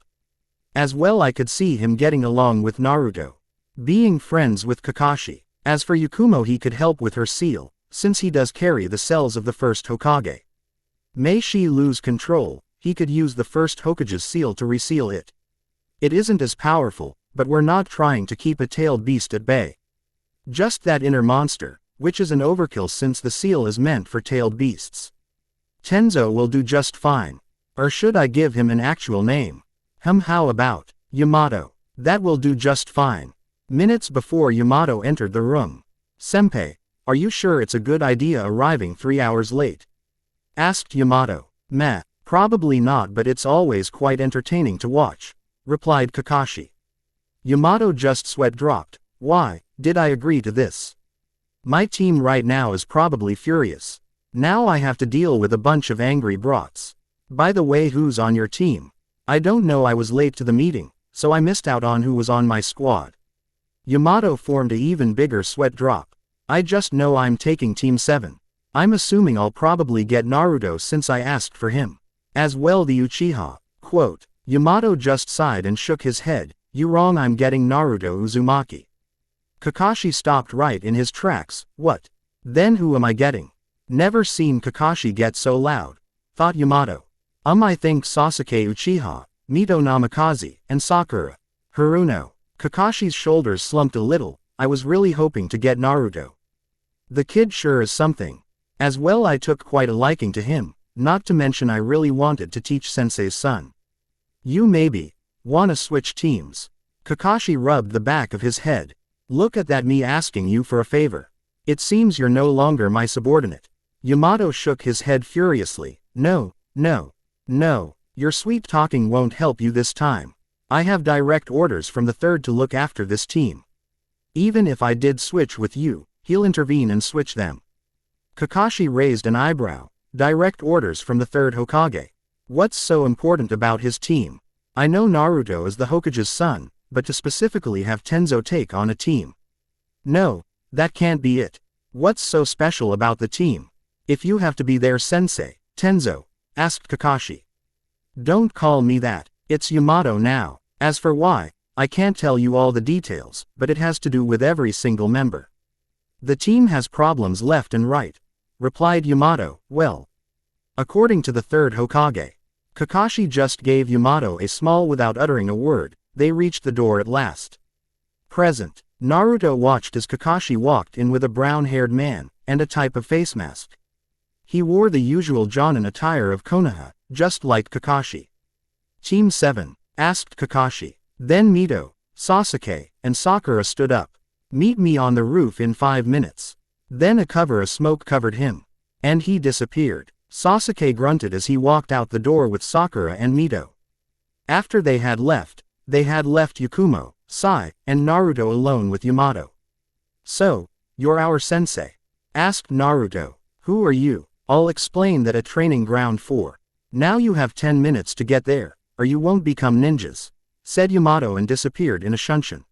As well I could see him getting along with Naruto. Being friends with Kakashi. As for Yakumo he could help with her seal, since he does carry the cells of the first Hokage. May she lose control, he could use the first Hokage's seal to reseal it. It isn't as powerful, but we're not trying to keep a tailed beast at bay. Just that inner monster, which is an overkill since the seal is meant for tailed beasts. Tenzo will do just fine. Or should I give him an actual name? How about Yamato? That will do just fine. Minutes before Yamato entered the room. Senpai, are you sure it's a good idea arriving 3 hours late? Asked Yamato. Meh, probably not, but it's always quite entertaining to watch, replied Kakashi. Yamato just sweat dropped. Why did I agree to this? My team right now is probably furious. Now I have to deal with a bunch of angry brats. By the way, who's on your team? I don't know, I was late to the meeting, so I missed out on who was on my squad. Yamato formed an even bigger sweat drop. I just know I'm taking Team 7. I'm assuming I'll probably get Naruto since I asked for him. As well the Uchiha. Quote. Yamato just sighed and shook his head. You wrong, I'm getting Naruto Uzumaki. Kakashi stopped right in his tracks. What? Then who am I getting? Never seen Kakashi get so loud, thought Yamato. I think Sasuke Uchiha, Mito Namikaze, and Sakura. Haruno. Kakashi's shoulders slumped a little. I was really hoping to get Naruto. The kid sure is something. As well I took quite a liking to him, not to mention I really wanted to teach Sensei's son. You maybe wanna switch teams? Kakashi rubbed the back of his head. Look at that, me asking you for a favor. It seems you're no longer my subordinate. Yamato shook his head furiously. No, your sweet talking won't help you this time. I have direct orders from the third to look after this team. Even if I did switch with you, he'll intervene and switch them. Kakashi raised an eyebrow. Direct orders from the third Hokage. What's so important about his team? I know Naruto is the Hokage's son, but to specifically have Tenzo take on a team. No, that can't be it. What's so special about the team? If you have to be their sensei, Tenzo, asked Kakashi. Don't call me that. It's Yamato now. As for why, I can't tell you all the details, but it has to do with every single member. The team has problems left and right, replied Yamato. Well, according to the third Hokage. Kakashi just gave Yamato a small without uttering a word. They reached the door at last. Present. Naruto watched as Kakashi walked in with a brown-haired man, and a type of face mask. He wore the usual Jonin attire of Konoha, just like Kakashi. Team 7, asked Kakashi. Then Mito, Sasuke, and Sakura stood up. Meet me on the roof in 5 minutes. Then a cover of smoke covered him. And he disappeared. Sasuke grunted as he walked out the door with Sakura and Mito. After they had left Yakumo, Sai, and Naruto alone with Yamato. So, you're our sensei? Asked Naruto. Who are you? I'll explain that at training ground 4. Now you have 10 minutes to get there, or you won't become ninjas, said Yamato and disappeared in a shunshin.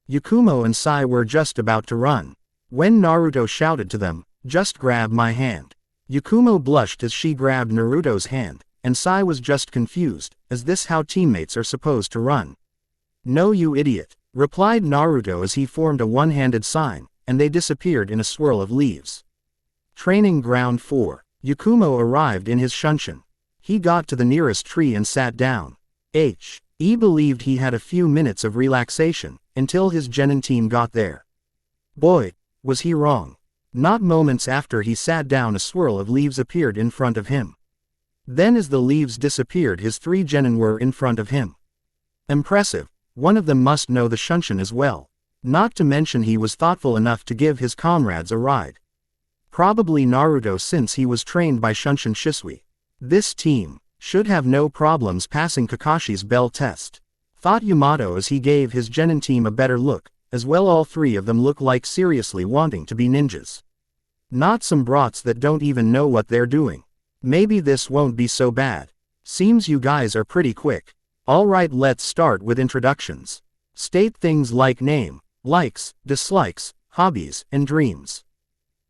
Yakumo and Sai were just about to run, when Naruto shouted to them, just grab my hand. Yakumo blushed as she grabbed Naruto's hand, and Sai was just confused, is this how teammates are supposed to run? No, you idiot, replied Naruto as he formed a one-handed sign, and they disappeared in a swirl of leaves. Training ground 4. Yakumo arrived in his shunshin. He got to the nearest tree and sat down. He believed he had a few minutes of relaxation, until his genin team got there. Boy, was he wrong. Not moments after he sat down, a swirl of leaves appeared in front of him. Then as the leaves disappeared, his 3 genin were in front of him. Impressive, one of them must know the shunshin as well. Not to mention he was thoughtful enough to give his comrades a ride. Probably Naruto since he was trained by Shunshin Shisui. This team should have no problems passing Kakashi's bell test, thought Yamato as he gave his genin team a better look, as well all three of them look like seriously wanting to be ninjas. Not some brats that don't even know what they're doing. Maybe this won't be so bad. Seems you guys are pretty quick. Alright, let's start with introductions. State things like name, likes, dislikes, hobbies, and dreams.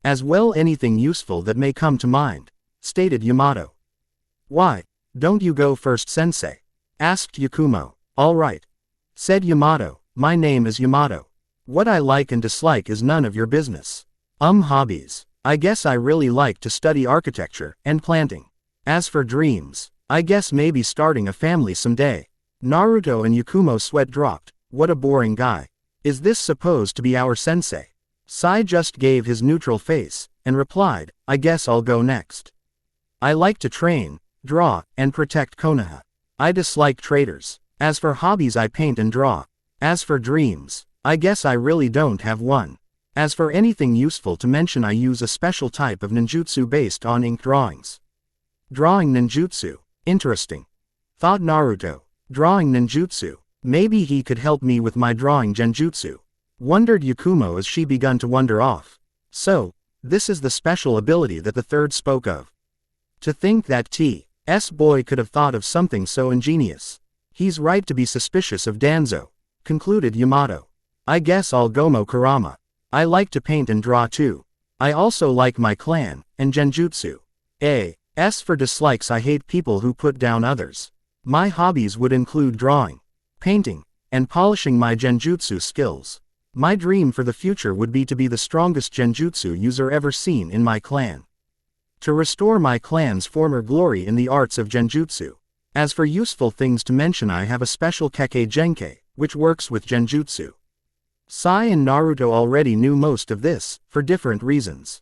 As well anything useful that may come to mind, stated Yamato. Why, don't you go first, sensei? Asked Yakumo. Alright, said Yamato, my name is Yamato. What I like and dislike is none of your business. Hobbies. I guess I really like to study architecture and planting. As for dreams, I guess maybe starting a family someday. Naruto and Yakumo sweat dropped. What a boring guy. Is this supposed to be our sensei? Sai just gave his neutral face, and replied, I guess I'll go next. I like to train, draw, and protect Konoha. I dislike traitors. As for hobbies, I paint and draw. As for dreams, I guess I really don't have one. As for anything useful to mention, I use a special type of ninjutsu based on ink drawings. Drawing ninjutsu. Interesting. Thought Naruto. Drawing ninjutsu. Maybe he could help me with my drawing genjutsu. Wondered Yakumo as she begun to wander off. So, this is the special ability that the third spoke of. To think that T.S. boy could have thought of something so ingenious. He's right to be suspicious of Danzo, concluded Yamato. I guess I'll go Kurama. I like to paint and draw too. I also like my clan, and genjutsu. As for dislikes, I hate people who put down others. My hobbies would include drawing, painting, and polishing my genjutsu skills. My dream for the future would be to be the strongest genjutsu user ever seen in my clan. To restore my clan's former glory in the arts of genjutsu. As for useful things to mention, I have a special Kekkei Genkei, which works with genjutsu. Sai and Naruto already knew most of this, for different reasons.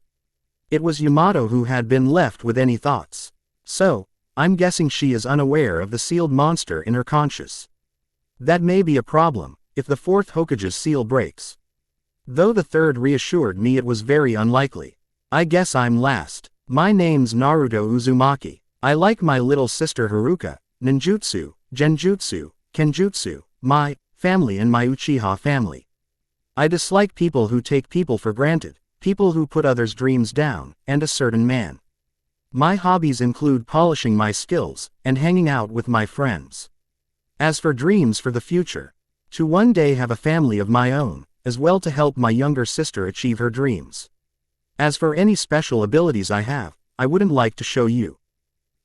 It was Yamato who had been left with any thoughts. So, I'm guessing she is unaware of the sealed monster in her conscious. That may be a problem, if the fourth Hokage's seal breaks. Though the third reassured me it was very unlikely. I guess I'm last. My name's Naruto Uzumaki. I like my little sister Haruka, ninjutsu, genjutsu, kenjutsu, my family and my Uchiha family. I dislike people who take people for granted, people who put others' dreams down, and a certain man. My hobbies include polishing my skills, and hanging out with my friends. As for dreams for the future, to one day have a family of my own, as well to help my younger sister achieve her dreams. As for any special abilities I have, I wouldn't like to show you.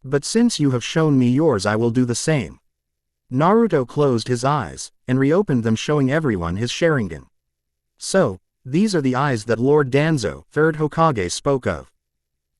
But since you have shown me yours, I will do the same. Naruto closed his eyes, and reopened them, showing everyone his Sharingan. So, these are the eyes that Lord Danzo, third Hokage, spoke of.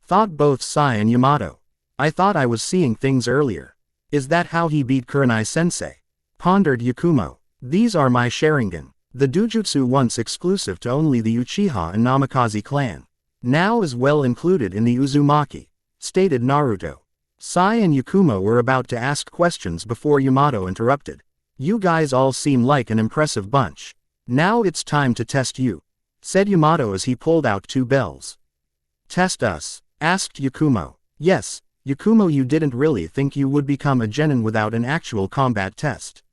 Thought both Sai and Yamato. I thought I was seeing things earlier. Is that how he beat Kurenai-sensei? Pondered Yakumo. These are my Sharingan. The Dujutsu once exclusive to only the Uchiha and Namikaze clan. Now is well included in the Uzumaki, stated Naruto. Sai and Yakumo were about to ask questions before Yamato interrupted. You guys all seem like an impressive bunch. Now it's time to test you, said Yamato as he pulled out two bells. Test us? Asked Yakumo. Yes, Yakumo, you didn't really think you would become a genin without an actual combat test?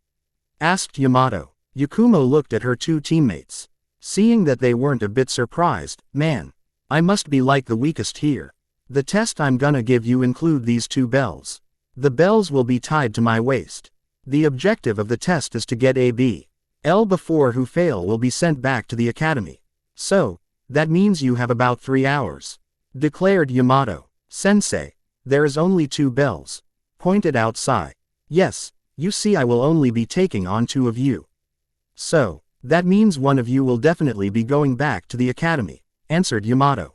Asked Yamato. Yakumo looked at her two teammates. Seeing that they weren't a bit surprised, man, I must be like the weakest here. The test I'm gonna give you include these two bells. The bells will be tied to my waist. The objective of the test is to get a B.L. before who fail will be sent back to the academy. So, that means you have about 3 hours. Declared Yamato. Sensei, there is only 2 bells. Pointed out Sai. Yes, you see I will only be taking on 2 of you. So, that means one of you will definitely be going back to the academy, answered Yamato.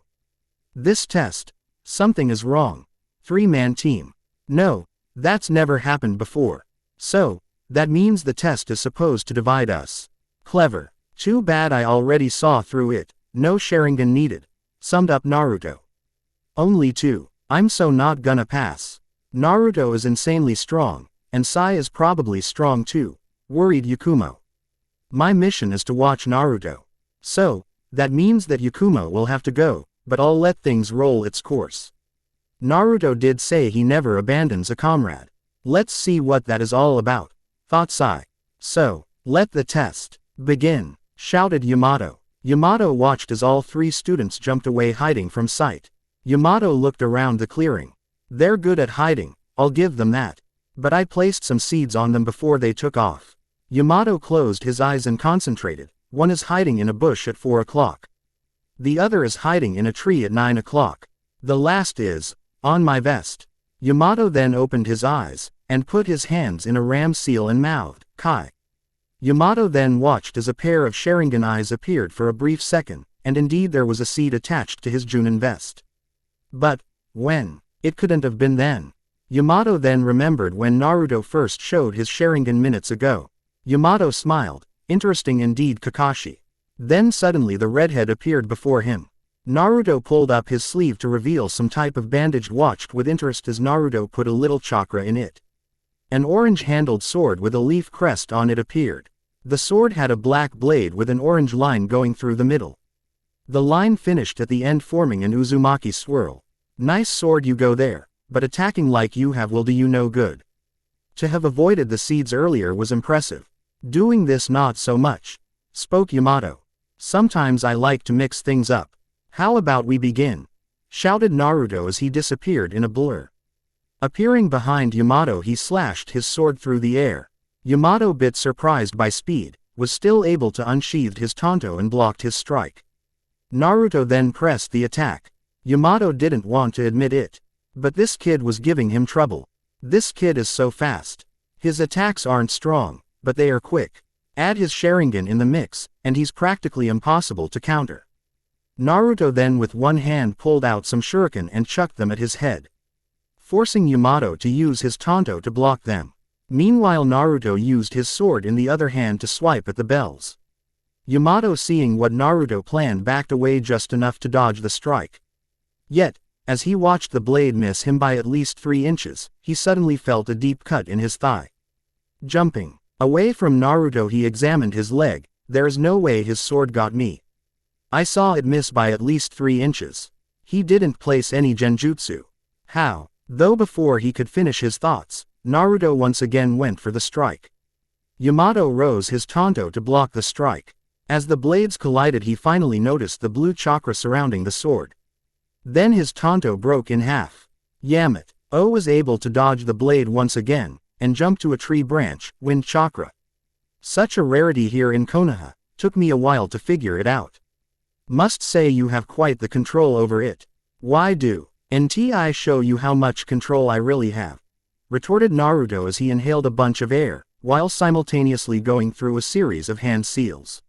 This test, something is wrong. 3-man team. No, that's never happened before. So, that means the test is supposed to divide us. Clever. Too bad I already saw through it. No Sharingan needed. Summed up Naruto. Only 2. I'm so not gonna pass. Naruto is insanely strong, and Sai is probably strong too, worried Yakumo. My mission is to watch Naruto. So, that means that Yakumo will have to go, but I'll let things roll its course. Naruto did say he never abandons a comrade. Let's see what that is all about, thought Sai. So, let the test begin, shouted Yamato. Yamato watched as all 3 students jumped away hiding from sight. Yamato looked around the clearing. They're good at hiding, I'll give them that. But I placed some seeds on them before they took off. Yamato closed his eyes and concentrated. One is hiding in a bush at 4 o'clock. The other is hiding in a tree at 9 o'clock. The last is on my vest. Yamato then opened his eyes and put his hands in a ram seal and mouthed, Kai. Yamato then watched as a pair of Sharingan eyes appeared for a brief second, and indeed there was a seed attached to his Junin vest. But when? It couldn't have been then. Yamato then remembered when Naruto first showed his Sharingan minutes ago. Yamato smiled. Interesting indeed, Kakashi. Then suddenly the redhead appeared before him. Naruto pulled up his sleeve to reveal some type of bandage. Watched with interest as Naruto put a little chakra in it. An orange-handled sword with a leaf crest on it appeared. The sword had a black blade with an orange line going through the middle. The line finished at the end forming an Uzumaki swirl. Nice sword you go there, but attacking like you have will do you no good. To have avoided the seeds earlier was impressive. Doing this not so much, spoke Yamato. Sometimes I like to mix things up. How about we begin? Shouted Naruto as he disappeared in a blur. Appearing behind Yamato, he slashed his sword through the air. Yamato, bit surprised by speed, was still able to unsheathe his tanto and blocked his strike. Naruto then pressed the attack. Yamato didn't want to admit it, but this kid was giving him trouble. This kid is so fast. His attacks aren't strong, but they are quick. Add his Sharingan in the mix, and he's practically impossible to counter. Naruto then with one hand pulled out some shuriken and chucked them at his head, forcing Yamato to use his tanto to block them. Meanwhile Naruto used his sword in the other hand to swipe at the bells. Yamato, seeing what Naruto planned, backed away just enough to dodge the strike. Yet, as he watched the blade miss him by at least 3 inches, he suddenly felt a deep cut in his thigh. Jumping away from Naruto, he examined his leg. There is no way his sword got me. I saw it miss by at least 3 inches. He didn't place any genjutsu. How? Though before he could finish his thoughts, Naruto once again went for the strike. Yamato rose his tanto to block the strike. As the blades collided, he finally noticed the blue chakra surrounding the sword. Then his tanto broke in half. Yamit was able to dodge the blade once again, and jump to a tree branch, wind chakra. Such a rarity here in Konoha, took me a while to figure it out. Must say you have quite the control over it. Why do I show you how much control I really have? Retorted Naruto as he inhaled a bunch of air, while simultaneously going through a series of hand seals.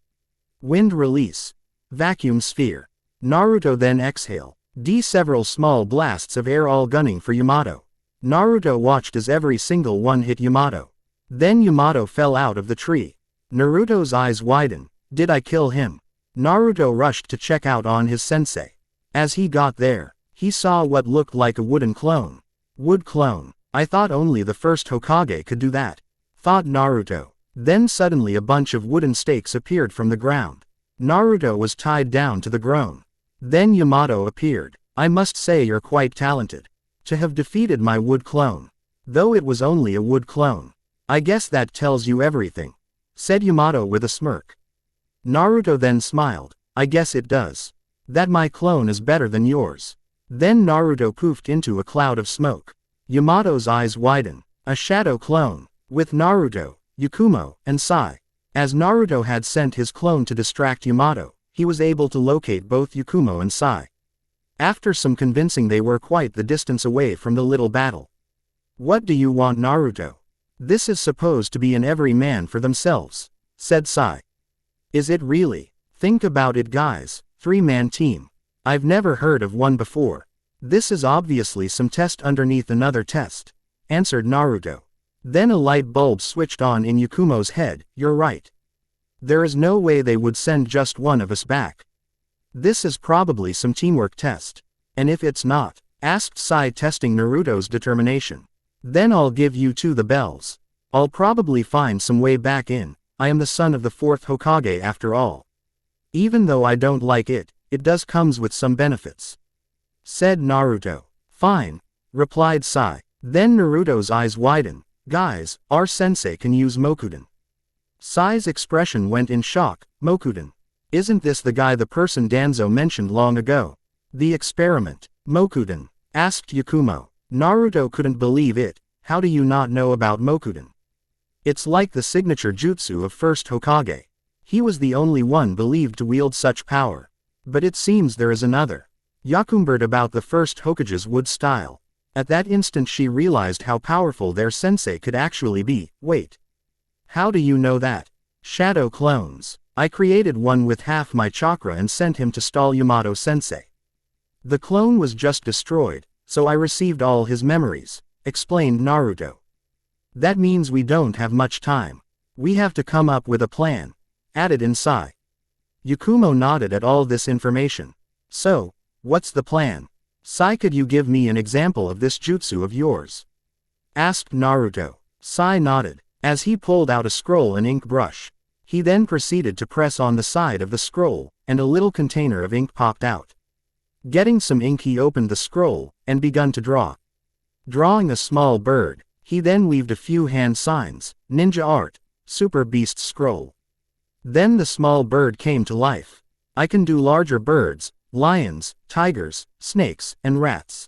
Wind release. Vacuum sphere. Naruto then exhale. Several small blasts of air, all gunning for Yamato. Naruto watched as every single one hit Yamato. Then Yamato fell out of the tree. Naruto's eyes widened. Did I kill him? Naruto rushed to check out on his sensei. As he got there, he saw what looked like a wooden clone. Wood clone. I thought only the first Hokage could do that, thought Naruto. Then suddenly a bunch of wooden stakes appeared from the ground. Naruto was tied down to the ground. Then Yamato appeared. I must say you're quite talented. To have defeated my wood clone. Though it was only a wood clone. I guess that tells you everything, said Yamato with a smirk. Naruto then smiled. I guess it does. That my clone is better than yours. Then Naruto poofed into a cloud of smoke. Yamato's eyes widened. A shadow clone. With Naruto, Yakumo, and Sai. As Naruto had sent his clone to distract Yamato, he was able to locate both Yakumo and Sai. After some convincing, they were quite the distance away from the little battle. What do you want, Naruto? This is supposed to be an every man for themselves, said Sai. Is it really? Think about it, guys. 3-man team. I've never heard of one before. This is obviously some test underneath another test, answered Naruto. Then a light bulb switched on in Yakumo's head. You're right. There is no way they would send just one of us back. This is probably some teamwork test. And if it's not, asked Sai, testing Naruto's determination. Then I'll give you 2 the bells. I'll probably find some way back in. I am the son of the 4th Hokage after all. Even though I don't like it, it does comes with some benefits, said Naruto. Fine, replied Sai. Then Naruto's eyes widened. Guys, our sensei can use Mokuden. Sai's expression went in shock. Mokuden. Isn't this the guy the person Danzo mentioned long ago? The experiment. Mokuden. Asked Yakumo. Naruto couldn't believe it. How do you not know about Mokuden? It's like the signature jutsu of first Hokage. He was the only one believed to wield such power. But it seems there is another. Yakumbered about the first Hokage's wood style. At that instant she realized how powerful their sensei could actually be. Wait. How do you know that? Shadow clones. I created one with half my chakra and sent him to stall Yamato sensei. The clone was just destroyed, so I received all his memories, explained Naruto. That means we don't have much time. We have to come up with a plan, added in Sai. Yakumo nodded at all this information. So, what's the plan? Sai, could you give me an example of this jutsu of yours? Asked Naruto. Sai nodded, as he pulled out a scroll and ink brush. He then proceeded to press on the side of the scroll, and a little container of ink popped out. Getting some ink, he opened the scroll, and begun to draw. Drawing a small bird, he then weaved a few hand signs, ninja art, super beast scroll. Then the small bird came to life. I can do larger birds, lions, tigers, snakes, and rats.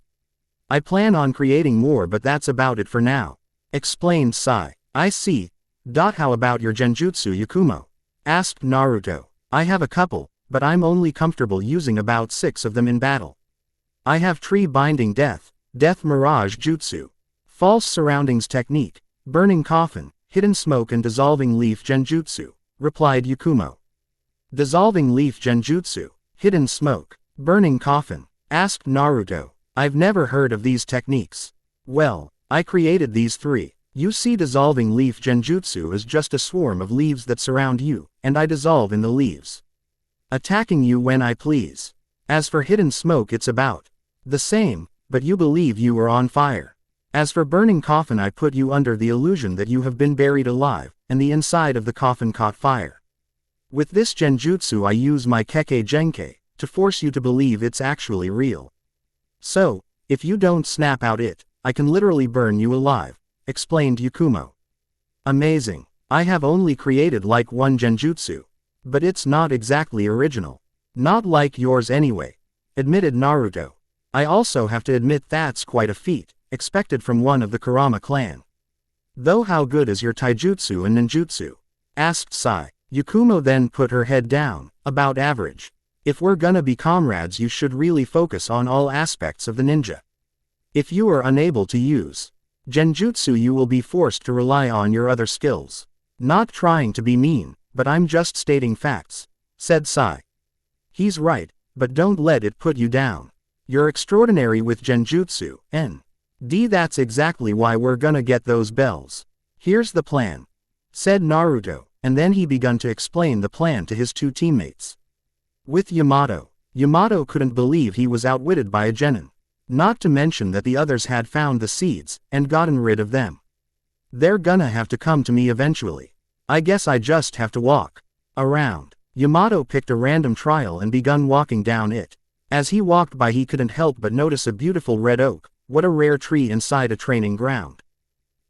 I plan on creating more, but that's about it for now, explained Sai. I see. How about your genjutsu, Yakumo? Asked Naruto. I have a couple, but I'm only comfortable using about 6 of them in battle. I have tree binding death, death mirage jutsu, false surroundings technique, burning coffin, hidden smoke, and dissolving leaf genjutsu, replied Yakumo. Dissolving leaf genjutsu, hidden smoke, burning coffin, asked Naruto. I've never heard of these techniques. Well, I created these 3. You see, dissolving leaf genjutsu is just a swarm of leaves that surround you, and I dissolve in the leaves, attacking you when I please. As for hidden smoke, it's about the same, but you believe you are on fire. As for burning coffin, I put you under the illusion that you have been buried alive, and the inside of the coffin caught fire. With this genjutsu I use my Kekkei Genkei, to force you to believe it's actually real. So, if you don't snap out it, I can literally burn you alive, explained Yakumo. Amazing. I have only created like 1 genjutsu. But it's not exactly original. Not like yours anyway, admitted Naruto. I also have to admit that's quite a feat, expected from one of the Kurama clan. Though how good is your taijutsu and ninjutsu? Asked Sai. Yakumo then put her head down. About average. If we're gonna be comrades, you should really focus on all aspects of the ninja. If you are unable to use genjutsu, you will be forced to rely on your other skills. Not trying to be mean, but I'm just stating facts, said Sai. He's right, but don't let it put you down. You're extraordinary with genjutsu, that's exactly why we're gonna get those bells. Here's the plan, said Naruto, and then he began to explain the plan to his 2 teammates. With Yamato couldn't believe he was outwitted by a genin. Not to mention that the others had found the seeds, and gotten rid of them. They're gonna have to come to me eventually. I guess I just have to walk around. Yamato picked a random trail and begun walking down it. As he walked by, he couldn't help but notice a beautiful red oak. What a rare tree inside a training ground.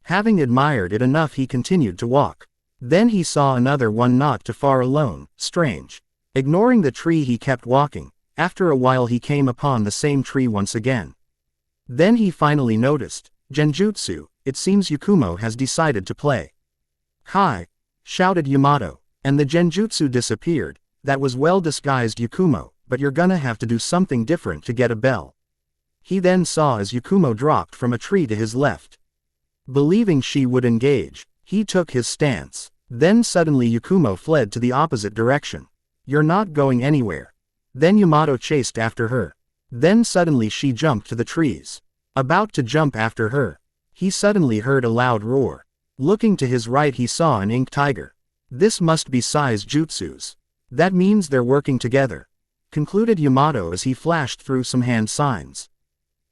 Having admired it enough, he continued to walk. Then he saw another one not too far alone. Strange. Ignoring the tree, he kept walking. After a while he came upon the same tree once again. Then he finally noticed genjutsu. It seems Yakumo has decided to play. Hi! Shouted Yamato, and the genjutsu disappeared. That was well disguised, Yakumo, but you're gonna have to do something different to get a bell. He then saw as Yakumo dropped from a tree to his left. Believing she would engage, he took his stance. Then suddenly Yakumo fled to the opposite direction. You're not going anywhere. Then Yamato chased after her. Then suddenly she jumped to the trees. About to jump after her, he suddenly heard a loud roar. Looking to his right, he saw an ink tiger. This must be Sai's jutsus. That means they're working together, concluded Yamato as he flashed through some hand signs.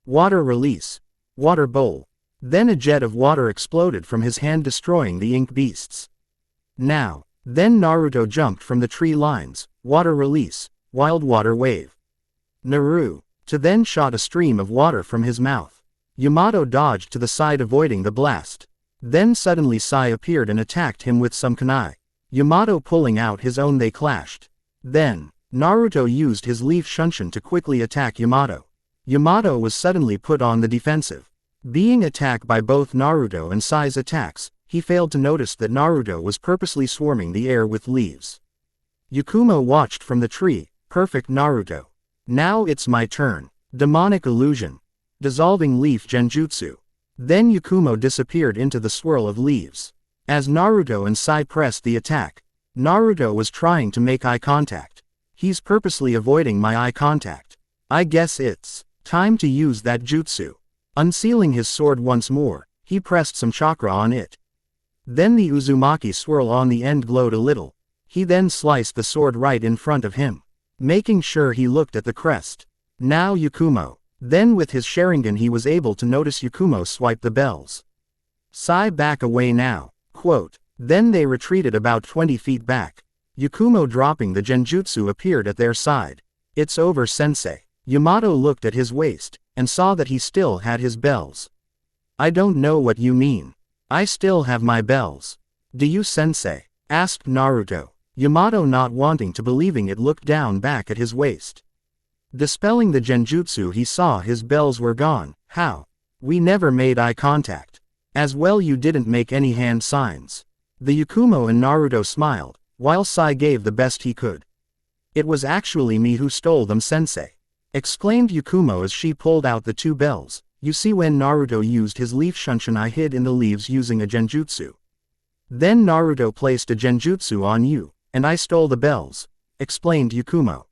Water release. Water bowl. Then a jet of water exploded from his hand, destroying the ink beasts. Now, then Naruto jumped from the tree lines. Water release. Wild water wave. Naru. To then shot a stream of water from his mouth. Yamato dodged to the side, avoiding the blast. Then suddenly Sai appeared and attacked him with some kunai. Yamato pulling out his own. They clashed. Then, Naruto used his leaf shunshin to quickly attack Yamato. Yamato was suddenly put on the defensive. Being attacked by both Naruto and Sai's attacks, he failed to notice that Naruto was purposely swarming the air with leaves. Yakumo watched from the tree. Perfect Naruto. Now it's my turn. Demonic illusion. Dissolving leaf genjutsu. Then Yakumo disappeared into the swirl of leaves. As Naruto and Sai pressed the attack, Naruto was trying to make eye contact. He's purposely avoiding my eye contact. I guess it's time to use that jutsu. Unsealing his sword once more, he pressed some chakra on it. Then the Uzumaki swirl on the end glowed a little. He then sliced the sword right in front of him, making sure he looked at the crest. Now Yakumo. Then with his Sharingan he was able to notice Yakumo swipe the bells. Sai back away now. Quote. Then they retreated about 20 feet back. Yakumo dropping the genjutsu appeared at their side. It's over, sensei. Yamato looked at his waist, and saw that he still had his bells. I don't know what you mean. I still have my bells. Do you, sensei? Asked Naruto. Yamato, not wanting to believing it, looked down back at his waist. Dispelling the genjutsu, he saw his bells were gone. How? We never made eye contact. As well, you didn't make any hand signs. The Yakumo and Naruto smiled, while Sai gave the best he could. It was actually me who stole them, sensei. Exclaimed Yakumo as she pulled out the two bells. You see, when Naruto used his leaf shunshin, I hid in the leaves using a genjutsu. Then Naruto placed a genjutsu on you, and I stole the bells, explained Yakumo.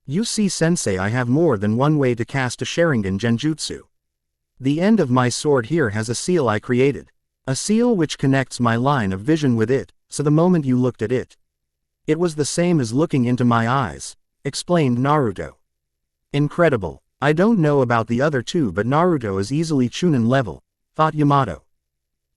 You see, sensei, I have more than one way to cast a Sharingan genjutsu. The end of my sword here has a seal I created. A seal which connects my line of vision with it, so the moment you looked at it, it was the same as looking into my eyes, explained Naruto. Incredible. I don't know about the other two, but Naruto is easily Chunin level, thought Yamato.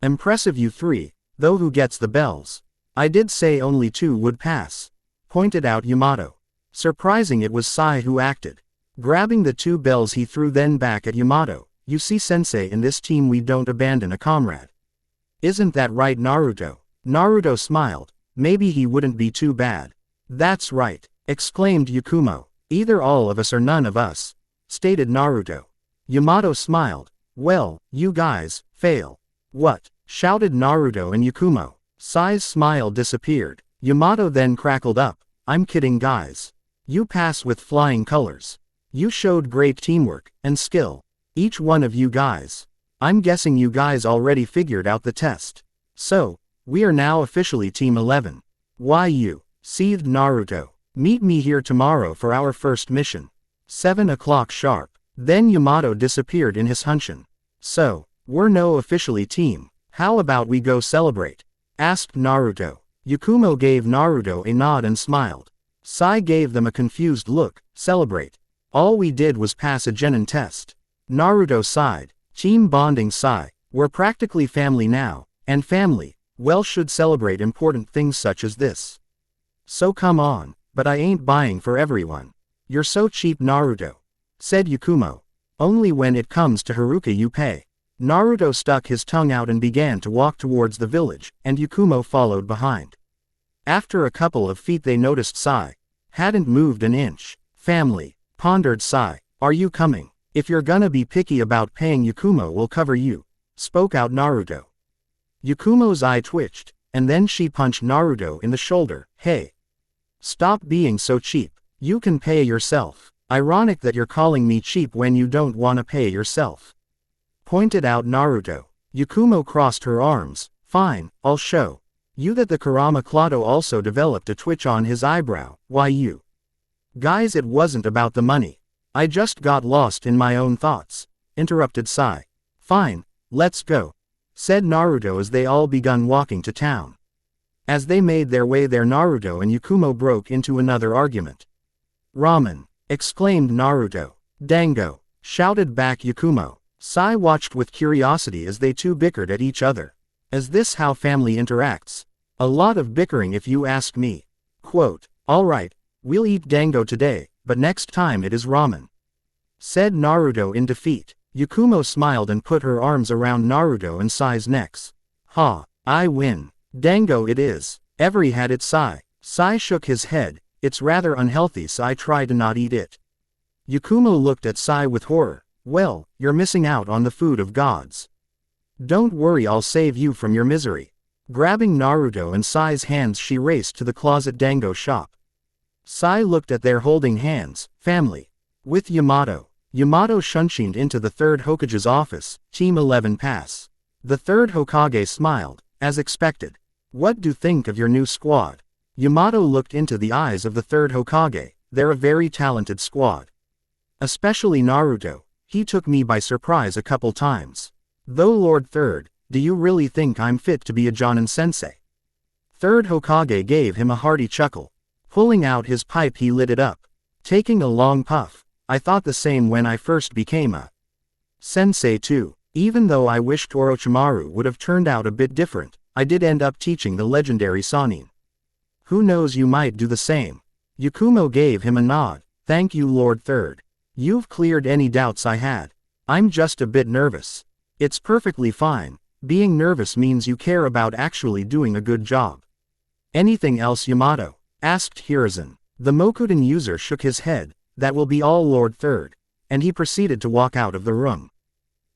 Impressive, you three, though. Who gets the bells? I did say only two would pass, pointed out Yamato. Surprising it was Sai who acted. Grabbing the two bells he threw then back at Yamato. You see, sensei, in this team we don't abandon a comrade. Isn't that right, Naruto? Naruto smiled. Maybe he wouldn't be too bad. That's right, exclaimed Yakumo. Either all of us or none of us, stated Naruto. Yamato smiled. Well, you guys, fail. What? Shouted Naruto and Yakumo. Sai's smile disappeared. Yamato then crackled up. I'm kidding, guys. You pass with flying colors. You showed great teamwork and skill. Each one of you guys. I'm guessing you guys already figured out the test. So, we are now officially Team 11. Why you? Seethed Naruto. Meet me here tomorrow for our first mission. 7 o'clock sharp. Then Yamato disappeared in his hunshin. So, we're no officially team. How about we go celebrate? Asked Naruto. Yakumo gave Naruto a nod and smiled. Sai gave them a confused look. Celebrate. All we did was pass a genin test. Naruto sighed. Team bonding, Sai. We're practically family now, and family, well, should celebrate important things such as this. So come on. But I ain't buying for everyone. You're so cheap, Naruto, said Yakumo. Only when it comes to Haruka you pay. Naruto stuck his tongue out and began to walk towards the village, and Yakumo followed behind. After a couple of feet they noticed Sai hadn't moved an inch. Family, pondered Sai. Are you coming? If you're gonna be picky about paying, Yakumo will cover you, spoke out Naruto. Yakumo's eye twitched, and then she punched Naruto in the shoulder. Hey! Stop being so cheap. You can pay yourself. Ironic that you're calling me cheap when you don't wanna pay yourself, pointed out Naruto. Yakumo crossed her arms. Fine, I'll show you that. The Kurama Clado also developed a twitch on his eyebrow. Why you? Guys, it wasn't about the money. I just got lost in my own thoughts, interrupted Sai. Fine, let's go, said Naruto as they all begun walking to town. As they made their way there, Naruto and Yakumo broke into another argument. Ramen, exclaimed Naruto. Dango, shouted back Yakumo. Sai watched with curiosity as they two bickered at each other. Is this how family interacts? A lot of bickering if you ask me. Quote, alright, we'll eat dango today, but next time it is ramen, said Naruto in defeat. Yakumo smiled and put her arms around Naruto and Sai's necks. Ha, I win. Dango it is. Every had its Sai. Sai shook his head. It's rather unhealthy, so I try to not eat it. Yakumo looked at Sai with horror. Well, you're missing out on the food of gods. Don't worry, I'll save you from your misery. Grabbing Naruto and Sai's hands, she raced to the closet dango shop. Sai looked at their holding hands, family. With Yamato. Yamato shunshined into the third Hokage's office, Team 11 pass. The third Hokage smiled, as expected. What do you think of your new squad? Yamato looked into the eyes of the third Hokage. They're a very talented squad. Especially Naruto. He took me by surprise a couple times. Though Lord Third, do you really think I'm fit to be a Jonin sensei? Third Hokage gave him a hearty chuckle. Pulling out his pipe, he lit it up. Taking a long puff. I thought the same when I first became a sensei too. Even though I wished Orochimaru would have turned out a bit different, I did end up teaching the legendary Sannin. Who knows, you might do the same. Yakumo gave him a nod. Thank you, Lord Third. You've cleared any doubts I had. I'm just a bit nervous. It's perfectly fine. Being nervous means you care about actually doing a good job. Anything else, Yamato? Asked Hiruzen. The Mokuden user shook his head. That will be all, Lord Third. And he proceeded to walk out of the room.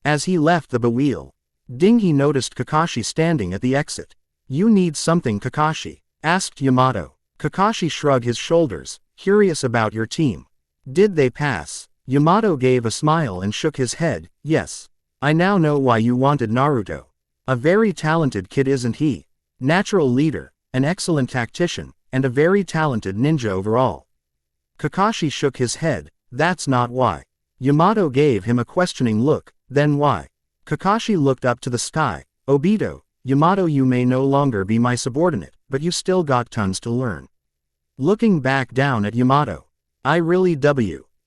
As he left the wheel, he noticed Kakashi standing at the exit. You need something, Kakashi? Asked Yamato. Kakashi shrugged his shoulders, curious about your team. Did they pass? Yamato gave a smile and shook his head. Yes. I now know why you wanted Naruto. A very talented kid, isn't he? Natural leader, an excellent tactician, and a very talented ninja overall. Kakashi shook his head. That's not why. Yamato gave him a questioning look. Then why? Kakashi looked up to the sky. Obito, Yamato, you may no longer be my subordinate, but you still got tons to learn. Looking back down at Yamato. I really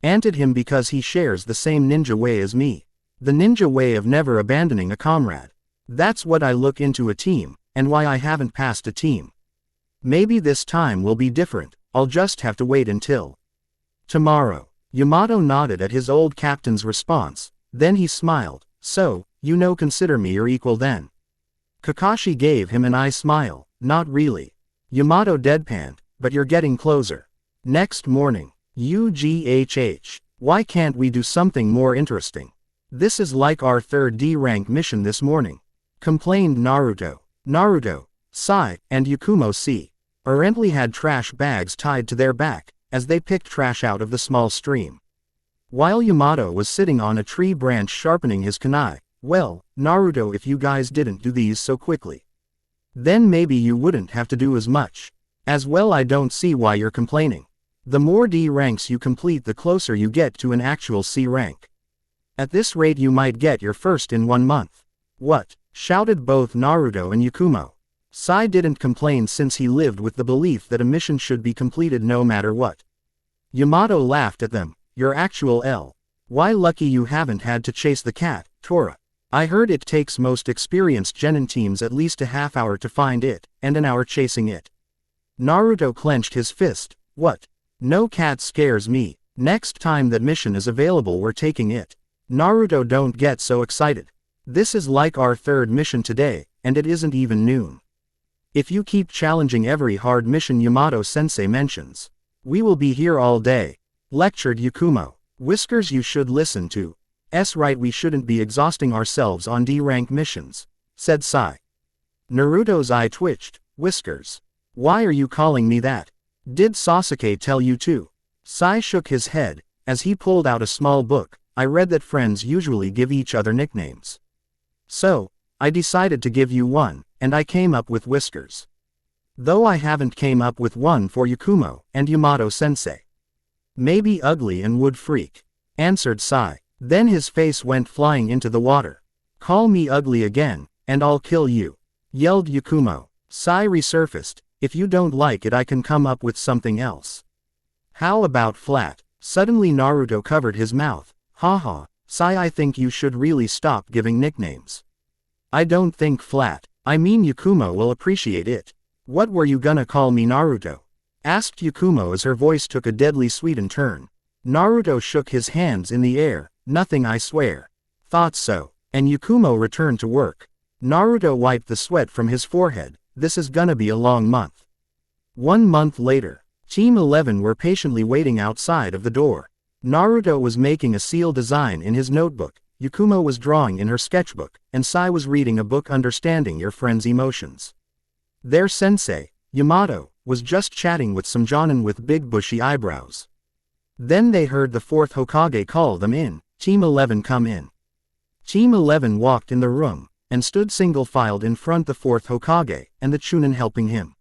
anted him because he shares the same ninja way as me. The ninja way of never abandoning a comrade. That's what I look into a team, and why I haven't passed a team. Maybe this time will be different. I'll just have to wait until tomorrow. Yamato nodded at his old captain's response. Then he smiled. So, consider me your equal then. Kakashi gave him an eye smile. Not really. Yamato deadpanned, but you're getting closer. Next morning. UGHH. Why can't we do something more interesting? This is like our third D-rank mission this morning. Complained Naruto. Naruto, Sai, and Yakumo apparently had trash bags tied to their back, as they picked trash out of the small stream. While Yamato was sitting on a tree branch sharpening his kunai. Well, Naruto, if you guys didn't do these so quickly, then maybe you wouldn't have to do as much. As well, I don't see why you're complaining. The more D ranks you complete, the closer you get to an actual C rank. At this rate you might get your first in 1 month. What? Shouted both Naruto and Yakumo. Sai didn't complain since he lived with the belief that a mission should be completed no matter what. Yamato laughed at them. Your actual L. Why, lucky you haven't had to chase the cat, Tora. I heard it takes most experienced genin teams at least a half hour to find it, and an hour chasing it. Naruto clenched his fist. What? No cat scares me. Next time that mission is available, we're taking it. Naruto, don't get so excited. This is like our third mission today, and it isn't even noon. If you keep challenging every hard mission Yamato-sensei mentions, we will be here all day. Lectured Yakumo. Whiskers, you should listen to. Right, we shouldn't be exhausting ourselves on D-rank missions, said Sai. Naruto's eye twitched. Whiskers. Why are you calling me that? Did Sasuke tell you to? Sai shook his head, as he pulled out a small book. I read that friends usually give each other nicknames. So, I decided to give you one, and I came up with Whiskers. Though I haven't came up with one for Yakumo and Yamato-sensei. Maybe Ugly and Wood Freak, answered Sai. Then his face went flying into the water. Call me ugly again, and I'll kill you, yelled Yakumo. Sai resurfaced. If you don't like it, I can come up with something else. How about flat? Suddenly Naruto covered his mouth. Haha, Sai, I think you should really stop giving nicknames. I don't think flat. I mean, Yakumo will appreciate it. What were you gonna call me, Naruto? Asked Yakumo as her voice took a deadly sweetened turn. Naruto shook his hands in the air. Nothing, I swear. Thought so. And Yakumo returned to work. Naruto wiped the sweat from his forehead. this is gonna be a long month. 1 month later, Team 11 were patiently waiting outside of the door. Naruto was making a seal design in his notebook, Yakumo was drawing in her sketchbook, and Sai was reading a book Understanding Your Friend's Emotions. Their sensei, Yamato, was just chatting with some jonin with big bushy eyebrows. Then they heard the 4th Hokage call them in, Team 11 come in. Team 11 walked in the room, and stood single-filed in front the 4th Hokage, and the Chunin helping him.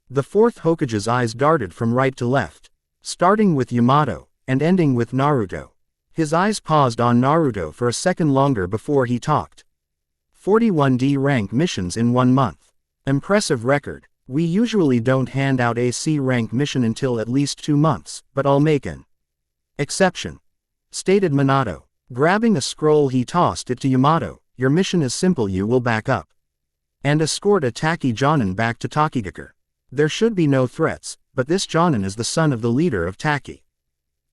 The 4th Hokage's eyes darted from right to left, starting with Yamato, and ending with Naruto. His eyes paused on Naruto for a second longer before he talked. 41 D rank missions in 1 month. Impressive record. We usually don't hand out a C rank mission until at least 2 months, but I'll make an exception, stated Minato. Grabbing a scroll he tossed it to Yamato. Your mission is simple, you will back up and escort a Taki jonin back to Takigakure. There should be no threats, but this jonin is the son of the leader of Taki.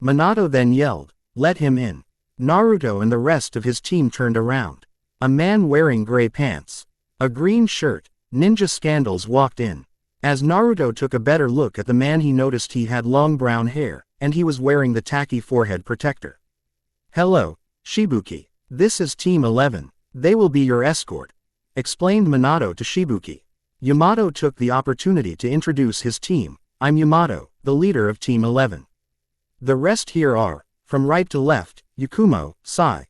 Minato then yelled, let him in. Naruto and the rest of his team turned around. A man wearing gray pants, a green shirt, ninja scandals walked in. As Naruto took a better look at the man, he noticed he had long brown hair, and he was wearing the Taki forehead protector. Hello, Shibuki. This is Team 11. They will be your escort, explained Minato to Shibuki. Yamato took the opportunity to introduce his team. I'm Yamato, the leader of Team 11. The rest here are, from right to left, Yakumo, Sai,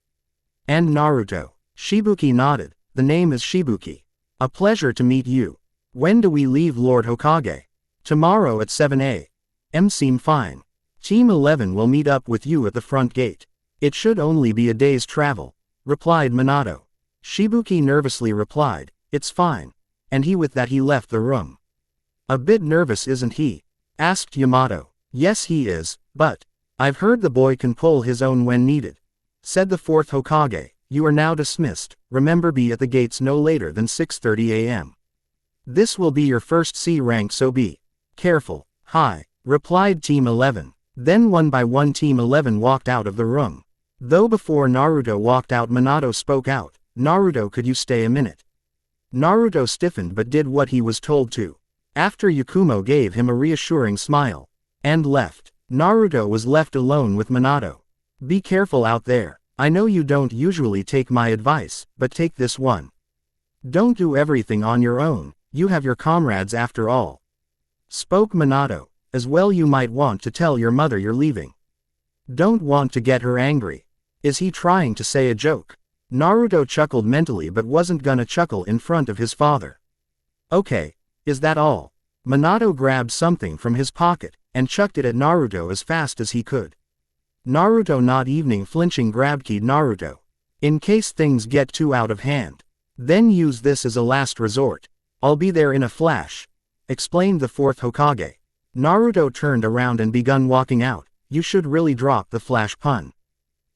and Naruto. Shibuki nodded. The name is Shibuki. A pleasure to meet you. When do we leave, Lord Hokage? Tomorrow at 7 a.m. Seem fine. Team 11 will meet up with you at the front gate. It should only be a day's travel, replied Minato. Shibuki nervously replied, it's fine. And with that he left the room. A bit nervous, isn't he? Asked Yamato. Yes he is, but I've heard the boy can pull his own when needed, said the 4th Hokage. You are now dismissed. Remember, be at the gates no later than 6:30 a.m. This will be your first C rank, so be careful. Hi, replied Team 11. Then one by one Team 11 walked out of the room. Though before Naruto walked out, Minato spoke out. Naruto, could you stay a minute? Naruto stiffened but did what he was told to. After Yakumo gave him a reassuring smile and left, Naruto was left alone with Minato. Be careful out there. I know you don't usually take my advice, but take this one. Don't do everything on your own, you have your comrades after all. Spoke Minato. As well, you might want to tell your mother you're leaving. Don't want to get her angry. Is he trying to say a joke? Naruto chuckled mentally but wasn't gonna chuckle in front of his father. Okay, is that all? Minato grabbed something from his pocket and chucked it at Naruto as fast as he could. Naruto, not even flinching, grabbed keyed Naruto. In case things get too out of hand. Then use this as a last resort. I'll be there in a flash, explained the 4th Hokage. Naruto turned around and begun walking out. You should really drop the flash pun.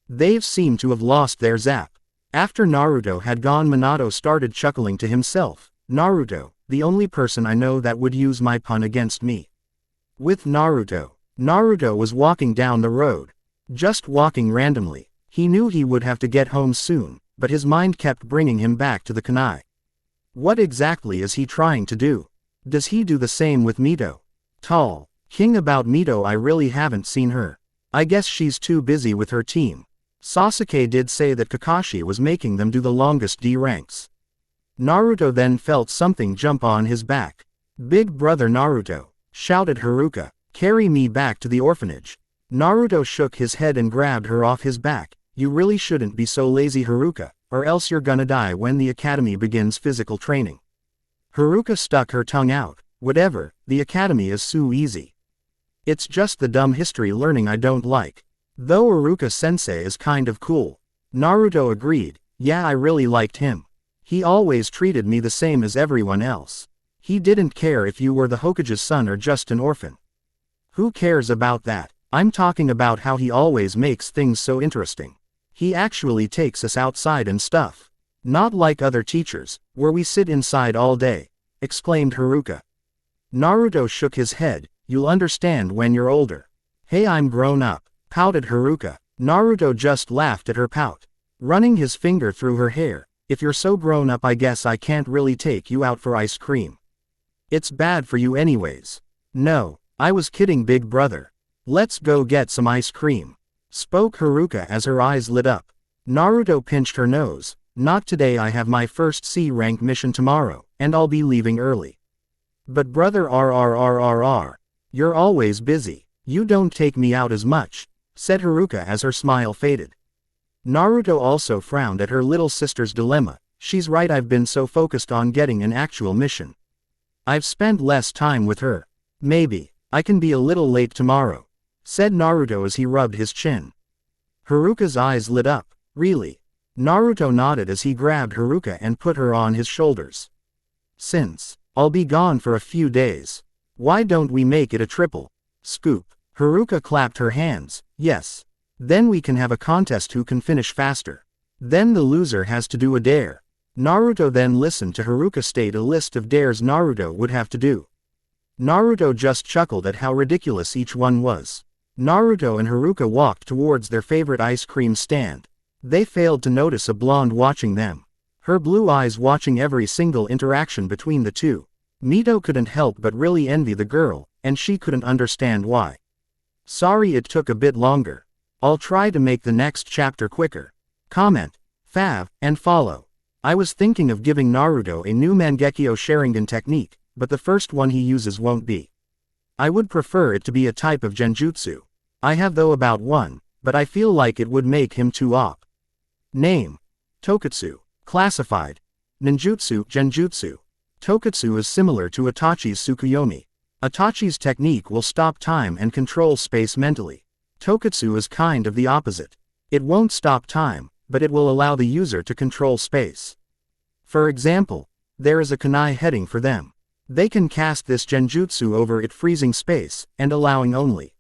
They've seemed to have lost their zap. After Naruto had gone, Minato started chuckling to himself. Naruto, the only person I know that would use my pun against me. With Naruto. Naruto was walking down the road. Just walking randomly. He knew he would have to get home soon, but his mind kept bringing him back to the kunai. What exactly is he trying to do? Does he do the same with Mito? Tall. King, about Mito, I really haven't seen her. I guess she's too busy with her team. Sasuke did say that Kakashi was making them do the longest D ranks. Naruto then felt something jump on his back. Big brother Naruto, shouted Haruka, carry me back to the orphanage. Naruto shook his head and grabbed her off his back. You really shouldn't be so lazy, Haruka, or else you're gonna die when the academy begins physical training. Haruka stuck her tongue out. Whatever, the academy is so easy. It's just the dumb history learning I don't like. Though Haruka-sensei is kind of cool. Naruto agreed. Yeah, I really liked him. He always treated me the same as everyone else. He didn't care if you were the Hokage's son or just an orphan. Who cares about that? I'm talking about how he always makes things so interesting. He actually takes us outside and stuff. Not like other teachers, where we sit inside all day, exclaimed Haruka. Naruto shook his head. You'll understand when you're older. Hey, I'm grown up, pouted Haruka. Naruto just laughed at her pout, running his finger through her hair. If you're so grown up, I guess I can't really take you out for ice cream. It's bad for you anyways. No, I was kidding, big brother. Let's go get some ice cream, spoke Haruka as her eyes lit up. Naruto pinched her nose. Not today, I have my first C-rank mission tomorrow, and I'll be leaving early. But brother RRRRR, you're always busy. You don't take me out as much, said Haruka as her smile faded. Naruto also frowned at her little sister's dilemma. She's right, I've been so focused on getting an actual mission. I've spent less time with her. Maybe I can be a little late tomorrow, said Naruto as he rubbed his chin. Haruka's eyes lit up. Really? Naruto nodded as he grabbed Haruka and put her on his shoulders. Since I'll be gone for a few days, why don't we make it a triple scoop? Haruka clapped her hands. Yes. Then we can have a contest who can finish faster. Then the loser has to do a dare. Naruto then listened to Haruka state a list of dares Naruto would have to do. Naruto just chuckled at how ridiculous each one was. Naruto and Haruka walked towards their favorite ice cream stand. They failed to notice a blonde watching them, her blue eyes watching every single interaction between the two. Mito couldn't help but really envy the girl, and she couldn't understand why. Sorry it took a bit longer. I'll try to make the next chapter quicker. Comment, fav, and follow. I was thinking of giving Naruto a new Mangekyo Sharingan technique, but the first one he uses won't be. I would prefer it to be a type of Genjutsu. I have though about one, but I feel like it would make him too OP. Name: Tokatsu. Classified: Ninjutsu, Genjutsu. Tokatsu is similar to Itachi's Tsukuyomi. Itachi's technique will stop time and control space mentally. Tokatsu is kind of the opposite. It won't stop time, but it will allow the user to control space. For example, there is a kunai heading for them. They can cast this genjutsu over it, freezing space, and allowing only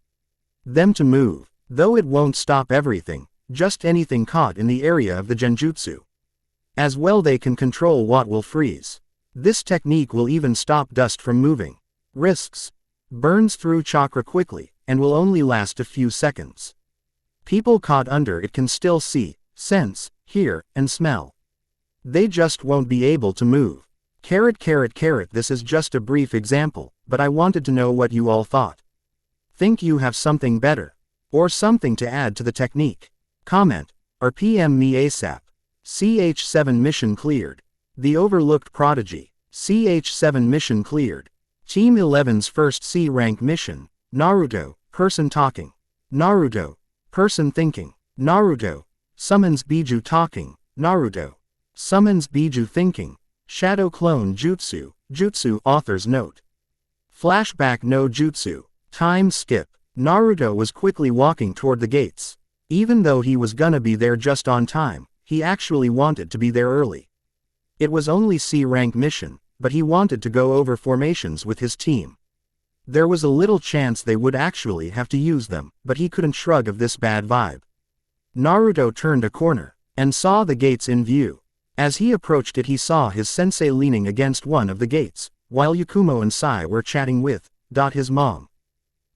them to move, though it won't stop everything, just anything caught in the area of the genjutsu. As well, they can control what will freeze. This technique will even stop dust from moving. Risks: burns through chakra quickly, and will only last a few seconds. People caught under it can still see, sense, hear, and smell. They just won't be able to move. This is just a brief example, but I wanted to know what you all thought. Think you have something better, or something to add to the technique? Comment, or PM me ASAP. CH7 mission cleared. The overlooked Prodigy. CH7 mission cleared. Team 11's first C-rank mission. Naruto, person talking. Naruto, person thinking. Naruto, summons Biju talking. Naruto, summons Biju thinking. Shadow clone jutsu. Jutsu author's note. Flashback no jutsu. Time skip. Naruto was quickly walking toward the gates. Even though he was gonna be there just on time, he actually wanted to be there early. It was only C-rank mission, but he wanted to go over formations with his team. There was a little chance they would actually have to use them, but he couldn't shrug off this bad vibe. Naruto turned a corner, and saw the gates in view. As he approached it, he saw his sensei leaning against one of the gates, while Yakumo and Sai were chatting with his mom.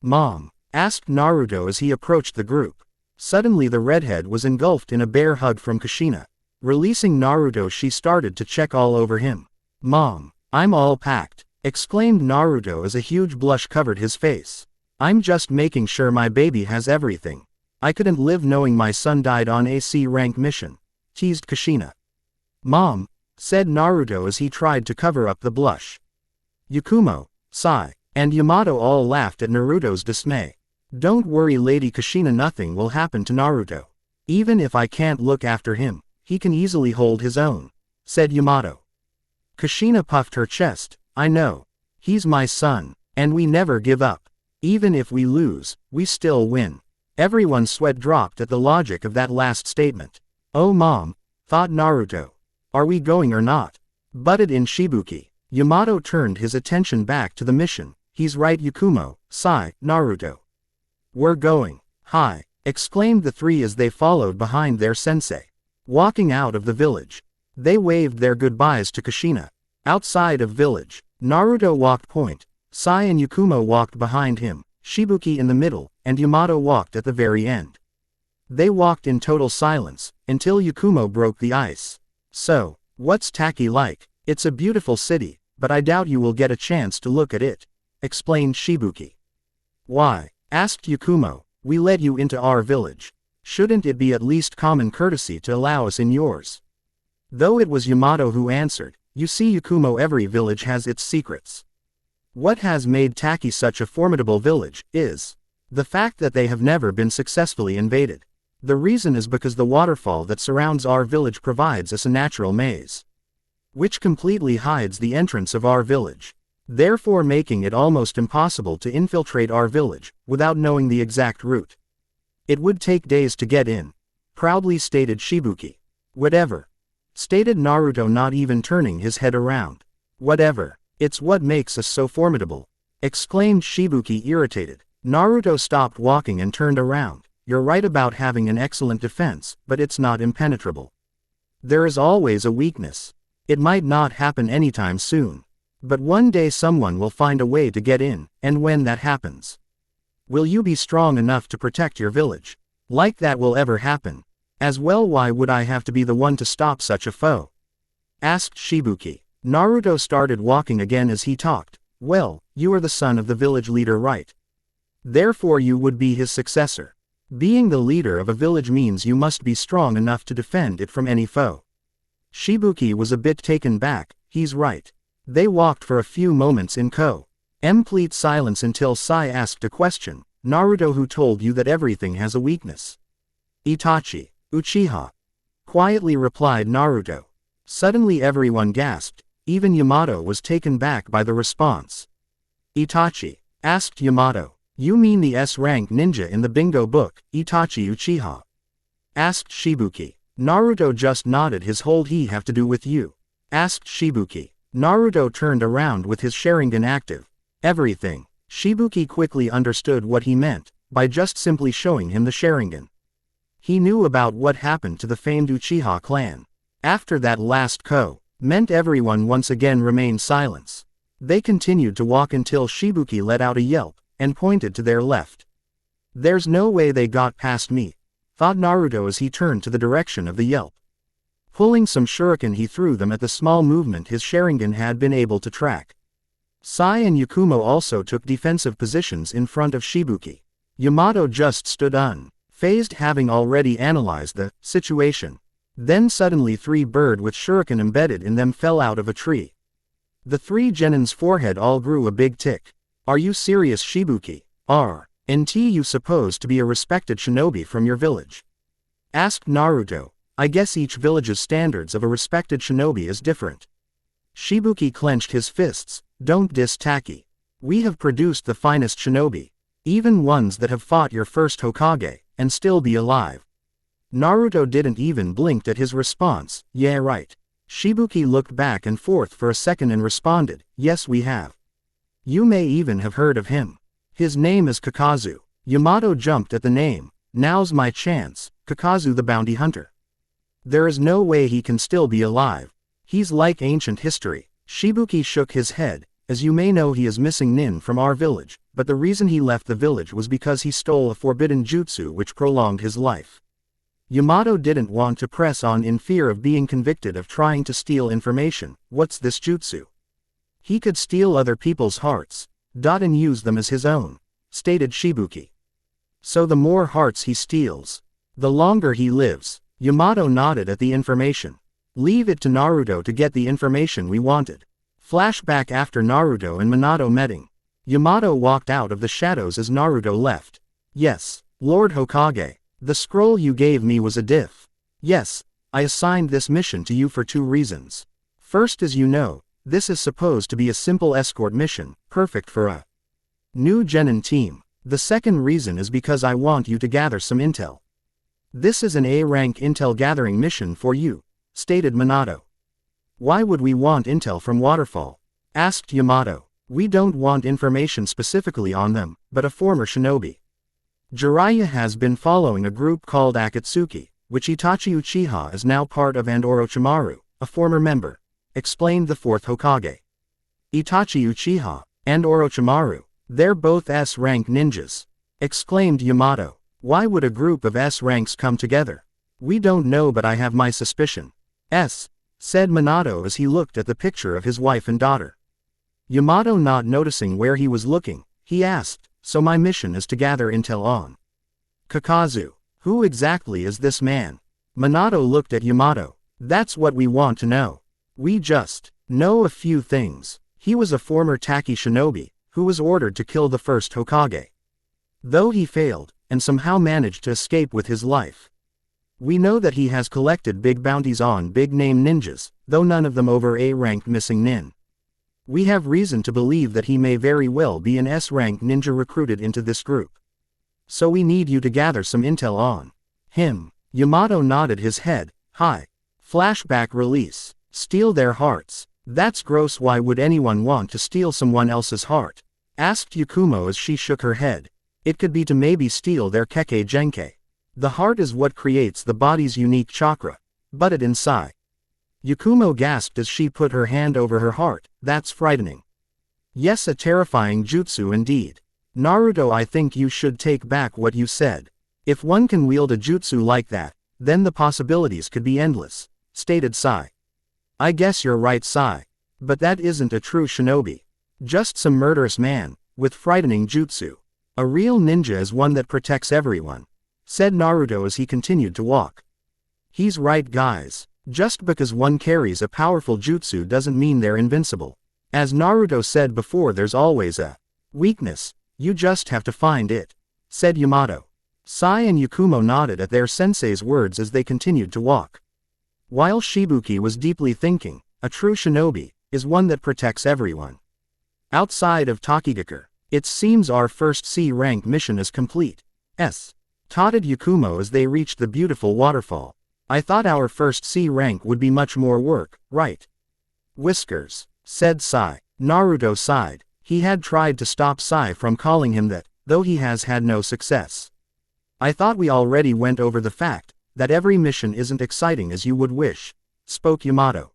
Mom? Asked Naruto as he approached the group. Suddenly the redhead was engulfed in a bear hug from Kushina. Releasing Naruto, she started to check all over him. Mom, I'm all packed, exclaimed Naruto as a huge blush covered his face. I'm just making sure my baby has everything. I couldn't live knowing my son died on a C-rank mission, teased Kushina. Mom, said Naruto as he tried to cover up the blush. Yakumo, Sai, and Yamato all laughed at Naruto's dismay. Don't worry Lady Kushina, nothing will happen to Naruto. Even if I can't look after him, he can easily hold his own, said Yamato. Kushina puffed her chest. I know. He's my son, and we never give up. Even if we lose, we still win. Everyone's sweat dropped at the logic of that last statement. Oh Mom, thought Naruto. Are we going or not? Butted in Shibuki. Yamato turned his attention back to the mission. He's right Yakumo, Sai, Naruto. We're going. Hi, exclaimed the three as they followed behind their sensei. Walking out of the village, they waved their goodbyes to Kushina. Outside of village, Naruto walked point, Sai and Yakumo walked behind him, Shibuki in the middle, and Yamato walked at the very end. They walked in total silence, until Yakumo broke the ice. So, what's Taki like? It's a beautiful city, but I doubt you will get a chance to look at it," explained Shibuki. "Why?" asked Yakumo. "We let you into our village. Shouldn't it be at least common courtesy to allow us in yours?" Though it was Yamato who answered, "You see Yakumo, every village has its secrets. What has made Taki such a formidable village is the fact that they have never been successfully invaded. The reason is because the waterfall that surrounds our village provides us a natural maze, which completely hides the entrance of our village, therefore making it almost impossible to infiltrate our village without knowing the exact route. It would take days to get in," proudly stated Shibuki. "Whatever," stated Naruto, not even turning his head around. "Whatever. It's what makes us so formidable," exclaimed Shibuki, irritated. Naruto stopped walking and turned around. "You're right about having an excellent defense, but it's not impenetrable. There is always a weakness. It might not happen anytime soon, but one day someone will find a way to get in, and when that happens, will you be strong enough to protect your village? Like that will ever happen? As well, why would I have to be the one to stop such a foe?" asked Shibuki. Naruto started walking again as he talked. "Well, you are the son of the village leader, right? Therefore you would be his successor. Being the leader of a village means you must be strong enough to defend it from any foe." Shibuki was a bit taken back. He's right. They walked for a few moments in complete silence until Sai asked a question. "Naruto, who told you that everything has a weakness?" "Itachi, Uchiha," quietly replied Naruto. Suddenly everyone gasped. Even Yamato was taken back by the response. "Itachi?" asked Yamato. "You mean the S-rank ninja in the bingo book, Itachi Uchiha?" asked Shibuki. Naruto just nodded. "His whole he have to do with you?" asked Shibuki. Naruto turned around with his Sharingan active. "Everything." Shibuki quickly understood what he meant, by just simply showing him the Sharingan. He knew about what happened to the famed Uchiha clan. After that last meant everyone once again remained silent. They continued to walk until Shibuki let out a yelp, and pointed to their left. "There's no way they got past me," thought Naruto as he turned to the direction of the yelp. Pulling some shuriken, he threw them at the small movement his Sharingan had been able to track. Sai and Yakumo also took defensive positions in front of Shibuki. Yamato just stood unfazed, having already analyzed the situation. Then suddenly 3 birds with shuriken embedded in them fell out of a tree. The 3 genins' forehead all grew a big tick. "Are you serious, Shibuki? Aren't you supposed to be a respected shinobi from your village?" asked Naruto. "I guess each village's standards of a respected shinobi is different." Shibuki clenched his fists. "Don't diss Taki. We have produced the finest shinobi. Even ones that have fought your first Hokage, and still be alive." Naruto didn't even blink at his response. "Yeah, right." Shibuki looked back and forth for a second and responded, "Yes, we have. You may even have heard of him. His name is Kakazu." Yamato jumped at the name. "Now's my chance, Kakazu the bounty hunter. There is no way he can still be alive. He's like ancient history." Shibuki shook his head. "As you may know, he is missing nin from our village, but the reason he left the village was because he stole a forbidden jutsu which prolonged his life." Yamato didn't want to press on in fear of being convicted of trying to steal information. "What's this jutsu?" "He could steal other people's hearts, and use them as his own," stated Shibuki. "So the more hearts he steals, the longer he lives." Yamato nodded at the information. "Leave it to Naruto to get the information we wanted." Flashback after Naruto and Minato meeting. Yamato walked out of the shadows as Naruto left. "Yes, Lord Hokage. The scroll you gave me was a diff. Yes, I assigned this mission to you for 2 reasons. First, as you know, this is supposed to be a simple escort mission, perfect for a new genin team. The second reason is because I want you to gather some intel. This is an A-rank intel gathering mission for you," stated Minato. "Why would we want intel from Waterfall?" asked Yamato. "We don't want information specifically on them, but a former shinobi. Jiraiya has been following a group called Akatsuki, which Itachi Uchiha is now part of, and Orochimaru, a former member," explained the 4th Hokage. "Itachi Uchiha and Orochimaru, they're both S-rank ninjas," exclaimed Yamato. "Why would a group of S-ranks come together? We don't know, but I have my suspicion." Said Minato as he looked at the picture of his wife and daughter. Yamato not noticing where he was looking, he asked, so my mission is to gather intel on Kakazu. Who exactly is this man? Minato looked at Yamato. That's what we want to know. We just know a few things. He was a former Taki shinobi, who was ordered to kill the first Hokage. Though he failed, and somehow managed to escape with his life. We know that he has collected big bounties on big-name ninjas, though none of them over A-ranked missing nin. We have reason to believe that he may very well be an S-rank ninja recruited into this group. So we need you to gather some intel on him. Yamato nodded his head. Hi. Flashback release. Steal their hearts. That's gross. Why would anyone want to steal someone else's heart? Asked Yakumo as she shook her head. It could be to maybe steal their Kekkei Genkei. The heart is what creates the body's unique chakra. Butted in Sai. Yakumo gasped as she put her hand over her heart. That's frightening. Yes, a terrifying jutsu indeed. Naruto, I think you should take back what you said. If one can wield a jutsu like that, then the possibilities could be endless, stated Sai. I guess you're right, Sai. But that isn't a true shinobi. Just some murderous man, with frightening jutsu. A real ninja is one that protects everyone, said Naruto as he continued to walk. He's right, guys. Just because one carries a powerful jutsu doesn't mean they're invincible. As Naruto said before, there's always a weakness, you just have to find it, said Yamato. Sai and Yakumo nodded at their sensei's words as they continued to walk. While Shibuki was deeply thinking, a true shinobi is one that protects everyone. Outside of Takigakure, it seems our first C-rank mission is complete. Taunted Yakumo as they reached the beautiful waterfall. I thought our first C-rank would be much more work, right? Whiskers, said Sai. Naruto sighed. He had tried to stop Sai from calling him that, though he has had no success. I thought we already went over the fact that every mission isn't exciting as you would wish, spoke Yamato.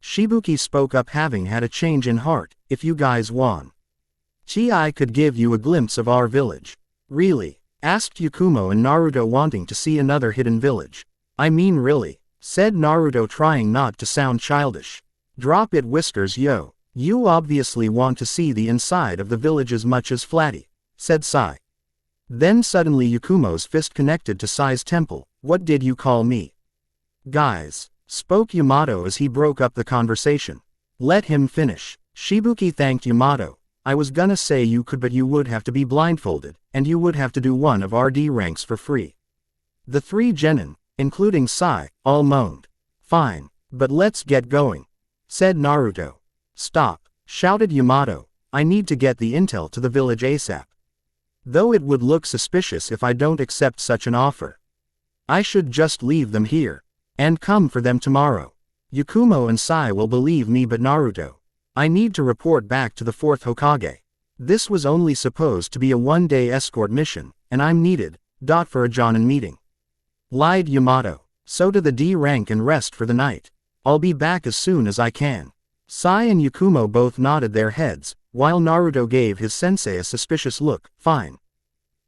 Shibuki spoke up, having had a change in heart. If you guys won, I could give you a glimpse of our village. Really? Asked Yakumo and Naruto, wanting to see another hidden village. I mean really, said Naruto, trying not to sound childish. Drop it, Whiskers, yo. You obviously want to see the inside of the village as much as Flatty, said Sai. Then suddenly Yakumo's fist connected to Sai's temple. What did you call me? Guys, spoke Yamato as he broke up the conversation. Let him finish. Shibuki thanked Yamato. I was gonna say you could, but you would have to be blindfolded, and you would have to do one of our D ranks for free. The three genin, including Sai, all moaned. Fine, but let's get going, said Naruto. Stop, shouted Yamato. I need to get the intel to the village ASAP. Though it would look suspicious if I don't accept such an offer. I should just leave them here, and come for them tomorrow. Yakumo and Sai will believe me, but Naruto, I need to report back to the fourth Hokage. This was only supposed to be a one-day escort mission, and I'm needed, for a Jonin meeting. Lied Yamato. So to the D rank and rest for the night. I'll be back as soon as I can. Sai and Yakumo both nodded their heads, while Naruto gave his sensei a suspicious look. Fine.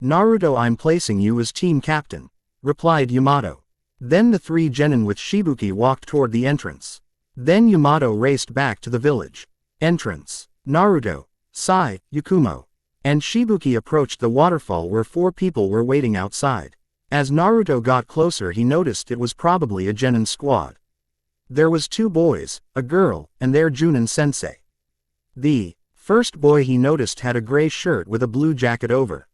Naruto, I'm placing you as team captain, replied Yamato. Then the three genin with Shibuki walked toward the entrance. Then Yamato raced back to the village. Entrance. Naruto, Sai, Yakumo, and Shibuki approached the waterfall where four people were waiting outside. As Naruto got closer, he noticed it was probably a genin squad. There was two boys, a girl, and their Junin sensei. The first boy he noticed had a gray shirt with a blue jacket over.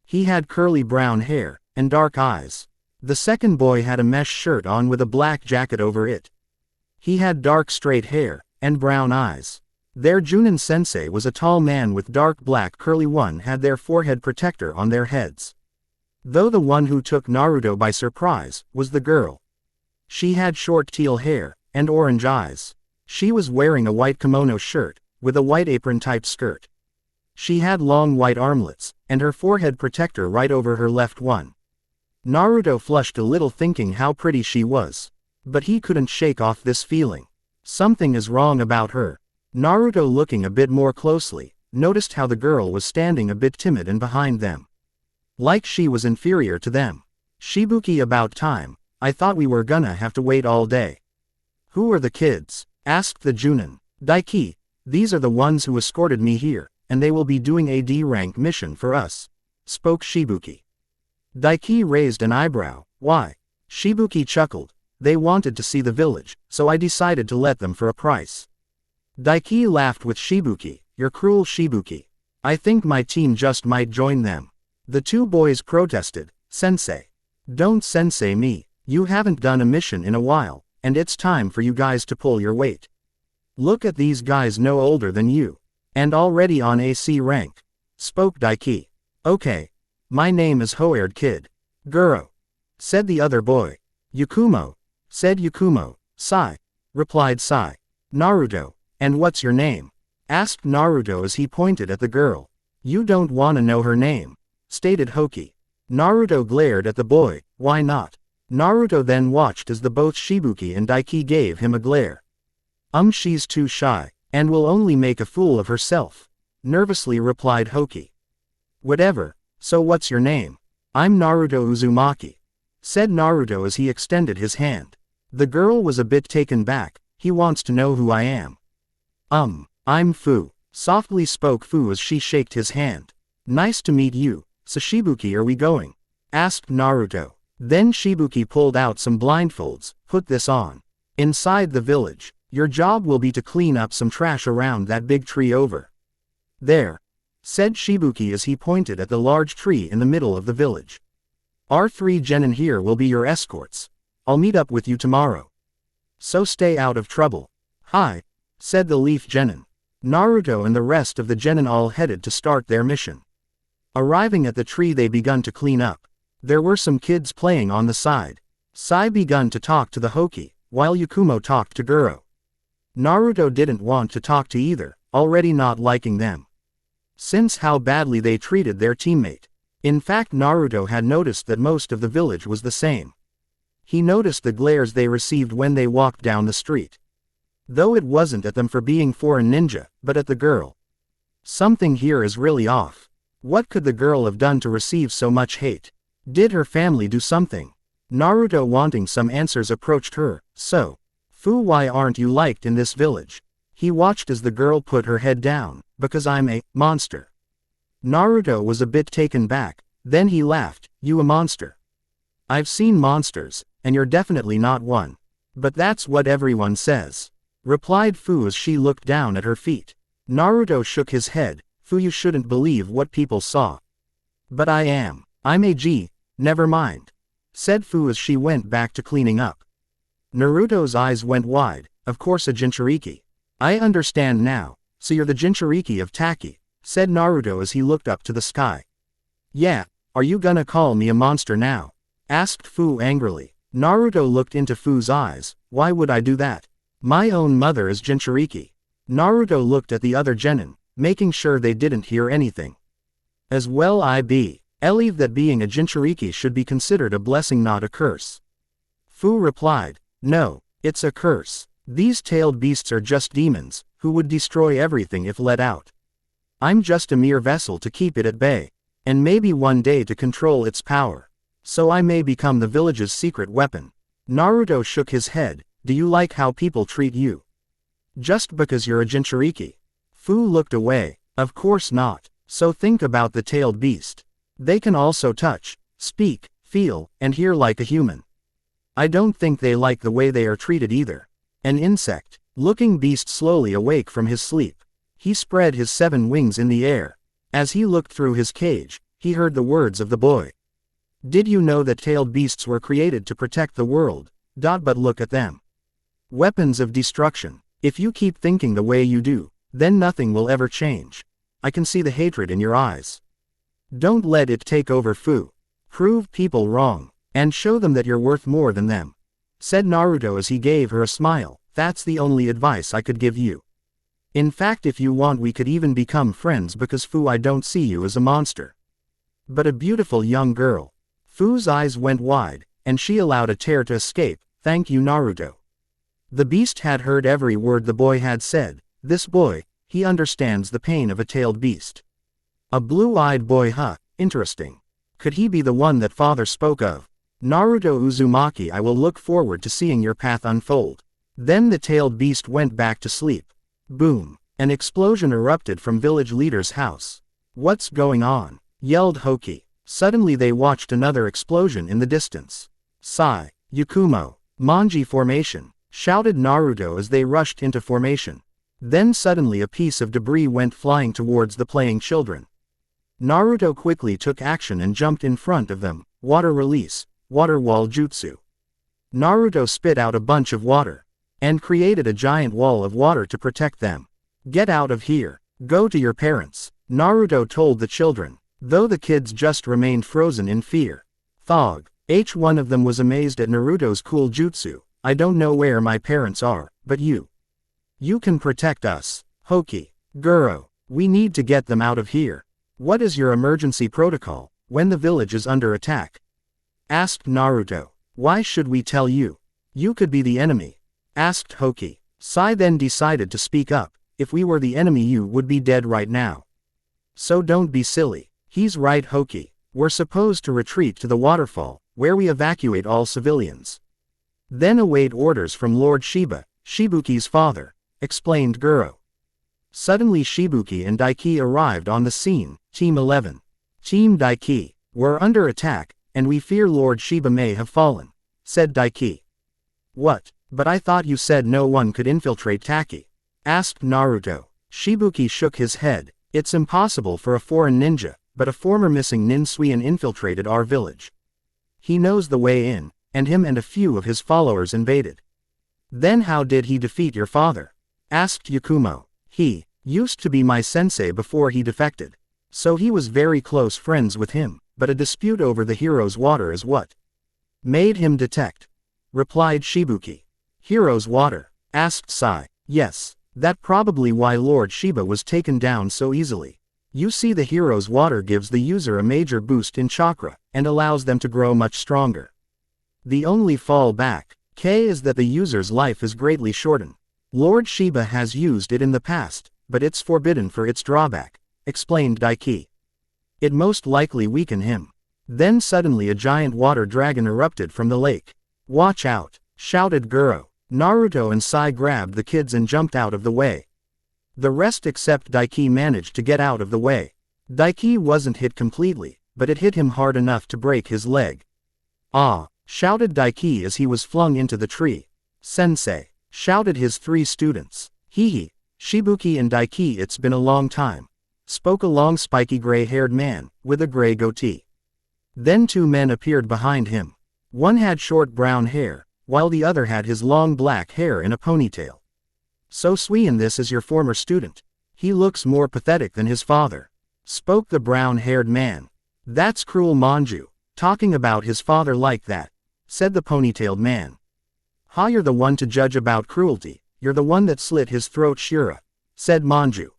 He had curly brown hair and dark eyes. The second boy had a mesh shirt on with a black jacket over it. He had dark straight hair and brown eyes. Their Junin sensei was a tall man with dark black curly one had their forehead protector on their heads. Though the one who took Naruto by surprise was the girl. She had short teal hair and orange eyes. She was wearing a white kimono shirt with a white apron-type skirt. She had long white armlets and her forehead protector right over her left one. Naruto flushed a little, thinking how pretty she was. But he couldn't shake off this feeling. Something is wrong about her. Naruto, looking a bit more closely, noticed how the girl was standing a bit timid and behind them. Like she was inferior to them. Shibuki, about time. I thought we were gonna have to wait all day. Who are the kids? Asked the Junin. Daiki, These are the ones who escorted me here, and they will be doing a D-rank mission for us," spoke Shibuki. Daiki raised an eyebrow. "Why?" Shibuki chuckled. "They wanted to see the village, so I decided to let them for a price." Daiki laughed with Shibuki. "You're cruel, Shibuki. I think my team just might join them." The two boys protested. "Sensei. Don't sensei me. You haven't done a mission in a while, and it's time for you guys to pull your weight. Look at these guys no older than you. And already on AC rank," spoke Daiki. "Okay. My name is Hoared Kid. Guro," said the other boy. "Yakumo," said Yakumo. "Sai," replied Sai. "Naruto, and what's your name?" asked Naruto as he pointed at the girl. "You don't wanna know her name," stated Hoki. Naruto glared at the boy. "Why not?" Naruto then watched as both Shibuki and Daiki gave him a glare. She's too shy, and will only make a fool of herself," nervously replied Hoki. "Whatever, so what's your name?" "I'm Naruto Uzumaki," said Naruto as he extended his hand. The girl was a bit taken back. "He wants to know who I am." I'm Fu," softly spoke Fu as she shaked his hand. "Nice to meet you. So Shibuki, are we going?" asked Naruto. Then Shibuki pulled out some blindfolds. "Put this on. Inside the village, your job will be to clean up some trash around that big tree over there," said Shibuki as he pointed at the large tree in the middle of the village. "Our 3 genin here will be your escorts. I'll meet up with you tomorrow. So stay out of trouble." "Hi," said the leaf genin. Naruto and the rest of the genin all headed to start their mission. Arriving at the tree, they begun to clean up. There were some kids playing on the side. Sai begun to talk to the Hoki, while Yakumo talked to Guro. Naruto didn't want to talk to either, already not liking them, since how badly they treated their teammate. In fact, Naruto had noticed that most of the village was the same. He noticed the glares they received when they walked down the street. Though it wasn't at them for being foreign ninja, but at the girl. Something here is really off. What could the girl have done to receive so much hate? Did her family do something? Naruto, wanting some answers, approached her. "So, Fu, why aren't you liked in this village?" He watched as the girl put her head down. "Because I'm a monster." Naruto was a bit taken back. Then he laughed. "You a monster? I've seen monsters, and you're definitely not one. But that's what everyone says," replied Fu as she looked down at her feet. Naruto shook his head. "Fu, you shouldn't believe what people saw." "But I'm a G, never mind," said Fu as she went back to cleaning up. Naruto's eyes went wide. "Of course, a Jinchuriki. I understand now. So you're the Jinchuriki of Taki," said Naruto as he looked up to the sky. "Yeah, are you gonna call me a monster now?" asked Fu angrily. Naruto looked into Fu's eyes. "Why would I do that? My own mother is Jinchuriki." Naruto looked at the other genin, making sure they didn't hear anything. "As well I believe that being a Jinchuriki should be considered a blessing, not a curse." Fu replied. "No, it's a curse. These tailed beasts are just demons, who would destroy everything if let out. I'm just a mere vessel to keep it at bay, and maybe one day to control its power. So I may become the village's secret weapon." Naruto shook his head. "Do you like how people treat you? Just because you're a Jinchuriki?" Fu looked away. "Of course not. So think about the tailed beast. They can also touch, speak, feel, and hear like a human. I don't think they like the way they are treated either. An insect-looking beast slowly awake from his sleep. He spread his 7 wings in the air. As he looked through his cage, he heard the words of the boy. "Did you know that tailed beasts were created to protect the world? But look at them. Weapons of destruction. If you keep thinking the way you do, then nothing will ever change. I can see the hatred in your eyes. Don't let it take over, Fu. Prove people wrong, and show them that you're worth more than them," said Naruto as he gave her a smile. "That's the only advice I could give you. In fact, if you want, we could even become friends, because Fu, I don't see you as a monster, but a beautiful young girl." Fu's eyes went wide, and she allowed a tear to escape. "Thank you, Naruto." The beast had heard every word the boy had said. This boy, he understands the pain of a tailed beast. A blue-eyed boy, huh? Interesting. Could he be the one that father spoke of? Naruto Uzumaki, I will look forward to seeing your path unfold. Then the tailed beast went back to sleep. Boom. An explosion erupted from village leader's house. "What's going on?" yelled Hoki. Suddenly they watched another explosion in the distance. "Sai, Yakumo, Manji formation," shouted Naruto as they rushed into formation. Then suddenly a piece of debris went flying towards the playing children. Naruto quickly took action and jumped in front of them. Water release, water wall jutsu. Naruto spit out a bunch of water and created a giant wall of water to protect them. "Get out of here. Go to your parents," Naruto told the children, though the kids just remained frozen in fear. Thog. Each one of them was amazed at Naruto's cool jutsu. "I don't know where my parents are, but you can protect us." "Hoki, Guro, we need to get them out of here. What is your emergency protocol when the village is under attack?" asked Naruto. "Why should we tell you? You could be the enemy," asked Hoki. Sai then decided to speak up. "If we were the enemy, you would be dead right now. So don't be silly." "He's right, Hoki. We're supposed to retreat to the waterfall, where we evacuate all civilians. Then await orders from Lord Shiba, Shibuki's father," explained Guro. Suddenly Shibuki and Daiki arrived on the scene. Team 11. "Team Daiki, we're under attack, and we fear Lord Shiba may have fallen," said Daiki. "What? But I thought you said no one could infiltrate Taki," asked Naruto. Shibuki shook his head. "It's impossible for a foreign ninja, but a former missing Ninsuian infiltrated our village. He knows the way in, and him and a few of his followers invaded." "Then how did he defeat your father?" asked Yakumo. "He used to be my sensei before he defected, so he was very close friends with him, but a dispute over the hero's water is what made him detect," replied Shibuki. "Hero's water?" asked Sai. "Yes, that probably why Lord Shiba was taken down so easily. You see, the hero's water gives the user a major boost in chakra, and allows them to grow much stronger. The only fallback is that the user's life is greatly shortened. Lord Shiba has used it in the past, but it's forbidden for its drawback," explained Daiki. "It most likely weaken him." Then suddenly a giant water dragon erupted from the lake. "Watch out," shouted Guro. Naruto and Sai grabbed the kids and jumped out of the way. The rest except Daiki managed to get out of the way. Daiki wasn't hit completely, but it hit him hard enough to break his leg. "Ah!" shouted Daiki as he was flung into the tree. "Sensei!" shouted his 3 students. "Hee, Shibuki and Daiki, it's been a long time," spoke a long spiky gray-haired man, with a gray goatee. Then 2 men appeared behind him. One had short brown hair, while the other had his long black hair in a ponytail. "So Suian, this is your former student. He looks more pathetic than his father," spoke the brown-haired man. "That's cruel, Manju, talking about his father like that," said the ponytailed man. "Ha, you're the one to judge about cruelty. You're the one that slit his throat, Shira," said Manju.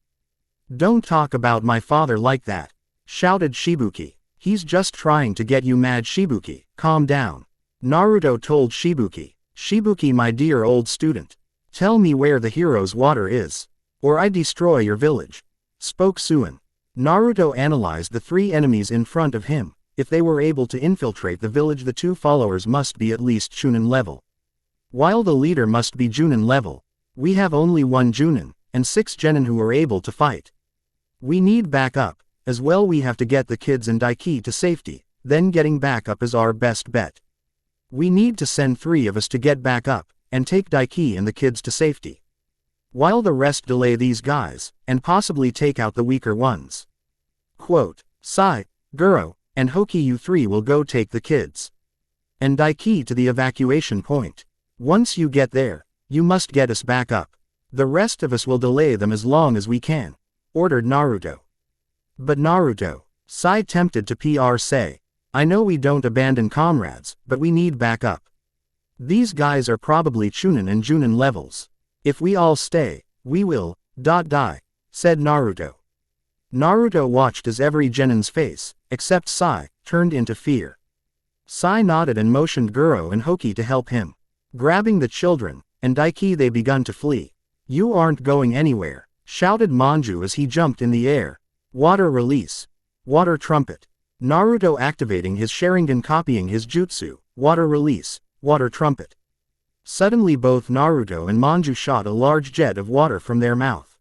"Don't talk about my father like that," shouted Shibuki. "He's just trying to get you mad, Shibuki. Calm down," Naruto told Shibuki. "Shibuki, my dear old student, tell me where the hero's water is, or I destroy your village," spoke Suin. Naruto analyzed the 3 enemies in front of him. If they were able to infiltrate the village, the 2 followers must be at least Chunin level, while the leader must be Junin level. We have only 1 Junin, and 6 Genin who are able to fight. We need backup. As well, we have to get the kids and Daiki to safety, then getting backup is our best bet. We need to send 3 of us to get back up, and take Daiki and the kids to safety, while the rest delay these guys, and possibly take out the weaker ones. Quote, "Sai, Guro, and Hoki, you 3 will go take the kids and Daiki to the evacuation point. Once you get there, you must get us back up. The rest of us will delay them as long as we can," ordered Naruto. "But Naruto," Sai tempted to say, "I know we don't abandon comrades, but we need backup. These guys are probably Chunin and Junin levels. If we all stay, we will, die," said Naruto. Naruto watched as every Genin's face, except Sai, turned into fear. Sai nodded and motioned Guro and Hoki to help him. Grabbing the children and Daiki, they begun to flee. "You aren't going anywhere," shouted Manju as he jumped in the air. "Water release. Water trumpet." Naruto activating his Sharingan, copying his jutsu, water release, water trumpet. Suddenly both Naruto and Manju shot a large jet of water from their mouth.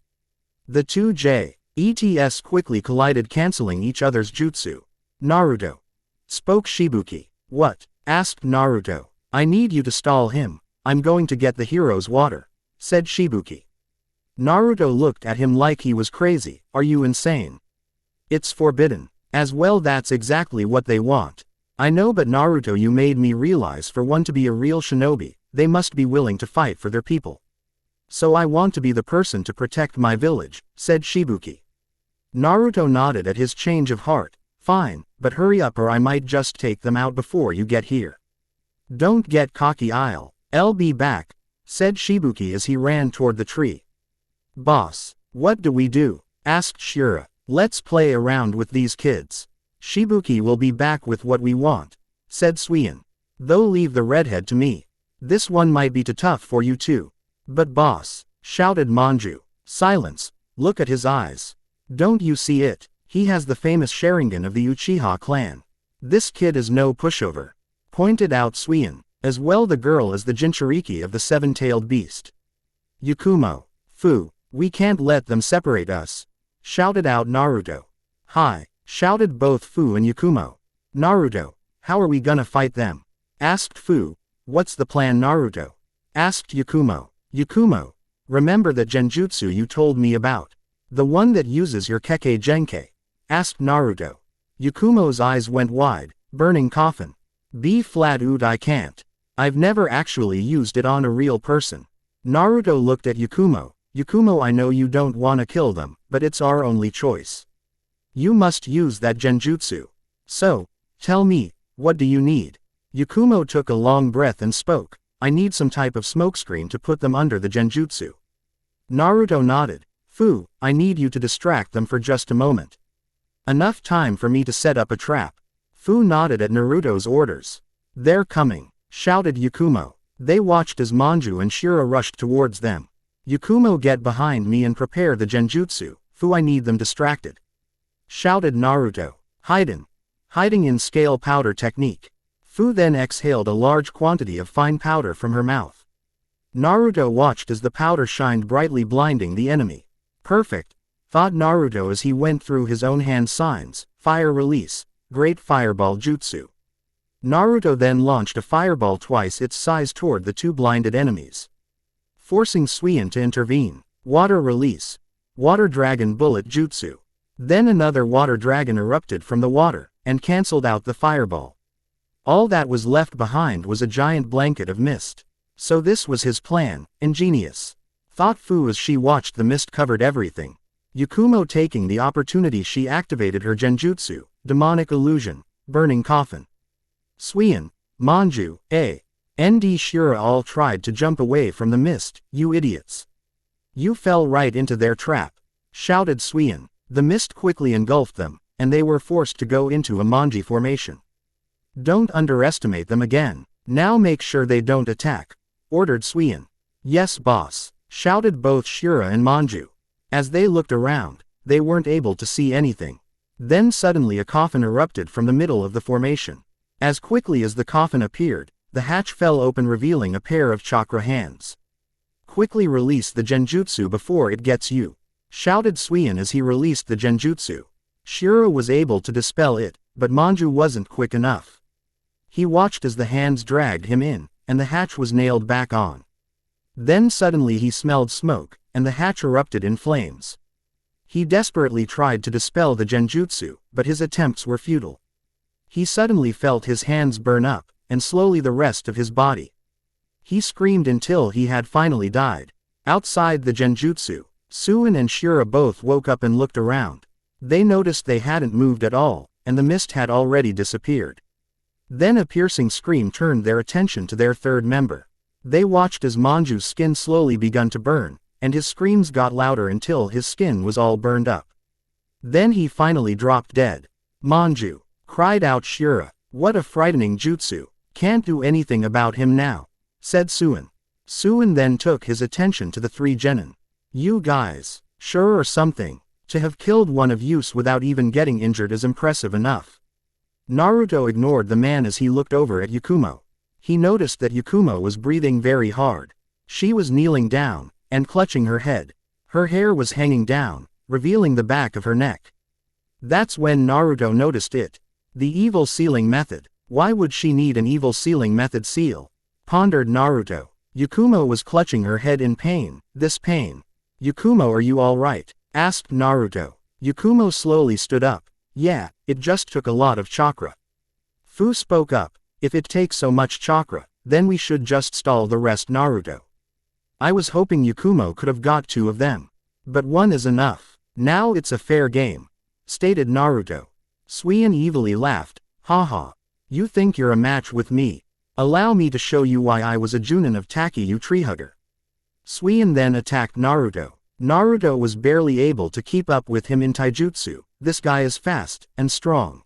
The two jets quickly collided, canceling each other's jutsu. Naruto, spoke Shibuki. What? Asked Naruto. I need you to stall him. I'm going to get the hero's water, said Shibuki. Naruto looked at him like he was crazy. Are you insane? It's forbidden. As well, that's exactly what they want. I know, but Naruto, you made me realize for one to be a real shinobi, they must be willing to fight for their people. So I want to be the person to protect my village, said Shibuki. Naruto nodded at his change of heart. Fine, but hurry up or I might just take them out before you get here. Don't get cocky, I'll be back, said Shibuki as he ran toward the tree. Boss, what do we do? Asked Shura. Let's play around with these kids. Shibuki will be back with what we want, said Suian. Though leave the redhead to me. This one might be too tough for you too. But boss, shouted Manju. Silence, look at his eyes. Don't you see it? He has the famous Sharingan of the Uchiha clan. This kid is no pushover, pointed out Suian. As well, the girl is the Jinchuriki of the seven-tailed beast. Yakumo. Fu, we can't let them separate us, shouted out Naruto. Hi, shouted both Fu and Yakumo. Naruto, how are we gonna fight them? Asked Fu. What's the plan, Naruto? Asked Yakumo. Yakumo, remember that Genjutsu you told me about? The one that uses your Kekkei Genkai? Asked Naruto. Yakumo's eyes went wide, burning coffin. B flat oot, I can't. I've never actually used it on a real person. Naruto looked at Yakumo. Yakumo, I know you don't wanna kill them, but it's our only choice. You must use that Genjutsu. So, tell me, what do you need? Yakumo took a long breath and spoke. I need some type of smokescreen to put them under the Genjutsu. Naruto nodded. Fu, I need you to distract them for just a moment. Enough time for me to set up a trap. Fu nodded at Naruto's orders. They're coming, shouted Yakumo. They watched as Manju and Shura rushed towards them. Yakumo, get behind me and prepare the Genjutsu. Fu, I need them distracted, shouted Naruto. Hiding in scale powder technique. Fu then exhaled a large quantity of fine powder from her mouth. Naruto watched as the powder shined brightly, blinding the enemy. Perfect, thought Naruto as he went through his own hand signs. Fire release, great fireball jutsu. Naruto then launched a fireball twice its size toward the two blinded enemies, forcing Suian to intervene. Water release, water dragon bullet jutsu. Then another water dragon erupted from the water, and cancelled out the fireball. All that was left behind was a giant blanket of mist. So this was his plan, ingenious, thought Fu as she watched the mist covered everything. Yakumo, taking the opportunity, she activated her Genjutsu, demonic illusion, burning coffin. Suian, Manju, and Shura all tried to jump away from the mist. You idiots. You fell right into their trap, shouted Suian. The mist quickly engulfed them, and they were forced to go into a manji formation. Don't underestimate them again. Now make sure they don't attack, ordered Suian. Yes, boss, shouted both Shura and Manju. As they looked around, they weren't able to see anything. Then suddenly a coffin erupted from the middle of the formation. As quickly as the coffin appeared, the hatch fell open, revealing a pair of chakra hands. Quickly release the Genjutsu before it gets you, shouted Suian as he released the Genjutsu. Shura was able to dispel it, but Manju wasn't quick enough. He watched as the hands dragged him in, and the hatch was nailed back on. Then suddenly he smelled smoke, and the hatch erupted in flames. He desperately tried to dispel the Genjutsu, but his attempts were futile. He suddenly felt his hands burn up, and slowly the rest of his body. He screamed until he had finally died. Outside the Genjutsu, Suin and Shura both woke up and looked around. They noticed they hadn't moved at all, and the mist had already disappeared. Then a piercing scream turned their attention to their third member. They watched as Manju's skin slowly begun to burn, and his screams got louder until his skin was all burned up. Then he finally dropped dead. Manju, cried out Shura. What a frightening jutsu. Can't do anything about him now, said Suin. Suin then took his attention to the three genin. You guys, sure or something. To have killed one of you without even getting injured is impressive enough. Naruto ignored the man as he looked over at Yakumo. He noticed that Yakumo was breathing very hard. She was kneeling down, and clutching her head. Her hair was hanging down, revealing the back of her neck. That's when Naruto noticed it. The evil sealing method. Why would she need an evil sealing method seal? Pondered Naruto. Yakumo was clutching her head in pain. This pain. Yakumo, are you alright? Asked Naruto. Yakumo slowly stood up. Yeah, it just took a lot of chakra. Fu spoke up. If it takes so much chakra, then we should just stall the rest, Naruto. I was hoping Yakumo could have got 2 of them. But 1 is enough. Now it's a fair game. Stated Naruto. Suian evilly laughed. Haha. You think you're a match with me? Allow me to show you why I was a Junin of Taki, you treehugger. Suian then attacked Naruto. Naruto was barely able to keep up with him in taijutsu. This guy is fast and strong.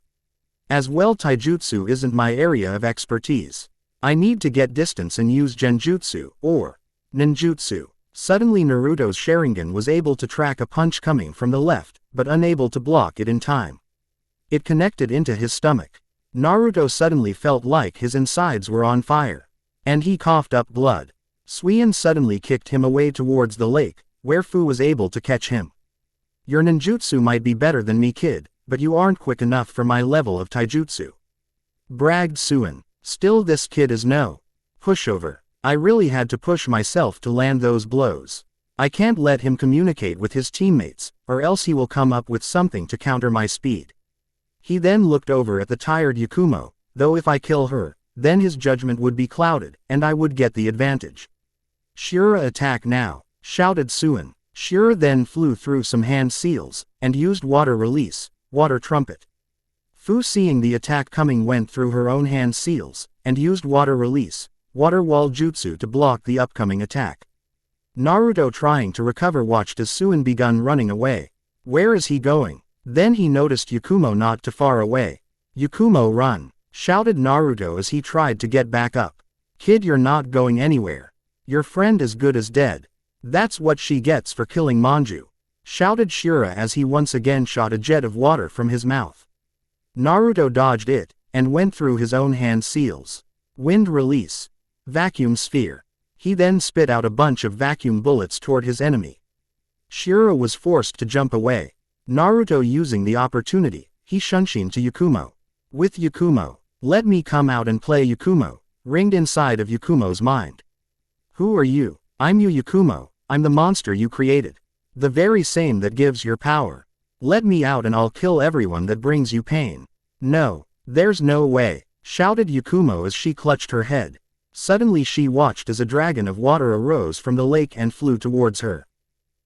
As well, taijutsu isn't my area of expertise. I need to get distance and use genjutsu, or ninjutsu. Suddenly Naruto's Sharingan was able to track a punch coming from the left, but unable to block it in time. It connected into his stomach. Naruto suddenly felt like his insides were on fire. And he coughed up blood. Suian suddenly kicked him away towards the lake, where Fu was able to catch him. Your ninjutsu might be better than me, kid, but you aren't quick enough for my level of taijutsu. Bragged Suian. Still, this kid is no pushover. I really had to push myself to land those blows. I can't let him communicate with his teammates, or else he will come up with something to counter my speed. He then looked over at the tired Yakumo, though if I kill her, then his judgment would be clouded, and I would get the advantage. Shura, attack now, shouted Suian. Shura then flew through some hand seals, and used water release, water trumpet. Fu, seeing the attack coming, went through her own hand seals, and used water release, water wall jutsu to block the upcoming attack. Naruto, trying to recover, watched as Suian begun running away. Where is he going? Then he noticed Yakumo not too far away. Yakumo, run! Shouted Naruto as he tried to get back up. Kid, you're not going anywhere. Your friend is good as dead. That's what she gets for killing Manju. Shouted Shura as he once again shot a jet of water from his mouth. Naruto dodged it, and went through his own hand seals. Wind release. Vacuum sphere. He then spit out a bunch of vacuum bullets toward his enemy. Shura was forced to jump away. Naruto, using the opportunity, he shunshin to Yakumo. With Yakumo, let me come out and play Yakumo, ringed inside of Yakumo's mind. Who are you? I'm you, Yakumo. I'm the monster you created. The very same that gives your power. Let me out and I'll kill everyone that brings you pain. No, there's no way, shouted Yakumo as she clutched her head. Suddenly she watched as a dragon of water arose from the lake and flew towards her.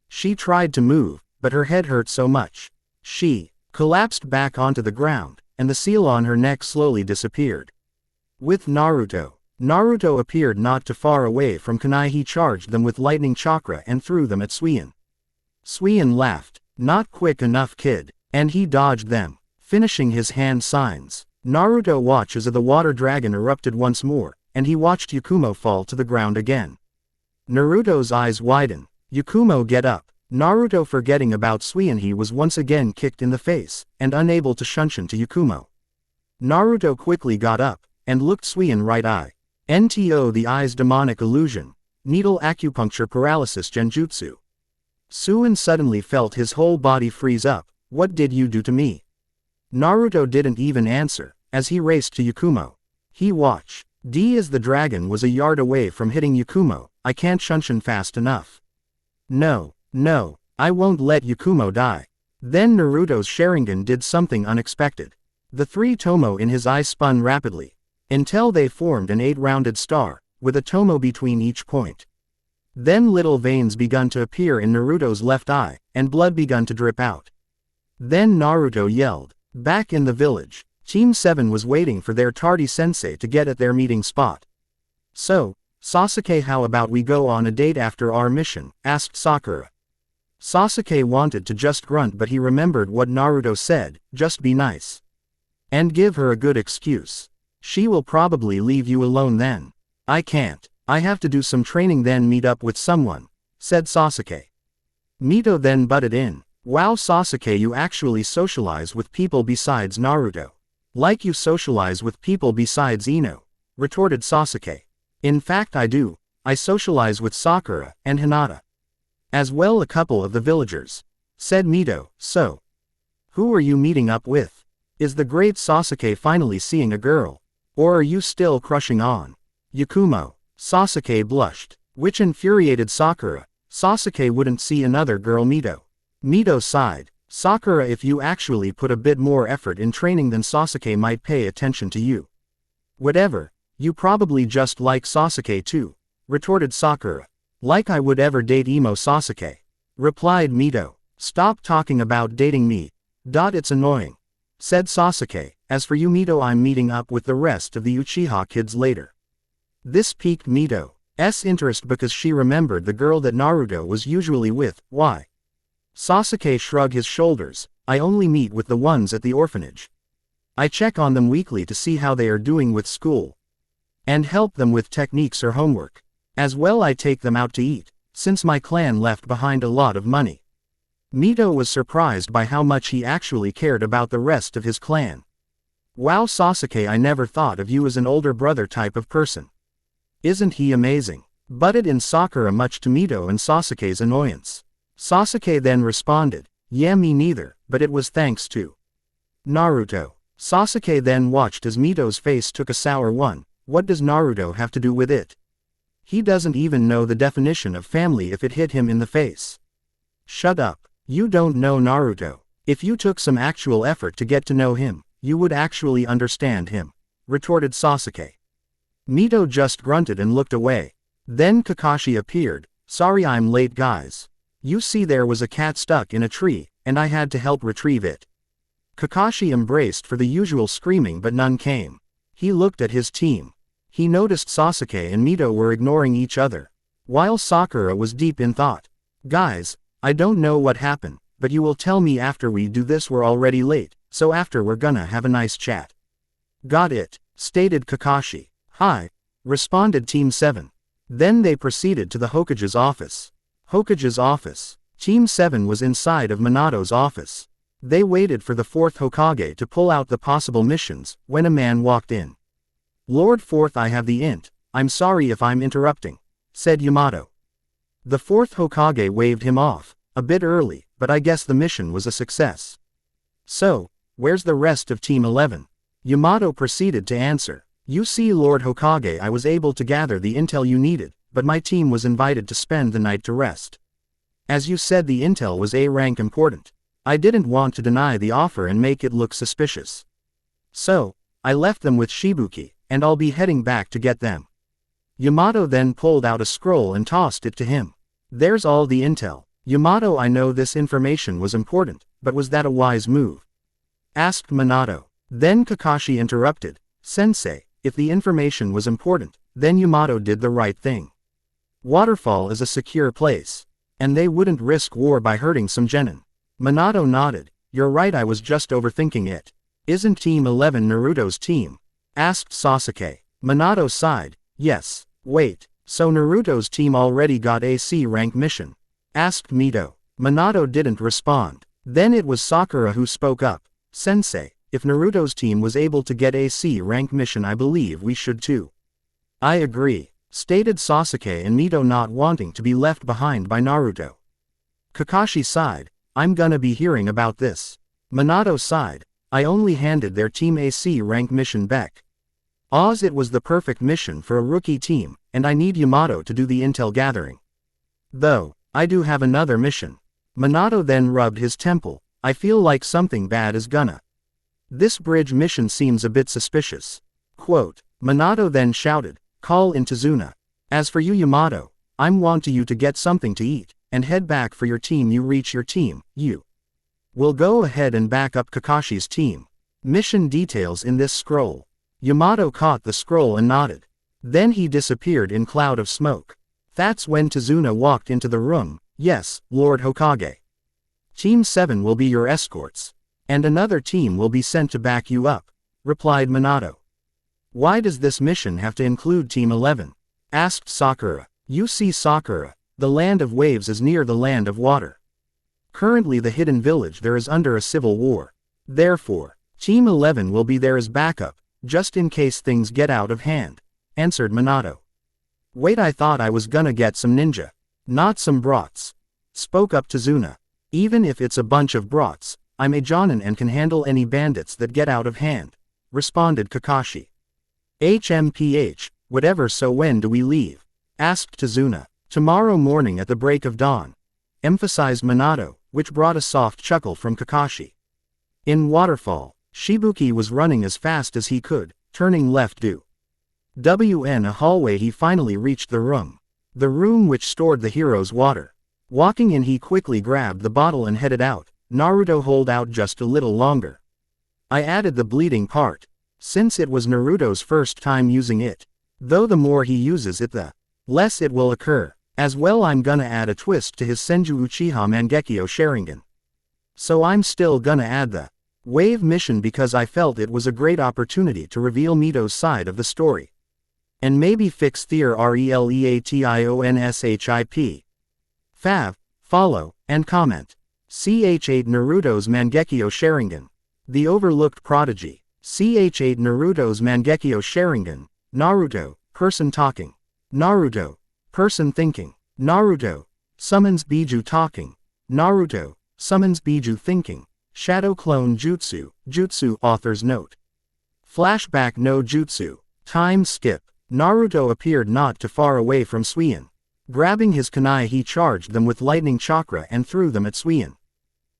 She tried to move, but her head hurt so much. She collapsed back onto the ground, and the seal on her neck slowly disappeared. With Naruto. Naruto appeared not too far away from Kunai. He charged them with lightning chakra and threw them at Suian. Suian laughed. Not quick enough, kid. And he dodged them, finishing his hand signs. Naruto watched as the water dragon erupted once more, and he watched Yakumo fall to the ground again. Naruto's eyes widen. Yakumo, get up. Naruto, forgetting about Suian, he was once again kicked in the face, and unable to shunshin to Yakumo. Naruto quickly got up, and looked Suian right eye. NTO, the eye's demonic illusion. Needle acupuncture paralysis genjutsu. Suian suddenly felt his whole body freeze up. What did you do to me? Naruto didn't even answer, as he raced to Yakumo. He watched. D as the dragon was a yard away from hitting Yakumo. I can't shunshin fast enough. No, I won't let Yakumo die. Then Naruto's Sharingan did something unexpected. The 3 tomo in his eye spun rapidly, until they formed an 8-rounded star, with a tomo between each point. Then little veins begun to appear in Naruto's left eye, and blood begun to drip out. Then Naruto yelled. Back in the village, Team 7 was waiting for their tardy sensei to get at their meeting spot. So, Sasuke, how about we go on a date after our mission? Asked Sakura. Sasuke wanted to just grunt, but he remembered what Naruto said, just be nice. And give her a good excuse. She will probably leave you alone then. I can't. I have to do some training then meet up with someone, said Sasuke. Mito then butted in. Wow, Sasuke, you actually socialize with people besides Naruto. Like you socialize with people besides Ino, retorted Sasuke. In fact I do. I socialize with Sakura and Hinata. As well a couple of the villagers. Said Mito, so. Who are you meeting up with? Is the great Sasuke finally seeing a girl? Or are you still crushing on Yakumo? Sasuke blushed, which infuriated Sakura. Sasuke wouldn't see another girl. Mito sighed. Sakura, if you actually put a bit more effort in training then Sasuke might pay attention to you. Whatever, you probably just like Sasuke too, retorted Sakura. Like I would ever date emo Sasuke, replied Mito. Stop talking about dating me. It's annoying, said Sasuke. As for you Mito, I'm meeting up with the rest of the Uchiha kids later. This piqued Mito's interest because she remembered the girl that Naruto was usually with. Why? Sasuke shrugged his shoulders. I only meet with the ones at the orphanage. I check on them weekly to see how they are doing with school. And help them with techniques or homework. As well I take them out to eat, since my clan left behind a lot of money. Mito was surprised by how much he actually cared about the rest of his clan. Wow Sasuke, I never thought of you as an older brother type of person. Isn't he amazing? Butted in Sakura, much to Mito and Sasuke's annoyance. Sasuke then responded, yeah, me neither, but it was thanks to Naruto. Sasuke then watched as Mito's face took a sour one. What does Naruto have to do with it? He doesn't even know the definition of family if it hit him in the face. Shut up. You don't know Naruto. If you took some actual effort to get to know him, you would actually understand him, retorted Sasuke. Mito just grunted and looked away. Then Kakashi appeared. Sorry I'm late guys. You see there was a cat stuck in a tree, and I had to help retrieve it. Kakashi embraced for the usual screaming but none came. He looked at his team. He noticed Sasuke and Mito were ignoring each other, while Sakura was deep in thought. Guys, I don't know what happened, but you will tell me after we do this. We're already late, so after we're gonna have a nice chat. Got it, stated Kakashi. Hi, responded Team 7. Then they proceeded to the Hokage's office. Hokage's office. Team 7 was inside of Minato's office. They waited for the 4th Hokage to pull out the possible missions, when a man walked in. Lord 4th, I have the int. I'm sorry if I'm interrupting, said Yamato. The 4th Hokage waved him off, a bit early, but I guess the mission was a success. So, where's the rest of Team 11? Yamato proceeded to answer. You see Lord Hokage, I was able to gather the intel you needed, but my team was invited to spend the night to rest. As you said, the intel was A rank important. I didn't want to deny the offer and make it look suspicious. So, I left them with Shibuki, and I'll be heading back to get them. Yamato then pulled out a scroll and tossed it to him. There's all the intel. Yamato, I know this information was important, but was that a wise move? Asked Minato. Then Kakashi interrupted. Sensei, if the information was important, then Yamato did the right thing. Waterfall is a secure place, and they wouldn't risk war by hurting some genin. Minato nodded. You're right, I was just overthinking it. Isn't Team 11 Naruto's team? Asked Sasuke. Minato sighed. Yes. Wait, so Naruto's team already got a C rank mission? Asked Mito. Minato didn't respond. Then it was Sakura who spoke up. Sensei, if Naruto's team was able to get a C rank mission, I believe we should too. I agree, stated Sasuke and Mito, not wanting to be left behind by Naruto. Kakashi sighed. I'm gonna be hearing about this. Minato sighed. I only handed their team a C rank mission back. It was the perfect mission for a rookie team, and I need Yamato to do the intel gathering. Though, I do have another mission. Minato then rubbed his temple. I feel like something bad is gonna. This bridge mission seems a bit suspicious. Quote, Minato then shouted, call in Tazuna. As for you Yamato, I'm want you to get something to eat, and head back for your team. You reach your team, you will go ahead and back up Kakashi's team. Mission details in this scroll. Yamato caught the scroll and nodded. Then he disappeared in cloud of smoke. That's when Tazuna walked into the room. Yes, Lord Hokage. Team 7 will be your escorts. And another team will be sent to back you up, replied Minato. Why does this mission have to include Team 11? Asked Sakura. You see Sakura, the land of waves is near the land of water. Currently the hidden village there is under a civil war. Therefore, Team 11 will be there as backup, just in case things get out of hand, answered Minato. Wait, I thought I was gonna get some ninja, not some brats. spoke up Tazuna. Even if it's a bunch of brats, I'm a jonin and can handle any bandits that get out of hand, responded Kakashi. HMPH, whatever, so when do we leave? Asked Tazuna. Tomorrow morning at the break of dawn, emphasized Minato, which brought a soft chuckle from Kakashi. In Waterfall, Shibuki was running as fast as he could, turning left due. In a hallway he finally reached the room which stored the hero's water. Walking in he quickly grabbed the bottle and headed out. Naruto hold out just a little longer. I added the bleeding part, since it was Naruto's first time using it. Though the more he uses it the less it will occur. As well, I'm gonna add a twist to his Senju Uchiha Mangekyo Sharingan. So I'm still gonna add the wave mission because I felt it was a great opportunity to reveal Mito's side of the story. And maybe fix their RELEATIONSHIP. Fav, follow, and comment. CH8 Naruto's Mangekyo Sharingan. The overlooked prodigy. CH8 Naruto's Mangekyo Sharingan. Naruto, person talking. Naruto, person thinking. Naruto, summons Biju talking. Naruto, summons Biju thinking. Shadow clone jutsu, jutsu author's note. Flashback no jutsu. Time skip. Naruto appeared not too far away from Suion. Grabbing his kunai he charged them with lightning chakra and threw them at Suion.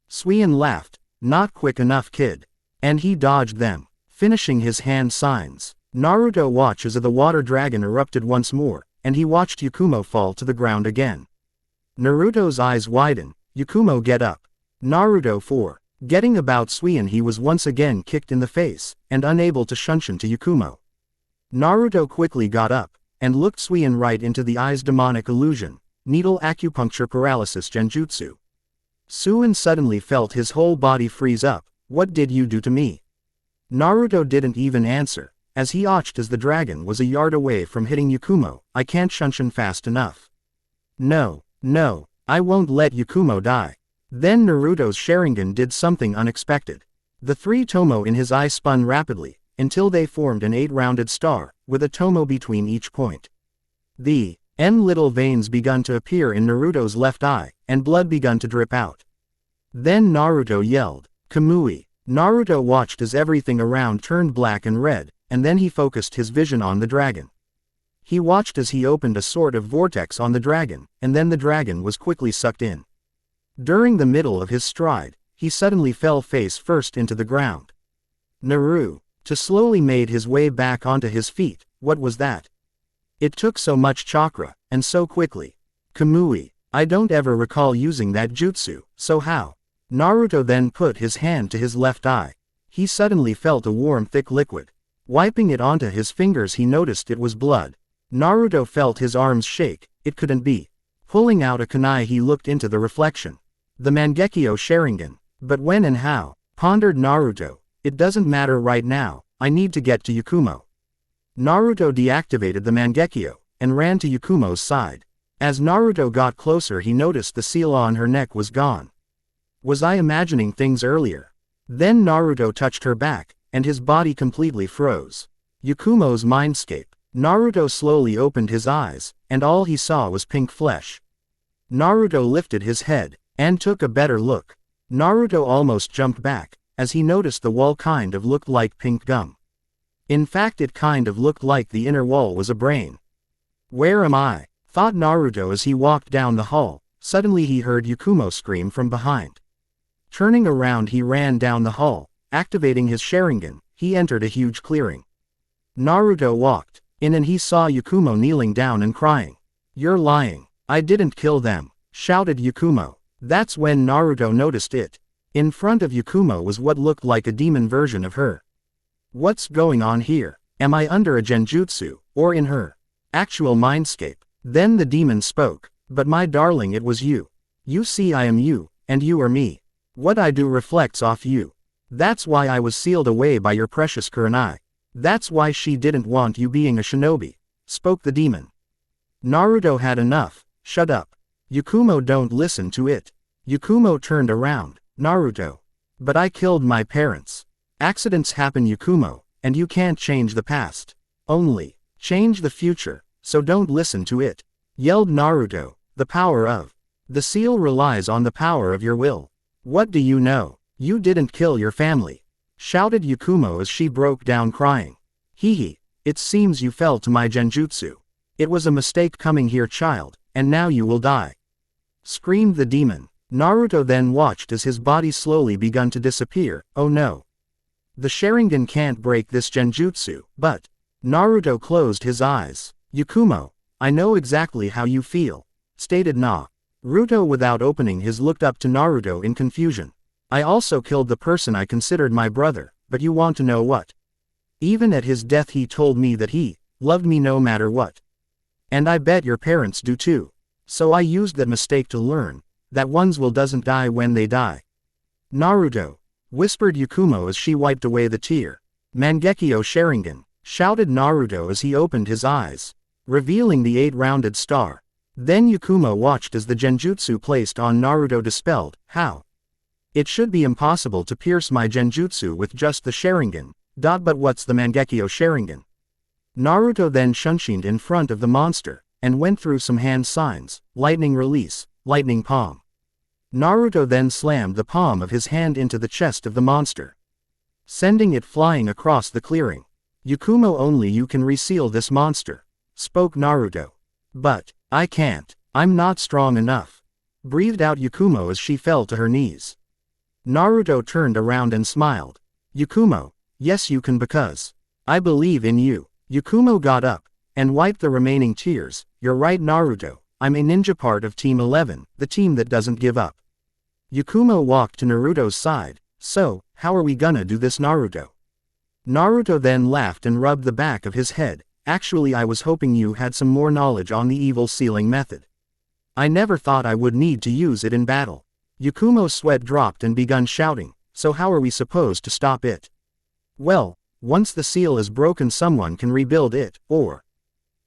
Suion laughed, "Not quick enough, kid." And he dodged them, finishing his hand signs. Naruto watched as the water dragon erupted once more, and he watched Yakumo fall to the ground again. Naruto's eyes widen. Yakumo get up. Naruto 4. Getting about Suion he was once again kicked in the face, and unable to shunshin to Yakumo. Naruto quickly got up, and looked Suion right into the eyes. Demonic illusion, needle acupuncture paralysis genjutsu. Suion suddenly felt his whole body freeze up. What did you do to me? Naruto didn't even answer, as he watched as the dragon was a yard away from hitting Yakumo. I can't shunshin fast enough. No, I won't let Yakumo die. Then Naruto's Sharingan did something unexpected. The 3 tomo in his eye spun rapidly, until they formed an 8-rounded star, with a tomo between each point. The little veins begun to appear in Naruto's left eye, and blood begun to drip out. Then Naruto yelled, "Kamui!" Naruto watched as everything around turned black and red, and then he focused his vision on the dragon. He watched as he opened a sort of vortex on the dragon, and then the dragon was quickly sucked in. During the middle of his stride, he suddenly fell face first into the ground. Naruto slowly made his way back onto his feet. What was that? It took so much chakra, and so quickly. Kamui, I don't ever recall using that jutsu, so how? Naruto then put his hand to his left eye. He suddenly felt a warm thick liquid. Wiping it onto his fingers he noticed it was blood. Naruto felt his arms shake. It couldn't be. Pulling out a kunai he looked into the reflection. The Mangekyo Sharingan. But when and how? Pondered Naruto. It doesn't matter right now, I need to get to Yakumo. Naruto deactivated the Mangekyo, and ran to Yakumo's side. As Naruto got closer he noticed the seal on her neck was gone. Was I imagining things earlier? Then Naruto touched her back, and his body completely froze. Yakumo's mindscape. Naruto slowly opened his eyes, and all he saw was pink flesh. Naruto lifted his head, and took a better look. Naruto almost jumped back, as he noticed the wall kind of looked like pink gum. In fact it kind of looked like the inner wall was a brain. Where am I? Thought Naruto as he walked down the hall. Suddenly he heard Yakumo scream from behind. Turning around he ran down the hall. Activating his Sharingan, he entered a huge clearing. Naruto walked in and he saw Yakumo kneeling down and crying. "You're lying. I didn't kill them," shouted Yakumo. That's when Naruto noticed it. In front of Yakumo was what looked like a demon version of her. What's going on here? Am I under a genjutsu, or in her actual mindscape? Then the demon spoke. But my darling, it was you. You see, I am you, and you are me. What I do reflects off you. That's why I was sealed away by your precious kunai. That's why she didn't want you being a shinobi, spoke the demon. Naruto had enough. Shut up. Yakumo, don't listen to it. Yakumo turned around. Naruto. But I killed my parents. Accidents happen, Yakumo, and you can't change the past. Only change the future, so don't listen to it, yelled Naruto. The power of The seal relies on the power of your will. What do you know? You didn't kill your family, shouted Yakumo as she broke down crying. Hehe, it seems you fell to my genjutsu. It was a mistake coming here, child, and now you will die, screamed the demon. Naruto then watched as his body slowly began to disappear. Oh no. The Sharingan can't break this genjutsu, but... Naruto closed his eyes. Yakumo, I know exactly how you feel, stated Naruto without opening his looked up to Naruto in confusion. I also killed the person I considered my brother, but you want to know what? Even at his death he told me that he loved me no matter what. And I bet your parents do too. So I used that mistake to learn that one's will doesn't die when they die. Naruto, whispered Yakumo as she wiped away the tear. Mangekyo Sharingan, shouted Naruto as he opened his eyes, revealing the 8-rounded star. Then Yakumo watched as the genjutsu placed on Naruto dispelled. How? It should be impossible to pierce my genjutsu with just the Sharingan. But what's the Mangekyo Sharingan? Naruto then shunshined in front of the monster, and went through some hand signs. Lightning release, lightning palm. Naruto then slammed the palm of his hand into the chest of the monster, sending it flying across the clearing. Yakumo, only you can reseal this monster, spoke Naruto. But, I can't, I'm not strong enough, breathed out Yakumo as she fell to her knees. Naruto turned around and smiled. Yakumo, yes you can because I believe in you. Yakumo got up, and wiped the remaining tears. You're right Naruto, I'm a ninja, part of Team 11, the team that doesn't give up. Yakumo walked to Naruto's side. So, how are we gonna do this Naruto? Naruto then laughed and rubbed the back of his head. Actually I was hoping you had some more knowledge on the evil sealing method. I never thought I would need to use it in battle. Yakumo's sweat dropped and begun shouting, so how are we supposed to stop it? Well, once the seal is broken someone can rebuild it, or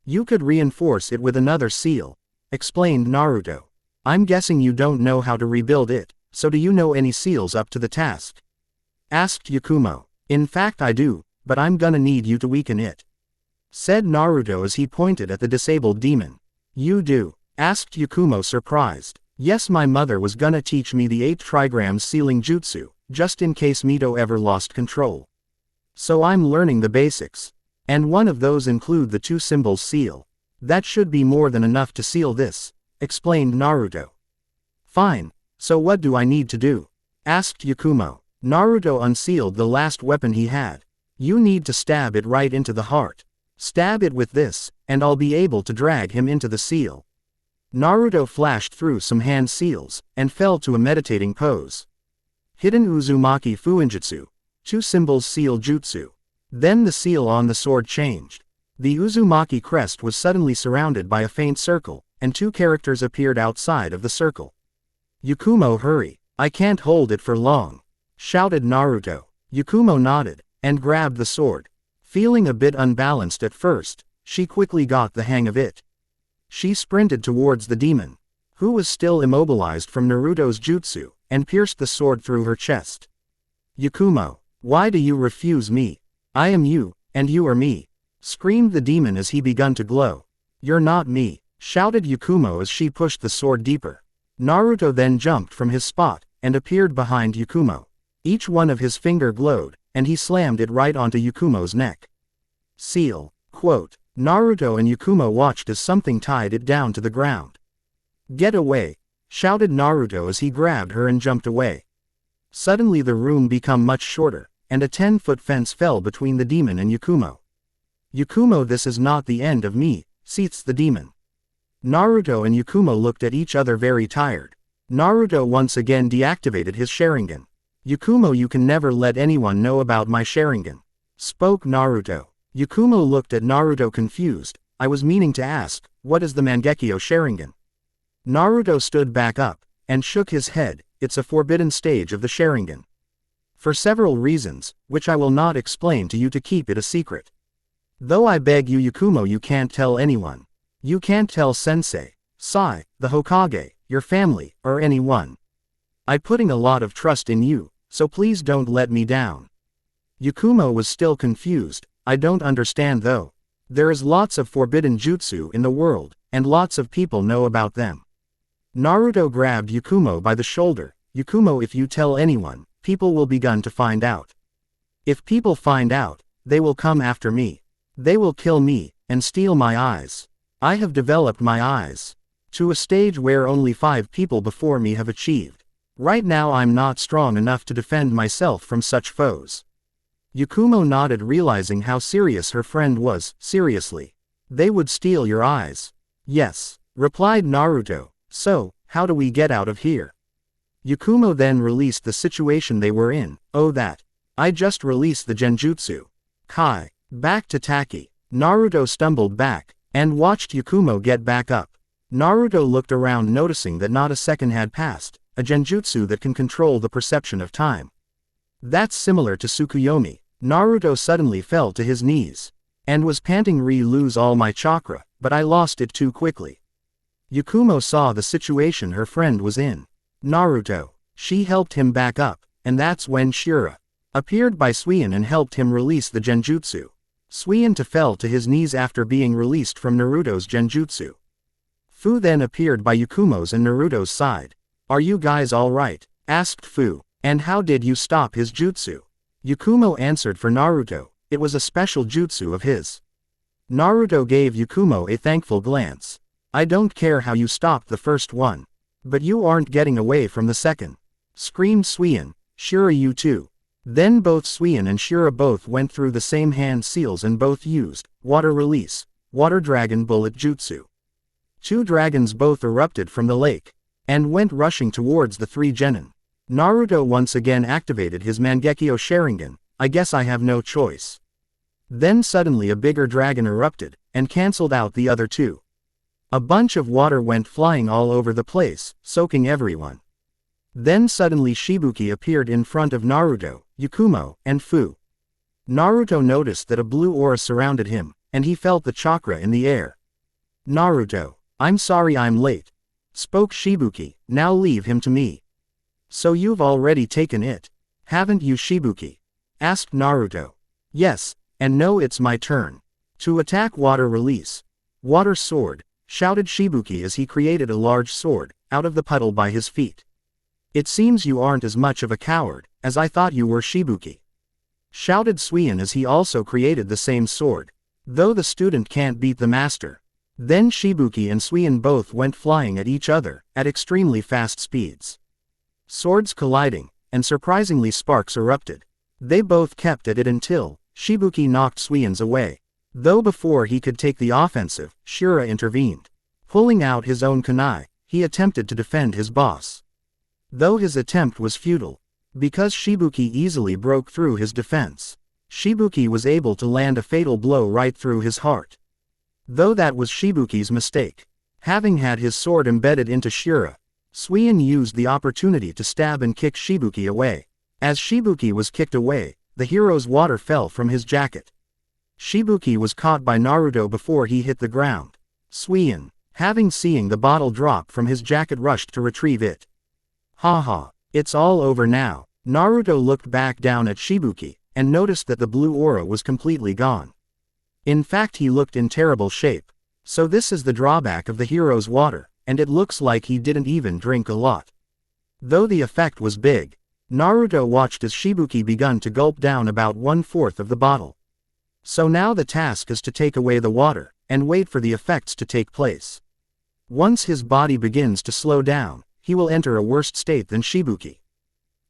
you could reinforce it with another seal, explained Naruto. I'm guessing you don't know how to rebuild it, so do you know any seals up to the task? Asked Yakumo. In fact I do, but I'm gonna need you to weaken it, said Naruto as he pointed at the disabled demon. You do? Asked Yakumo surprised. Yes, my mother was gonna teach me the 8 trigrams sealing jutsu, just in case Mito ever lost control. So I'm learning the basics. And one of those include the 2 symbols seal. That should be more than enough to seal this, explained Naruto. Fine, so what do I need to do? Asked Yakumo. Naruto unsealed the last weapon he had. You need to stab it right into the heart. Stab it with this, and I'll be able to drag him into the seal. Naruto flashed through some hand seals, and fell to a meditating pose. Hidden Uzumaki Fuinjutsu, 2 symbols seal jutsu. Then the seal on the sword changed. The Uzumaki crest was suddenly surrounded by a faint circle, and 2 characters appeared outside of the circle. Yakumo, hurry, I can't hold it for long, shouted Naruto. Yakumo nodded, and grabbed the sword. Feeling a bit unbalanced at first, she quickly got the hang of it. She sprinted towards the demon, who was still immobilized from Naruto's jutsu, and pierced the sword through her chest. Yakumo, why do you refuse me? I am you, and you are me, screamed the demon as he began to glow. You're not me, shouted Yakumo as she pushed the sword deeper. Naruto then jumped from his spot, and appeared behind Yakumo. Each one of his finger glowed, and he slammed it right onto Yakumo's neck. Seal, quote. Naruto and Yakumo watched as something tied it down to the ground. Get away, shouted Naruto as he grabbed her and jumped away. Suddenly the room became much shorter, and a 10-foot fence fell between the demon and Yakumo. Yakumo, this is not the end of me, seethed the demon. Naruto and Yakumo looked at each other very tired. Naruto once again deactivated his Sharingan. Yakumo, you can never let anyone know about my Sharingan, spoke Naruto. Yakumo looked at Naruto confused. I was meaning to ask, what is the Mangekyo Sharingan? Naruto stood back up, and shook his head. It's a forbidden stage of the Sharingan. For several reasons, which I will not explain to you to keep it a secret. Though I beg you Yakumo, you can't tell anyone. You can't tell Sensei, Sai, the Hokage, your family, or anyone. I'm putting a lot of trust in you, so please don't let me down. Yakumo was still confused. I don't understand though. There is lots of forbidden jutsu in the world, and lots of people know about them. Naruto grabbed Yakumo by the shoulder. Yakumo, if you tell anyone, people will begin to find out. If people find out, they will come after me. They will kill me, and steal my eyes. I have developed my eyes to a stage where only 5 people before me have achieved. Right now I'm not strong enough to defend myself from such foes. Yakumo nodded, realizing how serious her friend was. Seriously? They would steal your eyes? Yes, replied Naruto. So, how do we get out of here? Yakumo then released the situation they were in. Oh, that. I just released the Genjutsu. Kai. Back to Taki. Naruto stumbled back, and watched Yakumo get back up. Naruto looked around, noticing that not a second had passed, a Genjutsu that can control the perception of time. That's similar to Tsukuyomi. Naruto suddenly fell to his knees, and was panting, lose all my chakra, but I lost it too quickly. Yakumo saw the situation her friend was in. Naruto. She helped him back up, and that's when Shura appeared by Suion and helped him release the Genjutsu. Suion fell to his knees after being released from Naruto's Genjutsu. Fu then appeared by Yakumo's and Naruto's side. Are you guys alright? Asked Fu. And how did you stop his jutsu? Yakumo answered for Naruto. It was a special jutsu of his. Naruto gave Yakumo a thankful glance. I don't care how you stopped the first one. But you aren't getting away from the second. Screamed Suion. Shura, you too. Then both Suion and Shura both went through the same hand seals and both used water release, water dragon bullet jutsu. 2 dragons both erupted from the lake, and went rushing towards the 3 genin. Naruto once again activated his Mangekyo Sharingan. I guess I have no choice. Then suddenly a bigger dragon erupted, and cancelled out the other 2. A bunch of water went flying all over the place, soaking everyone. Then suddenly Shibuki appeared in front of Naruto, Yakumo, and Fu. Naruto noticed that a blue aura surrounded him, and he felt the chakra in the air. Naruto. I'm sorry I'm late. Spoke Shibuki. Now leave him to me. So you've already taken it, haven't you, Shibuki? Asked Naruto. Yes, and no, it's my turn. To attack, water release. Water sword, shouted Shibuki as he created a large sword out of the puddle by his feet. It seems you aren't as much of a coward as I thought you were, Shibuki. Shouted Suion as he also created the same sword. Though the student can't beat the master. Then Shibuki and Suion both went flying at each other at extremely fast speeds. Swords colliding, and surprisingly sparks erupted. They both kept at it until Shibuki knocked Suion's away. Though before he could take the offensive, Shura intervened. Pulling out his own kunai, he attempted to defend his boss. Though his attempt was futile, because Shibuki easily broke through his defense. Shibuki was able to land a fatal blow right through his heart. Though that was Shibuki's mistake. Having had his sword embedded into Shura, Suion used the opportunity to stab and kick Shibuki away. As Shibuki was kicked away, the hero's water fell from his jacket. Shibuki was caught by Naruto before he hit the ground. Suion, having seen the bottle drop from his jacket, rushed to retrieve it. Haha, it's all over now. Naruto looked back down at Shibuki, and noticed that the blue aura was completely gone. In fact, he looked in terrible shape. So this is the drawback of the hero's water, and it looks like he didn't even drink a lot. Though the effect was big, Naruto watched as Shibuki begun to gulp down about 1/4 of the bottle. So now the task is to take away the water, and wait for the effects to take place. Once his body begins to slow down, he will enter a worse state than Shibuki.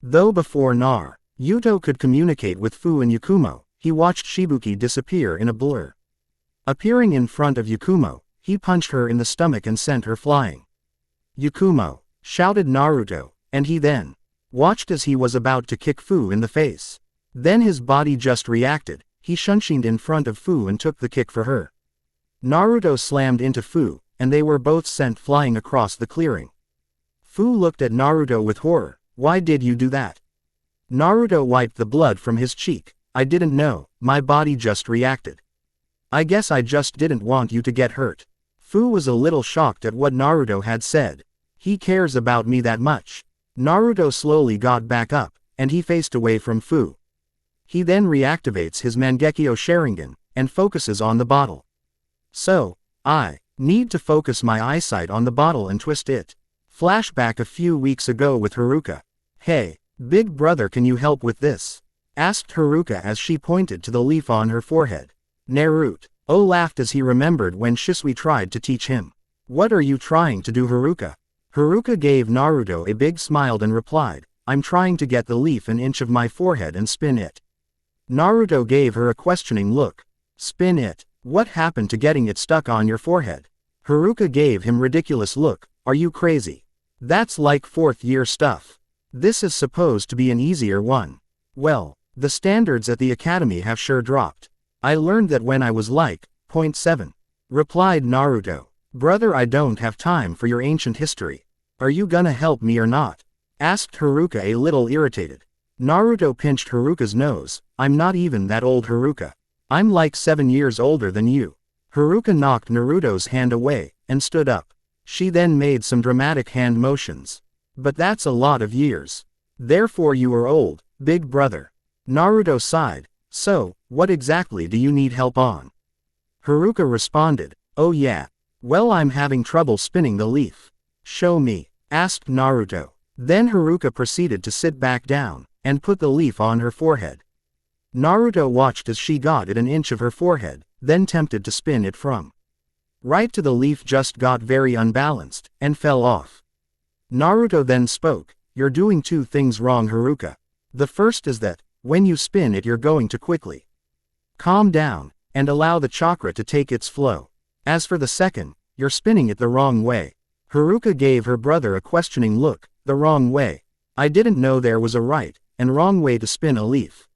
Though before Naruto could communicate with Fu and Yakumo, he watched Shibuki disappear in a blur. Appearing in front of Yakumo, he punched her in the stomach and sent her flying. Yakumo, shouted Naruto, and he then watched as he was about to kick Fu in the face. Then his body just reacted, he shunshined in front of Fu and took the kick for her. Naruto slammed into Fu, and they were both sent flying across the clearing. Fu looked at Naruto with horror. Why did you do that? Naruto wiped the blood from his cheek. I didn't know, my body just reacted. I guess I just didn't want you to get hurt. Fu was a little shocked at what Naruto had said. He cares about me that much. Naruto slowly got back up, and he faced away from Fu. He then reactivates his Mangekyo Sharingan, and focuses on the bottle. So, I need to focus my eyesight on the bottle and twist it. Flashback a few weeks ago with Haruka. Hey, big brother, can you help with this? Asked Haruka as she pointed to the leaf on her forehead. Naruto laughed as he remembered when Shisui tried to teach him. What are you trying to do, Haruka? Haruka gave Naruto a big smile and replied, I'm trying to get the leaf an inch of my forehead and spin it. Naruto gave her a questioning look. Spin it? What happened to getting it stuck on your forehead? Haruka gave him ridiculous look. Are you crazy? That's like 4th year stuff. This is supposed to be an easier one. Well, the standards at the academy have sure dropped. I learned that when I was like, 0.7. Replied Naruto. Brother, I don't have time for your ancient history. Are you gonna help me or not? Asked Haruka a little irritated. Naruto pinched Haruka's nose. I'm not even that old, Haruka. I'm like 7 years older than you. Haruka knocked Naruto's hand away, and stood up. She then made some dramatic hand motions. But that's a lot of years. Therefore you are old, big brother. Naruto sighed. So, what exactly do you need help on? Haruka responded. Oh yeah. Well, I'm having trouble spinning the leaf. Show me, asked Naruto. Then Haruka proceeded to sit back down, and put the leaf on her forehead. Naruto watched as she got it an inch of her forehead, then tempted to spin it from right to the leaf just got very unbalanced, and fell off. Naruto then spoke, You're doing 2 things wrong, Haruka. The first is that, when you spin it, you're going to quickly calm down, and allow the chakra to take its flow. As for the second, you're spinning it the wrong way. Haruka gave her brother a questioning look. The wrong way? I didn't know there was a right and wrong way to spin a leaf.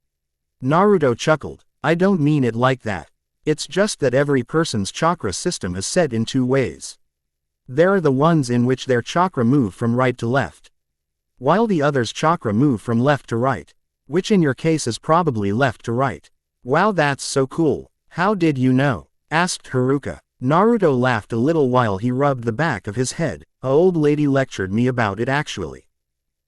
Naruto chuckled. I don't mean it like that. It's just that every person's chakra system is set in 2 ways. There are the ones in which their chakra move from right to left, while the others' chakra move from left to right, which in your case is probably left to right. Wow, that's so cool. How did you know? Asked Haruka. Naruto laughed a little while he rubbed the back of his head. A old lady lectured me about it actually.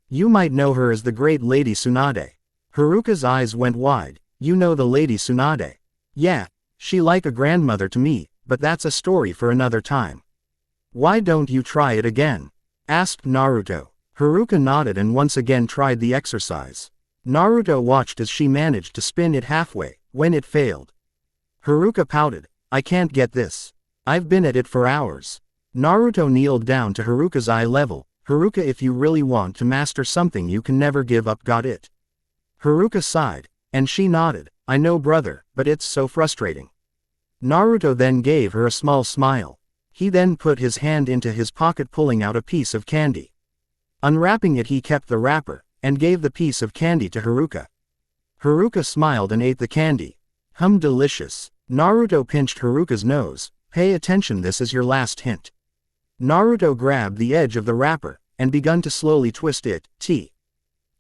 You might know her as the great Lady Tsunade. Haruka's eyes went wide. You know the Lady Tsunade? Yeah. She like a grandmother to me, but that's a story for another time. Why don't you try it again? Asked Naruto. Haruka nodded and once again tried the exercise. Naruto watched as she managed to spin it halfway, when it failed. Haruka pouted. I can't get this. I've been at it for hours. Naruto kneeled down to Haruka's eye level. Haruka, if you really want to master something you can never give up, got it? Haruka sighed, and she nodded. I know, brother, but it's so frustrating. Naruto then gave her a small smile. He then put his hand into his pocket, pulling out a piece of candy. Unwrapping it, he kept the wrapper, and gave the piece of candy to Haruka. Haruka smiled and ate the candy. Delicious. Naruto pinched Haruka's nose. Pay attention, this is your last hint. Naruto grabbed the edge of the wrapper, and begun to slowly twist it.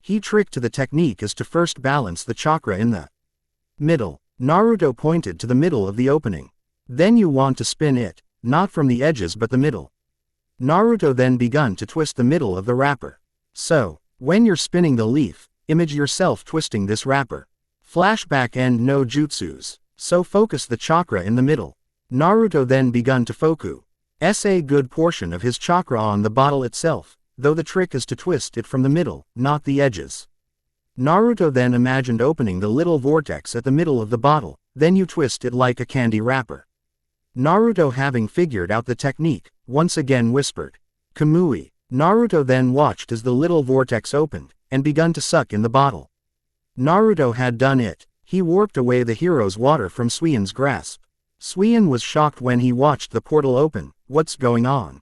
He trick to the technique is to first balance the chakra in the middle. Naruto pointed to the middle of the opening. Then you want to spin it, not from the edges but the middle. Naruto then begun to twist the middle of the wrapper. So, when you're spinning the leaf, image yourself twisting this wrapper. Flashback and no jutsus. So focus the chakra in the middle. Naruto then begun to focus a good portion of his chakra on the bottle itself, though the trick is to twist it from the middle, not the edges. Naruto then imagined opening the little vortex at the middle of the bottle, then you twist it like a candy wrapper. Naruto, having figured out the technique, once again whispered, Kamui. Naruto then watched as the little vortex opened, and begun to suck in the bottle. Naruto had done it. He warped away the hero's water from Suian's grasp. Suian was shocked when he watched the portal open. What's going on?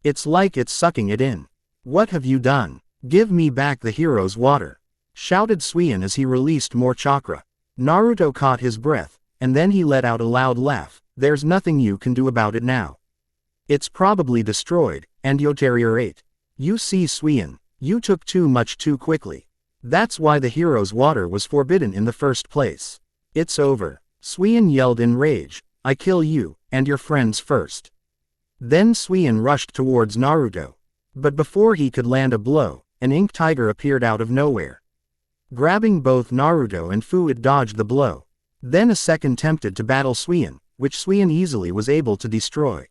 It's like it's sucking it in. What have you done? Give me back the hero's water, shouted Suian as he released more chakra. Naruto caught his breath, and then he let out a loud laugh. There's nothing you can do about it now. It's probably destroyed, and you'll deteriorate. You see, Suian, you took too much too quickly. That's why the hero's water was forbidden in the first place. It's over. Suian yelled in rage. I kill you, and your friends first. Then Suian rushed towards Naruto. But before he could land a blow, an ink tiger appeared out of nowhere. Grabbing both Naruto and Fu, it dodged the blow. Then a second tempted to battle Suian, which Suian easily was able to destroy.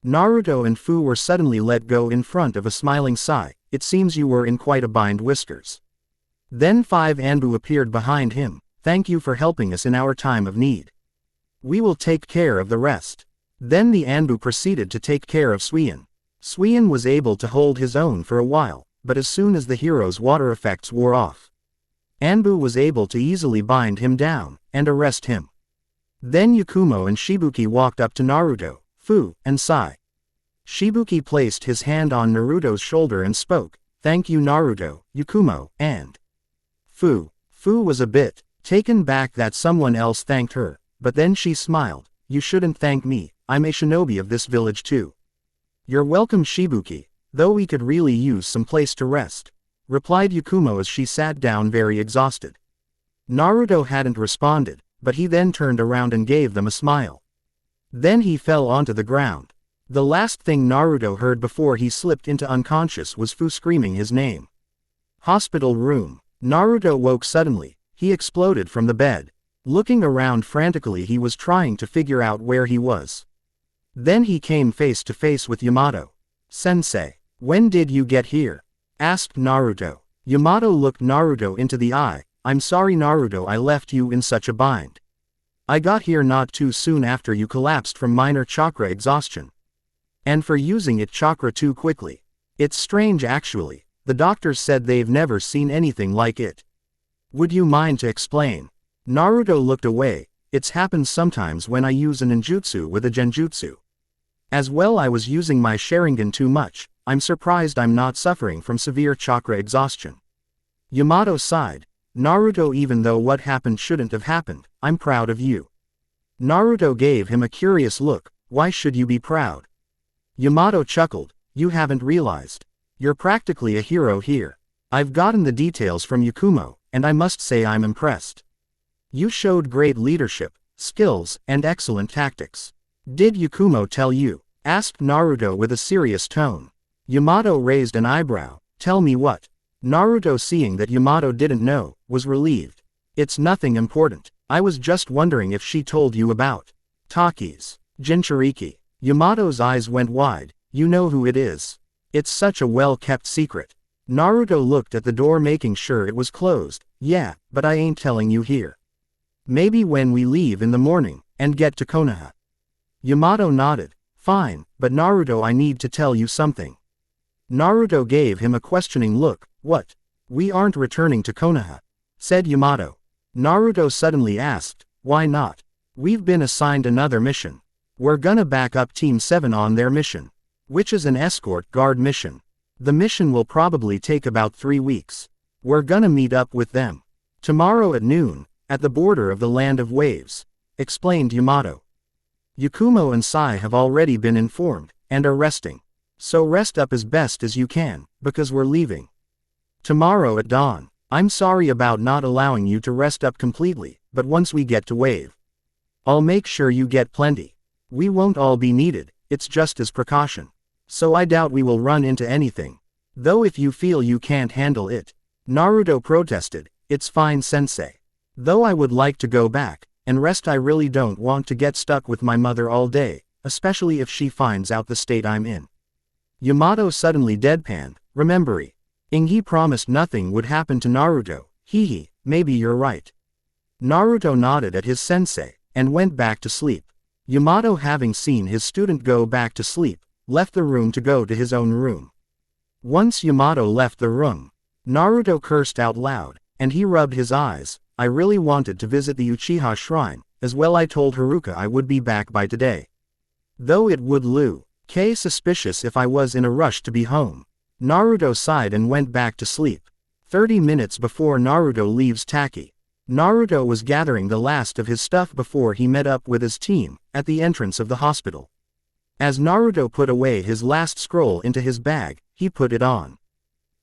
Naruto and Fu were suddenly let go in front of a smiling Sai. It seems you were in quite a bind, Whiskers. Then 5 Anbu appeared behind him. Thank you for helping us in our time of need. We will take care of the rest. Then the Anbu proceeded to take care of Suian. Suian was able to hold his own for a while, but as soon as the hero's water effects wore off, Anbu was able to easily bind him down and arrest him. Then Yakumo and Shibuki walked up to Naruto, Fu, and Sai. Shibuki placed his hand on Naruto's shoulder and spoke, "Thank you Naruto, Yakumo, and Fu." Fu was a bit taken back that someone else thanked her, but then she smiled, "You shouldn't thank me, I'm a shinobi of this village too." "You're welcome Shibuki, though we could really use some place to rest," replied Yakumo as she sat down very exhausted. Naruto hadn't responded, but he then turned around and gave them a smile. Then he fell onto the ground. The last thing Naruto heard before he slipped into unconscious was Fu screaming his name. Hospital room. Naruto woke suddenly. He exploded from the bed. Looking around frantically, he was trying to figure out where he was. Then he came face to face with Yamato. "Sensei, when did you get here?" asked Naruto. Yamato looked Naruto into the eye. "I'm sorry Naruto, I left you in such a bind. I got here not too soon after you collapsed from minor chakra exhaustion. And for using it chakra too quickly. It's strange actually, the doctors said they've never seen anything like it. Would you mind to explain?" Naruto looked away. "It's happened sometimes when I use a ninjutsu with a genjutsu. As well, I was using my Sharingan too much. I'm surprised I'm not suffering from severe chakra exhaustion." Yamato sighed. "Naruto, even though what happened shouldn't have happened, I'm proud of you." Naruto gave him a curious look. "Why should you be proud?" Yamato chuckled. "You haven't realized. You're practically a hero here. I've gotten the details from Yakumo, and I must say I'm impressed. You showed great leadership, skills, and excellent tactics." "Did Yakumo tell you?" asked Naruto with a serious tone. Yamato raised an eyebrow. "Tell me what?" Naruto, seeing that Yamato didn't know, was relieved. "It's nothing important. I was just wondering if she told you about Taki's Jinchuriki." Yamato's eyes went wide. "You know who it is? It's such a well-kept secret." Naruto looked at the door, making sure it was closed. "Yeah, but I ain't telling you here. Maybe when we leave in the morning and get to Konoha." Yamato nodded. "Fine, but Naruto, I need to tell you something." Naruto gave him a questioning look. "What?" "We aren't returning to Konoha," said Yamato. Naruto suddenly asked, "Why not?" "We've been assigned another mission. We're gonna back up Team 7 on their mission, which is an escort guard mission. The mission will probably take about 3 weeks. We're gonna meet up with them tomorrow at noon, at the border of the Land of Waves," explained Yamato. "Yakumo and Sai have already been informed, and are resting. So rest up as best as you can, because we're leaving tomorrow at dawn. I'm sorry about not allowing you to rest up completely, but once we get to Wave, I'll make sure you get plenty. We won't all be needed, it's just as precaution. So I doubt we will run into anything. Though if you feel you can't handle it." Naruto protested. "It's fine sensei. Though I would like to go back and rest, I really don't want to get stuck with my mother all day, especially if she finds out the state I'm in." Yamato suddenly deadpanned. "Remember, he promised nothing would happen to Naruto. Hehe, maybe you're right." Naruto nodded at his sensei and went back to sleep. Yamato, having seen his student go back to sleep, left the room to go to his own room. Once Yamato left the room, Naruto cursed out loud, and he rubbed his eyes. "I really wanted to visit the Uchiha shrine, as well. I told Haruka I would be back by today. Though it would look suspicious if I was in a rush to be home." Naruto sighed and went back to sleep. 30 minutes before Naruto leaves Taki, Naruto was gathering the last of his stuff before he met up with his team at the entrance of the hospital. As Naruto put away his last scroll into his bag, he put it on.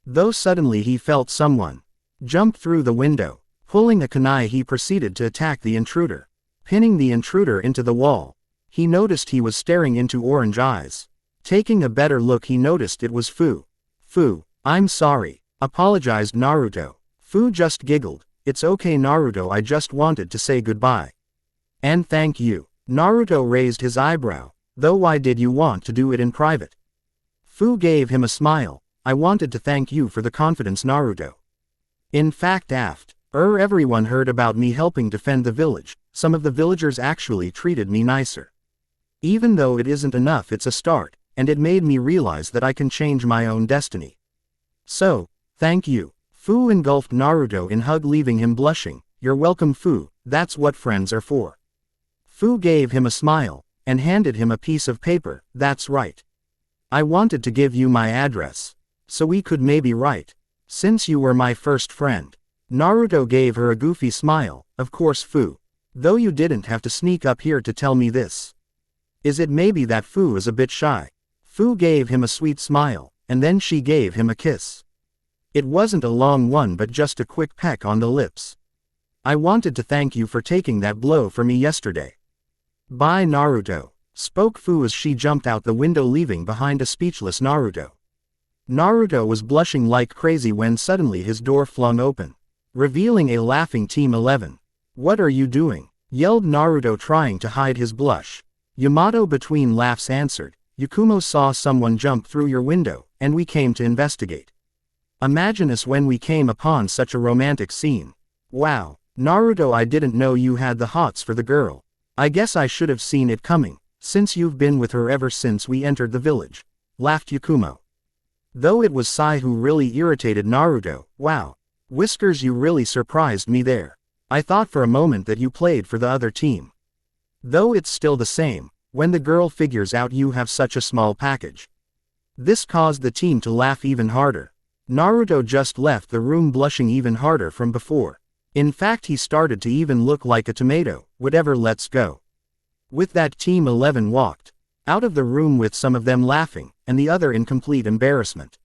Though suddenly he felt someone jump through the window. Pulling a kunai, he proceeded to attack the intruder, pinning the intruder into the wall. He noticed he was staring into orange eyes. Taking a better look, he noticed it was Fu. "Fu, I'm sorry," apologized Naruto. Fu just giggled. "It's okay Naruto, I just wanted to say goodbye." "And thank you." Naruto raised his eyebrow. Though why did you want to do it in private? Fu gave him a smile. I wanted to thank you for the confidence, Naruto. In fact, everyone heard about me helping defend the village. Some of the villagers actually treated me nicer. Even though it isn't enough, it's a start, and it made me realize that I can change my own destiny. So, thank you. Fu engulfed Naruto in hug, leaving him blushing. You're welcome, Fu, that's what friends are for. Fu gave him a smile, and handed him a piece of paper. That's right. I wanted to give you my address, so we could maybe write. Since you were my first friend. Naruto gave her a goofy smile. Of course, Fu. Though you didn't have to sneak up here to tell me this. Is it maybe that Fu is a bit shy? Fu gave him a sweet smile, and then she gave him a kiss. It wasn't a long one, but just a quick peck on the lips. I wanted to thank you for taking that blow for me yesterday. Bye, Naruto, spoke Fu as she jumped out the window, leaving behind a speechless Naruto. Naruto was blushing like crazy when suddenly his door flung open, revealing a laughing Team 11. What are you doing? Yelled Naruto, trying to hide his blush. Yamato between laughs answered, Yakumo saw someone jump through your window, and we came to investigate. Imagine us when we came upon such a romantic scene. Wow, Naruto, I didn't know you had the hots for the girl. I guess I should have seen it coming, since you've been with her ever since we entered the village, laughed Yakumo. Though it was Sai who really irritated Naruto. Wow, Whiskers, you really surprised me there. I thought for a moment that you played for the other team. Though it's still the same, when the girl figures out you have such a small package. This caused the team to laugh even harder. Naruto just left the room blushing even harder from before. In fact, he started to even look like a tomato. Whatever, let's go. With that, Team 11 walked out of the room with some of them laughing, and the other in complete embarrassment.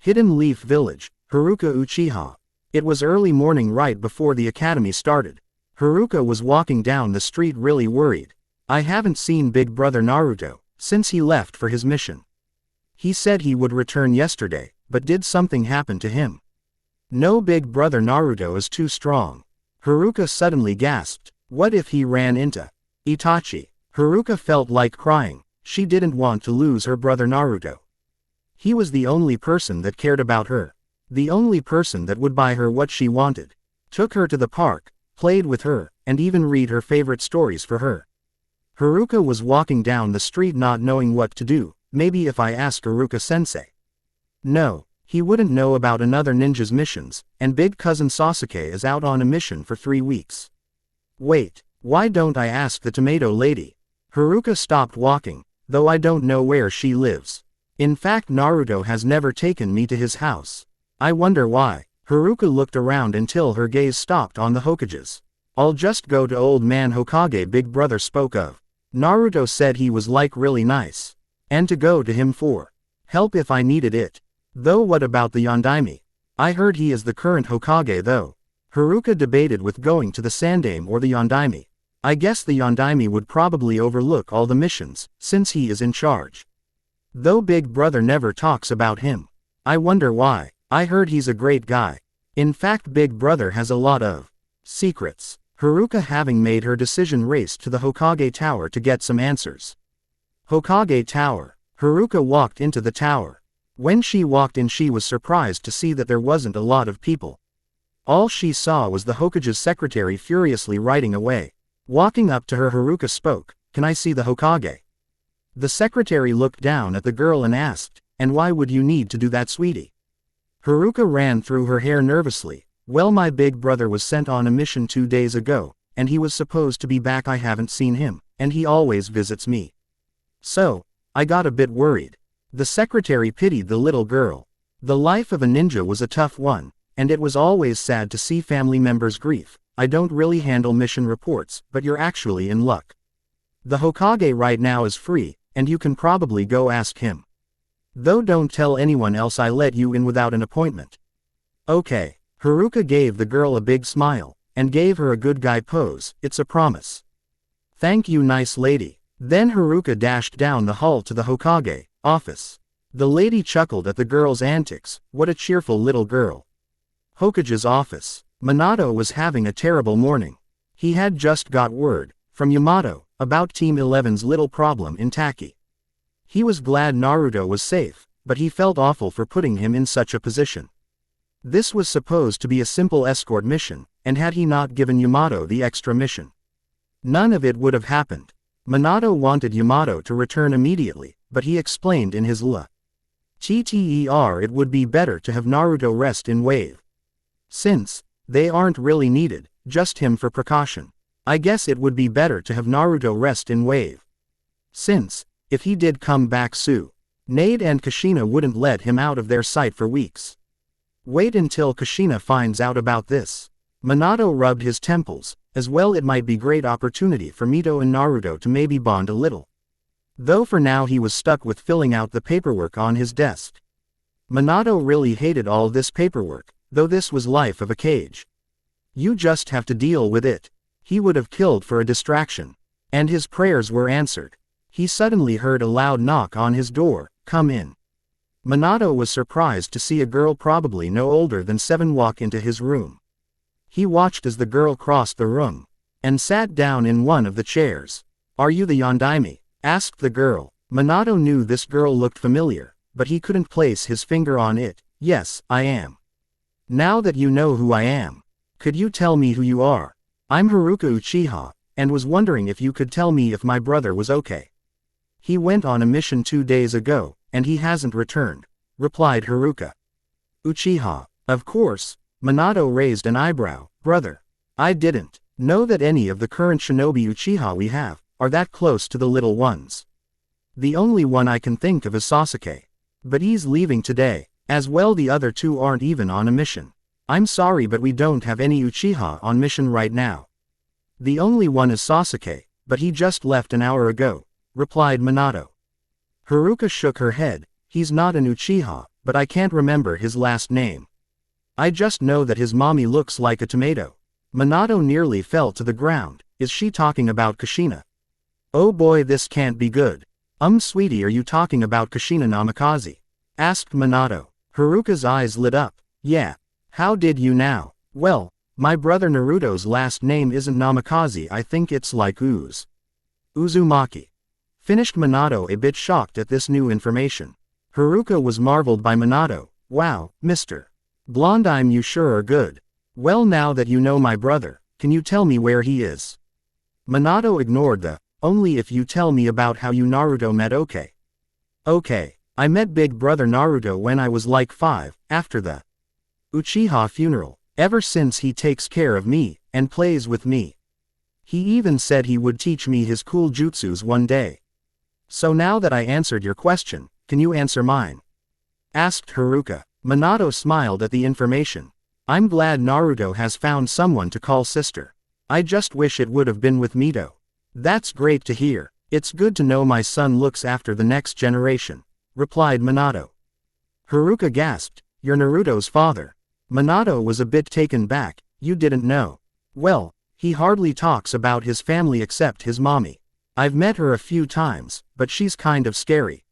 Hidden Leaf Village, Haruka Uchiha. It was early morning right before the academy started. Haruka was walking down the street really worried. I haven't seen Big Brother Naruto since he left for his mission. He said he would return yesterday, but did something happen to him? No, Big Brother Naruto is too strong. Haruka suddenly gasped. What if he ran into Itachi? Haruka felt like crying. She didn't want to lose her brother Naruto. He was the only person that cared about her. The only person that would buy her what she wanted. Took her to the park, played with her, and even read her favorite stories for her. Haruka was walking down the street not knowing what to do. Maybe if I ask Haruka-sensei. No, he wouldn't know about another ninja's missions, and big cousin Sasuke is out on a mission for 3 weeks. Wait, why don't I ask the tomato lady? Haruka stopped walking, though I don't know where she lives. In fact, Naruto has never taken me to his house. I wonder why. Haruka looked around until her gaze stopped on the Hokages. I'll just go to old man Hokage Big Brother spoke of. Naruto said he was like really nice. And to go to him for help if I needed it. Though what about the Yondaime? I heard he is the current Hokage though. Haruka debated with going to the Sandaime or the Yondaime. I guess the Yondaime would probably overlook all the missions, since he is in charge. Though Big Brother never talks about him. I wonder why. I heard he's a great guy. In fact, Big Brother has a lot of secrets. Haruka, having made her decision, raced to the Hokage Tower to get some answers. Hokage Tower. Haruka walked into the tower. When she walked in, she was surprised to see that there wasn't a lot of people. All she saw was the Hokage's secretary furiously writing away. Walking up to her, Haruka spoke, "Can I see the Hokage?" The secretary looked down at the girl and asked, "And why would you need to do that, sweetie?" Haruka ran through her hair nervously. "Well, my big brother was sent on a mission 2 days ago, and he was supposed to be back. I haven't seen him, and he always visits me. So, I got a bit worried." The secretary pitied the little girl. The life of a ninja was a tough one, and it was always sad to see family members' grief. "I don't really handle mission reports, but you're actually in luck. The Hokage right now is free, and you can probably go ask him. Though don't tell anyone else I let you in without an appointment." "Okay." Haruka gave the girl a big smile, and gave her a good guy pose. "It's a promise." "Thank you, nice lady." Then Haruka dashed down the hall to the Hokage office. The lady chuckled at the girl's antics. What a cheerful little girl. Hokage's office. Minato was having a terrible morning. He had just got word from Yamato about Team 11's little problem in Taki. He was glad Naruto was safe, but he felt awful for putting him in such a position. This was supposed to be a simple escort mission, and had he not given Yamato the extra mission, none of it would have happened. Minato wanted Yamato to return immediately, but he explained in his TTER it would be better to have Naruto rest in Wave. Since they aren't really needed, just him for precaution. I guess it would be better to have Naruto rest in Wave. Since, if he did come back Nade and Kushina wouldn't let him out of their sight for weeks. Wait until Kushina finds out about this. Minato rubbed his temples, as well it might be great opportunity for Mito and Naruto to maybe bond a little. Though for now he was stuck with filling out the paperwork on his desk. Minato really hated all this paperwork, though this was life of a cage. You just have to deal with it. He would have killed for a distraction. And his prayers were answered. He suddenly heard a loud knock on his door. Come in. Minato was surprised to see a girl probably no older than 7 walk into his room. He watched as the girl crossed the room, and sat down in one of the chairs. Are you the Yondaime? Asked the girl. Minato knew this girl looked familiar, but he couldn't place his finger on it. Yes, I am. Now that you know who I am, could you tell me who you are? I'm Haruka Uchiha, and was wondering if you could tell me if my brother was okay. He went on a mission 2 days ago, and he hasn't returned, replied Haruka. Uchiha. Of course. Minato raised an eyebrow. Brother. I didn't know that any of the current shinobi Uchiha we have are that close to the little ones. The only one I can think of is Sasuke. But he's leaving today. As well, the other 2 aren't even on a mission. I'm sorry, but we don't have any Uchiha on mission right now. The only one is Sasuke, but he just left an hour ago, replied Minato. Haruka shook her head. He's not an Uchiha, but I can't remember his last name. I just know that his mommy looks like a tomato. Minato nearly fell to the ground. Is she talking about Kushina? Oh boy, this can't be good. Sweetie, are you talking about Kushina Namikaze? Asked Minato. Haruka's eyes lit up. Yeah. How did you now? Well, my brother Naruto's last name isn't Namikaze, I think it's like Uzumaki. Finished Minato, a bit shocked at this new information. Haruka was marveled by Minato. Wow, Mr. Blondime, you sure are good. Well, now that you know my brother, can you tell me where he is? Minato ignored the, only if you tell me about how you Naruto met. Okay. I met big brother Naruto when I was like 5, after the Uchiha funeral. Ever since he takes care of me, and plays with me. He even said he would teach me his cool jutsus one day. So now that I answered your question, can you answer mine? Asked Haruka. Minato smiled at the information. I'm glad Naruto has found someone to call sister. I just wish it would have been with Mito. That's great to hear. It's good to know my son looks after the next generation, replied Minato. Haruka gasped. You're Naruto's father. Minato was a bit taken back. You didn't know? Well, he hardly talks about his family except his mommy. I've met her a few times, but she's kind of scary.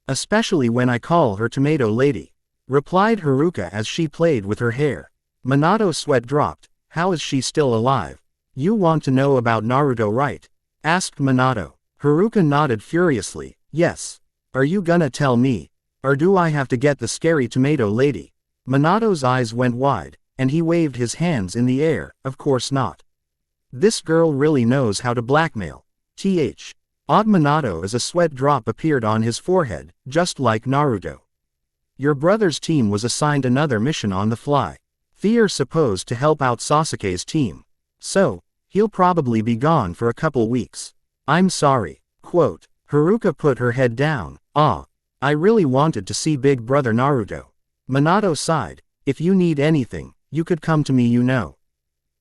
Especially when I call her Tomato Lady, replied Haruka as she played with her hair. Minato's sweat dropped. How is she still alive? You want to know about Naruto, right? Asked Minato. Haruka nodded furiously. Yes. Are you gonna tell me? Or do I have to get the scary Tomato Lady? Minato's eyes went wide, and he waved his hands in the air. Of course not. This girl really knows how to blackmail. Odd Minato as a sweat drop appeared on his forehead, just like Naruto. Your brother's team was assigned another mission on the fly. They're supposed to help out Sasuke's team. So, he'll probably be gone for a couple weeks. I'm sorry. Quote. Haruka put her head down. I really wanted to see big brother Naruto. Minato sighed. If you need anything, you could come to me, you know.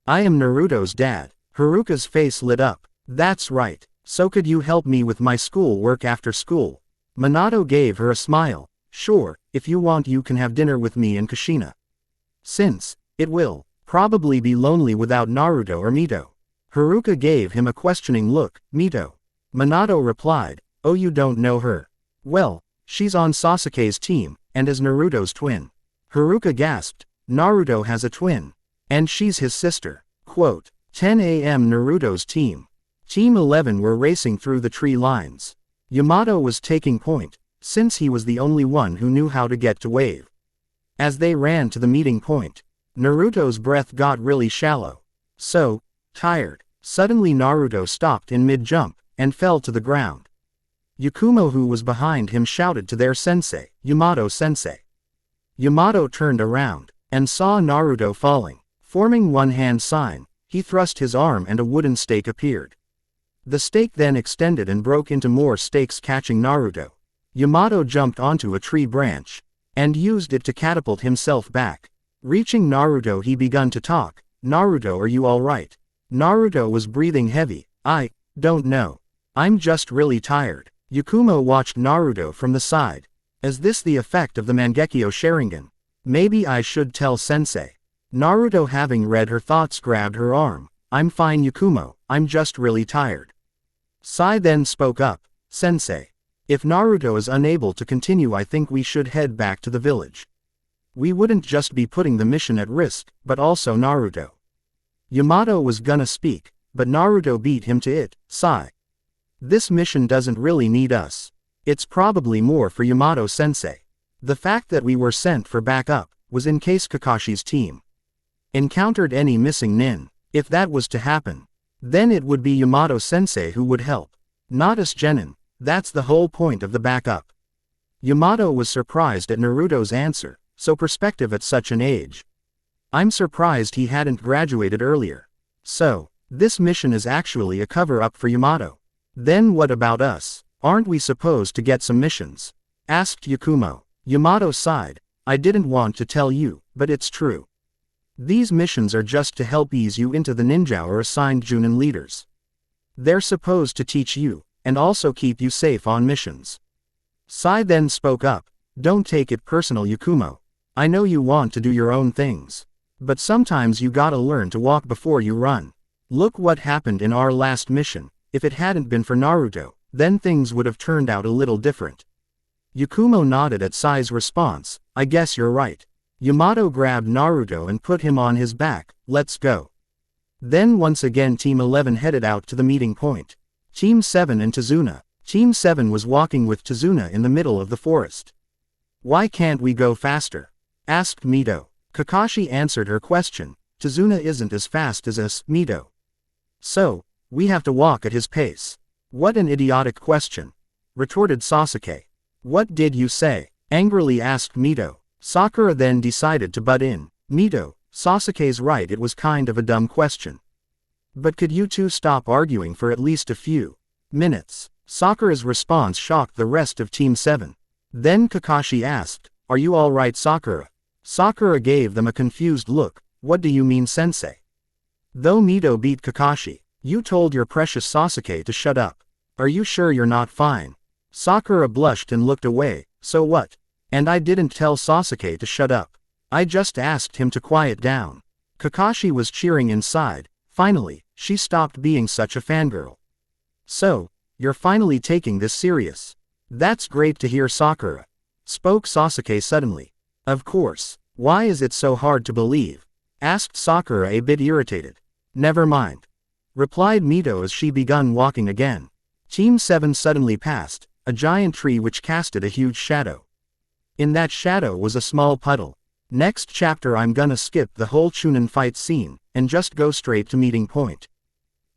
I am Naruto's dad. Haruka's face lit up. That's right. So could you help me with my school work after school? Minato gave her a smile. Sure, if you want you can have dinner with me and Kushina. Since it will probably be lonely without Naruto or Mito. Haruka gave him a questioning look. Mito. Minato replied. Oh, you don't know her? Well, she's on Sasuke's team, and is Naruto's twin. Haruka gasped. Naruto has a twin. And she's his sister. Quote. 10 a.m. Naruto's team. Team 11 were racing through the tree lines. Yamato was taking point, since he was the only one who knew how to get to wave. As they ran to the meeting point, Naruto's breath got really shallow. So tired. Suddenly Naruto stopped in mid-jump, and fell to the ground. Yakumo, who was behind him, shouted to their sensei, Yamato-sensei. Yamato turned around, and saw Naruto falling. Forming one-hand sign, he thrust his arm and a wooden stake appeared. The stake then extended and broke into more stakes, catching Naruto. Yamato jumped onto a tree branch, and used it to catapult himself back. Reaching Naruto, he began to talk. Naruto, are you alright? Naruto was breathing heavy. I don't know. I'm just really tired. Yakumo watched Naruto from the side. Is this the effect of the Mangekyo Sharingan? Maybe I should tell sensei. Naruto, having read her thoughts, grabbed her arm. I'm fine, Yakumo, I'm just really tired. Sai then spoke up. Sensei. If Naruto is unable to continue, I think we should head back to the village. We wouldn't just be putting the mission at risk, but also Naruto. Yamato was gonna speak, but Naruto beat him to it. Sai. This mission doesn't really need us. It's probably more for Yamato-sensei. The fact that we were sent for backup was in case Kakashi's team encountered any missing nin. If that was to happen, then it would be Yamato-sensei who would help, not us genin. That's the whole point of the backup. Yamato was surprised at Naruto's answer, so perspective at such an age. I'm surprised he hadn't graduated earlier. So, this mission is actually a cover-up for Yamato. Then what about us? Aren't we supposed to get some missions? Asked Yakumo. Yamato sighed. I didn't want to tell you, but it's true. These missions are just to help ease you into the ninja or assigned Junin leaders. They're supposed to teach you, and also keep you safe on missions. Sai then spoke up. Don't take it personal, Yakumo. I know you want to do your own things. But sometimes you gotta learn to walk before you run. Look what happened in our last mission. If it hadn't been for Naruto, then things would have turned out a little different. Yakumo nodded at Sai's response. I guess you're right. Yamato grabbed Naruto and put him on his back. Let's go. Then once again Team 11 headed out to the meeting point. Team 7 and Tazuna. Team 7 was walking with Tazuna in the middle of the forest. Why can't we go faster? Asked Mito. Kakashi answered her question. Tazuna isn't as fast as us, Mito. So, we have to walk at his pace. What an idiotic question, retorted Sasuke. What did you say? Angrily asked Mito. Sakura then decided to butt in. Mito, Sasuke's right, it was kind of a dumb question. But could you two stop arguing for at least a few minutes? Sakura's response shocked the rest of Team 7. Then Kakashi asked, are you alright, Sakura? Sakura gave them a confused look. What do you mean, sensei? Though Mito beat Kakashi, you told your precious Sasuke to shut up. Are you sure you're not fine? Sakura blushed and looked away. So what? And I didn't tell Sasuke to shut up. I just asked him to quiet down. Kakashi was cheering inside. Finally, she stopped being such a fangirl. So, you're finally taking this serious. That's great to hear, Sakura. Spoke Sasuke suddenly. Of course. Why is it so hard to believe? Asked Sakura, a bit irritated. Never mind. Replied Mito as she begun walking again. Team 7 suddenly passed a giant tree which casted a huge shadow. In that shadow was a small puddle. Next chapter I'm gonna skip the whole Chunin fight scene, and just go straight to meeting point.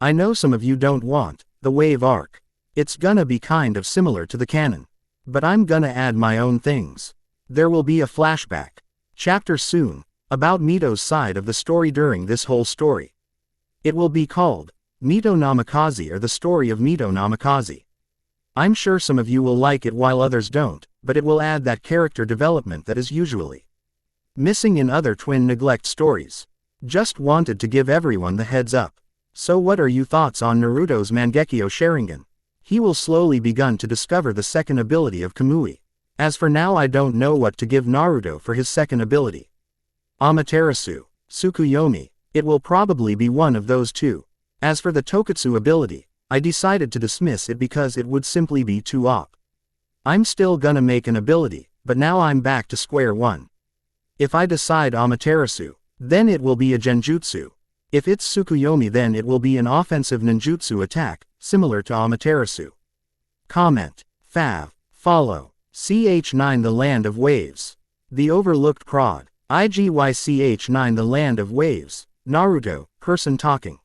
I know some of you don't want the wave arc. It's gonna be kind of similar to the canon. But I'm gonna add my own things. There will be a flashback chapter soon, about Mito's side of the story during this whole story. It will be called Mito Namikaze, or the story of Mito Namikaze. I'm sure some of you will like it while others don't, but it will add that character development that is usually missing in other twin neglect stories. Just wanted to give everyone the heads up. So what are your thoughts on Naruto's Mangekyo Sharingan? He will slowly begin to discover the second ability of Kamui. As for now, I don't know what to give Naruto for his second ability. Amaterasu, Tsukuyomi, it will probably be one of those two. As for the Tokatsu ability, I decided to dismiss it because it would simply be too OP. I'm still gonna make an ability, but now I'm back to square one. If I decide Amaterasu, then it will be a Genjutsu. If it's Tsukuyomi, then it will be an offensive ninjutsu attack, similar to Amaterasu. Comment. Fav. Follow. Ch9 The Land of Waves. The Overlooked Prod. IGYCH9 The Land of Waves. Naruto, person talking.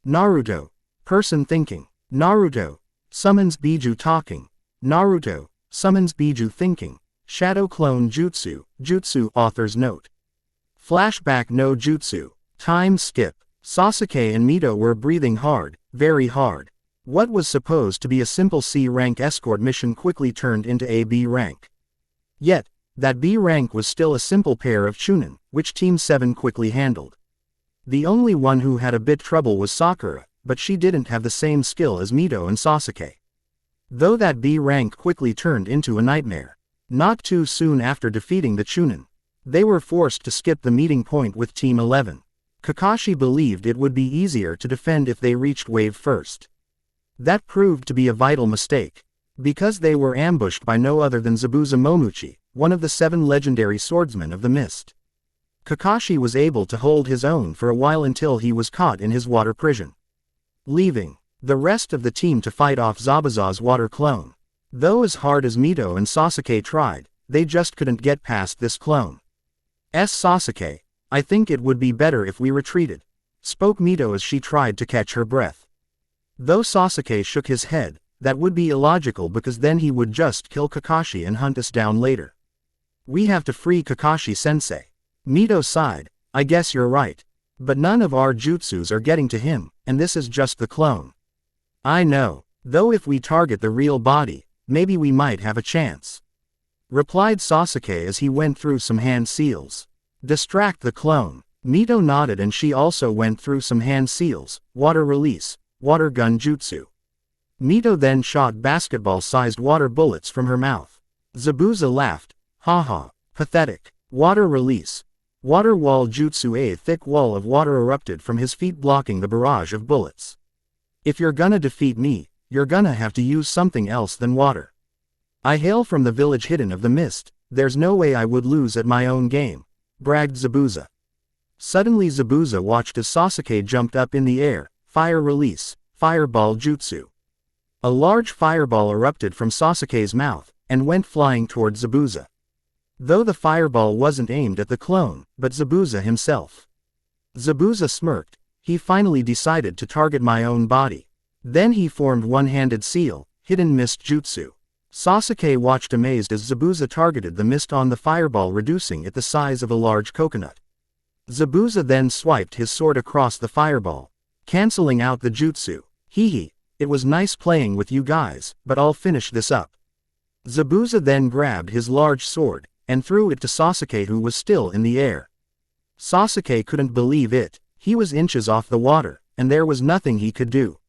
Naruto, person thinking. Naruto, summons Biju talking. Naruto, summons Biju thinking. Shadow Clone Jutsu, Jutsu author's note. Flashback no Jutsu. Time skip. Sasuke and Mito were breathing hard, very hard. What was supposed to be a simple C rank escort mission quickly turned into a B rank. Yet, that B rank was still a simple pair of chunin, which Team 7 quickly handled. The only one who had a bit trouble was Sakura, but she didn't have the same skill as Mito and Sasuke. Though that B rank quickly turned into a nightmare. Not too soon after defeating the chunin, they were forced to skip the meeting point with Team 11. Kakashi believed it would be easier to defend if they reached wave first. That proved to be a vital mistake, because they were ambushed by no other than Zabuza Momochi, one of the 7 legendary swordsmen of the mist. Kakashi was able to hold his own for a while until he was caught in his water prison, leaving the rest of the team to fight off Zabuza's water clone. Though as hard as Mito and Sasuke tried, they just couldn't get past this clone. Sasuke, I think it would be better if we retreated, spoke Mito as she tried to catch her breath. Though Sasuke shook his head, that would be illogical because then he would just kill Kakashi and hunt us down later. We have to free Kakashi-sensei. Mito sighed, I guess you're right. But none of our jutsus are getting to him, and this is just the clone. I know, though if we target the real body, maybe we might have a chance, replied Sasuke as he went through some hand seals. Distract the clone. Mito nodded and she also went through some hand seals, water release, water gun jutsu. Mito then shot basketball-sized water bullets from her mouth. Zabuza laughed, haha, pathetic. Water release. Water wall jutsu. A thick wall of water erupted from his feet blocking the barrage of bullets. If you're gonna defeat me, you're gonna have to use something else than water. I hail from the village hidden of the mist, there's no way I would lose at my own game, bragged Zabuza. Suddenly Zabuza watched as Sasuke jumped up in the air, fire release, fireball jutsu. A large fireball erupted from Sasuke's mouth, and went flying toward Zabuza. Though the fireball wasn't aimed at the clone, but Zabuza himself. Zabuza smirked, he finally decided to target my own body. Then he formed one-handed seal, hidden mist jutsu. Sasuke watched amazed as Zabuza targeted the mist on the fireball, reducing it the size of a large coconut. Zabuza then swiped his sword across the fireball, canceling out the jutsu. Hee, it was nice playing with you guys, but I'll finish this up. Zabuza then grabbed his large sword, and threw it to Sasuke, who was still in the air. Sasuke couldn't believe it, he was inches off the water, and there was nothing he could do.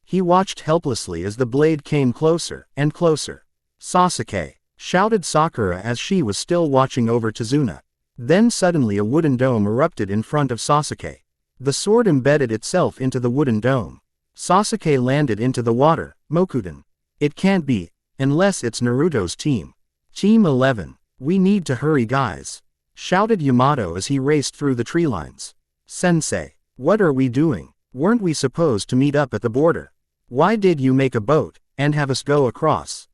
He watched helplessly as the blade came closer and closer. Sasuke, shouted Sakura as she was still watching over Tazuna. Then suddenly a wooden dome erupted in front of Sasuke. The sword embedded itself into the wooden dome. Sasuke landed into the water, Mokuden. It can't be, unless it's Naruto's team. Team 11, we need to hurry guys, shouted Yamato as he raced through the tree lines. Sensei, what are we doing? Weren't we supposed to meet up at the border? Why did you make a boat, and have us go across?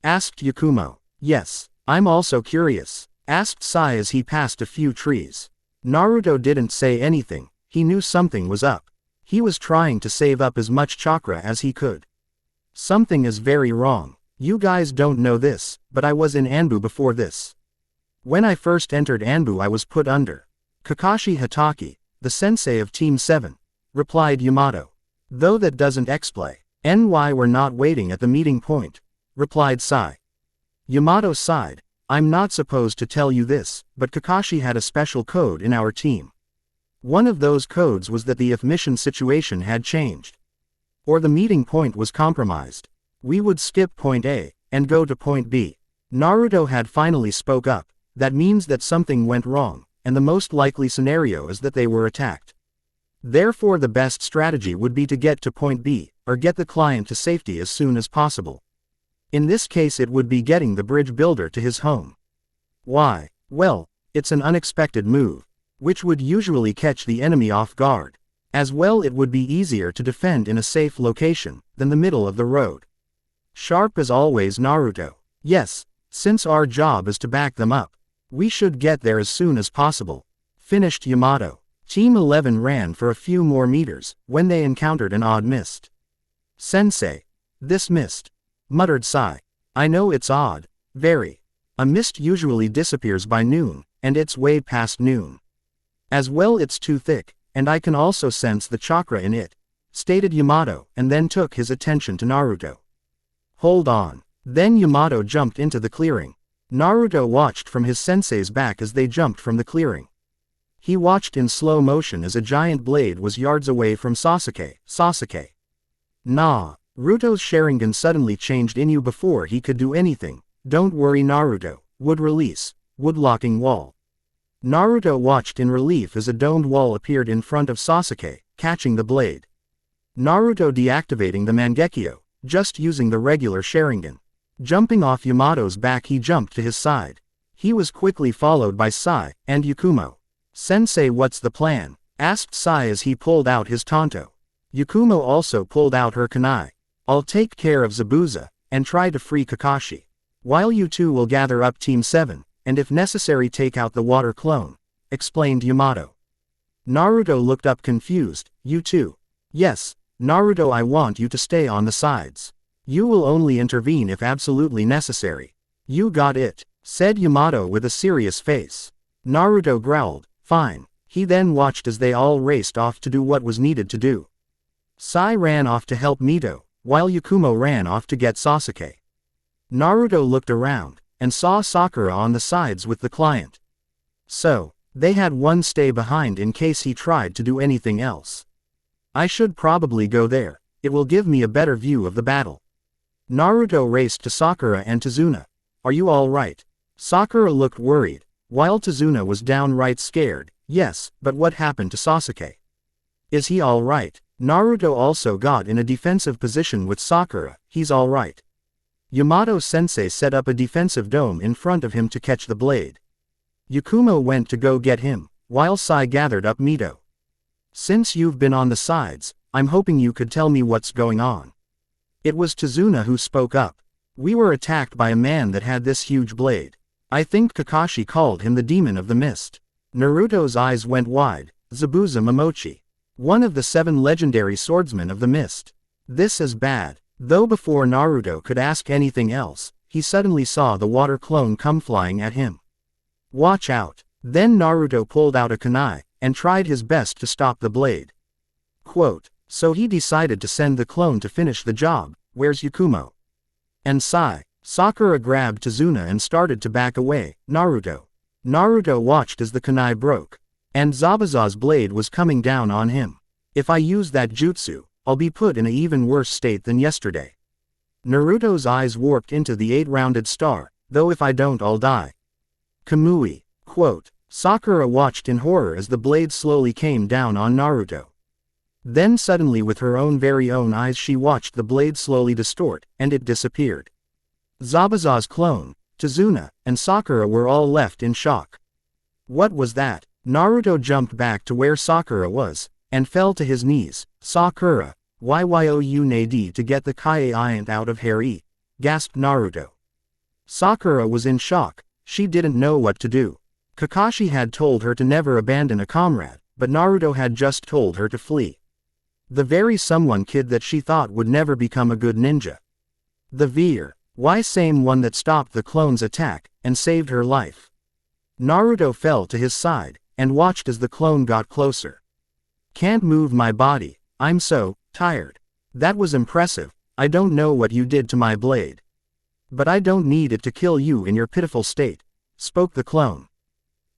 Asked Yakumo. Yes, I'm also curious, asked Sai as he passed a few trees. Naruto didn't say anything, he knew something was up. He was trying to save up as much chakra as he could. Something is very wrong. You guys don't know this, but I was in Anbu before this. When I first entered Anbu I was put under Kakashi Hatake, the sensei of Team 7, replied Yamato. Though that doesn't explain why we're not waiting at the meeting point, replied Sai. Yamato sighed, I'm not supposed to tell you this, but Kakashi had a special code in our team. One of those codes was that the if mission situation had changed, or the meeting point was compromised, we would skip point A, and go to point B. Naruto had finally spoke up, that means that something went wrong, and the most likely scenario is that they were attacked. Therefore the best strategy would be to get to point B, or get the client to safety as soon as possible. In this case it would be getting the bridge builder to his home. Why? Well, it's an unexpected move. which would usually catch the enemy off guard. As well, it would be easier to defend in a safe location than the middle of the road. Sharp as always, Naruto. Yes, since our job is to back them up, we should get there as soon as possible. Finished Yamato. Team 11 ran for a few more meters when they encountered an odd mist. Sensei. This mist, muttered Sai. I know it's odd. Very. A mist usually disappears by noon, and it's way past noon. As well, it's too thick, and I can also sense the chakra in it, stated Yamato, and then took his attention to Naruto. Hold on. Then Yamato jumped into the clearing. Naruto watched from his sensei's back as they jumped from the clearing. He watched in slow motion as a giant blade was yards away from Sasuke. Nah. Naruto's Sharingan suddenly changed Inu before he could do anything. Don't worry, Naruto. Wood release. Wood locking wall. Naruto watched in relief as a domed wall appeared in front of Sasuke, catching the blade. Naruto deactivating the Mangekyo, just using the regular Sharingan. Jumping off Yamato's back, he jumped to his side. He was quickly followed by Sai and Yakumo. Sensei, what's the plan? Asked Sai as he pulled out his Tonto. Yakumo also pulled out her kunai. I'll take care of Zabuza and try to free Kakashi, while you two will gather up Team 7, and if necessary take out the water clone, explained Yamato. Naruto looked up confused. You too? Yes, Naruto, I want you to stay on the sides. You will only intervene if absolutely necessary. You got it, said Yamato with a serious face. Naruto growled, fine. He then watched as they all raced off to do what was needed to do. Sai ran off to help Mito, while Yakumo ran off to get Sasuke. Naruto looked around, and saw Sakura on the sides with the client. So, they had one stay behind in case he tried to do anything else. I should probably go there, it will give me a better view of the battle. Naruto raced to Sakura and Tazuna. Are you alright? Sakura looked worried, while Tazuna was downright scared. Yes, but what happened to Sasuke? Is he alright? Naruto also got in a defensive position with Sakura. He's alright. Yamato-sensei set up a defensive dome in front of him to catch the blade. Yakumo went to go get him, while Sai gathered up Mito. Since you've been on the sides, I'm hoping you could tell me what's going on. It was Tazuna who spoke up. We were attacked by a man that had this huge blade. I think Kakashi called him the Demon of the Mist. Naruto's eyes went wide. Zabuza Momochi, one of the 7 legendary swordsmen of the mist. This is bad. Though before Naruto could ask anything else, he suddenly saw the water clone come flying at him. Watch out. Then Naruto pulled out a kunai, and tried his best to stop the blade. Quote, so he decided to send the clone to finish the job. Where's Yakumo? And Sai? Sakura grabbed Tazuna and started to back away. Naruto watched as the kunai broke, and Zabuza's blade was coming down on him. If I use that jutsu, I'll be put in an even worse state than yesterday. Naruto's eyes warped into the 8-rounded star, though if I don't I'll die. Kamui. Quote, Sakura watched in horror as the blade slowly came down on Naruto. Then suddenly with her own very own eyes she watched the blade slowly distort, and it disappeared. Zabuza's clone, Tazuna, and Sakura were all left in shock. What was that? Naruto jumped back to where Sakura was, and fell to his knees. Sakura, you need to get the Kaiant out of here, gasped Naruto. Sakura was in shock. She didn't know what to do. Kakashi had told her to never abandon a comrade, but Naruto had just told her to flee. The very someone kid that she thought would never become a good ninja. The Veer, same one that stopped the clone's attack, and saved her life. Naruto fell to his side, and watched as the clone got closer. Can't move my body, I'm so tired. That was impressive. I don't know what you did to my blade. But I don't need it to kill you in your pitiful state, spoke the clone.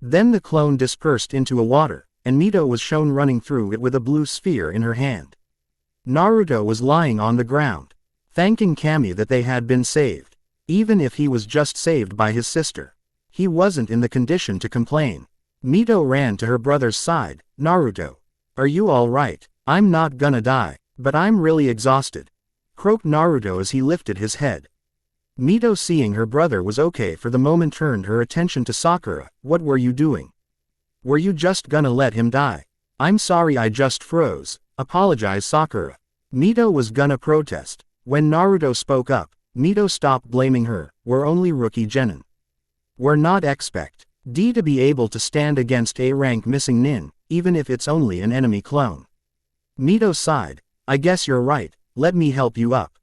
Then the clone dispersed into a water, and Mito was shown running through it with a blue sphere in her hand. Naruto was lying on the ground, thanking Kami that they had been saved. Even if he was just saved by his sister, he wasn't in the condition to complain. Mito ran to her brother's side. Naruto, are you alright? I'm not gonna die, but I'm really exhausted, croaked Naruto as he lifted his head. Mito, seeing her brother was okay for the moment, turned her attention to Sakura. What were you doing? Were you just gonna let him die? I'm sorry I just froze, apologized Sakura. Mito was gonna protest. When Naruto spoke up, Mito stopped blaming her. We're only rookie genin. We're not expect D to be able to stand against a rank missing nin, even if it's only an enemy clone. Mito sighed. I guess you're right, let me help you up.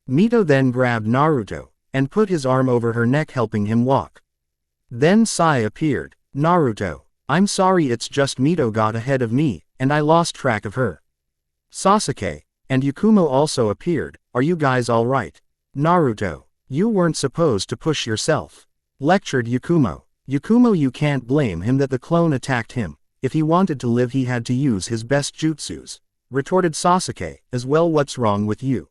Mito then grabbed Naruto, and put his arm over her neck helping him walk. Then Sai appeared. Naruto, I'm sorry it's just Mito got ahead of me, and I lost track of her. Sasuke and Yakumo also appeared. Are you guys alright? Naruto, you weren't supposed to push yourself. Lectured Yakumo. Yakumo, you can't blame him that the clone attacked him. If he wanted to live he had to use his best jutsus. Retorted Sasuke, as well what's wrong with you?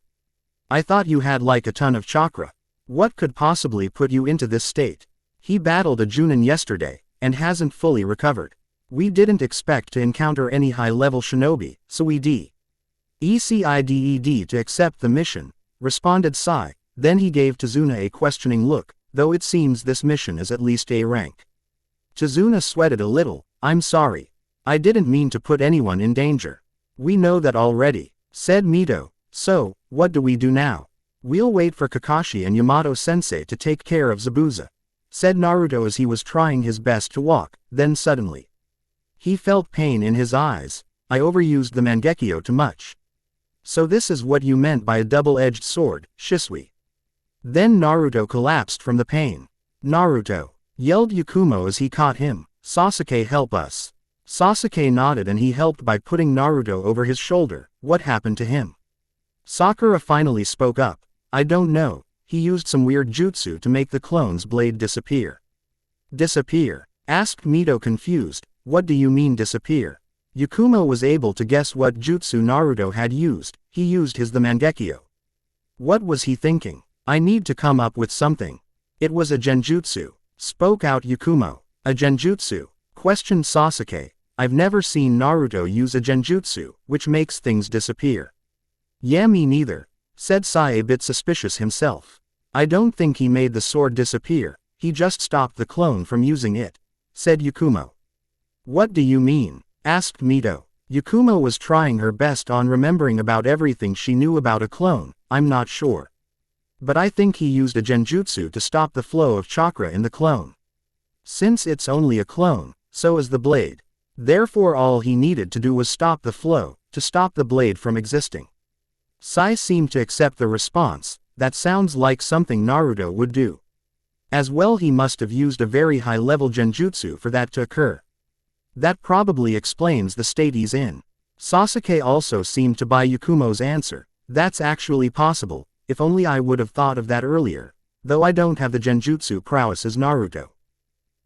I thought you had like a ton of chakra. What could possibly put you into this state? He battled a Junin yesterday, and hasn't fully recovered. We didn't expect to encounter any high-level shinobi, so we decided to accept the mission, responded Sai. Then he gave Tazuna a questioning look, though it seems this mission is at least A rank. Tazuna sweated a little. I'm sorry. I didn't mean to put anyone in danger. We know that already, said Mito. So, what do we do now? We'll wait for Kakashi and Yamato-sensei to take care of Zabuza, said Naruto as he was trying his best to walk. Then suddenly, he felt pain in his eyes. I overused the Mangekyo too much. So this is what you meant by a double-edged sword, Shisui. Then Naruto collapsed from the pain. Naruto, yelled Yakumo as he caught him. Sasuke, help us. Sasuke nodded and he helped by putting Naruto over his shoulder. What happened to him? Sakura finally spoke up. I don't know, he used some weird jutsu to make the clone's blade disappear. Disappear? Asked Mito confused. What do you mean disappear? Yakumo was able to guess what jutsu Naruto had used. He used the Mangekyo. What was he thinking? I need to come up with something. It was a genjutsu, spoke out Yakumo. A genjutsu? Questioned Sasuke. I've never seen Naruto use a genjutsu, which makes things disappear. Yeah, me neither, said Sai, a bit suspicious himself. I don't think he made the sword disappear, he just stopped the clone from using it, said Yakumo. What do you mean? Asked Mito. Yakumo was trying her best on remembering about everything she knew about a clone. I'm not sure. But I think he used a genjutsu to stop the flow of chakra in the clone. Since it's only a clone, so is the blade. Therefore all he needed to do was stop the flow, to stop the blade from existing. Sai seemed to accept the response. That sounds like something Naruto would do. As well, he must have used a very high-level genjutsu for that to occur. That probably explains the state he's in. Sasuke also seemed to buy Yakumo's answer. That's actually possible, if only I would have thought of that earlier, though I don't have the genjutsu prowess as Naruto.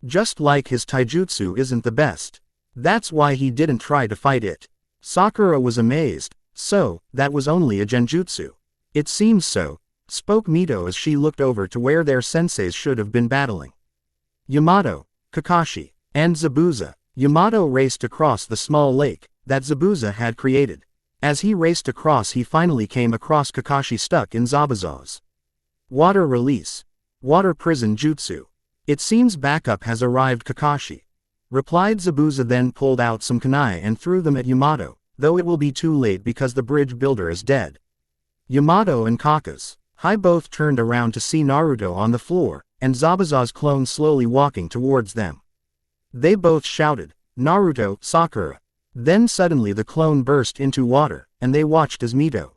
Just like his taijutsu isn't the best. That's why he didn't try to fight it. Sakura was amazed. So, that was only a genjutsu. It seems so, spoke Mito as she looked over to where their senseis should have been battling. Yamato, Kakashi, and Zabuza. Yamato raced across the small lake that Zabuza had created. As he raced across, he finally came across Kakashi stuck in Zabuza's water release. Water prison jutsu. It seems backup has arrived, Kakashi replied. Zabuza then pulled out some kunai and threw them at Yamato, though it will be too late because the bridge builder is dead. Yamato and Kakashi both turned around to see Naruto on the floor, and Zabuza's clone slowly walking towards them. They both shouted, Naruto, Sakura. Then suddenly the clone burst into water, and they watched as Mito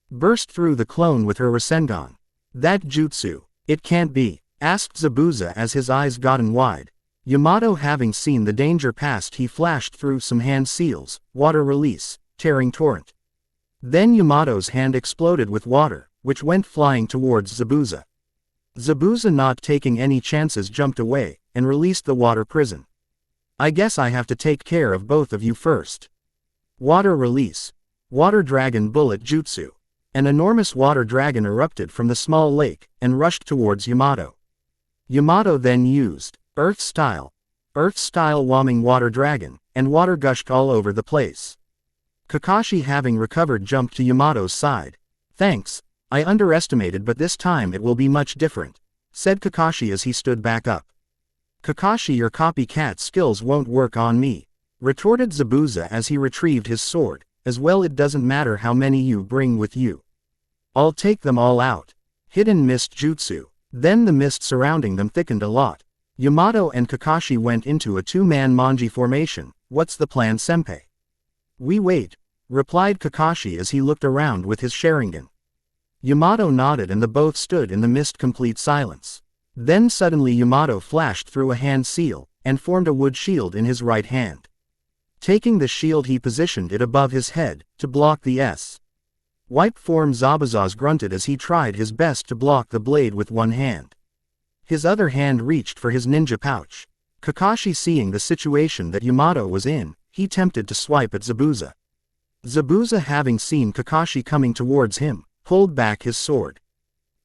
burst through the clone with her Rasengan. That jutsu, it can't be, asked Zabuza as his eyes gotten wide. Yamato, having seen the danger past, he flashed through some hand seals, water release, tearing torrent. Then Yamato's hand exploded with water, which went flying towards Zabuza. Zabuza, not taking any chances, jumped away, and released the water prison. I guess I have to take care of both of you first. Water release. Water dragon bullet jutsu. An enormous water dragon erupted from the small lake, and rushed towards Yamato. Yamato then used Earth style whomming water dragon, and water gushed all over the place. Kakashi, having recovered, jumped to Yamato's side. Thanks, I underestimated, but this time it will be much different, said Kakashi as he stood back up. Kakashi, your copycat skills won't work on me, retorted Zabuza as he retrieved his sword. As well, it doesn't matter how many you bring with you. I'll take them all out. Hidden mist jutsu. Then the mist surrounding them thickened a lot. Yamato and Kakashi went into a two-man manji formation. What's the plan, senpai? We wait, replied Kakashi as he looked around with his Sharingan. Yamato nodded and the both stood in the mist complete silence. Then suddenly Yamato flashed through a hand seal, and formed a wood shield in his right hand. Taking the shield he positioned it above his head, to block the S. White form. Zabuza grunted as he tried his best to block the blade with one hand. His other hand reached for his ninja pouch. Kakashi, seeing the situation that Yamato was in, he tempted to swipe at Zabuza. Zabuza, having seen Kakashi coming towards him, pulled back his sword.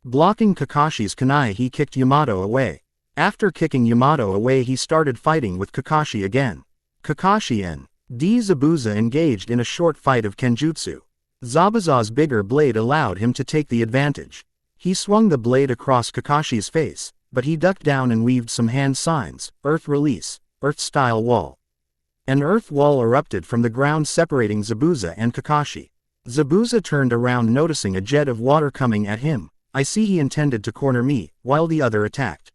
Blocking Kakashi's kunai, he kicked Yamato away. After kicking Yamato away, he started fighting with Kakashi again. Kakashi and Zabuza engaged in a short fight of Genjutsu. Zabuza's bigger blade allowed him to take the advantage. He swung the blade across Kakashi's face, but he ducked down and weaved some hand signs. Earth release, earth-style wall. An earth wall erupted from the ground, separating Zabuza and Kakashi. Zabuza turned around, noticing a jet of water coming at him. I see, he intended to corner me, while the other attacked.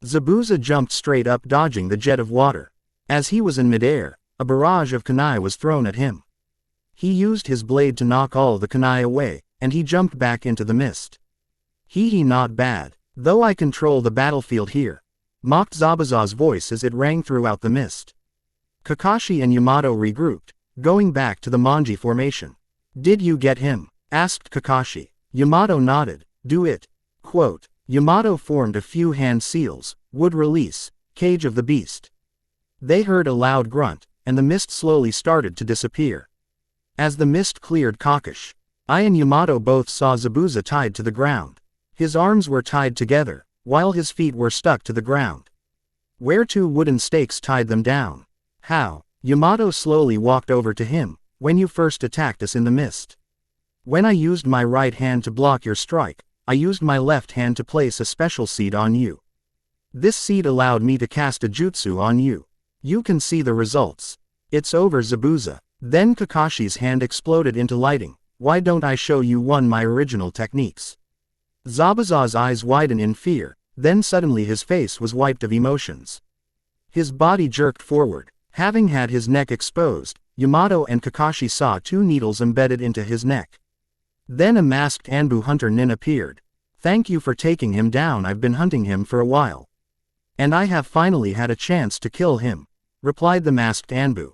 Zabuza jumped straight up, dodging the jet of water. As he was in midair, a barrage of kunai was thrown at him. He used his blade to knock all the kunai away, and he jumped back into the mist. Not bad, though I control the battlefield here, mocked Zabuza's voice as it rang throughout the mist. Kakashi and Yamato regrouped, going back to the manji formation. Did you get him? Asked Kakashi. Yamato nodded. Do it. Quote. Yamato formed a few hand seals. Wood release, cage of the beast. They heard a loud grunt, and the mist slowly started to disappear. As the mist cleared, Kakashi, I and Yamato both saw Zabuza tied to the ground. His arms were tied together, while his feet were stuck to the ground. Where two wooden stakes tied them down. How? Yamato slowly walked over to him. When you first attacked us in the mist. When I used my right hand to block your strike, I used my left hand to place a special seed on you. This seed allowed me to cast a jutsu on you. You can see the results. It's over, Zabuza. Then Kakashi's hand exploded into lighting. Why don't I show you my original techniques? Zabuza's eyes widened in fear, then suddenly his face was wiped of emotions. His body jerked forward. Having had his neck exposed, Yamato and Kakashi saw two needles embedded into his neck. Then a masked Anbu hunter nin appeared. Thank you for taking him down. I've been hunting him for a while. And I have finally had a chance to kill him, replied the masked Anbu.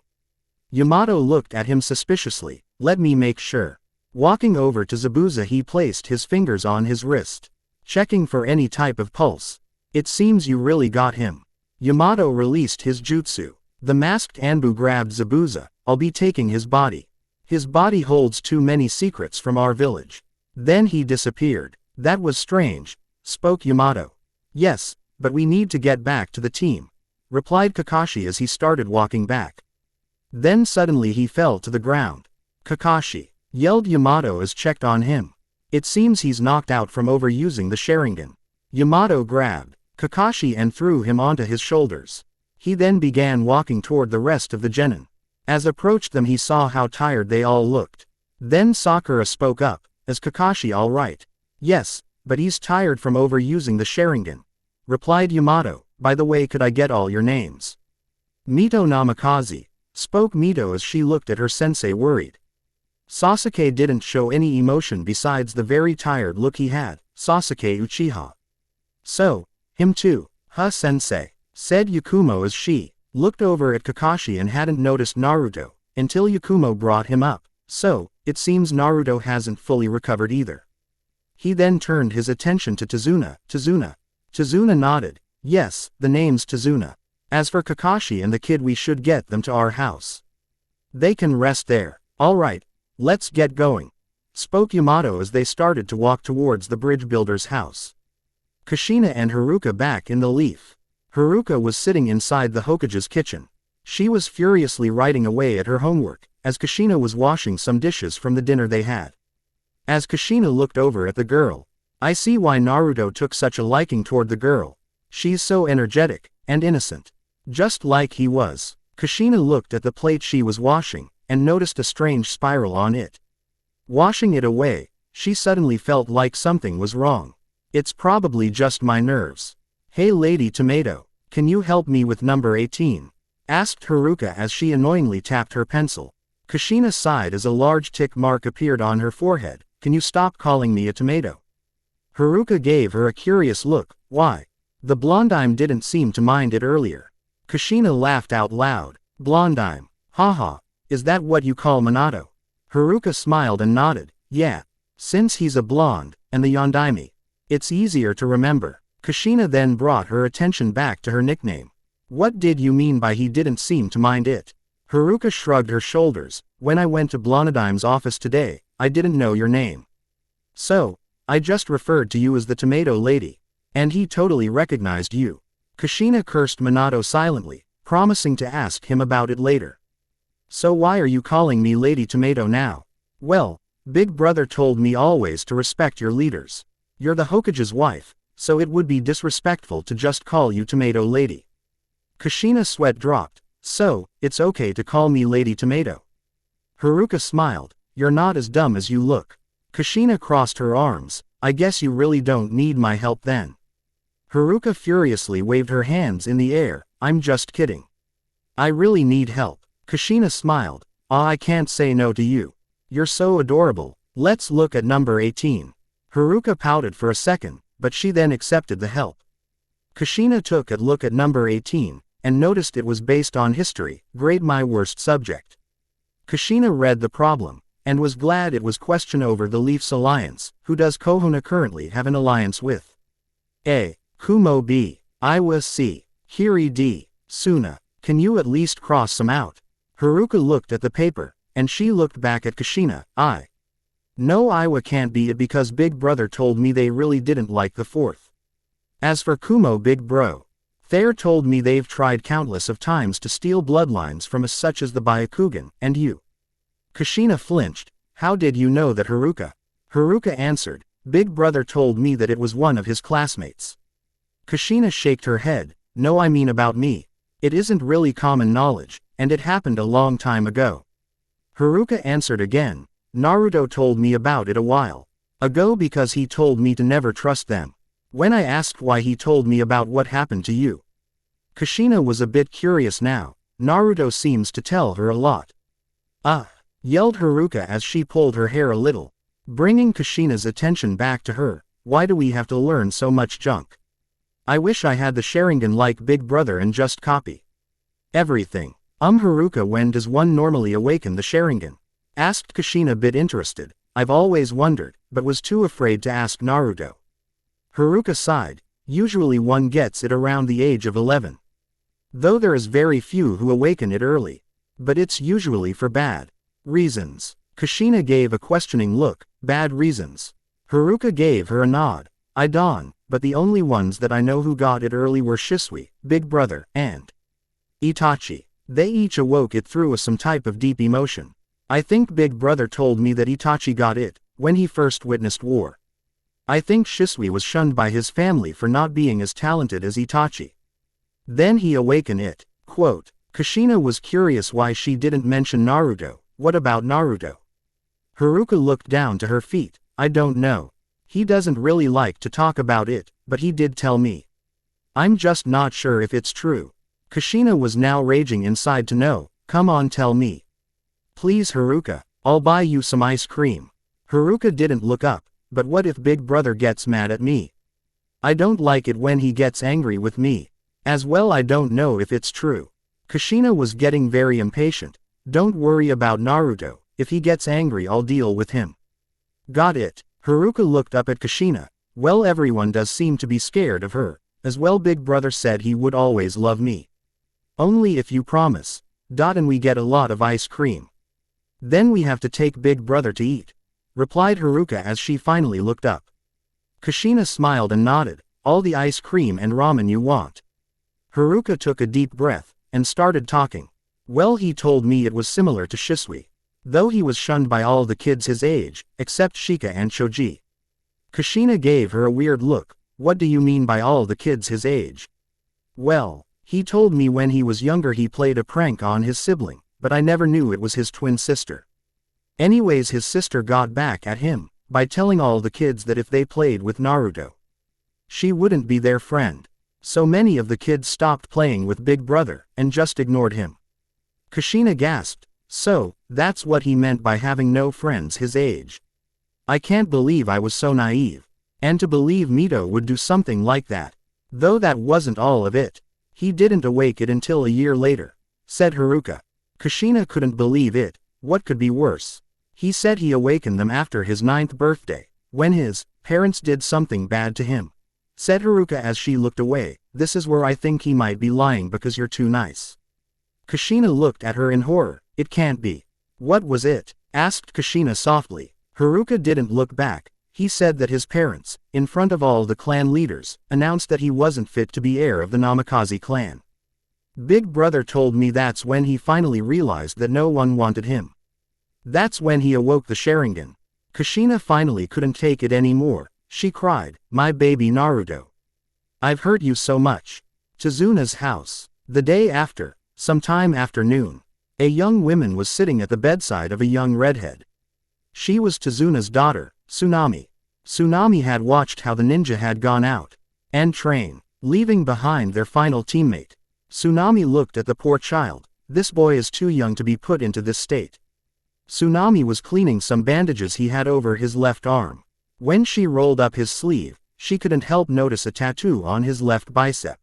Yamato looked at him suspiciously. Let me make sure. Walking over to Zabuza, he placed his fingers on his wrist, checking for any type of pulse. It seems you really got him. Yamato released his jutsu. The masked Anbu grabbed Zabuza. I'll be taking his body. His body holds too many secrets from our village. Then he disappeared. That was strange, spoke Yamato. Yes, but we need to get back to the team, replied Kakashi as he started walking back. Then suddenly he fell to the ground. Kakashi, yelled Yamato as checked on him. It seems he's knocked out from overusing the Sharingan. Yamato grabbed Kakashi and threw him onto his shoulders. He then began walking toward the rest of the genin. As approached them, he saw how tired they all looked. Then Sakura spoke up. Is Kakashi all right? Yes, but he's tired from overusing the Sharingan, replied Yamato. By the way, could I get all your names? Mito Namikaze, spoke Mito as she looked at her sensei worried. Sasuke didn't show any emotion besides the very tired look he had. Sasuke Uchiha. So, him too, huh, sensei, said Yakumo as she looked over at Kakashi and hadn't noticed Naruto, until Yakumo brought him up. So, it seems Naruto hasn't fully recovered either. He then turned his attention to Tazuna. Tazuna nodded. Yes, the name's Tazuna. As for Kakashi and the kid, we should get them to our house. They can rest there. Alright, let's get going, spoke Yamato as they started to walk towards the bridge builder's house. Kushina and Haruka back in the leaf. Haruka was sitting inside the Hokage's kitchen. She was furiously writing away at her homework, as Kushina was washing some dishes from the dinner they had. As Kushina looked over at the girl, I see why Naruto took such a liking toward the girl. She's so energetic, and innocent. Just like he was. Kushina looked at the plate she was washing, and noticed a strange spiral on it. Washing it away, she suddenly felt like something was wrong. It's probably just my nerves. Hey Lady Tomato, can you help me with number 18? Asked Haruka as she annoyingly tapped her pencil. Kushina sighed as a large tick mark appeared on her forehead. Can you stop calling me a tomato? Haruka gave her a curious look. Why? The blondime didn't seem to mind it earlier. Kushina laughed out loud. Blondime. Haha, is that what you call Minato? Haruka smiled and nodded. Yeah. Since he's a blonde, and the Yondaime. It's easier to remember. Kushina then brought her attention back to her nickname. What did you mean by he didn't seem to mind it? Haruka shrugged her shoulders. When I went to Blondime's office today, I didn't know your name. So, I just referred to you as the tomato lady. And he totally recognized you. Kushina cursed Minato silently, promising to ask him about it later. So why are you calling me Lady Tomato now? Well, Big Brother told me always to respect your leaders. You're the Hokage's wife, so it would be disrespectful to just call you Tomato Lady. Kushina's sweat dropped. So, it's okay to call me Lady Tomato. Haruka smiled. You're not as dumb as you look. Kushina crossed her arms. I guess you really don't need my help then. Haruka furiously waved her hands in the air. I'm just kidding. I really need help. Kushina smiled. I can't say no to you. You're so adorable. Let's look at number 18. Haruka pouted for a second, but she then accepted the help. Kushina took a look at number 18, and noticed it was based on history, grade my worst subject. Kushina read the problem, and was glad it was question over the Leafs alliance. Who does Kohona currently have an alliance with? A. Kumo B. Iwa C. Hiri D. Suna. Can you at least cross some out? Haruka looked at the paper, and she looked back at Kushina. No, Iwa can't be it because Big Brother told me they really didn't like the fourth. As for Kumo Big Bro, Thayer told me they've tried countless of times to steal bloodlines from us such as the Byakugan, and you. Kushina flinched. How did you know that Haruka? Haruka answered. Big Brother told me that it was one of his classmates. Kushina shook her head. No, I mean about me. It isn't really common knowledge, and it happened a long time ago. Haruka answered again. Naruto told me about it a while ago because he told me to never trust them. When I asked why he told me about what happened to you. Kushina was a bit curious now. Naruto seems to tell her a lot. Yelled Haruka as she pulled her hair a little, bringing Kushina's attention back to her. Why do we have to learn so much junk? I wish I had the Sharingan like Big Brother and just copy everything. Haruka, when does one normally awaken the Sharingan? Asked Kushina, bit interested. I've always wondered, but was too afraid to ask Naruto. Haruka sighed. Usually one gets it around the age of 11. Though there is very few who awaken it early. But it's usually for bad reasons. Kushina gave a questioning look. Bad reasons. Haruka gave her a nod. I don't, but the only ones that I know who got it early were Shisui, Big Brother, and Itachi. They each awoke it through some type of deep emotion. I think Big Brother told me that Itachi got it when he first witnessed war. I think Shisui was shunned by his family for not being as talented as Itachi. Then he awakened it. Quote, Kushina was curious why she didn't mention Naruto. What about Naruto? Haruka looked down to her feet. I don't know. He doesn't really like to talk about it, but he did tell me. I'm just not sure if it's true. Kushina was now raging inside to know. Come on, tell me. Please Haruka, I'll buy you some ice cream. Haruka didn't look up, but what if Big Brother gets mad at me? I don't like it when he gets angry with me. As well, I don't know if it's true. Kushina was getting very impatient. Don't worry about Naruto, if he gets angry I'll deal with him. Got it. Haruka looked up at Kushina. Well, everyone does seem to be scared of her. As well, Big Brother said he would always love me. Only if you promise. And we get a lot of ice cream. Then we have to take Big Brother to eat. Replied Haruka as she finally looked up. Kushina smiled and nodded. All the ice cream and ramen you want. Haruka took a deep breath, and started talking. Well, he told me it was similar to Shisui. Though he was shunned by all the kids his age, except Shika and Shoji. Kushina gave her a weird look. What do you mean by all the kids his age? Well, he told me when he was younger he played a prank on his sibling, but I never knew it was his twin sister. Anyways, his sister got back at him by telling all the kids that if they played with Naruto, she wouldn't be their friend. So many of the kids stopped playing with Big Brother and just ignored him. Kushina gasped. So, that's what he meant by having no friends his age. I can't believe I was so naive. And to believe Mito would do something like that. Though that wasn't all of it. He didn't awake it until a year later, said Haruka. Kushina couldn't believe it. What could be worse? He said he awakened them after his 9th birthday, when his parents did something bad to him, said Haruka as she looked away. This is where I think he might be lying because you're too nice. Kushina looked at her in horror. It can't be. What was it? Asked Kushina softly. Haruka didn't look back. He said that his parents, in front of all the clan leaders, announced that he wasn't fit to be heir of the Namikaze clan. Big Brother told me that's when he finally realized that no one wanted him. That's when he awoke the Sharingan. Kushina finally couldn't take it anymore. She cried, "My baby Naruto. I've hurt you so much." Tizuna's house. The day after, sometime after noon, a young woman was sitting at the bedside of a young redhead. She was Tizuna's daughter, Tsunami. Tsunami had watched how the ninja had gone out and train, leaving behind their final teammate. Tsunami looked at the poor child. This boy is too young to be put into this state. Tsunami was cleaning some bandages he had over his left arm. When she rolled up his sleeve, she couldn't help notice a tattoo on his left bicep.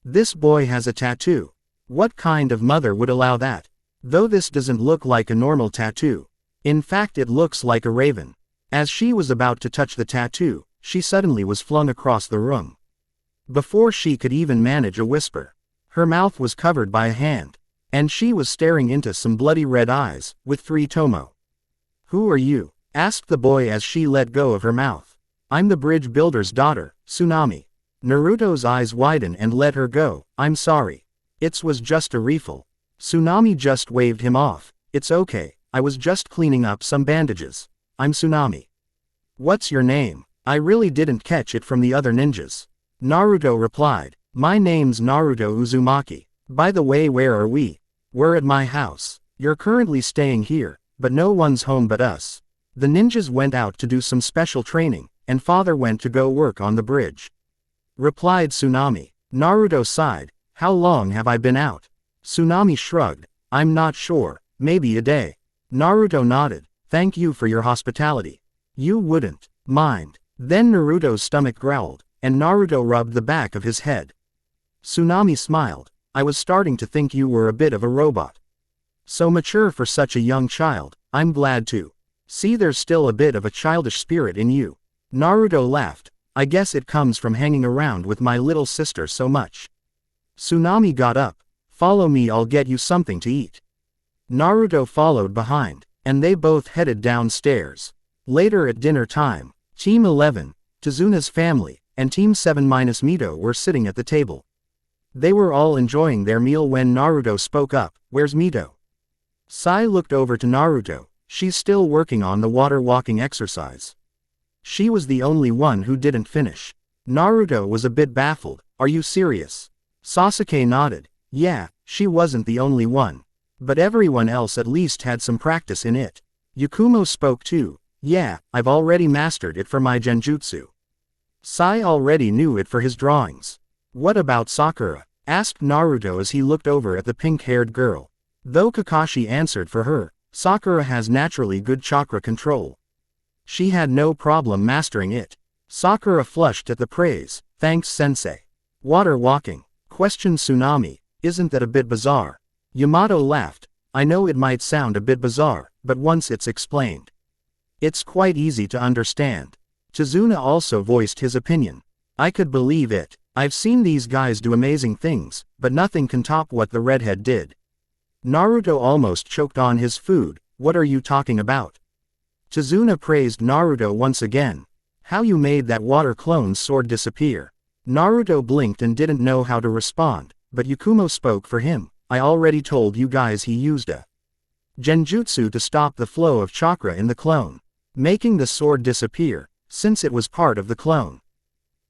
This boy has a tattoo. What kind of mother would allow that? Though this doesn't look like a normal tattoo. In fact, it looks like a raven. As she was about to touch the tattoo, she suddenly was flung across the room. Before she could even manage a whisper, her mouth was covered by a hand, and she was staring into some bloody red eyes, with 3 tomo. "Who are you?" asked the boy as she let go of her mouth. "I'm the bridge builder's daughter, Tsunami." Naruto's eyes widened and let her go. "I'm sorry. It was just a refill." Tsunami just waved him off. "It's okay, I was just cleaning up some bandages. I'm Tsunami." "What's your name?" "I really didn't catch it from the other ninjas." Naruto replied. "My name's Naruto Uzumaki. By the way, where are we?" "We're at my house. You're currently staying here, but no one's home but us. The ninjas went out to do some special training, and father went to go work on the bridge," replied Tsunami. Naruto sighed. "How long have I been out?" Tsunami shrugged. "I'm not sure, maybe a day." Naruto nodded. "Thank you for your hospitality. You wouldn't mind." Then Naruto's stomach growled, and Naruto rubbed the back of his head. Tsunami smiled. "I was starting to think you were a bit of a robot. So mature for such a young child. I'm glad to see there's still a bit of a childish spirit in you." Naruto laughed. "I guess it comes from hanging around with my little sister so much." Tsunami got up. "Follow me, I'll get you something to eat." Naruto followed behind, and they both headed downstairs. Later at dinner time, Team 11, Tizuna's family, and Team 7-Mito were sitting at the table. They were all enjoying their meal when Naruto spoke up. "Where's Mito?" Sai looked over to Naruto. "She's still working on the water walking exercise. She was the only one who didn't finish." Naruto was a bit baffled. "Are you serious?" Sasuke nodded. "Yeah, she wasn't the only one. But everyone else at least had some practice in it." Yakumo spoke too. "Yeah, I've already mastered it for my Genjutsu." Sai already knew it for his drawings. "What about Sakura?" asked Naruto as he looked over at the pink-haired girl. Though Kakashi answered for her, Sakura has naturally good chakra control. She had no problem mastering it. Sakura flushed at the praise. "Thanks, sensei." "Water walking?" questioned Tsunami. "Isn't that a bit bizarre?" Yamato laughed. "I know it might sound a bit bizarre, but once it's explained, it's quite easy to understand." Tizuna also voiced his opinion. "I could believe it. I've seen these guys do amazing things, but nothing can top what the redhead did." Naruto almost choked on his food. "What are you talking about?" Tizuna praised Naruto once again. "How you made that water clone's sword disappear." Naruto blinked and didn't know how to respond, but Yakumo spoke for him. "I already told you guys he used a Genjutsu to stop the flow of chakra in the clone, making the sword disappear, since it was part of the clone."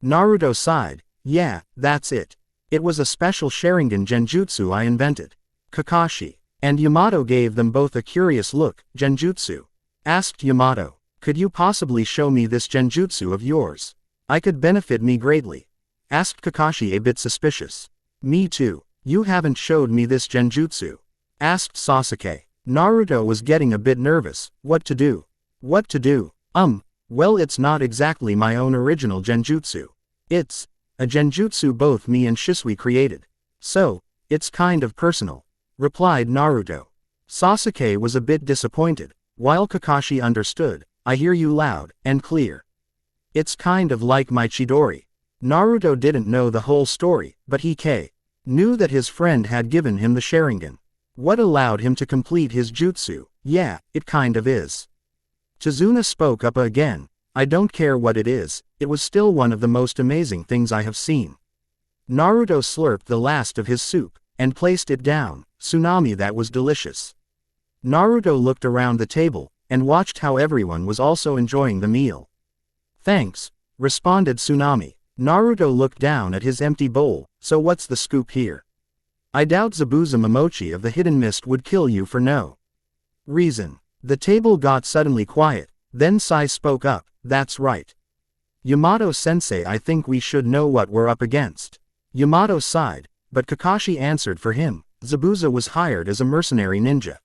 Naruto sighed. Yeah, that's it. It was a special Sharingan Genjutsu I invented. Kakashi and Yamato gave them both a curious look. Genjutsu? Asked Yamato. Could you possibly show me this Genjutsu of yours? I could benefit me greatly. Asked Kakashi a bit suspicious. Me too. You haven't showed me this Genjutsu. Asked Sasuke. Naruto was getting a bit nervous. What to do? What to do? Well, it's not exactly my own original Genjutsu. It's a Genjutsu both me and Shisui created. So, it's kind of personal. Replied Naruto. Sasuke was a bit disappointed, while Kakashi understood. I hear you loud and clear. It's kind of like my Chidori. Naruto didn't know the whole story, but he knew that his friend had given him the Sharingan. What allowed him to complete his jutsu? Yeah, it kind of is. Chizuna spoke up again. I don't care what it is, it was still one of the most amazing things I have seen. Naruto slurped the last of his soup, and placed it down. Tsunami, that was delicious. Naruto looked around the table, and watched how everyone was also enjoying the meal. Thanks, responded Tsunami. Naruto looked down at his empty bowl. So what's the scoop here? I doubt Zabuza Momochi of the Hidden Mist would kill you for no reason. The table got suddenly quiet, then Sai spoke up. That's right. Yamato-sensei, I think we should know what we're up against. Yamato sighed, but Kakashi answered for him. Zabuza was hired as a mercenary ninja.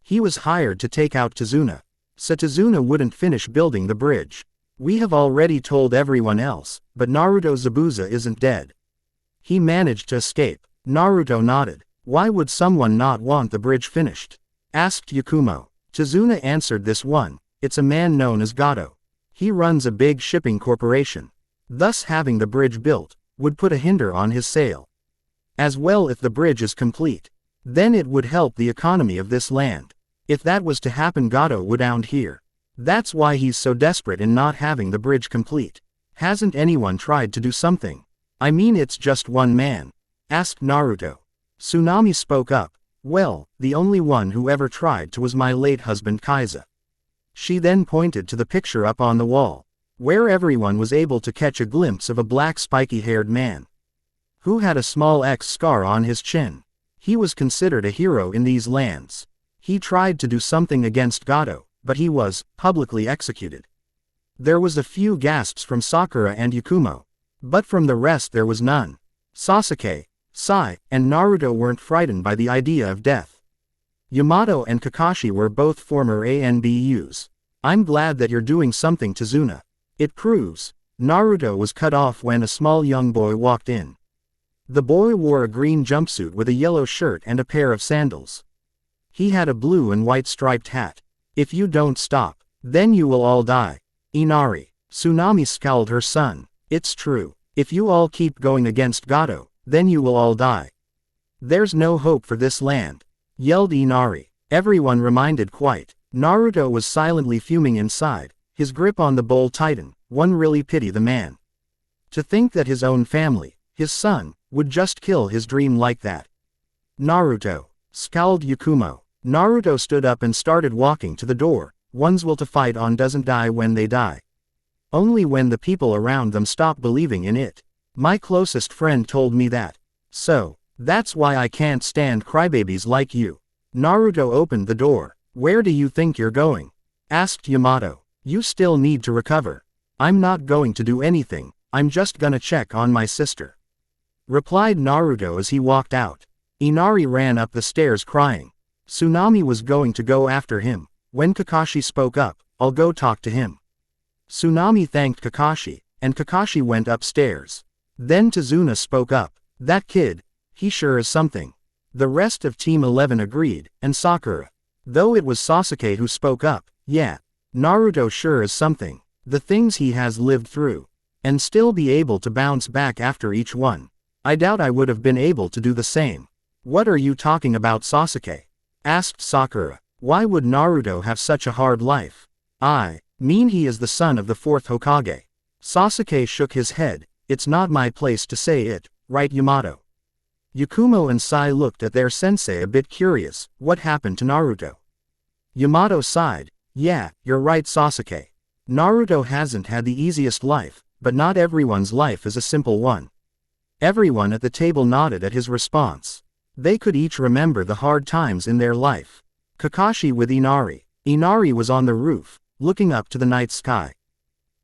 He was hired to take out Tizuna. So Tizuna wouldn't finish building the bridge. We have already told everyone else, but Naruto Zabuza isn't dead. He managed to escape. Naruto nodded. Why would someone not want the bridge finished? Asked Yakumo. Tizuna answered this one. It's a man known as Gato. He runs a big shipping corporation. Thus having the bridge built would put a hinder on his sale. As well, if the bridge is complete, then it would help the economy of this land. If that was to happen, Gato would out here. That's why he's so desperate in not having the bridge complete. Hasn't anyone tried to do something? I mean, it's just one man. Asked Naruto. Tsunami spoke up. Well, the only one who ever tried to was my late husband Kaiza. She then pointed to the picture up on the wall, where everyone was able to catch a glimpse of a black spiky-haired man, who had a small X scar on his chin. He was considered a hero in these lands. He tried to do something against Gato, but he was publicly executed. There was a few gasps from Sakura and Yakumo, but from the rest there was none. Sasuke, Sai, and Naruto weren't frightened by the idea of death. Yamato and Kakashi were both former ANBUs. I'm glad that you're doing something, Tizuna. It proves. Naruto was cut off when a small young boy walked in. The boy wore a green jumpsuit with a yellow shirt and a pair of sandals. He had a blue and white striped hat. If you don't stop, then you will all die. Inari. Tsunami scowled her son. It's true. If you all keep going against Gato, then you will all die. There's no hope for this land. Yelled Inari. Everyone reminded quiet. Naruto was silently fuming inside, his grip on the bowl tightened. One really pity the man. To think that his own family, his son, would just kill his dream like that. Naruto. Scowled Yakumo. Naruto stood up and started walking to the door. One's will to fight on doesn't die when they die. Only when the people around them stop believing in it. My closest friend told me that. So, that's why I can't stand crybabies like you. Naruto opened the door. Where do you think you're going? Asked Yamato. You still need to recover. I'm not going to do anything, I'm just gonna check on my sister. Replied Naruto as he walked out. Inari ran up the stairs crying. Tsunami was going to go after him, when Kakashi spoke up. I'll go talk to him. Tsunami thanked Kakashi, and Kakashi went upstairs. Then Tizuna spoke up. That kid, he sure is something. The rest of Team 11 agreed, and Sakura. Though it was Sasuke who spoke up. Yeah, Naruto sure is something. The things he has lived through, and still be able to bounce back after each one. I doubt I would have been able to do the same. What are you talking about, Sasuke? Asked Sakura. Why would Naruto have such a hard life? I mean, he is the son of the 4th Hokage. Sasuke shook his head. It's not my place to say it, right, Yamato? Yakumo and Sai looked at their sensei a bit curious. What happened to Naruto? Yamato sighed. Yeah, you're right, Sasuke. Naruto hasn't had the easiest life, but not everyone's life is a simple one. Everyone at the table nodded at his response. They could each remember the hard times in their life. Kakashi with Inari. Inari was on the roof, looking up to the night sky.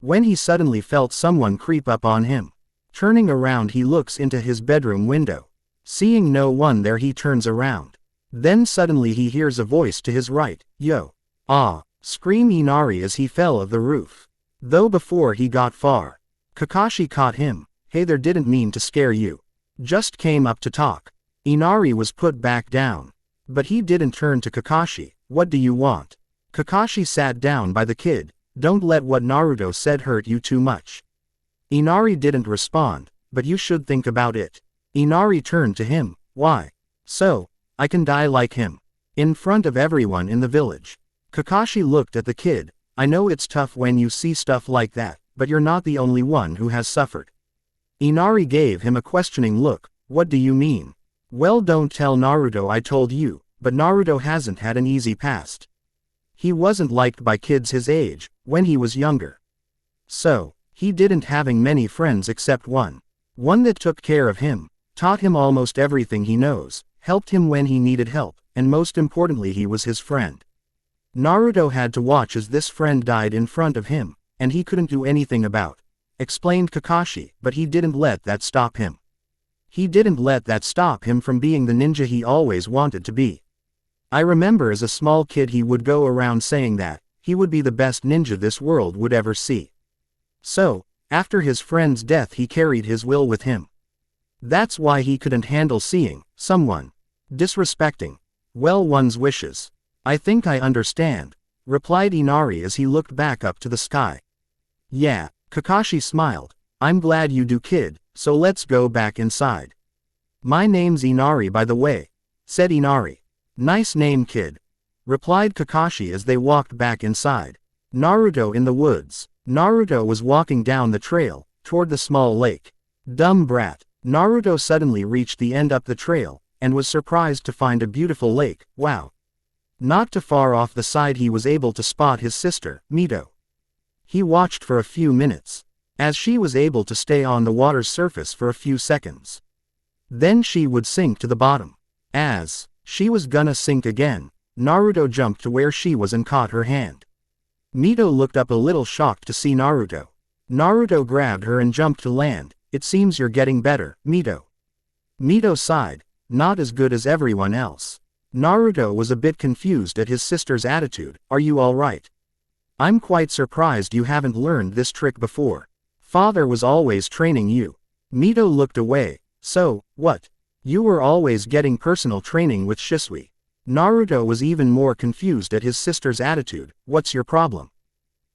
When he suddenly felt someone creep up on him. Turning around, he looks into his bedroom window. Seeing no one there, he turns around. Then suddenly he hears a voice to his right. "Yo! Ah!" screamed Inari as he fell of the roof. Though before he got far, Kakashi caught him. "Hey there, didn't mean to scare you. Just came up to talk." Inari was put back down. But he didn't turn to Kakashi. "What do you want?" Kakashi sat down by the kid. "Don't let what Naruto said hurt you too much." Inari didn't respond. "But you should think about it." Inari turned to him. "Why?" "So I can die like him. In front of everyone in the village." Kakashi looked at the kid. "I know it's tough when you see stuff like that, but you're not the only one who has suffered." Inari gave him a questioning look. "What do you mean?" "Well, don't tell Naruto I told you, but Naruto hasn't had an easy past. He wasn't liked by kids his age, when he was younger. So, he didn't having many friends except one. One that took care of him, taught him almost everything he knows, helped him when he needed help, and most importantly he was his friend. Naruto had to watch as this friend died in front of him, and he couldn't do anything about," explained Kakashi, "but he didn't let that stop him. He didn't let that stop him from being the ninja he always wanted to be. I remember as a small kid he would go around saying that he would be the best ninja this world would ever see. So, after his friend's death he carried his will with him. That's why he couldn't handle seeing someone disrespecting, well, one's wishes." "I think I understand," replied Inari as he looked back up to the sky. "Yeah," Kakashi smiled. "I'm glad you do, kid, so let's go back inside." "My name's Inari, by the way," said Inari. "Nice name, kid," replied Kakashi as they walked back inside. Naruto in the woods. Naruto was walking down the trail, toward the small lake. Dumb brat. Naruto suddenly reached the end up the trail, and was surprised to find a beautiful lake. Wow. Not too far off the side he was able to spot his sister, Mito. He watched for a few minutes, as she was able to stay on the water's surface for a few seconds. Then she would sink to the bottom. As she was gonna sink again, Naruto jumped to where she was and caught her hand. Mito looked up a little shocked to see Naruto. Naruto grabbed her and jumped to land. "It seems you're getting better, Mito." Mito sighed. "Not as good as everyone else." Naruto was a bit confused at his sister's attitude. "Are you alright? I'm quite surprised you haven't learned this trick before. Father was always training you." Mito looked away. "So, what? You were always getting personal training with Shisui." Naruto was even more confused at his sister's attitude. "What's your problem?"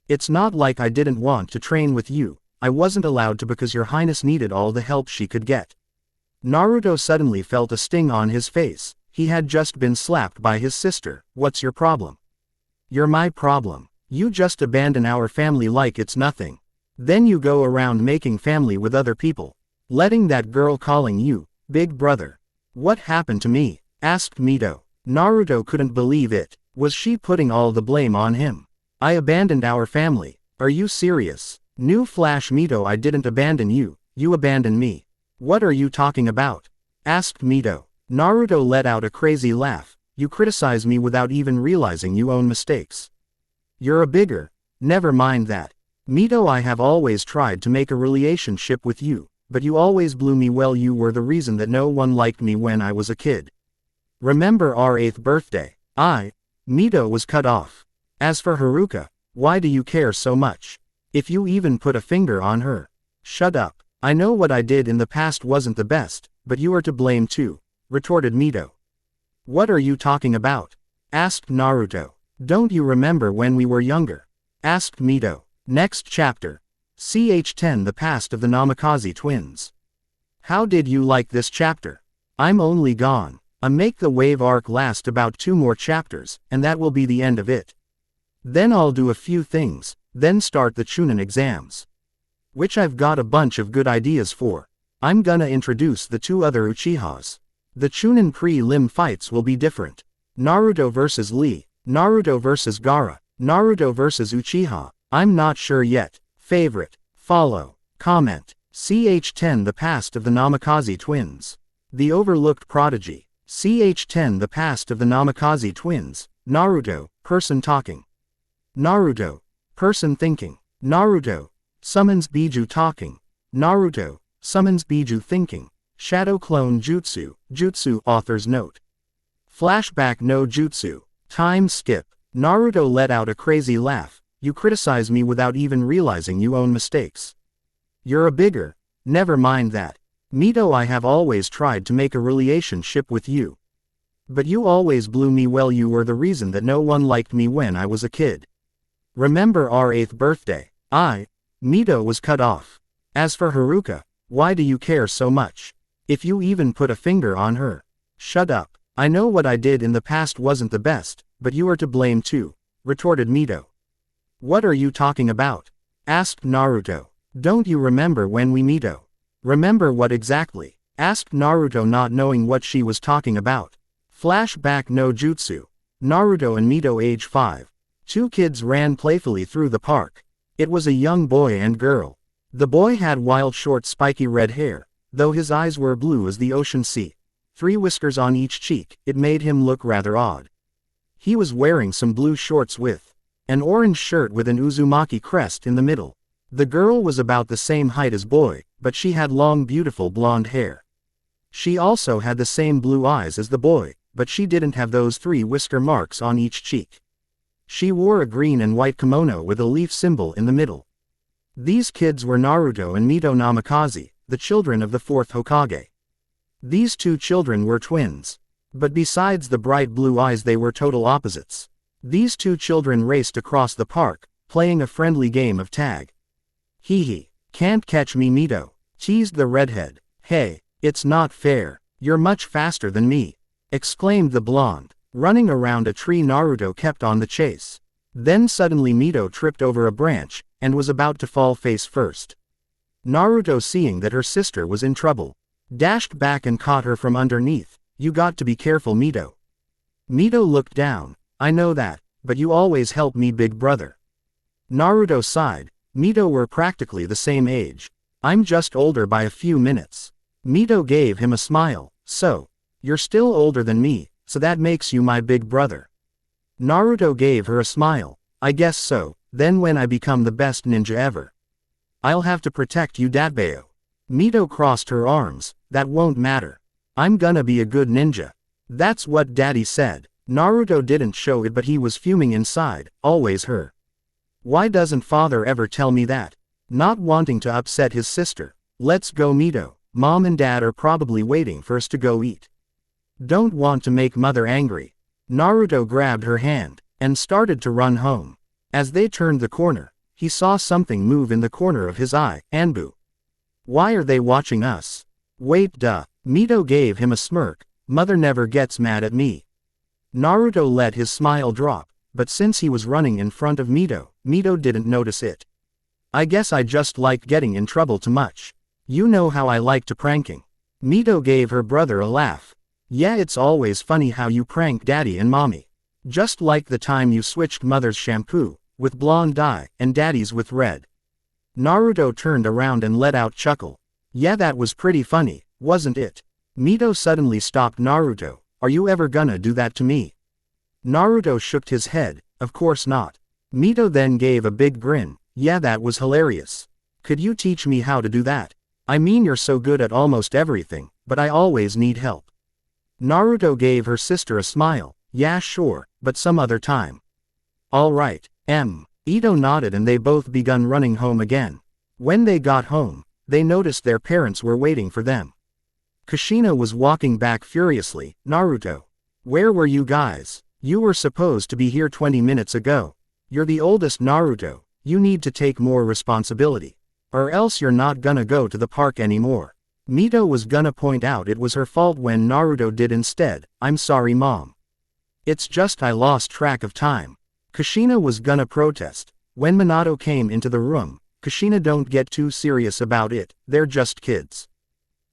"It's not like I didn't want to train with you. I wasn't allowed to because your highness needed all the help she could get." Naruto suddenly felt a sting on his face. He had just been slapped by his sister. "What's your problem?" "You're my problem. You just abandon our family like it's nothing. Then you go around making family with other people. Letting that girl calling you big brother." "What happened to me?" asked Mito. Naruto couldn't believe it. Was she putting all the blame on him? "I abandoned our family. Are you serious?" "New Flash, Mito, I didn't abandon you, you abandoned me." "What are you talking about?" asked Mito. Naruto let out a crazy laugh. "You criticize me without even realizing you own mistakes. You're a bigger." "Never mind that. Mito, I have always tried to make a relationship with you, but you always blew me. Well, you were the reason that no one liked me when I was a kid. Remember our 8th birthday? Mito was cut off. "As for Haruka, why do you care so much? If you even put a finger on her." "Shut up. I know what I did in the past wasn't the best, but you are to blame too," retorted Mito. "What are you talking about?" asked Naruto. "Don't you remember when we were younger?" asked Mito. Next chapter. Ch10, the past of the Namikaze twins. How did you like this chapter? I'm only gone. Make the wave arc last about 2 more chapters, and that will be the end of it. Then I'll do a few things, then start the Chunin exams. Which I've got a bunch of good ideas for. I'm gonna introduce the 2 other Uchihas. The Chunin pre-lim fights will be different. Naruto vs Lee, Naruto vs Gaara, Naruto vs Uchiha. I'm not sure yet. Favorite. Follow. Comment. Ch10 The Past of the Namikaze Twins. The Overlooked Prodigy. Ch10 The Past of the Namikaze Twins. Naruto, person talking. Naruto, person thinking. Naruto, summons Biju talking. Naruto, summons Biju thinking. Shadow Clone Jutsu, Jutsu author's note. Flashback no Jutsu. Time skip. Naruto let out a crazy laugh. You criticize me without even realizing you own mistakes. You're a bigger. Never mind that. Mito, I have always tried to make a relationship with you. But you always blew me. Well, you were the reason that no one liked me when I was a kid. Remember our 8th birthday? Mito was cut off. As for Haruka, why do you care so much? If you even put a finger on her. Shut up. I know what I did in the past wasn't the best, but you are to blame too, retorted Mito. What are you talking about? Asked Naruto. Don't you remember when we Mito? Remember what exactly? Asked Naruto, not knowing what she was talking about. Flashback no Jutsu. Naruto and Mito age 5. 2 kids ran playfully through the park. It was a young boy and girl. The boy had wild short spiky red hair, though his eyes were blue as the ocean sea. 3 whiskers on each cheek, it made him look rather odd. He was wearing some blue shorts with an orange shirt with an Uzumaki crest in the middle. The girl was about the same height as boy, but she had long beautiful blonde hair. She also had the same blue eyes as the boy, but she didn't have those 3 whisker marks on each cheek. She wore a green and white kimono with a leaf symbol in the middle. These kids were Naruto and Mito Namikaze, the children of the 4th Hokage. These 2 children were twins. But besides the bright blue eyes, they were total opposites. These 2 children raced across the park, playing a friendly game of tag. Hee hee, can't catch me Mito, teased the redhead. Hey, it's not fair, you're much faster than me, exclaimed the blonde. Running around a tree, Naruto kept on the chase. Then suddenly Mito tripped over a branch, and was about to fall face first. Naruto, seeing that her sister was in trouble, dashed back and caught her from underneath. You got to be careful Mito. Mito looked down. I know that, but you always help me big brother. Naruto sighed. Mito were practically the same age. I'm just older by a few minutes. Mito gave him a smile. So, you're still older than me, so that makes you my big brother. Naruto gave her a smile. I guess so, then when I become the best ninja ever, I'll have to protect you Datbeo. Mito crossed her arms. That won't matter. I'm gonna be a good ninja. That's what Daddy said. Naruto didn't show it, but he was fuming inside. Always her. Why doesn't father ever tell me that? Not wanting to upset his sister. Let's go Mito. Mom and dad are probably waiting for us to go eat. Don't want to make mother angry. Naruto grabbed her hand and started to run home. As they turned the corner, he saw something move in the corner of his eye. Anbu. Why are they watching us? Wait, duh. Mito gave him a smirk. Mother never gets mad at me. Naruto let his smile drop, but since he was running in front of Mito, Mito didn't notice it. I guess I just like getting in trouble too much. You know how I like to pranking. Mito gave her brother a laugh. Yeah, it's always funny how you prank daddy and mommy. Just like the time you switched mother's shampoo with blonde dye and daddy's with red. Naruto turned around and let out chuckle. Yeah, that was pretty funny, wasn't it? Mito suddenly stopped Naruto. Are you ever gonna do that to me? Naruto shook his head. Of course not. Mito then gave a big grin. Yeah, that was hilarious. Could you teach me how to do that? I mean, you're so good at almost everything, but I always need help. Naruto gave her sister a smile. Yeah, sure, but some other time. All right. Ito nodded and they both begun running home again. When they got home, they noticed their parents were waiting for them. Kushina was walking back furiously. Naruto, where were you guys? You were supposed to be here 20 minutes ago. You're the oldest Naruto, you need to take more responsibility. Or else you're not gonna go to the park anymore. Mito was gonna point out it was her fault when Naruto did instead. I'm sorry mom. It's just I lost track of time. Kushina was gonna protest. When Minato came into the room, Kushina, don't get too serious about it, they're just kids.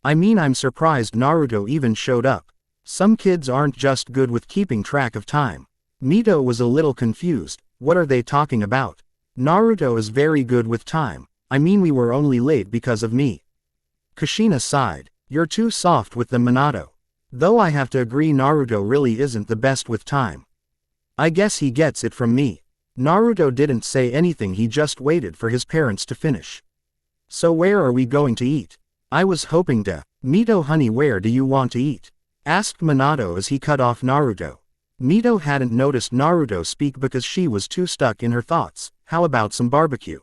I mean, I'm surprised Naruto even showed up. Some kids aren't just good with keeping track of time. Mito was a little confused. What are they talking about? Naruto is very good with time. I mean we were only late because of me. Kushina sighed. You're too soft with them, Minato. Though I have to agree Naruto really isn't the best with time. I guess he gets it from me. Naruto didn't say anything, he just waited for his parents to finish. So where are we going to eat? I was hoping to. Mito honey, where do you want to eat? Asked Minato as he cut off Naruto. Mito hadn't noticed Naruto speak because she was too stuck in her thoughts. How about some barbecue?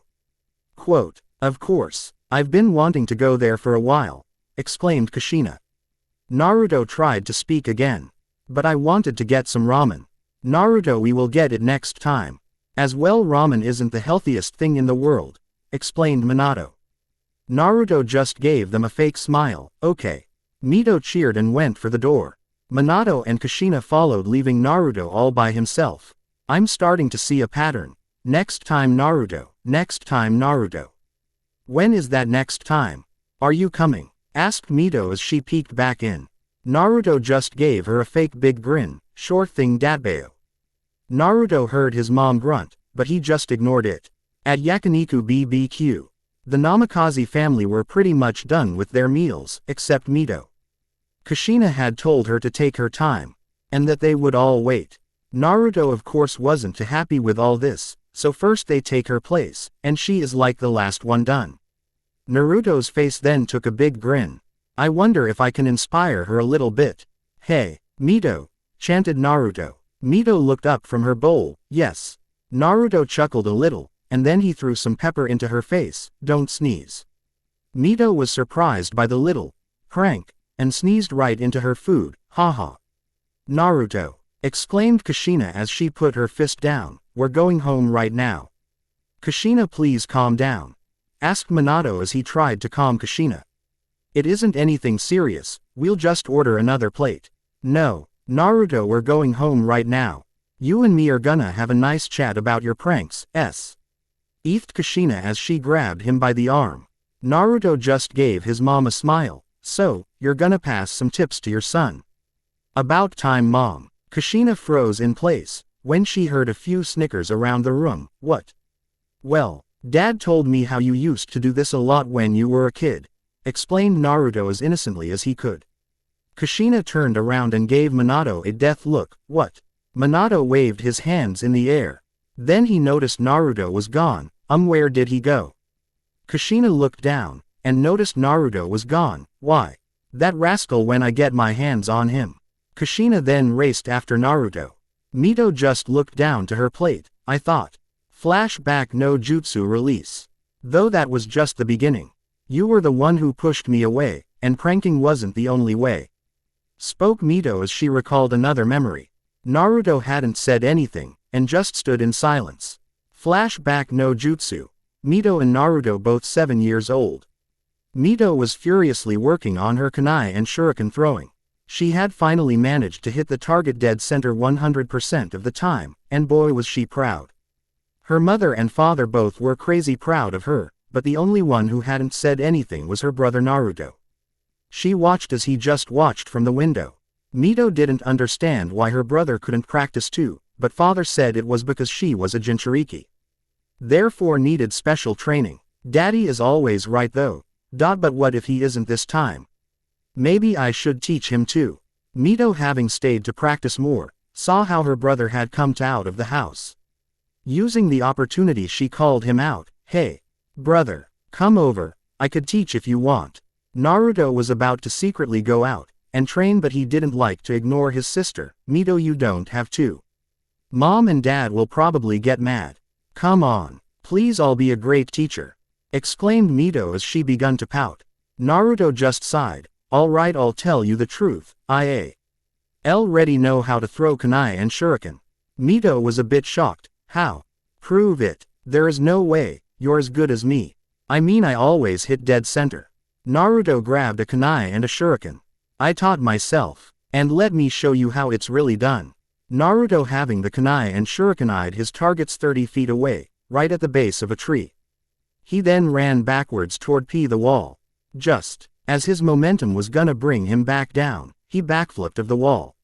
Quote, of course. I've been wanting to go there for a while, exclaimed Kushina. Naruto tried to speak again. But I wanted to get some ramen. Naruto, we will get it next time. As well, ramen isn't the healthiest thing in the world, explained Minato. Naruto just gave them a fake smile. Okay. Mito cheered and went for the door. Minato and Kushina followed, leaving Naruto all by himself. I'm starting to see a pattern. Next time Naruto. Next time Naruto. When is that next time? Are you coming? Asked Mito as she peeked back in. Naruto just gave her a fake big grin. Sure thing, Datbeo. Naruto heard his mom grunt, but he just ignored it. At Yakiniku BBQ, the Namikaze family were pretty much done with their meals, except Mito. Kushina had told her to take her time, and that they would all wait. Naruto of course wasn't too happy with all this, so first they take her place, and she is like the last one done. Naruto's face then took a big grin. I wonder if I can inspire her a little bit. Hey, Mito, chanted Naruto. Mito looked up from her bowl. Yes. Naruto chuckled a little, and then he threw some pepper into her face. Don't sneeze. Mito was surprised by the little prank, and sneezed right into her food. Haha. Naruto, exclaimed Kushina as she put her fist down. We're going home right now. Kushina, please calm down, asked Minato as he tried to calm Kushina. It isn't anything serious, we'll just order another plate. No, Naruto, we're going home right now. You and me are gonna have a nice chat about your pranks, eathed Kushina as she grabbed him by the arm. Naruto just gave his mom a smile. So, you're gonna pass some tips to your son. About time, Mom. Kushina froze in place when she heard a few snickers around the room. What? Well, Dad told me how you used to do this a lot when you were a kid, explained Naruto as innocently as he could. Kushina turned around and gave Minato a death look. What? Minato waved his hands in the air. Then he noticed Naruto was gone. Where did he go? Kushina looked down and noticed Naruto was gone. Why? That rascal, when I get my hands on him. Kushina then raced after Naruto. Mito just looked down to her plate. I thought. Flashback, no jutsu release. Though that was just the beginning. You were the one who pushed me away, and pranking wasn't the only way. Spoke Mito as she recalled another memory. Naruto hadn't said anything, and just stood in silence. Flashback, no jutsu. Mito and Naruto both 7 years old. Mito was furiously working on her kunai and shuriken throwing. She had finally managed to hit the target dead center 100% of the time, and boy was she proud. Her mother and father both were crazy proud of her, but the only one who hadn't said anything was her brother Naruto. She watched as he just watched from the window. Mito didn't understand why her brother couldn't practice too, but father said it was because she was a Jinchuriki. Therefore needed special training. Daddy is always right though. But what if he isn't this time? Maybe I should teach him too. Mito, having stayed to practice more, saw how her brother had come out of the house. Using the opportunity, she called him out. Hey, brother, come over, I could teach if you want. Naruto was about to secretly go out and train, but he didn't like to ignore his sister. Mito, you don't have to. Mom and Dad will probably get mad. Come on, please, I'll be a great teacher, exclaimed Mito as she begun to pout. Naruto just sighed. Alright, I'll tell you the truth, I already know how to throw kunai and shuriken. Mito was a bit shocked. How? Prove it. There is no way, you're as good as me. I mean, I always hit dead center. Naruto grabbed a kunai and a shuriken. I taught myself, and let me show you how it's really done. Naruto, having the kunai and shuriken-eyed his targets 30 feet away, right at the base of a tree. He then ran backwards toward the wall. Just as his momentum was gonna bring him back down, he backflipped of the wall.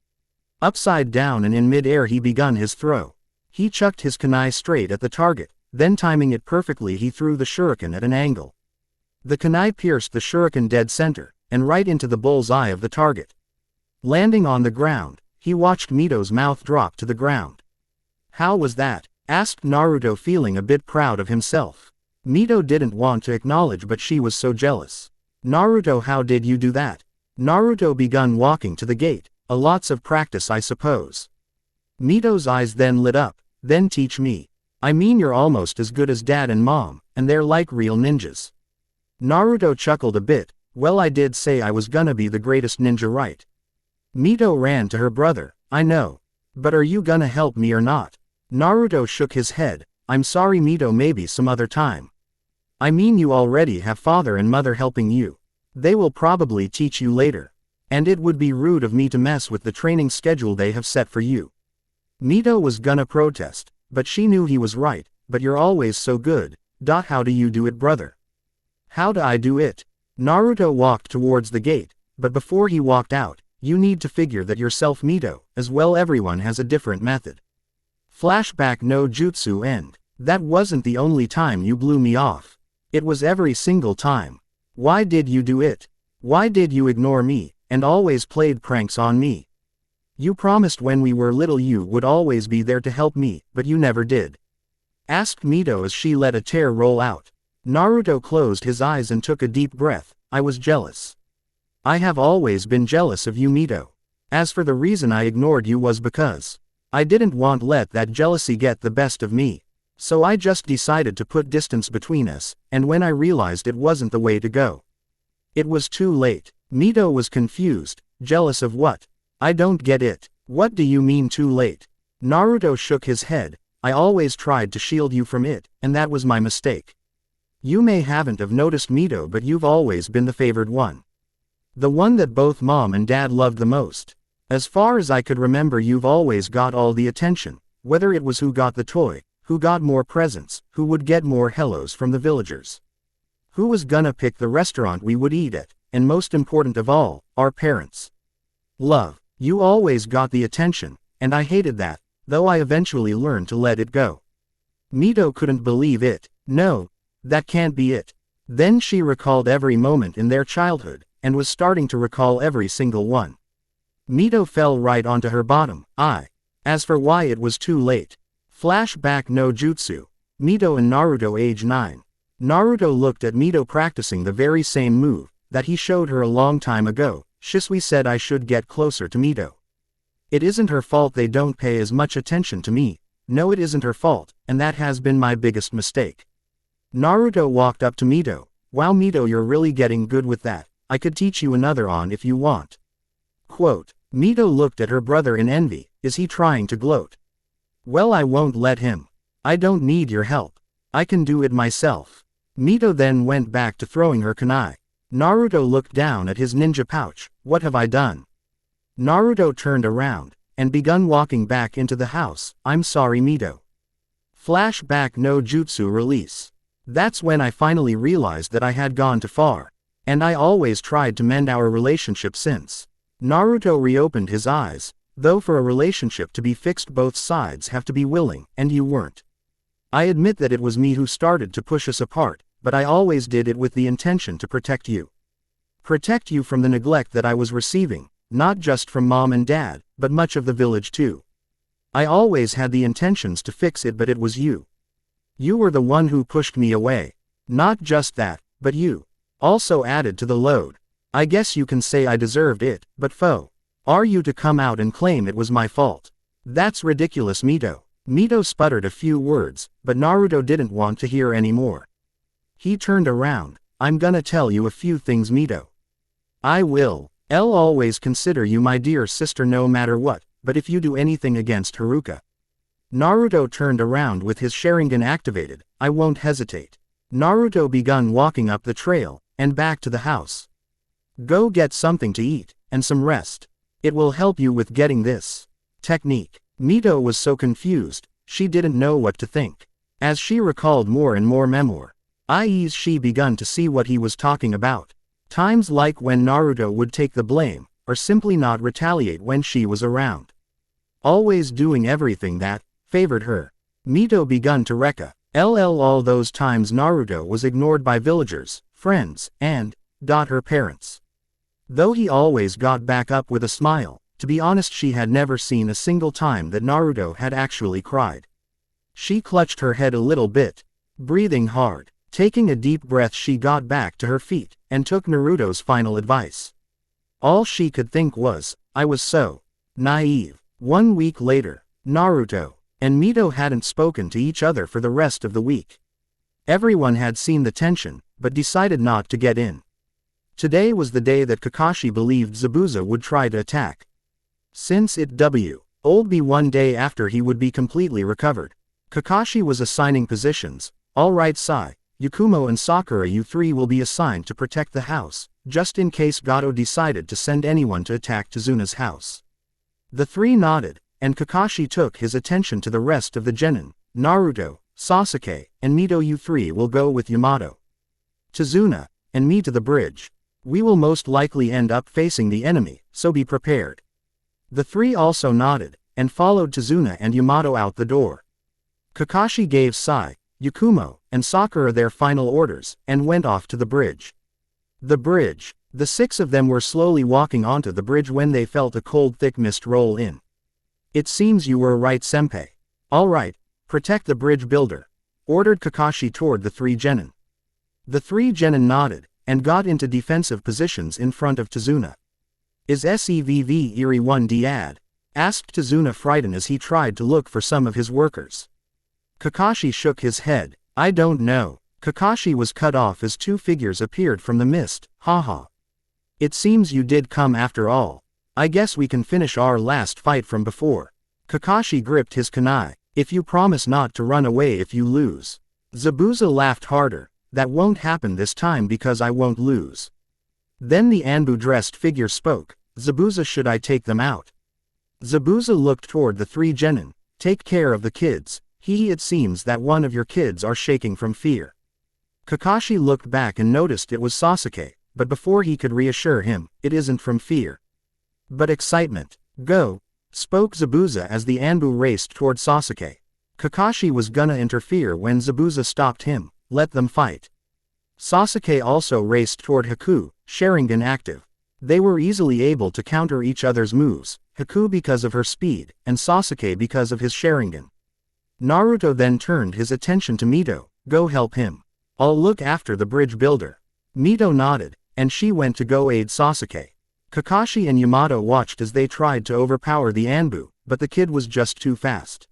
Upside down and in mid-air he begun his throw. He chucked his kunai straight at the target, Then timing it perfectly he threw the shuriken at an angle. The kunai pierced the shuriken dead center, and right into the bull's eye of the target. Landing on the ground, he watched Mito's mouth drop to the ground. "How was that?" asked Naruto, feeling a bit proud of himself. Mito didn't want to acknowledge, but she was so jealous. "Naruto, how did you do that?" Naruto began walking to the gate. "Lots of practice, I suppose." Mito's eyes then lit up. "Then teach me." "I mean, you're almost as good as Dad and Mom, and they're like real ninjas." Naruto chuckled a bit. "Well, I did say I was gonna be the greatest ninja, right?" Mito ran to her brother. "I know. But are you gonna help me or not?" Naruto shook his head. "I'm sorry Mito, maybe some other time." "I mean, you already have father and mother helping you. They will probably teach you later. And it would be rude of me to mess with the training schedule they have set for you." Mito was gonna protest, but she knew he was right. "But you're always so good. How do you do it, brother?" "How do I do it?" Naruto walked towards the gate, but before he walked out, "You need to figure that yourself, Mito, as well. Everyone has a different method." Flashback no jutsu end. "That wasn't the only time you blew me off. It was every single time. Why did you do it? Why did you ignore me, and always played pranks on me? You promised when we were little you would always be there to help me, but you never did," asked Mito as she let a tear roll out. Naruto closed his eyes and took a deep breath. "I was jealous. I have always been jealous of you, Mito. As for the reason I ignored you was because I didn't want to let that jealousy get the best of me. So I just decided to put distance between us, and when I realized it wasn't the way to go, it was too late." Mito was confused. "Jealous of what? I don't get it. What do you mean too late?" Naruto shook his head. "I always tried to shield you from it, and that was my mistake. You may haven't have noticed, Mito, but you've always been the favored one. The one that both Mom and Dad loved the most. As far as I could remember, you've always got all the attention, whether it was who got the toy, who got more presents, who would get more hellos from the villagers, who was gonna pick the restaurant we would eat at, and most important of all, our parents' love. You always got the attention, and I hated that, though I eventually learned to let it go." Mito couldn't believe it. "No, that can't be it." Then she recalled every moment in their childhood, and was starting to recall every single one. Mito fell right onto her bottom. As for why it was too late. Flashback no jutsu. Mito and Naruto, age 9. Naruto looked at Mito practicing the very same move that he showed her a long time ago. "Shisui said I should get closer to Mito. It isn't her fault they don't pay as much attention to me. No, it isn't her fault, and that has been my biggest mistake." Naruto walked up to Mito. "Wow, Mito, you're really getting good with that. I could teach you another on if you want." Quote. Mito looked at her brother in envy. Is he trying to gloat? "Well, I won't let him. I don't need your help. I can do it myself." Mito then went back to throwing her kunai. Naruto looked down at his ninja pouch. "What have I done?" Naruto turned around and begun walking back into the house. "I'm sorry, Mito." Flashback no jutsu release. That's when I finally realized that I had gone too far. And I always tried to mend our relationship since. Naruto reopened his eyes. Though for a relationship to be fixed, both sides have to be willing, and you weren't. I admit that it was me who started to push us apart, but I always did it with the intention to protect you. Protect you from the neglect that I was receiving, not just from Mom and Dad, but much of the village too. I always had the intentions to fix it, but it was you. You were the one who pushed me away. Not just that, but you also added to the load. I guess you can say I deserved it, but are you to come out and claim it was my fault? That's ridiculous, Mito. Mito sputtered a few words, but Naruto didn't want to hear any more. He turned around. I'm gonna tell you a few things, Mito. I will. I'll always consider you my dear sister no matter what, but if you do anything against Haruka. Naruto turned around with his Sharingan activated. I won't hesitate. Naruto begun walking up the trail, and back to the house. Go get something to eat, and some rest. It will help you with getting this technique. Mito was so confused, she didn't know what to think. As she recalled more and more memories, she begun to see what he was talking about. Times like when Naruto would take the blame, or simply not retaliate when she was around. Always doing everything that favored her. Mito begun to recca. All those times Naruto was ignored by villagers, friends, and her parents. Though he always got back up with a smile, to be honest she had never seen a single time that Naruto had actually cried. She clutched her head a little bit, breathing hard. Taking a deep breath she got back to her feet, and took Naruto's final advice. All she could think was, I was so naive. 1 week later, Naruto and Mito hadn't spoken to each other for the rest of the week. Everyone had seen the tension, but decided not to get in. Today was the day that Kakashi believed Zabuza would try to attack. Since it would be one day after he would be completely recovered. Kakashi was assigning positions. Alright Sai, Yakumo and Sakura, you three will be assigned to protect the house, just in case Gato decided to send anyone to attack Tazuna's house. The three nodded, and Kakashi took his attention to the rest of the genin. Naruto, Sasuke, and Mito, you three will go with Yamato, Tazuna, and me to the bridge. We will most likely end up facing the enemy, so be prepared. The three also nodded, and followed Tazuna and Yamato out the door. Kakashi gave Sai, Yakumo, and Sakura their final orders, and went off to the bridge. The bridge. The six of them were slowly walking onto the bridge when they felt a cold thick mist roll in. It seems you were right, Senpai. Alright, protect the bridge builder, ordered Kakashi toward the three genin. The three genin nodded, and got into defensive positions in front of Tazuna. Is SEVV Eerie 1 Diad? Asked Tazuna frightened as he tried to look for some of his workers. Kakashi shook his head. I don't know. Kakashi was cut off as two figures appeared from the mist. Haha. It seems you did come after all. I guess we can finish our last fight from before. Kakashi gripped his kunai. If you promise not to run away if you lose. Zabuza laughed harder. That won't happen this time because I won't lose. Then the Anbu-dressed figure spoke. Zabuza, should I take them out? Zabuza looked toward the three genin. Take care of the kids. It seems that one of your kids are shaking from fear. Kakashi looked back and noticed it was Sasuke, but before he could reassure him, it isn't from fear, but excitement. Go, spoke Zabuza as the Anbu raced toward Sasuke. Kakashi was gonna interfere when Zabuza stopped him. Let them fight. Sasuke also raced toward Haku, Sharingan active. They were easily able to counter each other's moves, Haku because of her speed, and Sasuke because of his Sharingan. Naruto then turned his attention to Mito. Go help him. I'll look after the bridge builder. Mito nodded, and she went to go aid Sasuke. Kakashi and Yamato watched as they tried to overpower the Anbu, but the kid was just too fast.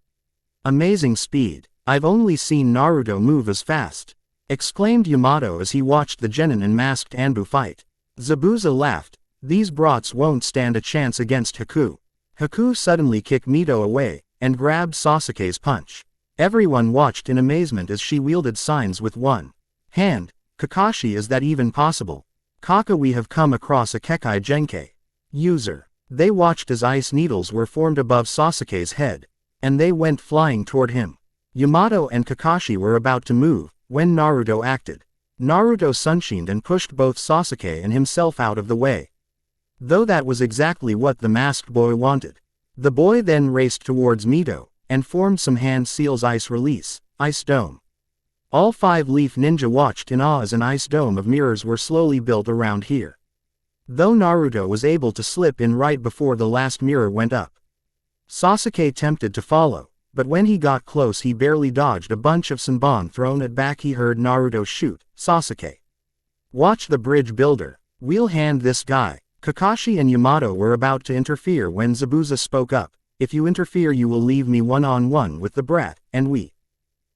Amazing speed. I've only seen Naruto move as fast, exclaimed Yamato as he watched the genin and masked Anbu fight. Zabuza laughed. These brats won't stand a chance against Haku. Haku suddenly kicked Mito away, and grabbed Sasuke's punch. Everyone watched in amazement as she wielded signs with one hand. Kakashi, is that even possible? Kaka, we have come across a Kekai Genkei user. They watched as ice needles were formed above Sasuke's head, and they went flying toward him. Yamato and Kakashi were about to move, when Naruto acted. Naruto sunshined and pushed both Sasuke and himself out of the way. Though that was exactly what the masked boy wanted. The boy then raced towards Mito, and formed some hand seals ice release, ice dome. All 5-leaf ninja watched in awe as an ice dome of mirrors were slowly built around here. Though Naruto was able to slip in right before the last mirror went up. Sasuke tempted to follow, but when he got close he barely dodged a bunch of Senbon thrown at back. He heard Naruto shoot, Sasuke. Watch the bridge builder. We'll hand this guy. Kakashi and Yamato were about to interfere when Zabuza spoke up. If you interfere you will leave me one-on-one with the brat, and we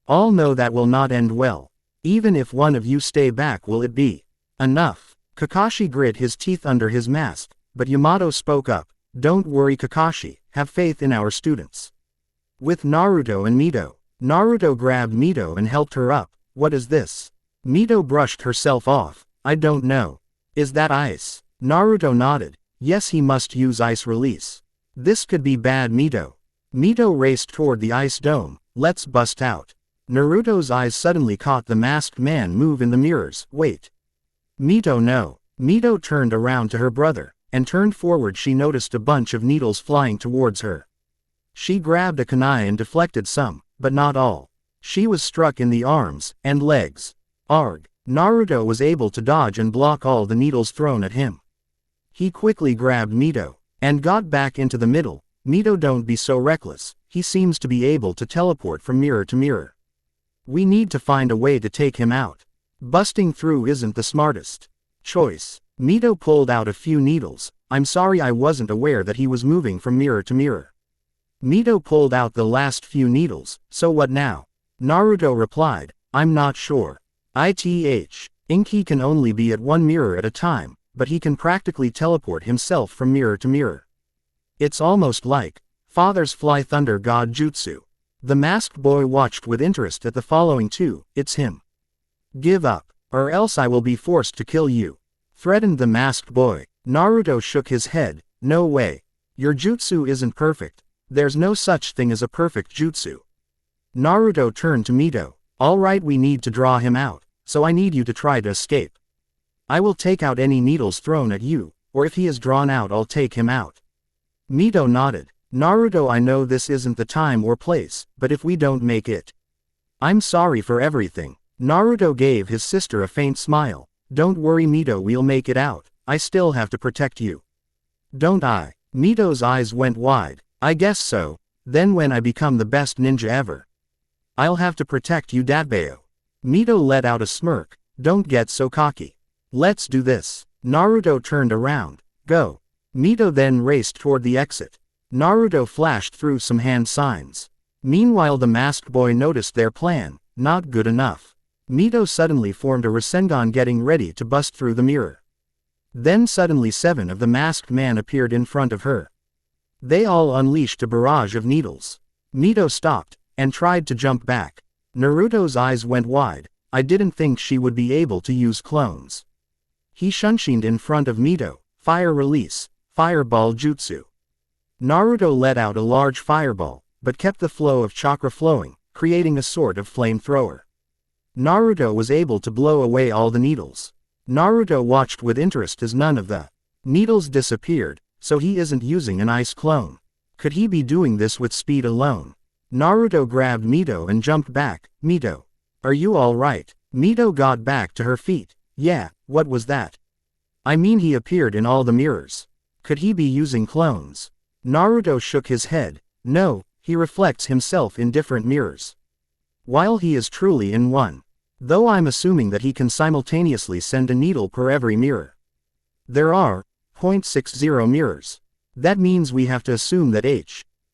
all know that will not end well. Even if one of you stay back, will it be enough? Kakashi grit his teeth under his mask, but Yamato spoke up. Don't worry Kakashi, have faith in our students. With Naruto and Mito. Naruto grabbed Mito and helped her up. What is this? Mito brushed herself off. I don't know. Is that ice? Naruto nodded. Yes, he must use ice release. This could be bad. Mito. Mito raced toward the ice dome. Let's bust out. Naruto's eyes suddenly caught the masked man move in the mirrors. Wait. Mito, no. Mito turned around to her brother, and turned forward. She noticed a bunch of needles flying towards her. She grabbed a kunai and deflected some, but not all. She was struck in the arms and legs. Arg! Naruto was able to dodge and block all the needles thrown at him. He quickly grabbed Mito and got back into the middle. Mito, don't be so reckless, he seems to be able to teleport from mirror to mirror. We need to find a way to take him out. Busting through isn't the smartest choice. Mito pulled out a few needles. I'm sorry, I wasn't aware that he was moving from mirror to mirror. Mito pulled out the last few needles. So what now? Naruto replied, I'm not sure. Inky can only be at one mirror at a time, but he can practically teleport himself from mirror to mirror. It's almost like Father's Fly Thunder God Jutsu. The masked boy watched with interest at the following two. It's him. Give up, or else I will be forced to kill you, threatened the masked boy. Naruto shook his head. No way. Your jutsu isn't perfect. There's no such thing as a perfect jutsu. Naruto turned to Mito. Alright, we need to draw him out, so I need you to try to escape. I will take out any needles thrown at you, or if he is drawn out I'll take him out. Mito nodded. Naruto, I know this isn't the time or place, but if we don't make it, I'm sorry for everything. Naruto gave his sister a faint smile. Don't worry Mito, we'll make it out. I still have to protect you. Don't I? Mito's eyes went wide. I guess so. Then when I become the best ninja ever, I'll have to protect you, Datbeo. Mito let out a smirk. Don't get so cocky. Let's do this. Naruto turned around. Go. Mito then raced toward the exit. Naruto flashed through some hand signs. Meanwhile the masked boy noticed their plan. Not good enough. Mito suddenly formed a Rasengan, getting ready to bust through the mirror. Then suddenly 7 of the masked men appeared in front of her. They all unleashed a barrage of needles. Mito stopped and tried to jump back. Naruto's eyes went wide. I didn't think she would be able to use clones. He shunshined in front of Mito. Fire release. Fireball jutsu. Naruto let out a large fireball, but kept the flow of chakra flowing, creating a sort of flamethrower. Naruto was able to blow away all the needles. Naruto watched with interest as none of the needles disappeared, so he isn't using an ice clone. Could he be doing this with speed alone? Naruto grabbed Mito and jumped back. Mito, are you alright? Mito got back to her feet. Yeah, what was that? I mean, he appeared in all the mirrors. Could he be using clones? Naruto shook his head. No, he reflects himself in different mirrors, while he is truly in one. Though I'm assuming that he can simultaneously send a needle per every mirror. There are 0.60 mirrors. That means we have to assume that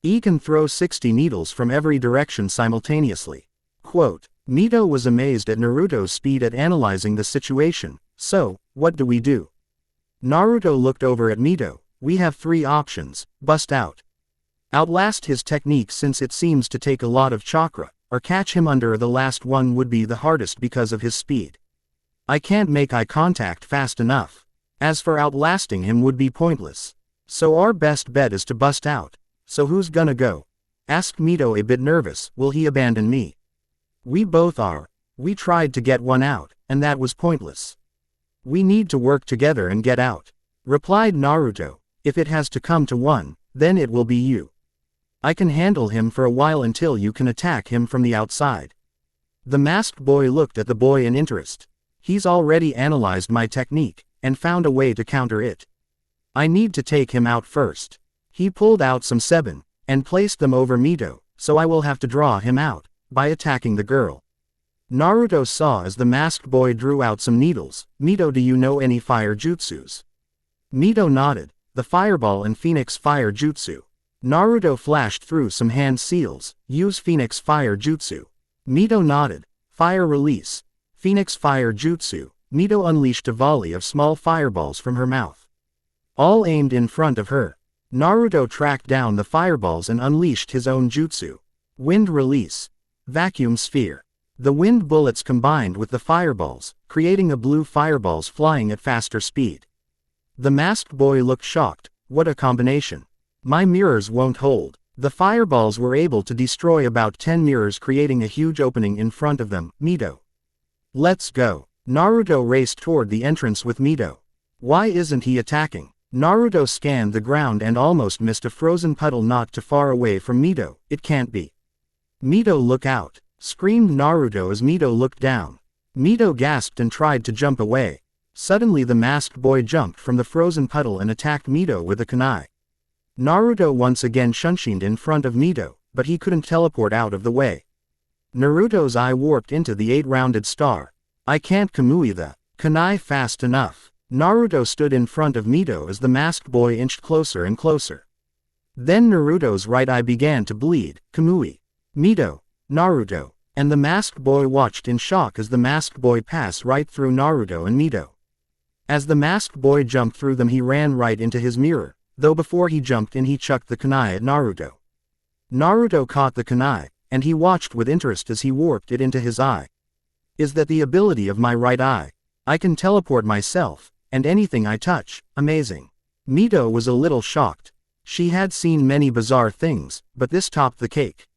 He can throw 60 needles from every direction simultaneously. Quote, Mito was amazed at Naruto's speed at analyzing the situation. So, what do we do? Naruto looked over at Mito. We have 3 options. Bust out. Outlast his technique since it seems to take a lot of chakra, or catch him under. The last one would be the hardest because of his speed. I can't make eye contact fast enough. As for outlasting him would be pointless. So our best bet is to bust out. So who's gonna go? Asked Mito, a bit nervous. Will he abandon me? We both are. We tried to get one out, and that was pointless. We need to work together and get out, replied Naruto. If it has to come to one, then it will be you. I can handle him for a while until you can attack him from the outside. The masked boy looked at the boy in interest. He's already analyzed my technique, and found a way to counter it. I need to take him out first. He pulled out some 7, and placed them over Mito, so I will have to draw him out, by attacking the girl. Naruto saw as the masked boy drew out some needles. Mito, do you know any fire jutsus? Mito nodded. The fireball and phoenix fire jutsu. Naruto flashed through some hand seals. Use phoenix fire jutsu. Mito nodded. Fire release. Phoenix fire jutsu. Mito unleashed a volley of small fireballs from her mouth, all aimed in front of her. Naruto tracked down the fireballs and unleashed his own jutsu. Wind release. Vacuum sphere. The wind bullets combined with the fireballs, creating a blue fireballs flying at faster speed. The masked boy looked shocked. What a combination. My mirrors won't hold. The fireballs were able to destroy about 10 mirrors, creating a huge opening in front of them. Mito, let's go. Naruto raced toward the entrance with Mito. Why isn't he attacking? Naruto scanned the ground and almost missed a frozen puddle not too far away from Mito. It can't be. Mito, look out. screamed Naruto as Mito looked down. Mito gasped and tried to jump away. Suddenly the masked boy jumped from the frozen puddle and attacked Mito with a kunai. Naruto once again shunshined in front of Mito, but he couldn't teleport out of the way. Naruto's eye warped into the 8-rounded star. I can't kamui the kunai fast enough. Naruto stood in front of Mito as the masked boy inched closer and closer. Then Naruto's right eye began to bleed. Kamui. Mito. Naruto. And the masked boy watched in shock as the masked boy passed right through Naruto and Mito. As the masked boy jumped through them, he ran right into his mirror, though before he jumped in he chucked the kunai at Naruto. Naruto caught the kunai, and he watched with interest as he warped it into his eye. Is that the ability of my right eye? I can teleport myself, and anything I touch. Amazing. Mito was a little shocked. She had seen many bizarre things, but this topped the cake.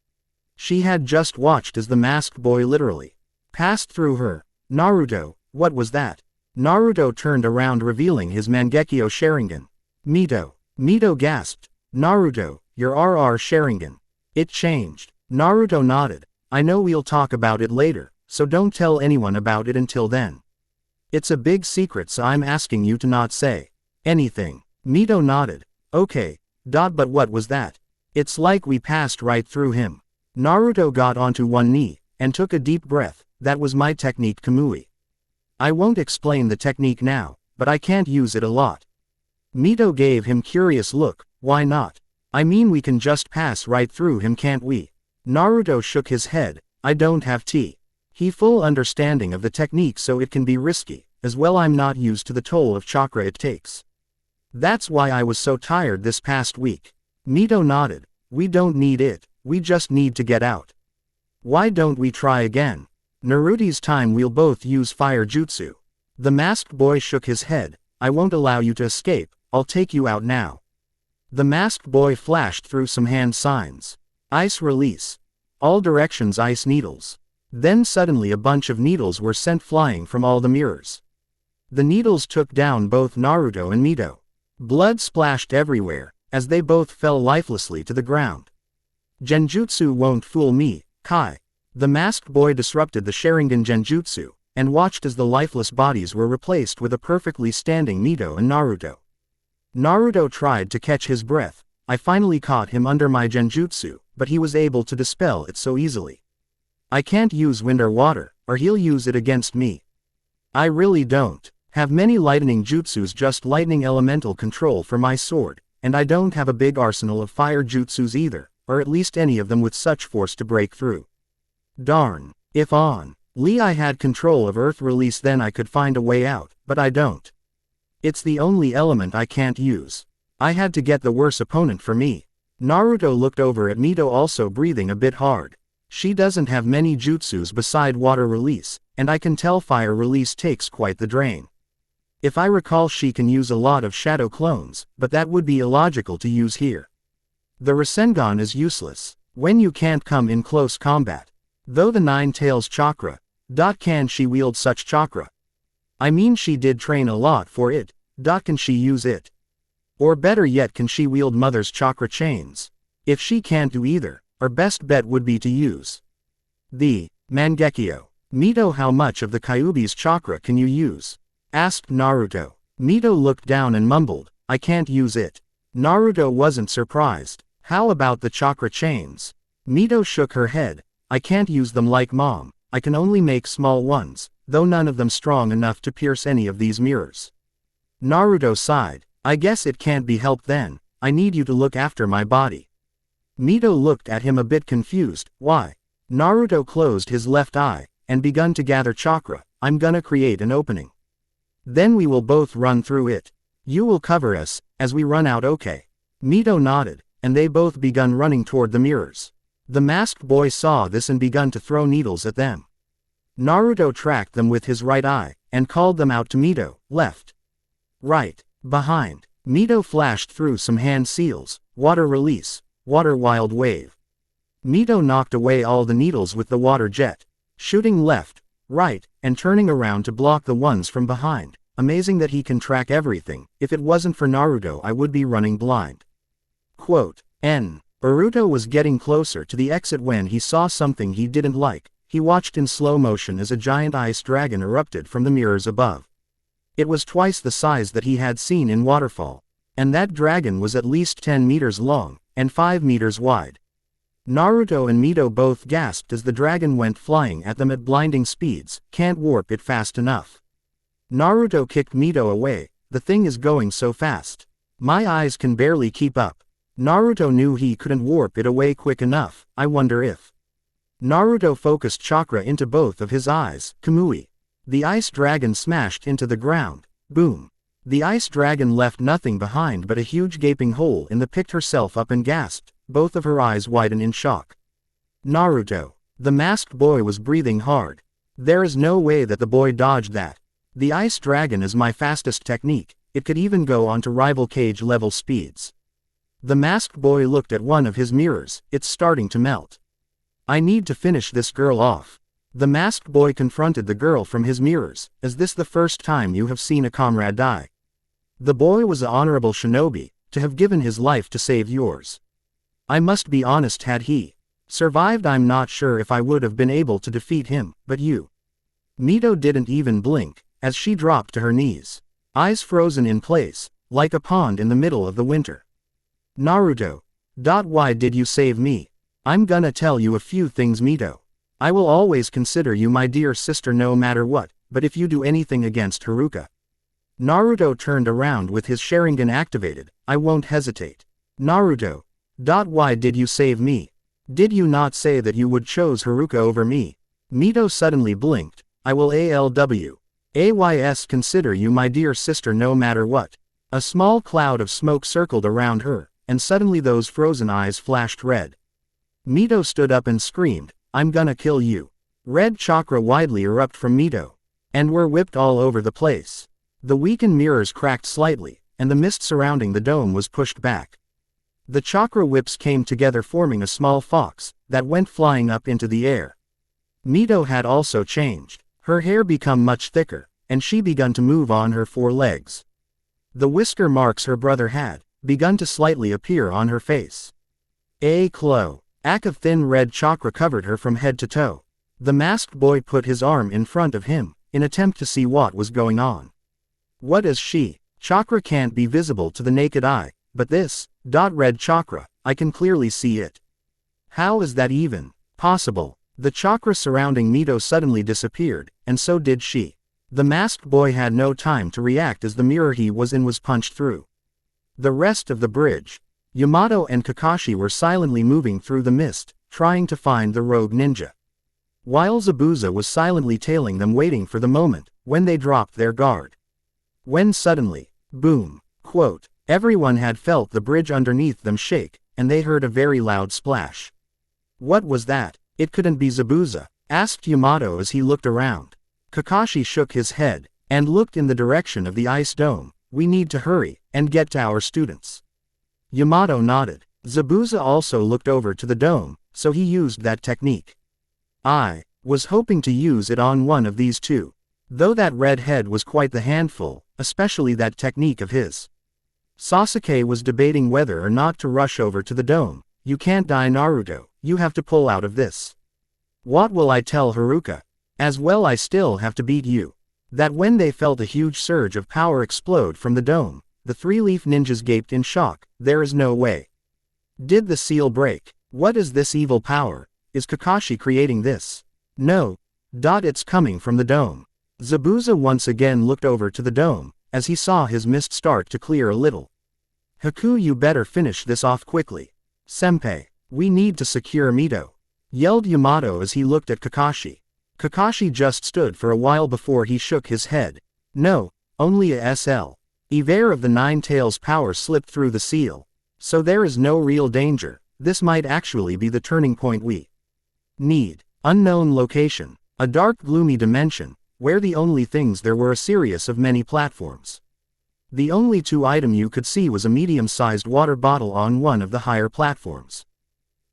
She had just watched as the masked boy literally passed through her. Naruto, what was that? Naruto turned around revealing his Mangekyo Sharingan. Mito gasped. Naruto, your RR Sharingan. It changed. Naruto nodded. I know we'll talk about it later, so don't tell anyone about it until then. It's a big secret, so I'm asking you to not say anything. Mito nodded. Okay. But what was that? It's like we passed right through him. Naruto got onto one knee, and took a deep breath. That was my technique kamui. I won't explain the technique now, but I can't use it a lot. Mito gave him curious look. Why not? I mean, we can just pass right through him, can't we? Naruto shook his head. I don't have he full understanding of the technique, so it can be risky, as well I'm not used to the toll of chakra it takes. That's why I was so tired this past week. Mito nodded. We don't need it, we just need to get out. Why don't we try again? Naruto's time we'll both use fire jutsu. The masked boy shook his head. I won't allow you to escape, I'll take you out now. The masked boy flashed through some hand signs. Ice release. All directions ice needles. Then suddenly a bunch of needles were sent flying from all the mirrors. The needles took down both Naruto and Mito. Blood splashed everywhere, as they both fell lifelessly to the ground. Genjutsu won't fool me, Kai. The masked boy disrupted the Sharingan Genjutsu, and watched as the lifeless bodies were replaced with a perfectly standing Mito and Naruto. Naruto tried to catch his breath. I finally caught him under my Genjutsu, but he was able to dispel it so easily. I can't use wind or water, or he'll use it against me. I really don't have many lightning jutsus, just lightning elemental control for my sword, and I don't have a big arsenal of fire jutsus either, or at least any of them with such force to break through. Darn. If only I had control of earth release, then I could find a way out, but I don't. It's the only element I can't use. I had to get the worse opponent for me. Naruto looked over at Mito, also breathing a bit hard. She doesn't have many jutsus beside water release, and I can tell fire release takes quite the drain. If I recall, she can use a lot of shadow clones, but that would be illogical to use here. The Rasengan is useless when you can't come in close combat. Though the Nine Tails chakra, can she wield such chakra? I mean, she did train a lot for it, can she use it? Or better yet, can she wield Mother's chakra chains? If she can't do either, our best bet would be to use the Mangekyo. Mito, how much of the Kyuubi's chakra can you use? Asked Naruto. Mito looked down and mumbled, I can't use it. Naruto wasn't surprised. How about the chakra chains? Mito shook her head. I can't use them like Mom. I can only make small ones, though none of them strong enough to pierce any of these mirrors. Naruto sighed. I guess it can't be helped then. I need you to look after my body. Mito looked at him a bit confused. Why? Naruto closed his left eye, and begun to gather chakra. I'm gonna create an opening. Then we will both run through it. You will cover us, as we run out, okay? Mito nodded, and they both begun running toward the mirrors. The masked boy saw this and begun to throw needles at them. Naruto tracked them with his right eye, and called them out to Mito, left, right, behind. Mito flashed through some hand seals, water release, water wild wave. Mito knocked away all the needles with the water jet, shooting left, right, and turning around to block the ones from behind. Amazing that he can track everything. If it wasn't for Naruto, I would be running blind. Quote, Naruto was getting closer to the exit when he saw something he didn't like. he watched in slow motion as a giant ice dragon erupted from the mirrors above. It was twice the size that he had seen in Waterfall. And that dragon was at least 10 meters long, and 5 meters wide. Naruto and Mito both gasped as the dragon went flying at them at blinding speeds. Can't warp it fast enough. Naruto kicked Mito away. The thing is going so fast. My eyes can barely keep up. Naruto knew he couldn't warp it away quick enough. I wonder if. Naruto focused chakra into both of his eyes. Kamui. The ice dragon smashed into the ground. Boom. The ice dragon left nothing behind but a huge gaping hole in the picked herself up and gasped, both of her eyes widen in shock. Naruto. The masked boy was breathing hard. There is no way that the boy dodged that. The ice dragon is my fastest technique, it could even go on to rival cage level speeds. The masked boy looked at one of his mirrors. It's starting to melt. I need to finish this girl off. The masked boy confronted the girl from his mirrors. Is this the first time you have seen a comrade die? The boy was an honorable shinobi, to have given his life to save yours. I must be honest, had he survived, I'm not sure if I would have been able to defeat him, but you. Mito didn't even blink, as she dropped to her knees. Eyes frozen in place, like a pond in the middle of the winter. Naruto. Why did you save me? I'm gonna tell you a few things, Mito. I will always consider you my dear sister no matter what, but if you do anything against Haruka. Naruto turned around with his Sharingan activated. I won't hesitate. Naruto. Why did you save me? Did you not say that you would choose Haruka over me? Mito suddenly blinked. I will AYS consider you my dear sister no matter what. A small cloud of smoke circled around her, and suddenly those frozen eyes flashed red. Mito stood up and screamed, I'm gonna kill you. Red chakra widely erupted from Mito, and were whipped all over the place. The weakened mirrors cracked slightly, and the mist surrounding the dome was pushed back. The chakra whips came together forming a small fox, that went flying up into the air. Mito had also changed. Her hair become much thicker, and she begun to move on her 4 legs. The whisker marks her brother had begun to slightly appear on her face. A cloak of thin red chakra covered her from head to toe. The masked boy put his arm in front of him, in attempt to see what was going on. What is she? Chakra can't be visible to the naked eye, but this, red chakra, I can clearly see it. How is that even possible? The chakra surrounding Mito suddenly disappeared, and so did she. The masked boy had no time to react as the mirror he was in was punched through. The rest of the bridge. Yamato and Kakashi were silently moving through the mist, trying to find the rogue ninja. While Zabuza was silently tailing them, waiting for the moment when they dropped their guard. When suddenly, boom, everyone had felt the bridge underneath them shake, and they heard a very loud splash. What was that? It couldn't be Zabuza, asked Yamato as he looked around. Kakashi shook his head, and looked in the direction of the ice dome. We need to hurry, and get to our students. Yamato nodded. Zabuza also looked over to the dome, so he used that technique. I was hoping to use it on one of these two. Though that red head was quite the handful, especially that technique of his. Sasuke was debating whether or not to rush over to the dome. You can't die, Naruto, you have to pull out of this. What will I tell Haruka? As well, I still have to beat you. That when they felt a huge surge of power explode from the dome, the 3-leaf ninjas gaped in shock. There is no way. Did the seal break? What is this evil power? Is Kakashi creating this? No. It's coming from the dome. Zabuza once again looked over to the dome, as he saw his mist start to clear a little. Haku, you better finish this off quickly. Senpai, we need to secure Mito, yelled Yamato as he looked at Kakashi. Kakashi just stood for a while before he shook his head. No, only a SL. Evere of the 9 Tails power slipped through the seal. So there is no real danger. This might actually be the turning point we need. Unknown location. A dark gloomy dimension, where the only things there were a series of many platforms. The only 2 items you could see was a medium-sized water bottle on one of the higher platforms.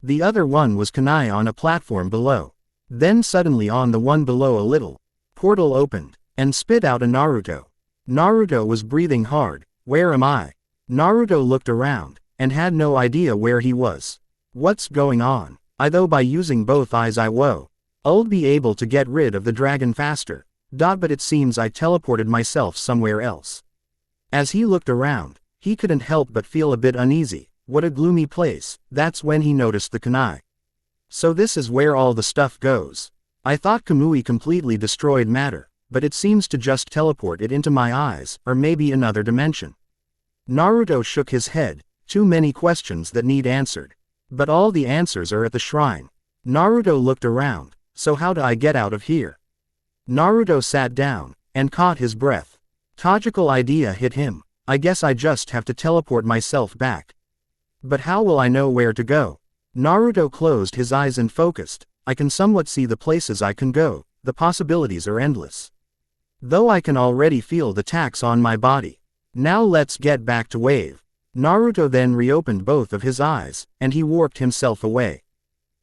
The other one was kunai on a platform below. Then suddenly on the one below a little portal opened, and spit out a Naruto. Naruto was breathing hard. Where am I? Naruto looked around, and had no idea where he was. What's going on? Though by using both eyes I woe. I'll be able to get rid of the dragon faster. But it seems I teleported myself somewhere else. As he looked around, he couldn't help but feel a bit uneasy. What a gloomy place. That's when he noticed the kunai. So this is where all the stuff goes. I thought kamui completely destroyed matter, but it seems to just teleport it into my eyes, or maybe another dimension. Naruto shook his head, too many questions that need answered. But all the answers are at the shrine. Naruto looked around, so how do I get out of here? Naruto sat down, and caught his breath. Logical idea hit him. I guess I just have to teleport myself back. But how will I know where to go? Naruto closed his eyes and focused. I can somewhat see the places I can go, the possibilities are endless. Though I can already feel the tax on my body. Now let's get back to Wave. Naruto then reopened both of his eyes, and he warped himself away.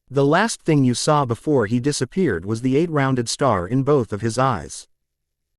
The last thing you saw before he disappeared was the 8-rounded star in both of his eyes.